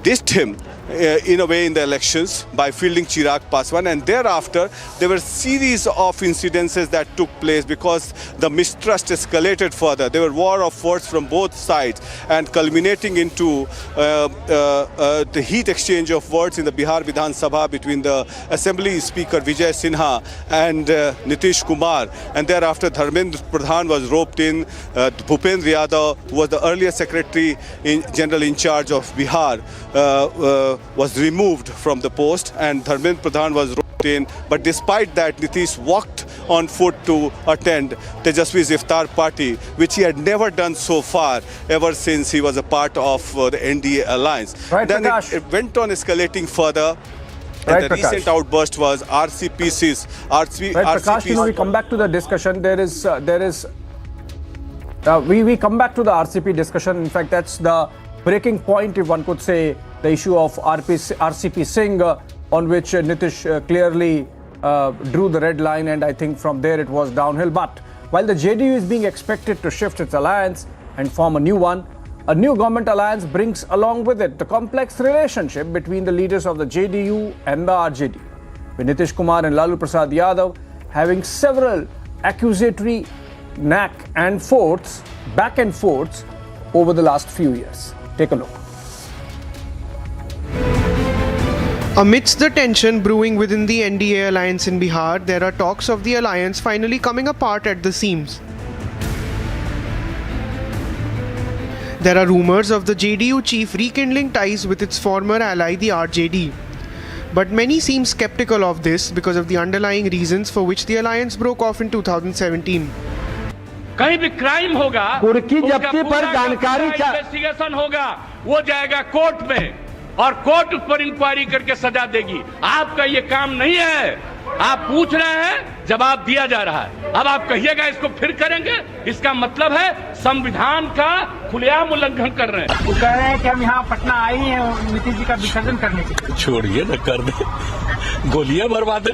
dissed him in a way in the elections by fielding Chirag Paswan, and thereafter there were series of incidences that took place because the mistrust escalated further. There were war of words from both sides and culminating into the heat exchange of words in the Bihar Vidhan Sabha between the Assembly Speaker Vijay Sinha and Nitish Kumar, and thereafter Dharmendra Pradhan was roped in. Bhupendra Yadav, who was the earlier Secretary General in charge of Bihar, was removed from the post, and Dharmendra Pradhan was roped in. But despite that, Nitish walked on foot to attend Tejaswi's iftar party, which he had never done so far ever since he was a part of the NDA alliance. Right, then it went on escalating further. And the recent outburst was RCPC's. Prakash, we come back to the discussion. We come back to the RCP discussion. In fact, that's the breaking point, if one could say, the issue of RCP Singh, on which Nitish clearly drew the red line, and I think from there it was downhill. But while the JDU is being expected to shift its alliance and form a new one, a new government alliance brings along with it the complex relationship between the leaders of the JDU and the RJD, with Nitish Kumar and Lalu Prasad Yadav having several accusatory back and forths over the last few years. Take a look. Amidst the tension brewing within the NDA alliance in Bihar, there are talks of the alliance finally coming apart at the seams. There are rumors of the JDU chief rekindling ties with its former ally, the RJD. But many seem skeptical of this because of the underlying reasons for which the alliance broke off in 2017. कहीं भी crime होगा, कुर्की जब्ती पर जानकारी investigation होगा, वो जाएगा कोर्ट में और कोर्ट उस पर इंक्वायरी करके सजा देगी। आपका ये काम नहीं है। आप पूछ रहे हैं, जवाब दिया जा रहा है। अब आप कहिएगा इसको फिर करेंगे, इसका मतलब है संविधान का खुलेआम उल्लंघन कर रहे हैं। वो कह रहे हैं कि हम यहाँ पटना आई हैं नीतीश जी का विसर्जन करने के लिए। छोड़िए न, कर दे, गोलियां मरवा दे।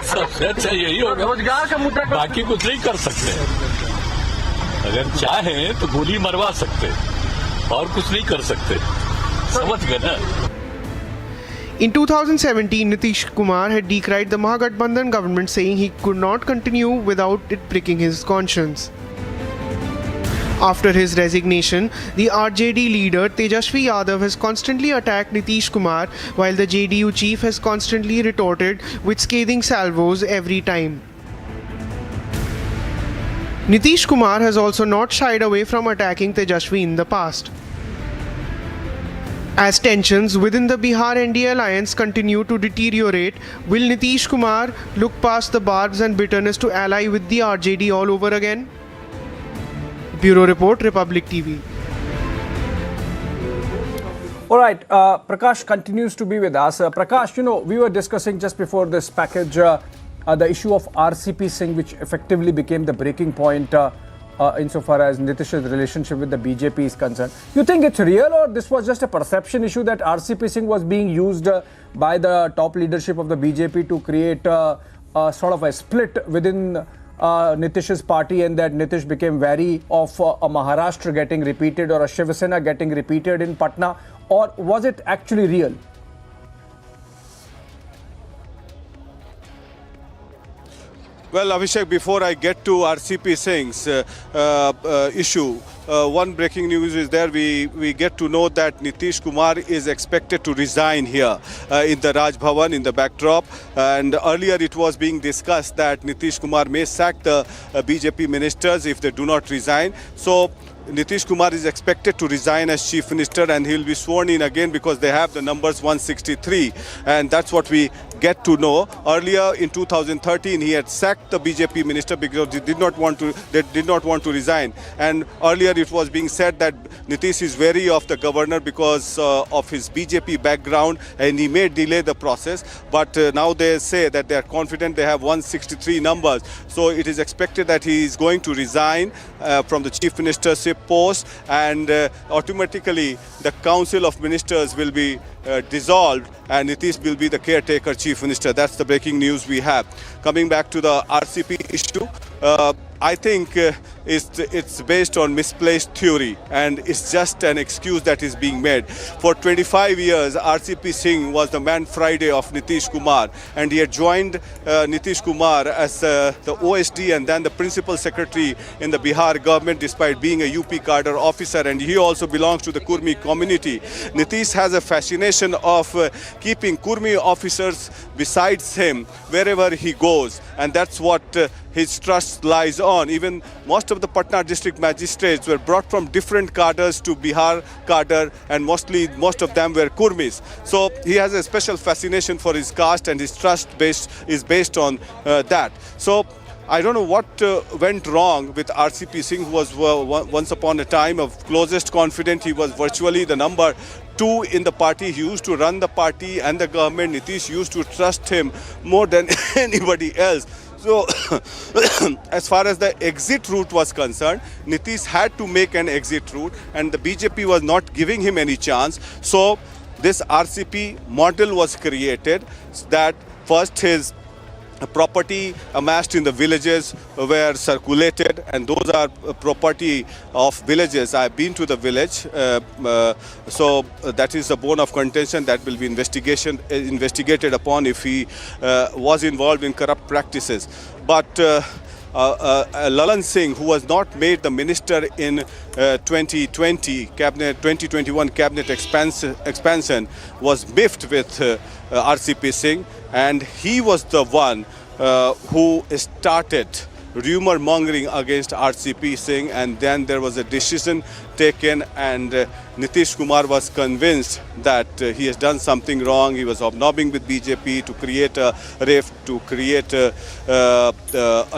सबसे अच्छा यही होगा। रोजगार का मुद्दा, बाकी कुछ नहीं कर सकते। अगर चाहें तो गोली मरवा सकते और कुछ नहीं कर सकते। समझ गए ना? In 2017, Nitish Kumar had decried the Mahagathbandhan government, saying he could not continue without it pricking his conscience. After his resignation, the RJD leader Tejaswi Yadav has constantly attacked Nitish Kumar, while the JDU chief has constantly retorted with scathing salvos every time. Nitish Kumar has also not shied away from attacking Tejaswi in the past. As tensions within the Bihar NDA alliance continue to deteriorate, will Nitish Kumar look past the barbs and bitterness to ally with the RJD all over again? Bureau Report, Republic TV. All right, Prakash continues to be with us. Prakash, we were discussing just before this package the issue of RCP Singh, which effectively became the breaking point insofar as Nitish's relationship with the BJP is concerned. You think it's real, or this was just a perception issue that RCP Singh was being used by the top leadership of the BJP to create sort of a split within Nitish's party, and that Nitish became wary of a Maharashtra getting repeated or a Shiv Sena getting repeated in Patna, or was it actually real? Well, Abhishek, before I get to RCP Singh's issue, one breaking news is there. We get to know that Nitish Kumar is expected to resign here in the Raj Bhavan in the backdrop. And earlier it was being discussed that Nitish Kumar may sack the BJP ministers if they do not resign. So Nitish Kumar is expected to resign as Chief Minister, and he will be sworn in again because they have the numbers 163, and that's what we get to know. Earlier in 2013, he had sacked the BJP minister because they did not want to resign. And earlier it was being said that Nitish is wary of the governor because of his BJP background, and he may delay the process. But now they say that they are confident they have 163 numbers. So it is expected that he is going to resign from the Chief Ministership post, and automatically the Council of Ministers will be dissolved, and Nitish will be the caretaker Chief Minister. That's the breaking news we have. Coming back to the RCP issue, I think it's based on misplaced theory, and it's just an excuse that is being made. For 25 years, RCP Singh was the man Friday of Nitish Kumar, and he had joined Nitish Kumar as the OSD and then the principal secretary in the Bihar government, despite being a UP cadre officer, and he also belongs to the Kurmi community. Nitish has a fascination of keeping Kurmi officers besides him wherever he goes, and that's what his trust lies on. Even most of the Patna district magistrates were brought from different cadres to Bihar cadre, and most of them were Kurmis. So he has a special fascination for his caste, and his trust is based on that. So I don't know what went wrong with RCP Singh, who was once upon a time of closest confidant. He was virtually the number 2 in the party. He used to run the party and the government. Nitish used to trust him more than anybody else. So as far as the exit route was concerned, Nitish had to make an exit route, and the BJP was not giving him any chance. So this RCP model was created that first his property amassed in the villages were circulated, and those are property of villages. I've been to the village, so that is the bone of contention that will be investigated upon if he was involved in corrupt practices. But Lalan Singh, who was not made the minister in 2021 cabinet expansion, was miffed with RCP Singh, and he was the one who started rumor mongering against RCP Singh, and then there was a decision taken, and Nitish Kumar was convinced that he has done something wrong. He was hobnobbing with BJP to create a rift, to create a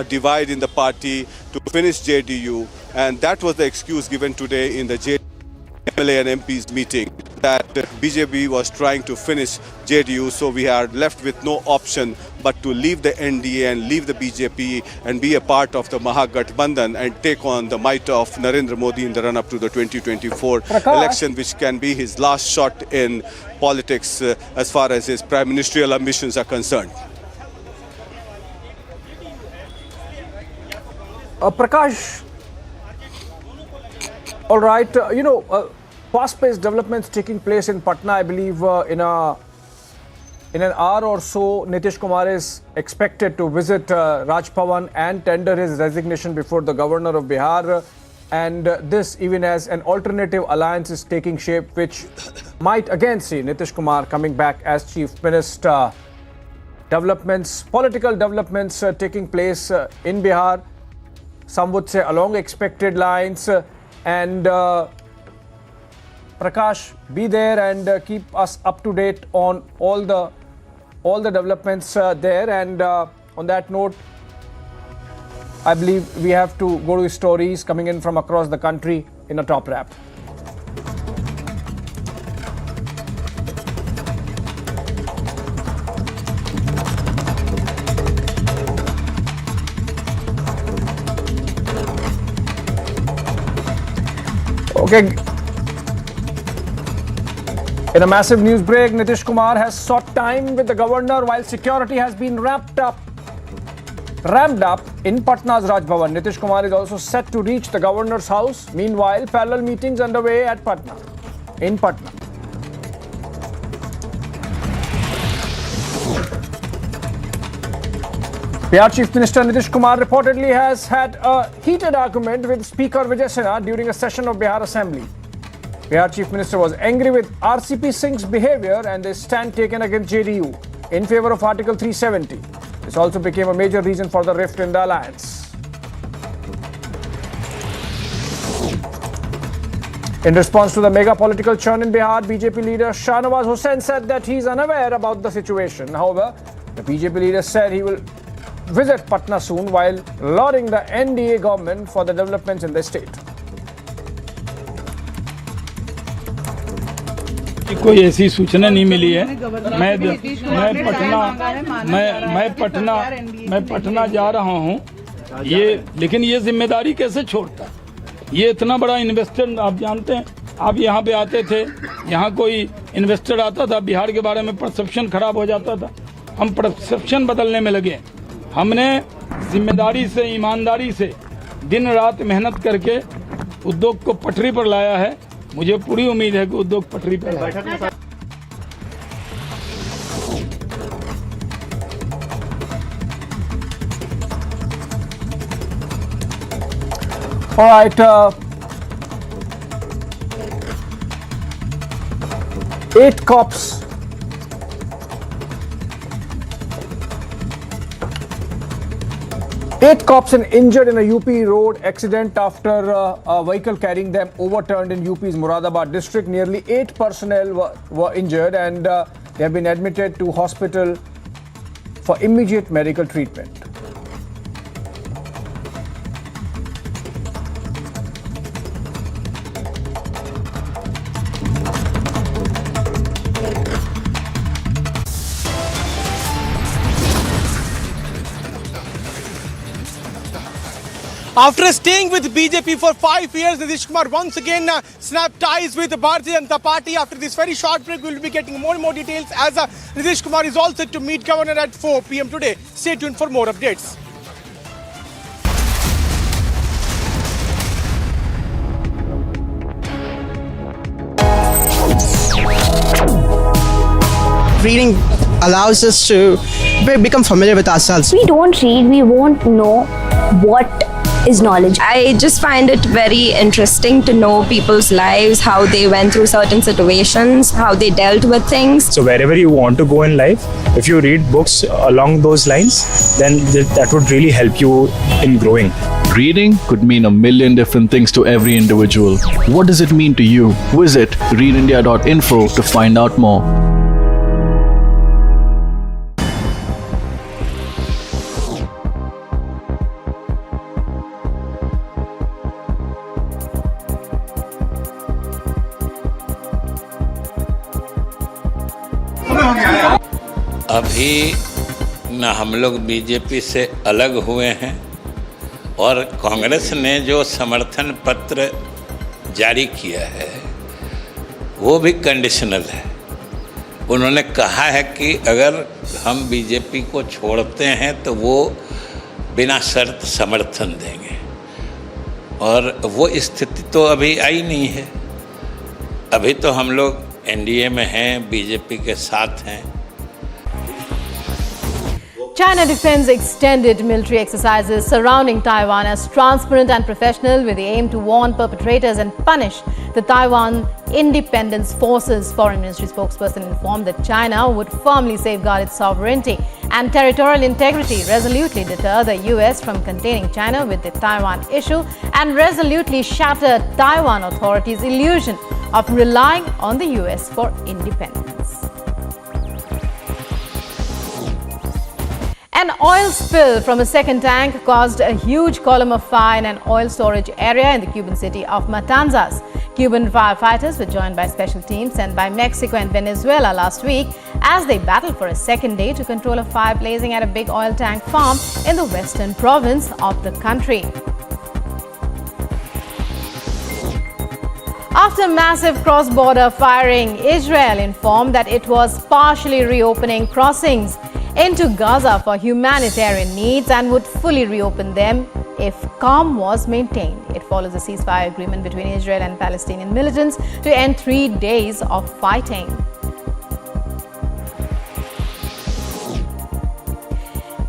divide in the party, to finish JDU, and that was the excuse given today in the MLA and MPs meeting, that BJP was trying to finish JDU, so we are left with no option but to leave the NDA and leave the BJP and be a part of the Mahagathbandhan and take on the might of Narendra Modi in the run-up to the 2024 election, which can be his last shot in politics as far as his prime ministerial ambitions are concerned. Prakash, all right, fast-paced developments taking place in Patna. I believe in an hour or so, Nitish Kumar is expected to visit Raj Bhavan and tender his resignation before the governor of Bihar. And this even as an alternative alliance is taking shape, which might again see Nitish Kumar coming back as chief minister. Political developments taking place in Bihar, some would say along expected lines, and Prakash, be there and keep us up to date on all the developments there. And on that note, I believe we have to go to stories coming in from across the country in a top wrap. Okay. In a massive news break, Nitish Kumar has sought time with the governor while security has been ramped up in Patna's Raj Bhavan. Nitish Kumar is also set to reach the governor's house. Meanwhile, parallel meetings underway in Patna. Bihar Chief Minister Nitish Kumar reportedly has had a heated argument with Speaker Vijay Sinha during a session of Bihar Assembly. Bihar Chief Minister was angry with RCP Singh's behavior and the stand taken against JDU in favor of Article 370. This also became a major reason for the rift in the alliance. In response to the mega political churn in Bihar, BJP leader Shah Nawaz Hussain said that he is unaware about the situation. However, the BJP leader said he will visit Patna soon while lauding the NDA government for the developments in the state. कोई ऐसी सूचना नहीं मिली है। मैं पटना जा रहा हूँ, लेकिन ये जिम्मेदारी कैसे छोड़ता? ये इतना बड़ा इन्वेस्टर, आप जानते हैं, आप यहाँ पे आते थे, यहाँ कोई इन्वेस्टर आता था, बिहार के बारे में परसेप्शन खराब हो जाता था, हम परसेप्शन बदलने में लगे। हमने जिम्मेदारी से, ईमानदारी से दिन रात मेहनत करके उद्योग को पटरी पर लाया है। मुझे पूरी उम्मीद है कि उद्योग पटरी पर लाएगा। All right. 8 cops. Eight cops and injured in a UP road accident after a vehicle carrying them overturned in UP's Moradabad district. Nearly 8 personnel were injured and they have been admitted to hospital for immediate medical treatment. After staying with BJP for 5 years, Nitish Kumar once again snapped ties with Bharatiya Janata Party. After this very short break, we will be getting more and more details as Nitish Kumar is all set to meet Governor at 4 p.m. today. Stay tuned for more updates. Reading allows us to become familiar with ourselves. We don't read, we won't know what is knowledge. I just find it very interesting to know people's lives, how they went through certain situations, how they dealt with things. So wherever you want to go in life, if you read books along those lines, then that would really help you in growing. Reading could mean a million different things to every individual. What does it mean to you? Visit readindia.info to find out more. अभी न हम लोग BJP से अलग हुए हैं और कांग्रेस ने जो समर्थन पत्र जारी किया है वो भी कंडीशनल है। उन्होंने कहा है कि अगर हम बीजेपी को छोड़ते हैं तो वो बिना शर्त समर्थन देंगे और वो स्थिति तो अभी आई नहीं है। अभी तो हम लोग एनडीए में हैं, बीजेपी के साथ हैं। China defends extended military exercises surrounding Taiwan as transparent and professional with the aim to warn perpetrators and punish the Taiwan Independence Forces. Foreign Ministry spokesperson informed that China would firmly safeguard its sovereignty and territorial integrity, resolutely deter the US from containing China with the Taiwan issue, and resolutely shatter Taiwan authorities' illusion of relying on the US for independence. An oil spill from a second tank caused a huge column of fire in an oil storage area in the Cuban city of Matanzas. Cuban firefighters were joined by special teams sent by Mexico and Venezuela last week as they battled for a second day to control a fire blazing at a big oil tank farm in the western province of the country. After massive cross-border firing, Israel informed that it was partially reopening crossings into Gaza for humanitarian needs and would fully reopen them if calm was maintained. It follows a ceasefire agreement between Israel and Palestinian militants to end 3 days of fighting.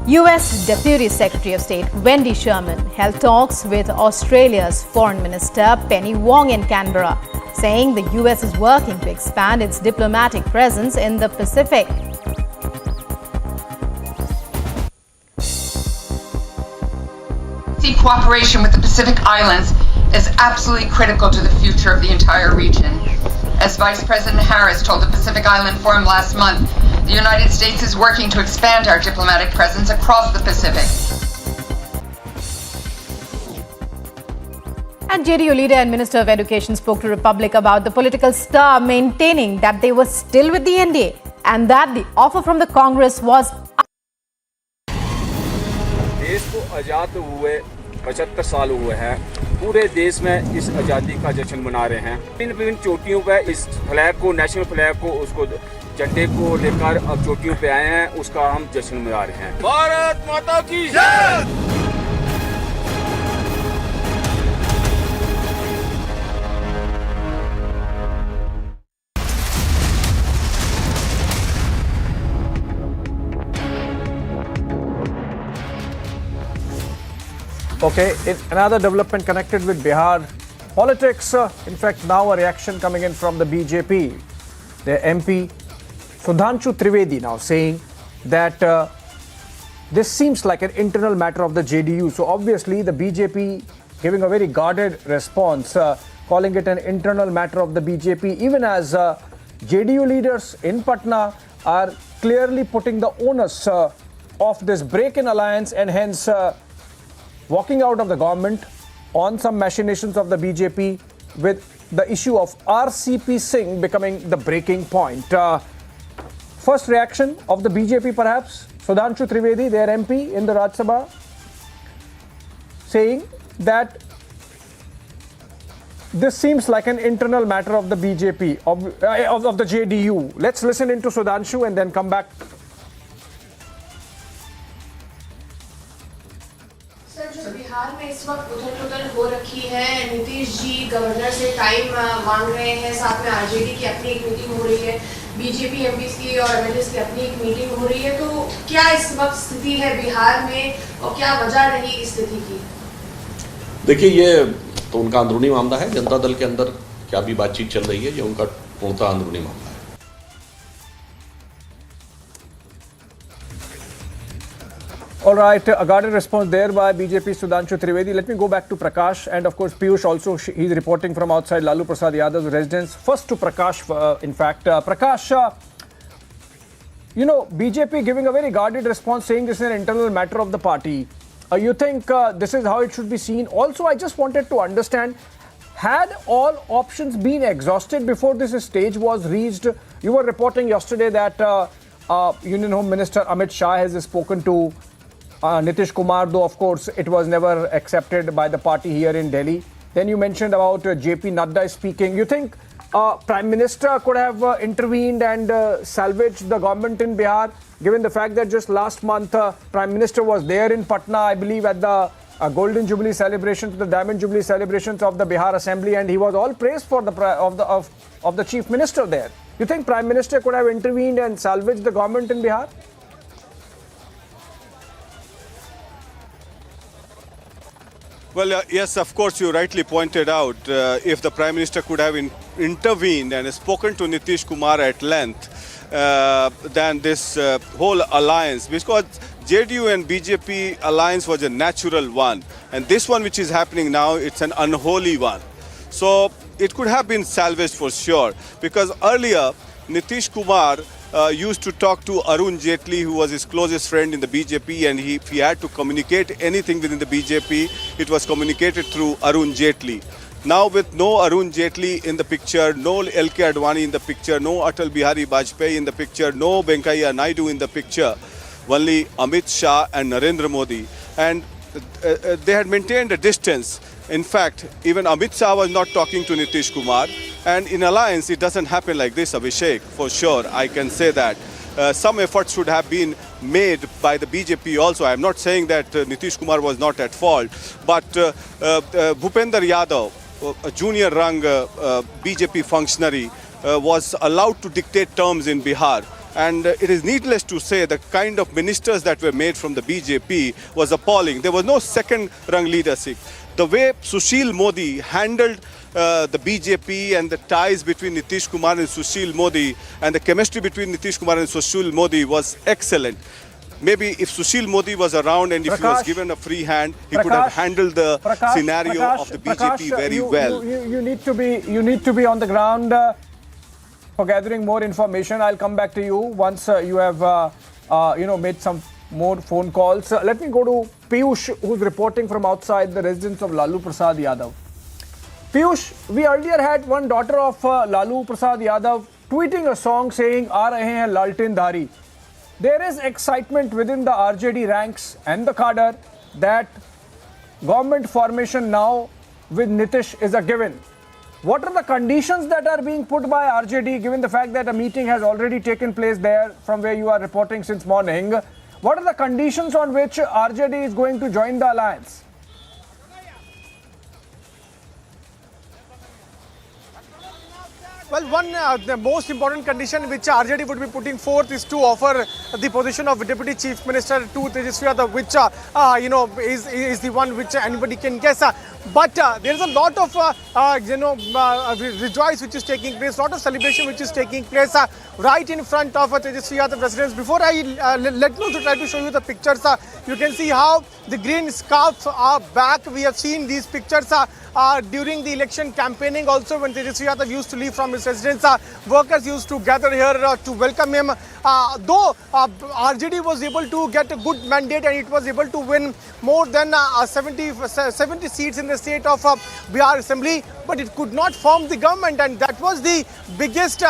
US Deputy Secretary of State Wendy Sherman held talks with Australia's Foreign Minister Penny Wong in Canberra, saying the US is working to expand its diplomatic presence in the Pacific. Cooperation with the Pacific Islands is absolutely critical to the future of the entire region. As Vice President Harris told the Pacific Island Forum last month, the United States is working to expand our diplomatic presence across the Pacific. And JDU leader and Minister of Education spoke to Republic about the political star maintaining that they were still with the NDA and that the offer from the Congress was. देश को आज़ाद हुए 75 साल हुए हैं। पूरे देश में इस आज़ादी का जश्न मना रहे हैं। विभिन्न चोटियों पर इस फ्लैग को, नेशनल फ्लैग को, उसको झंडे को लेकर अब चोटियों पे आए हैं, उसका हम जश्न मना रहे हैं। भारत माता की जय। Okay, another development connected with Bihar politics. In fact, now a reaction coming in from the BJP. Their MP Sudhanshu Trivedi now saying that this seems like an internal matter of the JDU. So obviously the BJP giving a very guarded response, calling it an internal matter of the BJP, even as JDU leaders in Patna are clearly putting the onus of this break in alliance and hence walking out of the government on some machinations of the BJP, with the issue of RCP Singh becoming the breaking point. First reaction of the BJP perhaps, Sudhanshu Trivedi, their MP in the Rajya Sabha, saying that this seems like an internal matter of the BJP, of the JDU. Let's listen into Sudhanshu and then come back. जो बिहार में इस वक्त उथल-पुथल हो रखी है, Nitish ji governor से time मांग रहे हैं, साथ में आरजेडी की अपनी एक मीटिंग हो रही है, बीजेपी एमपीस की और एमएलएस की अपनी एक मीटिंग हो रही है, तो क्या इस वक्त स्थिति है बिहार में और क्या वजह रही इस स्थिति की? देखिए, ये तो उनका अंदरूनी मामला है। जनता दल के अंदर क्या भी बातचीत चल रही है, ये उनका पूर्णतः अंदरूनी मामला है। All right, a guarded response there by BJP Sudhanshu Trivedi. Let me go back to Prakash and of course Piyush also. He's reporting from outside Lalu Prasad Yadav's residence. First to Prakash, in fact. Prakash, you know, BJP giving a very guarded response saying this is an internal matter of the party. You think this is how it should be seen? Also, I just wanted to understand, had all options been exhausted before this stage was reached? You were reporting yesterday that Union Home Minister Amit Shah has spoken to Nitish Kumar, though of course it was never accepted by the party here in Delhi. Then you mentioned about JP Nadda speaking. You think Prime Minister could have intervened and salvaged the government in Bihar, given the fact that just last month Prime Minister was there in Patna, I believe at the Golden Jubilee celebrations, the Diamond Jubilee celebrations of the Bihar Assembly, and he was all praised for the Chief Minister there. You think Prime Minister could have intervened and salvaged the government in Bihar? Well, yes, of course, you rightly pointed out, if the Prime Minister could have intervened and spoken to Nitish Kumar at length, then this whole alliance, because JDU and BJP alliance was a natural one, and this one which is happening now, it's an unholy one. So it could have been salvaged for sure, because earlier Nitish Kumar used to talk to Arun Jaitley, who was his closest friend in the BJP, and if he had to communicate anything within the BJP, it was communicated through Arun Jaitley. Now with no Arun Jaitley in the picture, no LK Advani in the picture, no Atal Bihari Vajpayee in the picture, no Venkaiah Naidu in the picture, only Amit Shah and Narendra Modi. And they had maintained a distance. In fact, even Amit Shah was not talking to Nitish Kumar. And in alliance, it doesn't happen like this, Abhishek, for sure. I can say that. Some efforts should have been made by the BJP also. I'm not saying that Nitish Kumar was not at fault. But Bhupender Yadav, a junior rung BJP functionary, was allowed to dictate terms in Bihar. And it is needless to say the kind of ministers that were made from the BJP was appalling. There was no second-rung leadership. The way Sushil Modi handled the BJP and the ties between Nitish Kumar and Sushil Modi and the chemistry between Nitish Kumar and Sushil Modi was excellent. Maybe if Sushil Modi was around and if he was given a free hand, he could have handled the scenario of the BJP very well. You need to be on the ground for gathering more information. I'll come back to you once you have made some more phone calls. Let me go to Piyush, who's reporting from outside the residence of Lalu Prasad Yadav. Piyush, we earlier had one daughter of Lalu Prasad Yadav tweeting a song saying, "Aa rahe hain Laltin Dhari." There is excitement within the RJD ranks and the cadre that government formation now with Nitish is a given. What are the conditions that are being put by RJD, given the fact that a meeting has already taken place there from where you are reporting since morning? What are the conditions on which RJD is going to join the alliance? Well, the most important condition which RJD would be putting forth is to offer the position of Deputy Chief Minister to Tejas Yadav, which is the one which anybody can guess. But there is a lot of rejoice which is taking place, lot of celebration which is taking place right in front of Tejas Yadav residence. Before I let me also try to show you the pictures, you can see how the green scarves are back. We have seen these pictures during the election campaigning also, when Tejas Yadav used to leave from his residence. Workers used to gather here to welcome him. Though RJD was able to get a good mandate and it was able to win more than 70 seats in the state of Bihar Assembly, but it could not form the government, and that was the biggest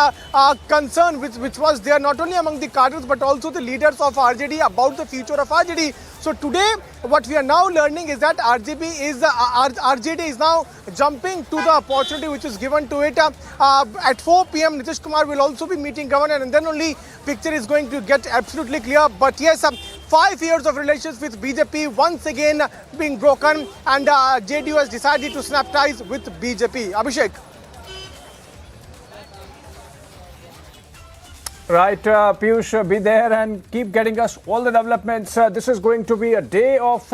concern which was there not only among the cadres but also the leaders of RJD about the future of RJD. So today what we are now learning is that RJD is now jumping to the opportunity which is given to it. At 4 p.m. Nitish Kumar will also be meeting governor, and then only picture is going to get absolutely clear. But yes, 5 years of relations with BJP once again being broken, and JDU has decided to snap ties with BJP. Abhishek. Right, Piyush, be there and keep getting us all the developments. This is going to be a day of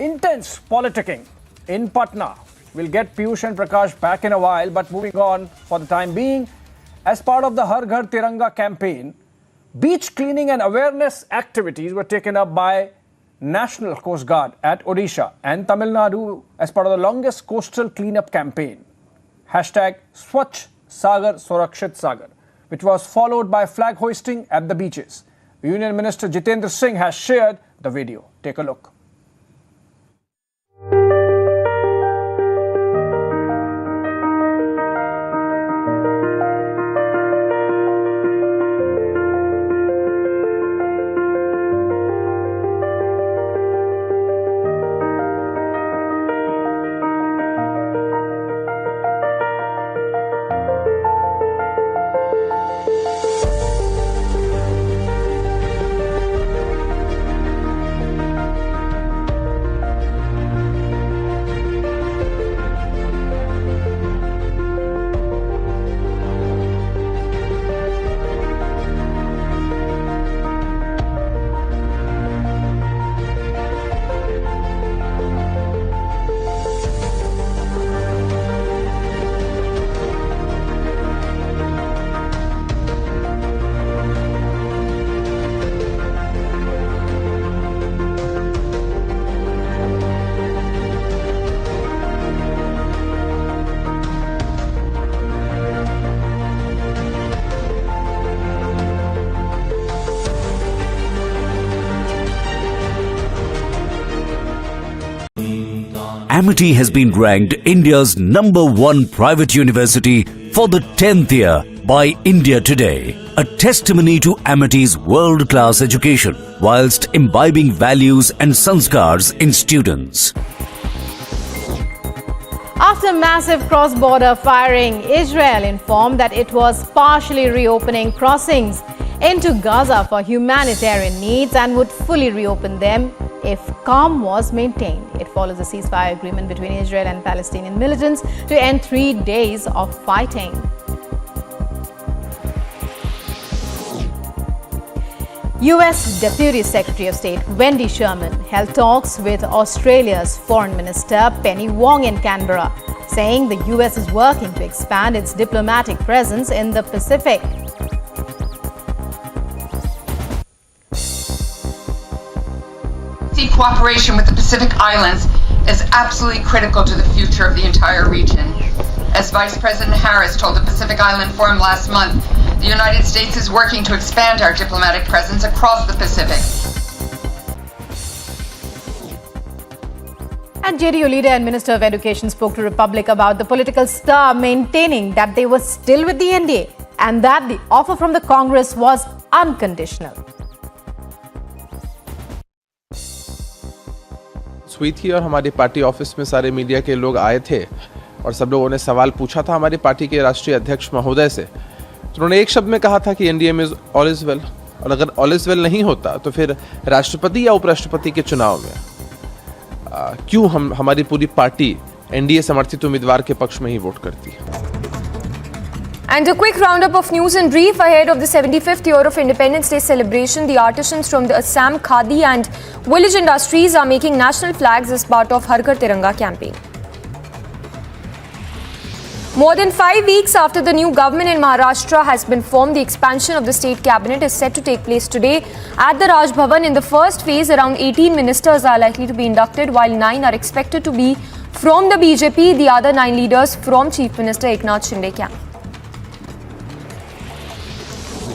intense politicking in Patna. We'll get Piyush and Prakash back in a while, but moving on for the time being, as part of the Har Ghar Tiranga campaign, beach cleaning and awareness activities were taken up by National Coast Guard at Odisha and Tamil Nadu as part of the longest coastal cleanup campaign. Hashtag Swachh Sagar Surakshit Sagar, which was followed by flag hoisting at the beaches. Union Minister Jitendra Singh has shared the video. Take a look. Amity has been ranked India's #1 private university for the 10th year by India Today, a testimony to Amity's world-class education whilst imbibing values and sanskars in students. After massive cross-border firing, Israel informed that it was partially reopening crossings into Gaza for humanitarian needs and would fully reopen them if calm was maintained. It follows a ceasefire agreement between Israel and Palestinian militants to end 3 days of fighting. US Deputy Secretary of State Wendy Sherman held talks with Australia's Foreign Minister Penny Wong in Canberra, saying the US is working to expand its diplomatic presence in the Pacific. Cooperation with the Pacific Islands is absolutely critical to the future of the entire region. As Vice President Harris told the Pacific Island Forum last month, the United States is working to expand our diplomatic presence across the Pacific. And JDU leader and Minister of Education spoke to Republic about the political star maintaining that they were still with the NDA and that the offer from the Congress was unconditional. हुई थी और हमारी party office में सारे media के लोग आए थे और सब लोगों ने सवाल पूछा था हमारी पार्टी के राष्ट्रीय अध्यक्ष महोदय से, तो उन्होंने एक शब्द में कहा था कि एनडीए में ऑल इज वेल, और अगर ऑल इज वेल नहीं होता तो फिर राष्ट्रपति या उपराष्ट्रपति के चुनाव में क्यों हमारी पूरी पार्टी एनडीए समर्थित उम्मीदवार के पक्ष में ही वोट करती है। And a quick roundup of news in brief ahead of the 75th year of Independence Day celebration. The artisans from the Assam Khadi and village industries are making national flags as part of Har Ghar Tiranga campaign. More than 5 weeks after the new government in Maharashtra has been formed, the expansion of the state cabinet is set to take place today at the Raj Bhavan. In the first phase, around 18 ministers are likely to be inducted, while 9 are expected to be from the BJP, the other 9 leaders from Chief Minister Eknath Shinde camp.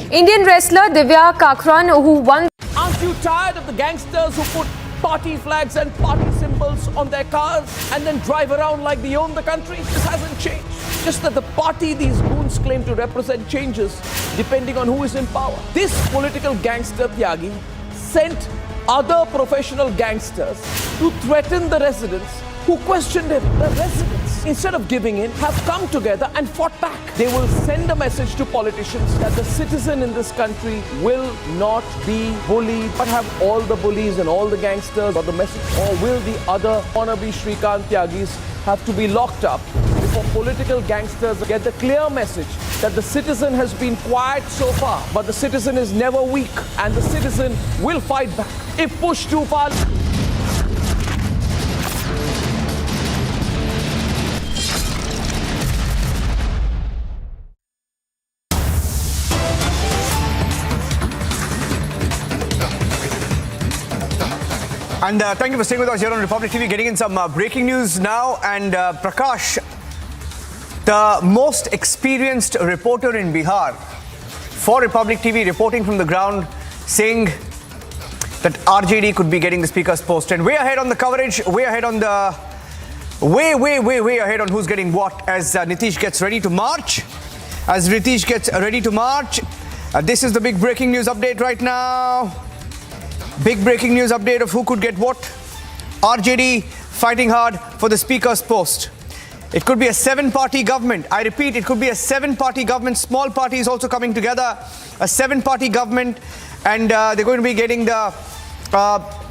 Indian wrestler Divya Kakran, who won. Aren't you tired of the gangsters who put party flags and party symbols on their cars and then drive around like they own the country? This hasn't changed. Just that the party these goons claim to represent changes depending on who is in power. This political gangster Tyagi sent other professional gangsters to threaten the residents who questioned him. The residents, instead of giving in, have come together and fought back. They will send a message to politicians that the citizen in this country will not be bullied, but have all the bullies and all the gangsters, or the message, or will the other wannabe Shrikant Tyagis have to be locked up before political gangsters get the clear message that the citizen has been quiet so far, but the citizen is never weak and the citizen will fight back if pushed too far. And thank you for staying with us here on Republic TV. Getting in some breaking news now. And Prakash, the most experienced reporter in Bihar for Republic TV, reporting from the ground, saying that RJD could be getting the speaker's post. And way ahead on the coverage, way ahead on the... way ahead on who's getting what as Nitish gets ready to march. This is the big breaking news update right now. Big breaking news update of who could get what. RJD fighting hard for the speaker's post. It could be a 7-party government. I repeat, it could be a 7-party government. Small parties also coming together. A 7-party government. And they're going to be getting the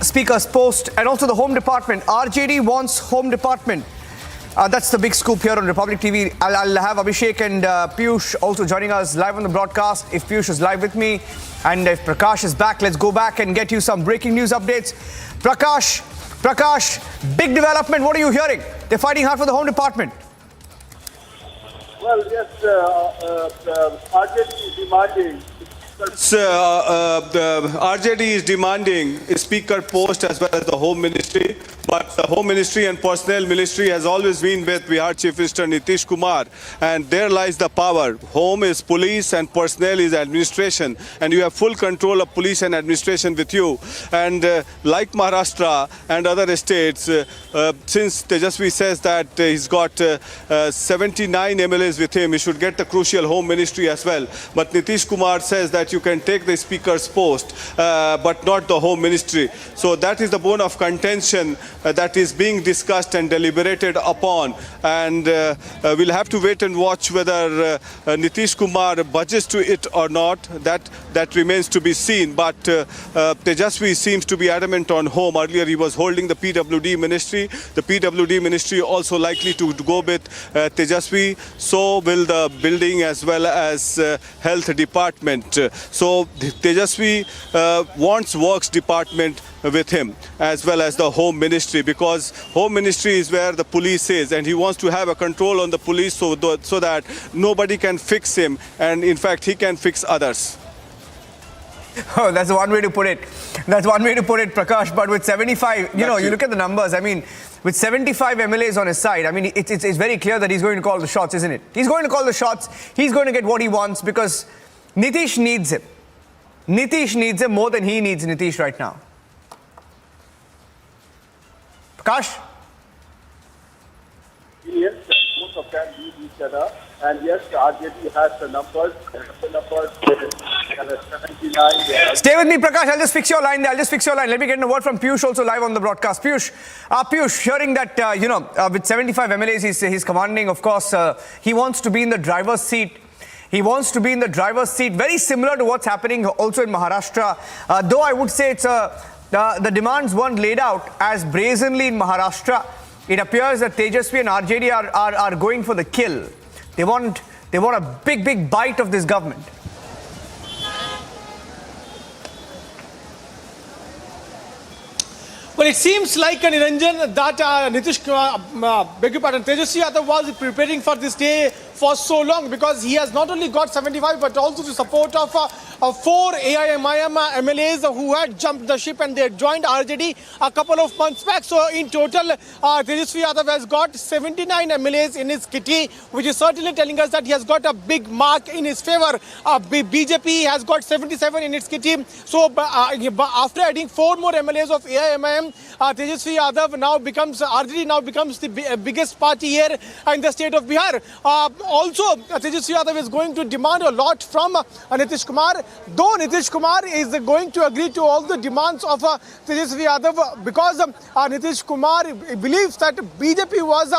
speaker's post and also the Home Department. RJD wants Home Department. That's the big scoop here on Republic TV. I'll have Abhishek and Piyush also joining us live on the broadcast. If Piyush is live with me and if Prakash is back, let's go back and get you some breaking news updates. Prakash, big development. What are you hearing? They're fighting hard for the Home Department. Well, yes, RJD is demanding. RJD is demanding a speaker post as well as the Home Ministry. But the Home Ministry and Personnel Ministry has always been with Bihar Chief Minister Nitish Kumar, and there lies the power. Home is police and personnel is administration, and you have full control of police and administration with you. And like Maharashtra and other states, since Tejasvi says that he's got 79 MLAs with him, he should get the crucial Home Ministry as well. But Nitish Kumar says that you can take the speaker's post, but not the Home Ministry. So that is the bone of contention that is being discussed and deliberated upon, and we'll have to wait and watch whether Nitish Kumar budges to it or not. That remains to be seen, but Tejasvi seems to be adamant on Home. Earlier he was holding the PWD ministry. The PWD ministry also likely to go with Tejasvi. So will the building as well as health department. So Tejasvi wants works department with him as well as the Home Ministry, because Home Ministry is where the police is, and he wants to have a control on the police so that nobody can fix him, and in fact he can fix others. Oh, that's one way to put it. Prakash. But with 75, you look at the numbers. I mean, with 75 MLAs on his side, I mean, it's very clear that he's going to call the shots, isn't it? He's going to call the shots. He's going to get what he wants because Nitish needs him. Nitish needs him more than he needs Nitish right now. Prakash? Yes, most of them need each other. And yes, RJD has the numbers. Stay with me, Prakash. I'll just fix your line there. Let me get a word from Piyush also live on the broadcast. Piyush, hearing that, with 75 MLAs he's commanding, of course, he wants to be in the driver's seat. Very similar to what's happening also in Maharashtra. Though I would say it's the demands weren't laid out as brazenly in Maharashtra. It appears that Tejasvi and RJD are going for the kill. They want a big bite of this government. Well, it seems like Niranjan that Nitish Kumar, beg your pardon, Tejasvi Yadav was preparing for this day for so long, because he has not only got 75 but also the support of 4 AIMIM MLAs who had jumped the ship and they had joined RJD a couple of months back. So in total, Tejasvi Yadav has got 79 MLAs in his kitty, which is certainly telling us that he has got a big mark in his favor. BJP has got 77 in its kitty. So after adding 4 more MLAs of AIMIM, Tejasvi Yadav now becomes, RJD now becomes the biggest party here in the state of Bihar. Also, Tejasvi Yadav is going to demand a lot from Nitish Kumar, though Nitish Kumar is going to agree to all the demands of Tejasvi Yadav, because Nitish Kumar believes that BJP was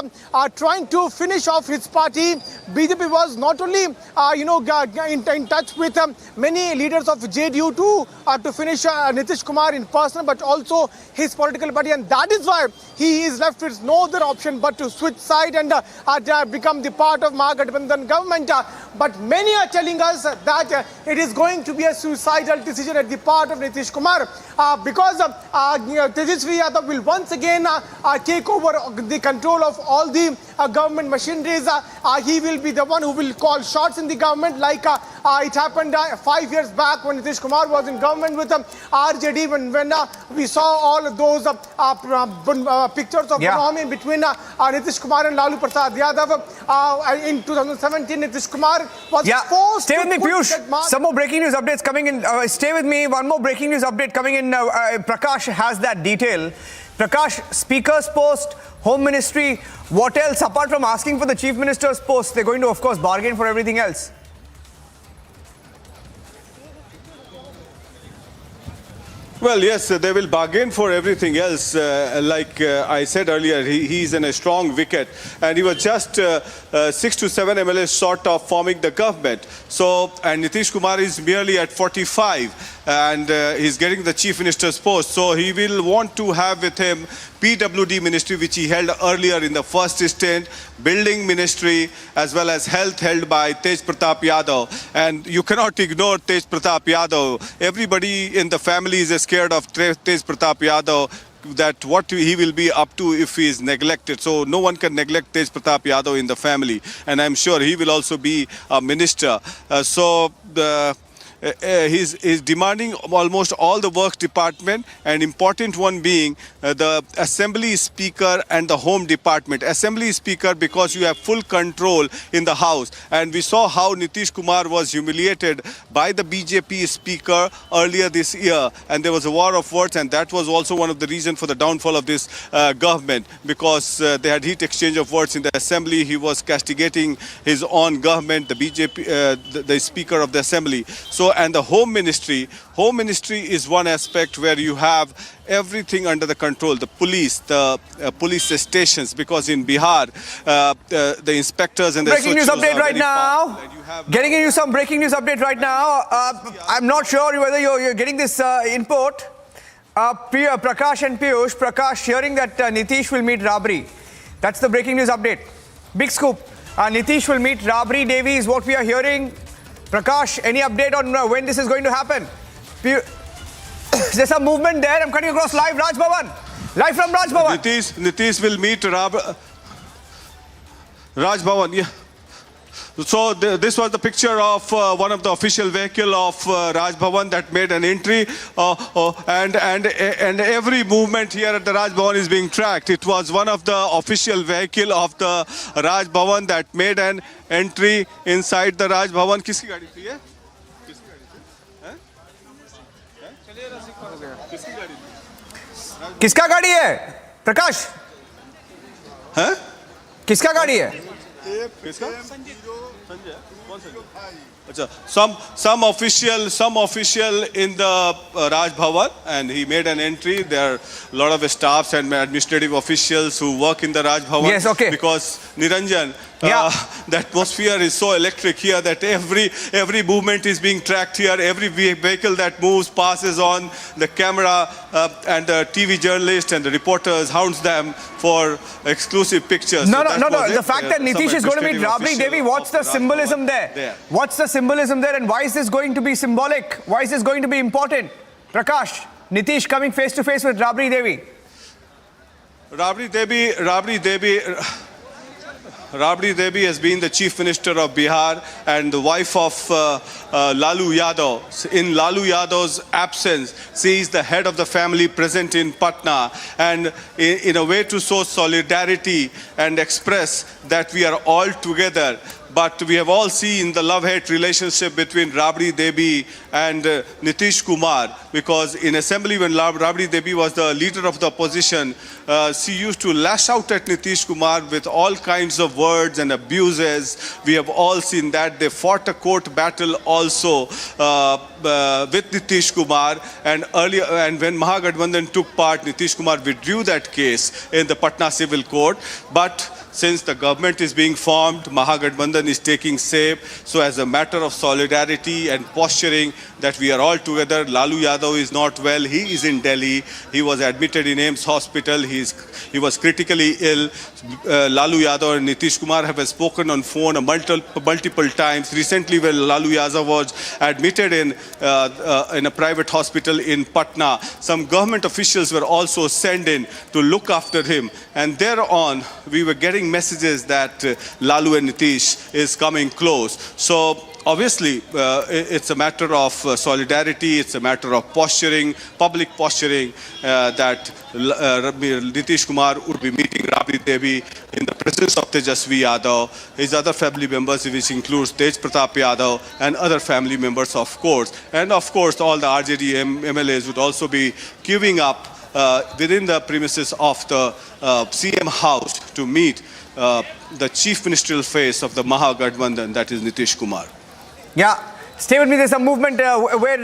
trying to finish off his party. BJP was not only in touch with many leaders of JDU to finish Nitish Kumar in person, but also his political party, and that is why he is left with no other option but to switch side and become the part of Mahagathbandhan government. But many are telling us that it is going to be a suicidal decision at the part of Nitish Kumar, because Tejasvi Yadav will once again take over the control of all the government machineries. He will be the one who will call shots in the government, like it happened 5 years back when Nitish Kumar was in government with RJD, when we saw all of those pictures of Bonhomie between Nitish Kumar and Lalu Prasad Yadav. In 2017, Nitish Kumar was forced Stay to with me, Piyush. Some more breaking news updates coming in. Stay with me. One more breaking news update coming in. Prakash has that detail. Prakash, Speaker's post, Home Ministry, what else apart from asking for the Chief Minister's post? They're going to, of course, bargain for everything else. Well, yes, they will bargain for everything else. Like I said earlier, he's in a strong wicket, and he was just 6 to 7 MLAs short of forming the government. So, and Nitish Kumar is merely at 45, and he's getting the Chief Minister's post. So he will want to have with him PWD ministry, which he held earlier in the first stint, building ministry, as well as health held by Tej Pratap Yadav. And you cannot ignore Tej Pratap Yadav. Everybody in the family is scared of Tej Pratap Yadav, that what he will be up to if he is neglected. So no one can neglect Tej Pratap Yadav in the family. And I'm sure he will also be a minister. He's demanding almost all the works department, and important one being the Assembly Speaker and the Home Department. Assembly Speaker, because you have full control in the House, and we saw how Nitish Kumar was humiliated by the BJP Speaker earlier this year, and there was a war of words, and that was also one of the reasons for the downfall of this government, because they had heat exchange of words in the Assembly. He was castigating his own government, the BJP, the Speaker of the Assembly. So, and the Home Ministry is one aspect where you have everything under the control, the police stations, because in Bihar, the inspectors and the breaking news update right now. Getting you some breaking news update right now. I'm not sure whether you're getting this input. Prakash and Piyush. Prakash hearing that Nitish will meet Rabri. That's the breaking news update. Big scoop. Nitish will meet Rabri Devi is what we are hearing. Prakash, any update on when this is going to happen? There's some movement there. I'm cutting across live Raj Bhavan. Live from Raj Bhavan. Nitish will meet Raj Bhavan. Yeah. So this was the picture of one of the official vehicle of Raj Bhavan that made an entry, and every movement here at the Raj Bhavan is being tracked. It was one of the official vehicle of the Raj Bhavan that made an entry inside the Raj Bhavan. किसकी गाड़ी थी ये? किसका गाड़ी है? प्रकाश? हैं? किसका गाड़ी है? Some official in the Raj Bhavan, and he made an entry. There are a lot of staffs and administrative officials who work in the Raj Bhavan. Yes, okay. Because Niranjan, the atmosphere is so electric here that every movement is being tracked here. Every vehicle that moves passes on the camera and the TV journalists and the reporters hounds them for exclusive pictures. No. So The fact that Nitish is going to meet Rabri Devi, what's the symbolism there? What's the symbolism there, and why is this going to be symbolic? Why is this going to be important? Prakash, Nitish coming face to face with Rabri Devi. Rabri Devi has been the Chief Minister of Bihar and the wife of Lalu Yadav. In Lalu Yadav's absence, she is the head of the family present in Patna, and in a way to show solidarity and express that we are all together. But we have all seen the love-hate relationship between Rabri Devi and Nitish Kumar, because in assembly when Rabri Devi was the leader of the opposition, she used to lash out at Nitish Kumar with all kinds of words and abuses. We have all seen that. They fought a court battle also with Nitish Kumar, and when Mahagathbandhan took part, Nitish Kumar withdrew that case in the Patna Civil Court. But since the government is being formed, Mahagathbandhan is taking shape. So as a matter of solidarity and posturing that we are all together, Lalu Yadav is not well. He is in Delhi. He was admitted in AIIMS hospital. He was critically ill. Lalu Yadav and Nitish Kumar have spoken on phone multiple times. Recently, when Lalu Yadav was admitted in a private hospital in Patna, some government officials were also sent in to look after him. And thereon, we were getting messages that Lalu and Nitish is coming close. So obviously, it's a matter of solidarity, it's a matter of posturing, public posturing, that Nitish Kumar would be meeting Rabri Devi in the presence of Tejasvi Yadav, his other family members, which includes Tej Pratap Yadav and other family members, of course. And of course, all the RJD MLAs would also be queuing up within the premises of the CM house to meet the chief ministerial face of the Mahagathbandhan, that is Nitish Kumar. Yeah, stay with me. There's a movement where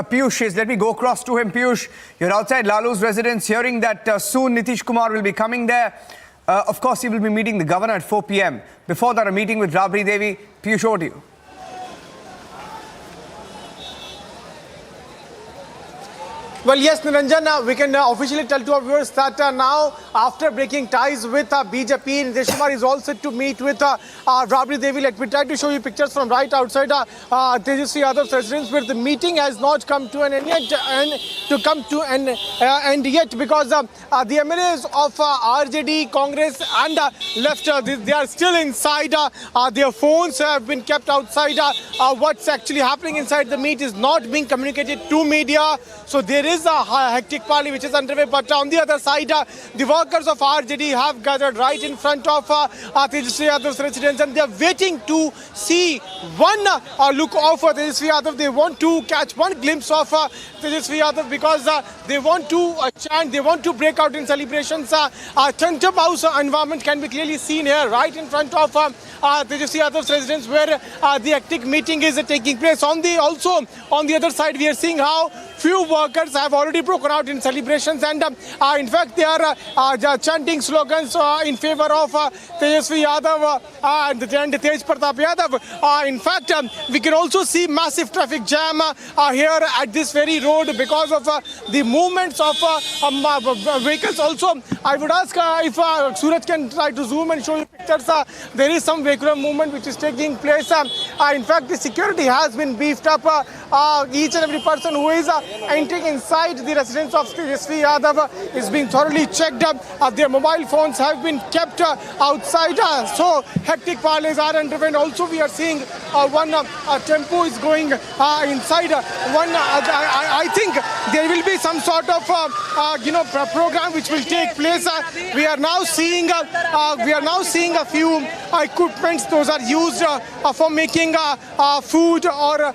Piyush is. Let me go across to him. Piyush, you're outside Lalu's residence, hearing that soon Nitish Kumar will be coming there. Of course, he will be meeting the governor at 4 p.m. Before that, a meeting with Rabri Devi. Piyush, over to you. Well, yes, Niranjan, we can officially tell to our viewers that now, after breaking ties with BJP, Nitish Kumar is all set to meet with Rabri Devi. Let me try to show you pictures from right outside Tejasvi Yadav's residence, where the meeting has not come to an end yet, end yet, because the MLAs of RJD, Congress and left, they are still inside. Their phones have been kept outside. What's actually happening inside the meet is not being communicated to media. So there is a hectic parley which is underway, but on the other side, the workers of RJD have gathered right in front of Tejasvi Yadav's residence, and they are waiting to see one look of Tejasvi Yadav. They want to catch one glimpse of Tejasvi Yadav, because they want to chant, they want to break out in celebrations. Tantam House environment can be clearly seen here right in front of Tejasvi Yadav's residence, where the hectic meeting is taking place. Also on the other side, we are seeing how few workers have already broken out in celebrations, and in fact they are chanting slogans in favor of Tejasvi Yadav and Tej Pratap Yadav. In fact, we can also see massive traffic jam here at this very road because of the movements of vehicles. Also, I would ask if Suraj can try to zoom and show you pictures. There is some vehicular movement which is taking place. In fact, the security has been beefed up. Each and every person who is entering inside the residence of Tejasvi Yadav is being thoroughly checked up. Their mobile phones have been kept outside. So hectic parleys are underway. And also we are seeing one tempo is going inside. I think there will be some sort of program which will take place. We are now seeing a few equipments. Those are used for making food or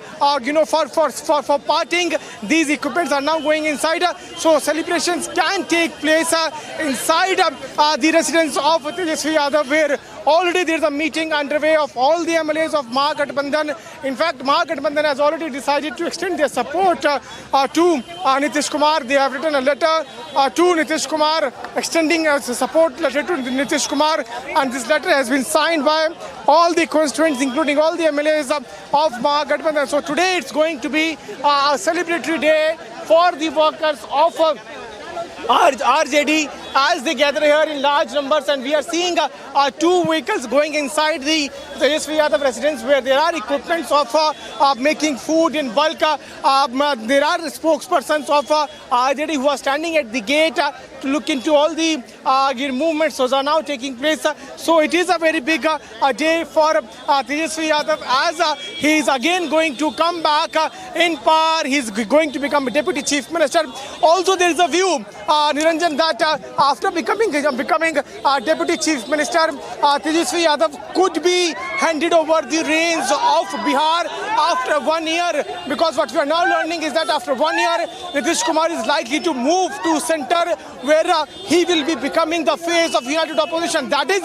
for parting. These equipments are now going inside, so celebrations can take place inside the residence of Tejasvi Yadav, where already there is a meeting underway of all the MLAs of Mahagathbandhan. In fact, Mahagathbandhan has already decided to extend their support to Nitish Kumar. They have written a letter to Nitish Kumar extending a support letter to Nitish Kumar, and this letter has been signed by all the constituents, including all the MLAs of Mahagathbandhan. So today it's going to be a celebratory day for the workers of RJD as they gather here in large numbers, and we are seeing two vehicles going inside the Tejasvi Yadav residence where there are equipments of making food in bulk. There are spokespersons of RJD who are standing at the gate to look into all the movements that are now taking place. So it is a very big day for Tejasvi Yadav as he is again going to come back in power. He is going to become a Deputy Chief Minister. Also there is a view, Niranjan, that after becoming Deputy Chief Minister, Tejasvi Yadav could be handed over the reins of Bihar after 1 year, because what we are now learning is that after 1 year, Nitish Kumar is likely to move to centre where he will be becoming the face of united opposition. That is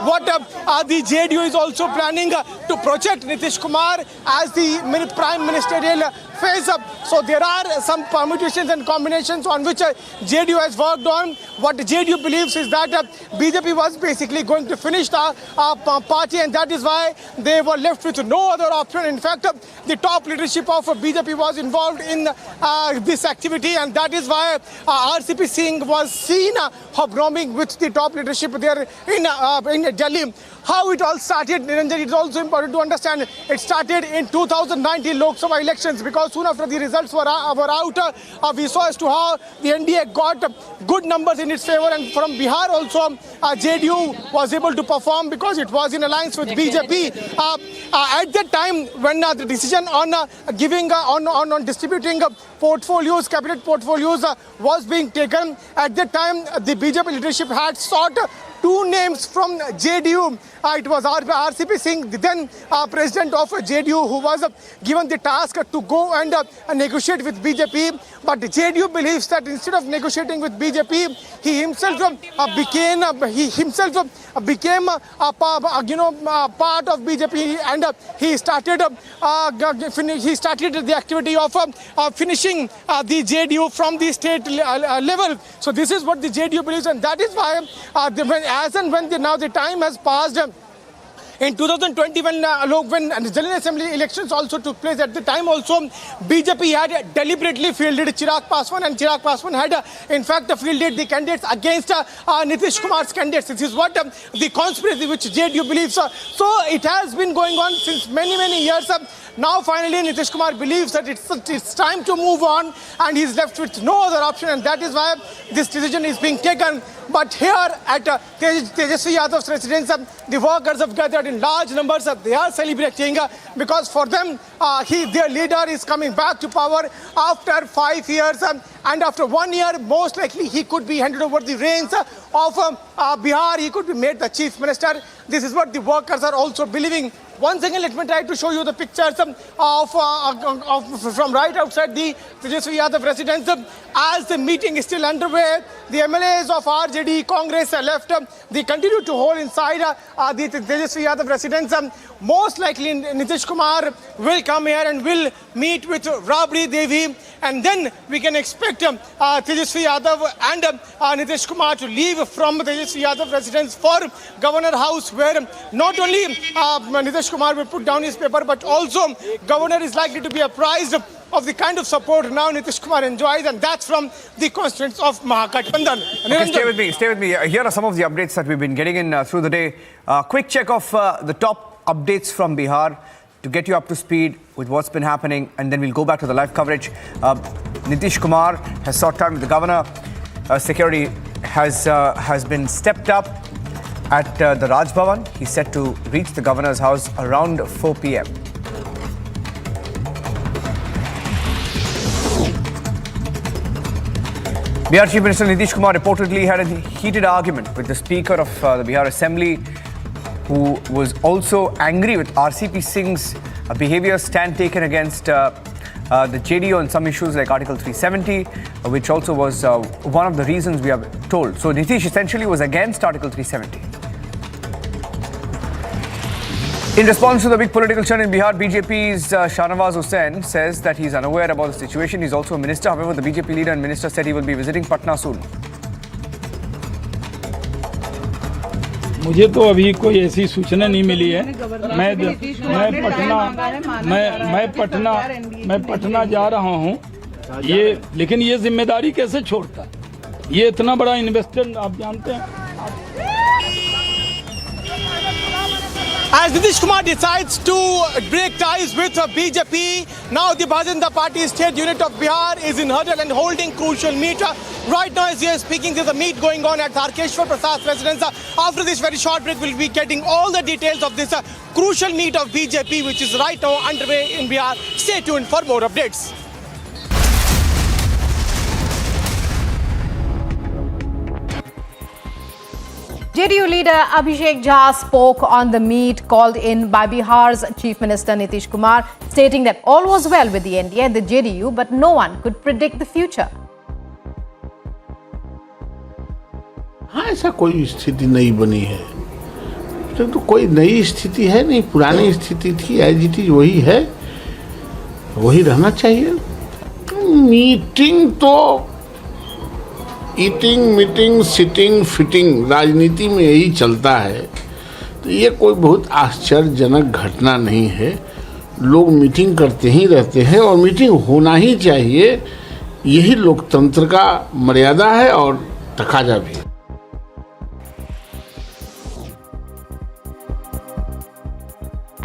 what the JDU is also planning to project Nitish Kumar as the Prime Ministerial face. So there are some permutations and combinations on which JDU has worked on. What JDU believes is that BJP was basically going to finish the party, and that is why they were left with no other option. In fact, the top leadership of BJP was involved in this activity, and that is why RCP Singh was seen hobnobbing with the top leadership there in Delhi. How it all started, Niranjan, it is also important to understand. It started in 2019 Lok Sabha elections, because soon after the results were out, we saw as to how the NDA got good numbers in its favor, and from Bihar also JDU was able to perform because it was in alliance with BJP. At that time, when the decision on giving on distributing portfolios, cabinet portfolios was being taken, at that time the BJP leadership had sought two names from JDU. It was RCP Singh, the then president of JDU, who was given the task to go and negotiate with BJP. But JDU believes that instead of negotiating with BJP, he himself became a part of BJP, and he started the activity of finishing the JDU from the state level. So this is what the JDU believes, and that is why now the time has passed. In 2020, when the General Assembly elections also took place, at the time also BJP had deliberately fielded Chirag Paswan, and Chirag Paswan had in fact fielded the candidates against Nitish Kumar's candidates. This is what the conspiracy which JDU believes. So it has been going on since many years. Now finally Nitish Kumar believes that it's time to move on, and he's left with no other option, and that is why this decision is being taken. But here at Tejasvi Yadav's residence, the workers have gathered in large numbers. They are celebrating because for them, their leader is coming back to power after 5 years. And after 1 year, most likely he could be handed over the reins of Bihar. He could be made the chief minister. This is what the workers are also believing. Once again, let me try to show you the pictures from right outside the Tejasvi Yadav residence. As the meeting is still underway, the MLAs of RJD Congress left. They continue to hold inside the Tejasvi Yadav residence. Most likely Nitish Kumar will come here and will meet with Rabri Devi, and then we can expect Tejasvi Yadav and Nitish Kumar to leave from Tejasvi Yadav residence for Governor House, where not only Nitish Kumar will put down his paper, but also Governor is likely to be apprised of the kind of support now Nitish Kumar enjoys, and that's from the constituents of Mahagathbandhan. Okay, stay with me. Here are some of the updates that we've been getting in through the day. Quick check of the top updates from Bihar to get you up to speed with what's been happening, and then we'll go back to the live coverage. Nitish Kumar has sought time with the governor. Security has been stepped up at the Raj Bhavan. He's set to reach the governor's house around 4 p.m. Bihar Chief Minister Nitish Kumar reportedly had a heated argument with the Speaker of the Bihar Assembly, who was also angry with RCP Singh's behavior, stand taken against the JDU on some issues like Article 370, which also was one of the reasons we are told. So Nitish essentially was against Article 370. In response to the big political churn in Bihar, BJP's Shahnawaz Hussain says that he's unaware about the situation. He's also a minister. However, the BJP leader and minister said he will be visiting Patna soon. मुझे तो अभी कोई ऐसी सूचना नहीं मिली है। मैं पटना जा रहा हूँ ये लेकिन ये जिम्मेदारी कैसे छोड़ता? ये इतना बड़ा इन्वेस्टर आप जानते हैं। As Nitish Kumar decides to break ties with BJP, now the Bharatiya Janata Party state unit of Bihar is in hurdle and holding crucial meet. Right now, as we are speaking, there's a meet going on at Tarkeshwar Prasad's residence. After this very short break, we'll be getting all the details of this crucial meet of BJP, which is right now underway in Bihar. Stay tuned for more updates. JDU leader Abhishek Jha spoke on the meet called in by Bihar's Chief Minister Nitish Kumar, stating that all was well with the NDA and the JDU, but no one could predict the future. हाँ, ऐसा कोई स्थिति नहीं बनी है, तो कोई नई स्थिति है नहीं, पुरानी स्थिति थी, एज इट इज वही है, वही रहना चाहिए। मीटिंग तो ईटिंग, मीटिंग, सिटिंग, फिटिंग, राजनीति में यही चलता है, तो ये कोई बहुत आश्चर्यजनक घटना नहीं है। लोग मीटिंग करते ही रहते हैं और मीटिंग होना ही चाहिए, यही लोकतंत्र का मर्यादा है और तकाजा भी।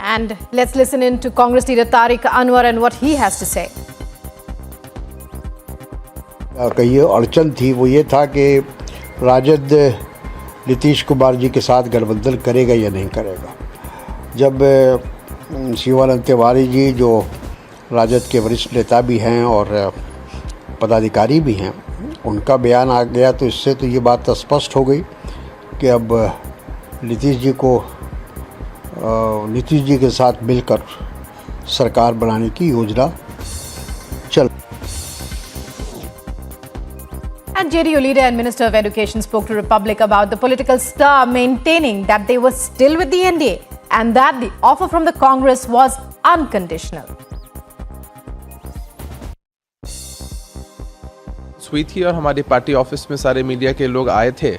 And let's listen in to Congress leader Tariq Anwar and what he has to say. कई अड़चन थी, वो ये था कि राजद नीतीश कुमार जी के साथ गठबंधन करेगा या नहीं करेगा। जब शिवानंद तिवारी जी जो राजद के वरिष्ठ नेता भी हैं और पदाधिकारी भी हैं, उनका बयान आ गया, तो इससे तो ये बात स्पष्ट हो गई कि अब नीतीश जी के साथ मिलकर सरकार बनाने की योजना चल। And JDU leader and Minister of Education spoke to Republic about the political stir, maintaining that they were still with the NDA and that the offer from the Congress was unconditional. हुई थी और हमारी party office में सारे media के लोग आए थे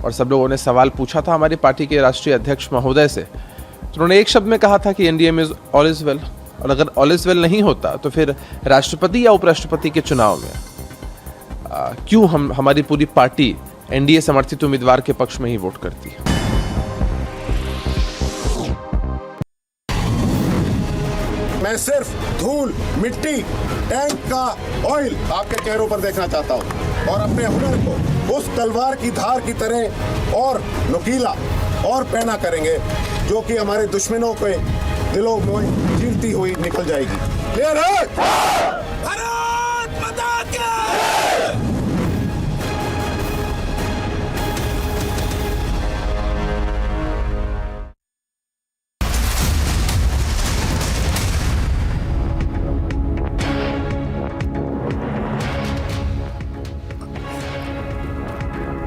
और सब लोगों ने सवाल पूछा था हमारी पार्टी के राष्ट्रीय अध्यक्ष महोदय से, तो उन्होंने एक शब्द में कहा था कि एनडीए में ऑल इज वेल, और अगर ऑल इज वेल नहीं होता तो फिर राष्ट्रपति या उपराष्ट्रपति के चुनाव में क्यों हमारी पूरी पार्टी एनडीए समर्थित उम्मीदवार के पक्ष में ही वोट करती है। मैं सिर्फ धूल, मिट्टी, टैंक का ऑयल आपके चेहरों पर देखना चाहता हूं और अपने हुनर को उस तलवार की धार की तरह और नुकीला और पैना करेंगे जो कि हमारे दुश्मनों के दिलों में चीरती हुई निकल जाएगी। क्लियर है? भारत माता की!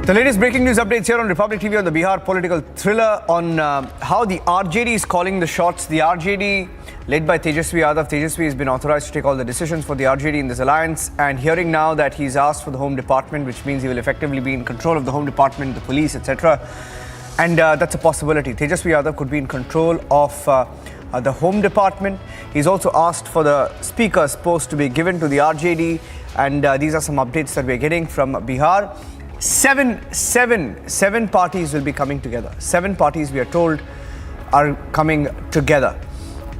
The latest breaking news updates here on Republic TV on the Bihar political thriller on how the RJD is calling the shots. The RJD, led by Tejasvi Yadav, Tejasvi has been authorized to take all the decisions for the RJD in this alliance, and hearing now that he's asked for the Home Department, which means he will effectively be in control of the Home Department, the police, etc. And that's a possibility. Tejasvi Yadav could be in control of the Home Department. He's also asked for the Speaker's post to be given to the RJD, and these are some updates that we're getting from Bihar. Seven parties will be coming together. 7 parties, we are told, are coming together.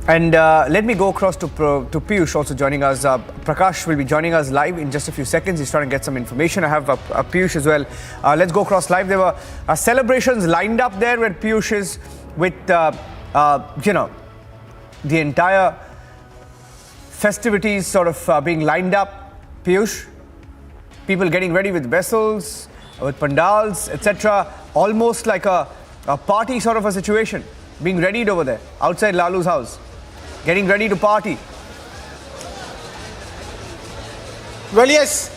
And let me go across to Piyush, also joining us. Prakash will be joining us live in just a few seconds. He's trying to get some information. I have Piyush as well. Let's go across live. There were celebrations lined up there where Piyush is with, the entire festivities sort of being lined up. Piyush, people getting ready with vessels, with pandals, etc. Almost like a party sort of a situation being readied over there outside Lalu's house, getting ready to party. Well, yes,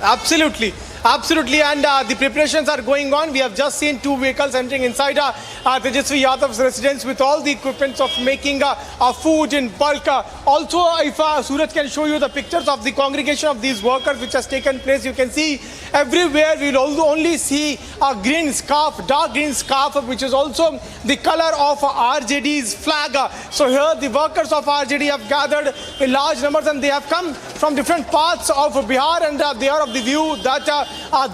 absolutely. Absolutely, and the preparations are going on. We have just seen 2 vehicles entering inside Tejasvi Yadav's residence with all the equipments of making food in bulk. Also, if Suraj can show you the pictures of the congregation of these workers which has taken place, you can see everywhere we will only see a green scarf, dark green scarf, which is also the color of RJD's flag. So here the workers of RJD have gathered in large numbers, and they have come from different parts of Bihar, and they are of the view that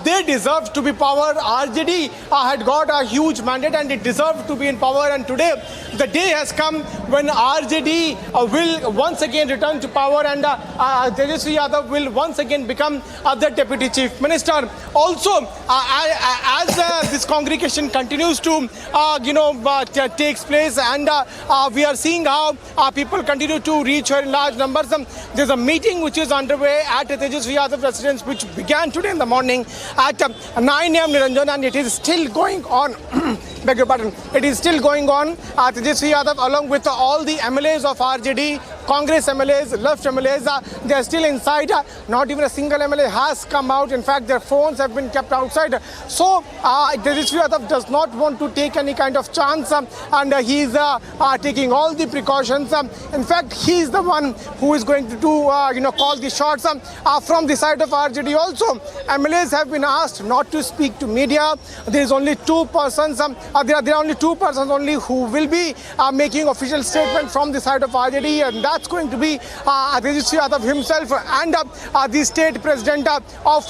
they deserve to be power. RJD had got a huge mandate and it deserved to be in power, and today the day has come when RJD will once again return to power, and Tejasvi Yadav will once again become the Deputy Chief Minister. Also, as this congregation continues to takes place, and we are seeing how people continue to reach here in large numbers. There's a meeting which is underway at Tejasvi Yadav residence, which began today in the morning at 9 a.m. Niranjan, and it is still going on. Beg your pardon. It is still going on. Tejasvi Yadav, along with all the MLAs of RJD, Congress MLAs, left MLAs, they are still inside. Not even a single MLA has come out. In fact, their phones have been kept outside. So Tejasvi Yadav does not want to take any kind of chance, and he is taking all the precautions. In fact, he is the one who is going to call the shots from the side of RJD. Also, MLAs have been asked not to speak to media. There is only 2 persons. There are only 2 persons only who will be making official statement from the side of RJD, and that's going to be Tejasvi Yadav himself and the state president of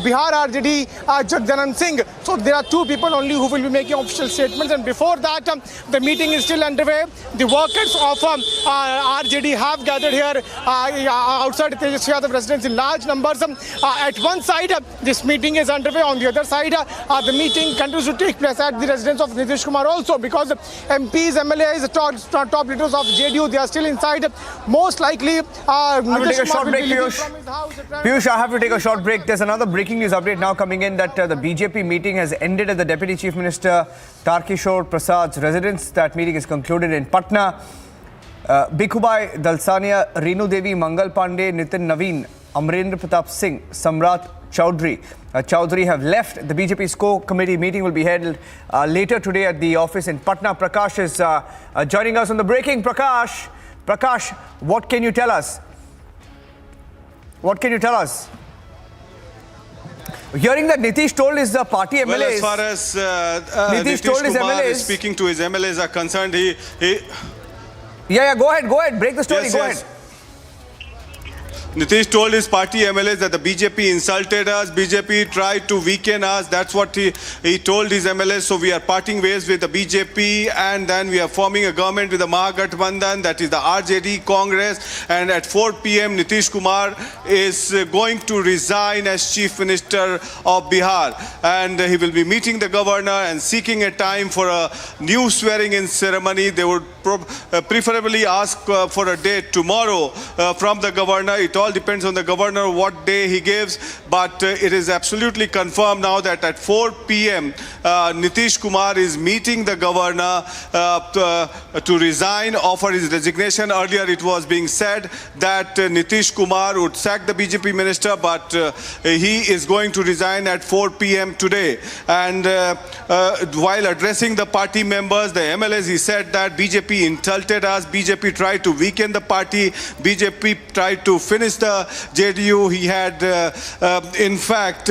Bihar RJD, Jagdanand Singh. So there are 2 people only who will be making official statements, and before that, the meeting is still underway. The workers of RJD have gathered here outside Tejasvi Yadav residence in large numbers. At one side, this meeting is underway. On the other side, the meeting continues to take place at the residence of Nitish Kumar also, because MPs, MLAs, top leaders of JDU, they are still inside. Most likely, I will take a short break, Piyush. Piyush, I have to take a short break. There's another breaking news update now coming in that the BJP meeting has ended at the Deputy Chief Minister Tarkishore Prasad's residence. That meeting is concluded in Patna. Bhikhubai Dalsania, Renu Devi, Mangal Pandey, Nitin Naveen, Amrendra Pratap Singh, Samrat Chowdhury have left. The BJP's core committee meeting will be held later today at the office in Patna. Prakash is joining us on the breaking. Prakash, what can you tell us? Hearing that Nitish told his party MLAs... Well, as far as Nitish told his Kumar MLAs, is speaking to his MLAs are concerned, he... Yeah, go ahead. Break the story. Yes, go yes. ahead. Nitish told his party MLAs that the BJP insulted us, BJP tried to weaken us. That's what he told his MLAs. So we are parting ways with the BJP, and then we are forming a government with the Mahagathbandhan, that is the RJD, Congress. And at 4 p.m. Nitish Kumar is going to resign as Chief Minister of Bihar. And he will be meeting the governor and seeking a time for a new swearing-in ceremony. They would preferably ask for a date tomorrow from the governor. It all depends on the governor what day he gives, but it is absolutely confirmed now that at 4 p.m. Nitish Kumar is meeting the governor to resign, offer his resignation. Earlier it was being said that Nitish Kumar would sack the BJP minister, but he is going to resign at 4 p.m. today. And while addressing the party members, the MLAs, he said that BJP insulted us, BJP tried to weaken the party, BJP tried to finish the JDU. He had, in fact,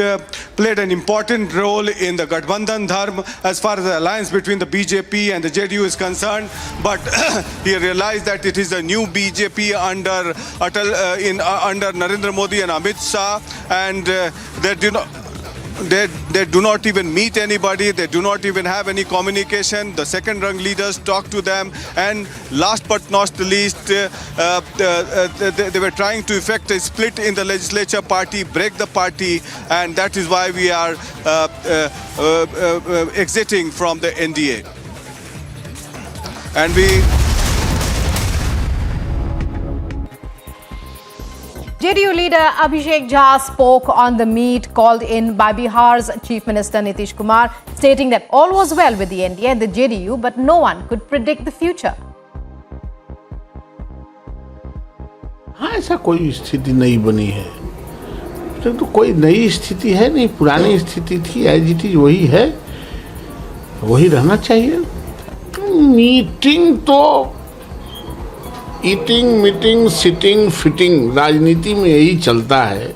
played an important role in the Gathbandhan Dharma as far as the alliance between the BJP and the JDU is concerned. But he realized that it is a new BJP under under Narendra Modi and Amit Shah, and they do not even meet anybody. They do not even have any communication. The second-rung leaders talk to them. And last but not the least, they were trying to effect a split in the legislature party, break the party. And that is why we are exiting from the NDA. And JDU leader Abhishek Jha spoke on the meet called in by Bihar's Chief Minister Nitish Kumar, stating that all was well with the NDA and the JDU, but no one could predict the future. हाँ, ऐसा कोई स्थिति नहीं बनी है। तो कोई नई स्थिति है नहीं, पुरानी स्थिति थी, एज इट इज वही है, वही रहना चाहिए। मीटिंग तो ईटिंग, मीटिंग, सिटिंग, फिटिंग, राजनीति में यही चलता है।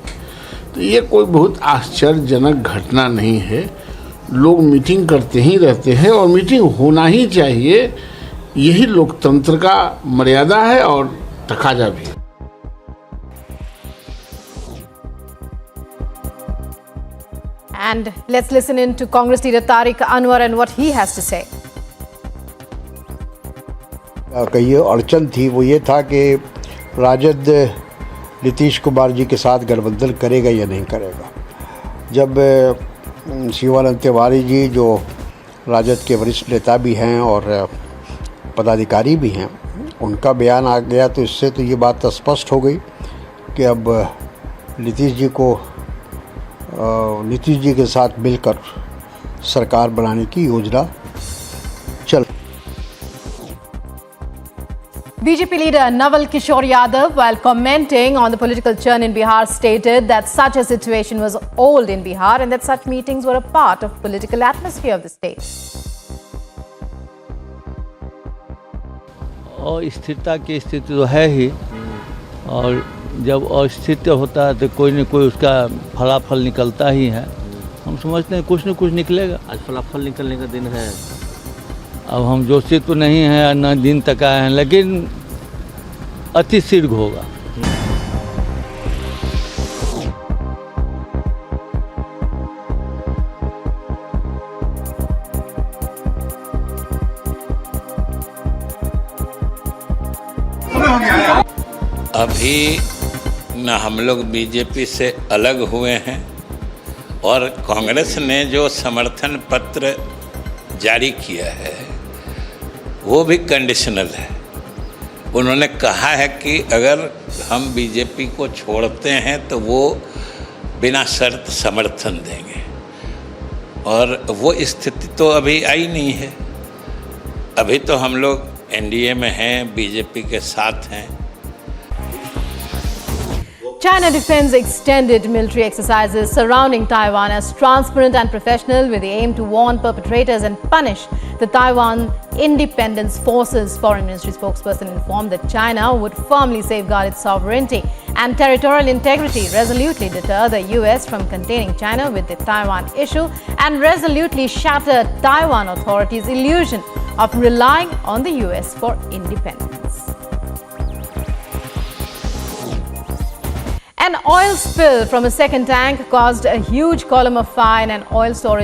तो ये कोई बहुत आश्चर्यजनक घटना नहीं है। लोग मीटिंग करते ही रहते हैं और मीटिंग होना ही चाहिए, यही लोकतंत्र का मर्यादा है और तकाजा भी। And let's listen in to Congress leader Tariq Anwar and what he has to say. कई अड़चन थी, वो ये था कि राजद नीतीश कुमार जी के साथ गठबंधन करेगा या नहीं करेगा। जब शिवानंद तिवारी जी जो राजद के वरिष्ठ नेता भी हैं और पदाधिकारी भी हैं, उनका बयान आ गया तो इससे तो ये बात स्पष्ट हो गई कि अब नीतीश जी के साथ मिलकर सरकार बनाने की योजना चल। BJP leader Naval Kishore Yadav, while commenting on the political churn in Bihar, stated that such a situation was old in Bihar and that such meetings were a part of political atmosphere of the state. अस्थिरता की स्थिति तो है ही, और जब अस्थिर होता है तो कोई न कोई उसका फलाफल निकलता ही है। हम समझते हैं कुछ न कुछ निकलेगा। आज फलाफल निकलने का दिन है। अब हम जोशी तो नहीं हैं, न दिन तक आए हैं, लेकिन अति शीघ्र होगा। अभी न हम लोग बीजेपी से अलग हुए हैं और कांग्रेस ने जो समर्थन पत्र जारी किया है वो भी कंडीशनल है। उन्होंने कहा है कि अगर हम बीजेपी को छोड़ते हैं तो वो बिना शर्त समर्थन देंगे, और वो स्थिति तो अभी आई नहीं है। अभी तो हम लोग एनडीए में हैं, बीजेपी के साथ हैं। China defends extended military exercises surrounding Taiwan as transparent and professional with the aim to warn perpetrators and punish the Taiwan Independence Forces. Foreign Ministry spokesperson informed that China would firmly safeguard its sovereignty and territorial integrity, resolutely deter the US from containing China with the Taiwan issue, and resolutely shatter Taiwan authorities' illusion of relying on the US for independence. An oil spill from a second tank caused a huge column of fire in an oil storage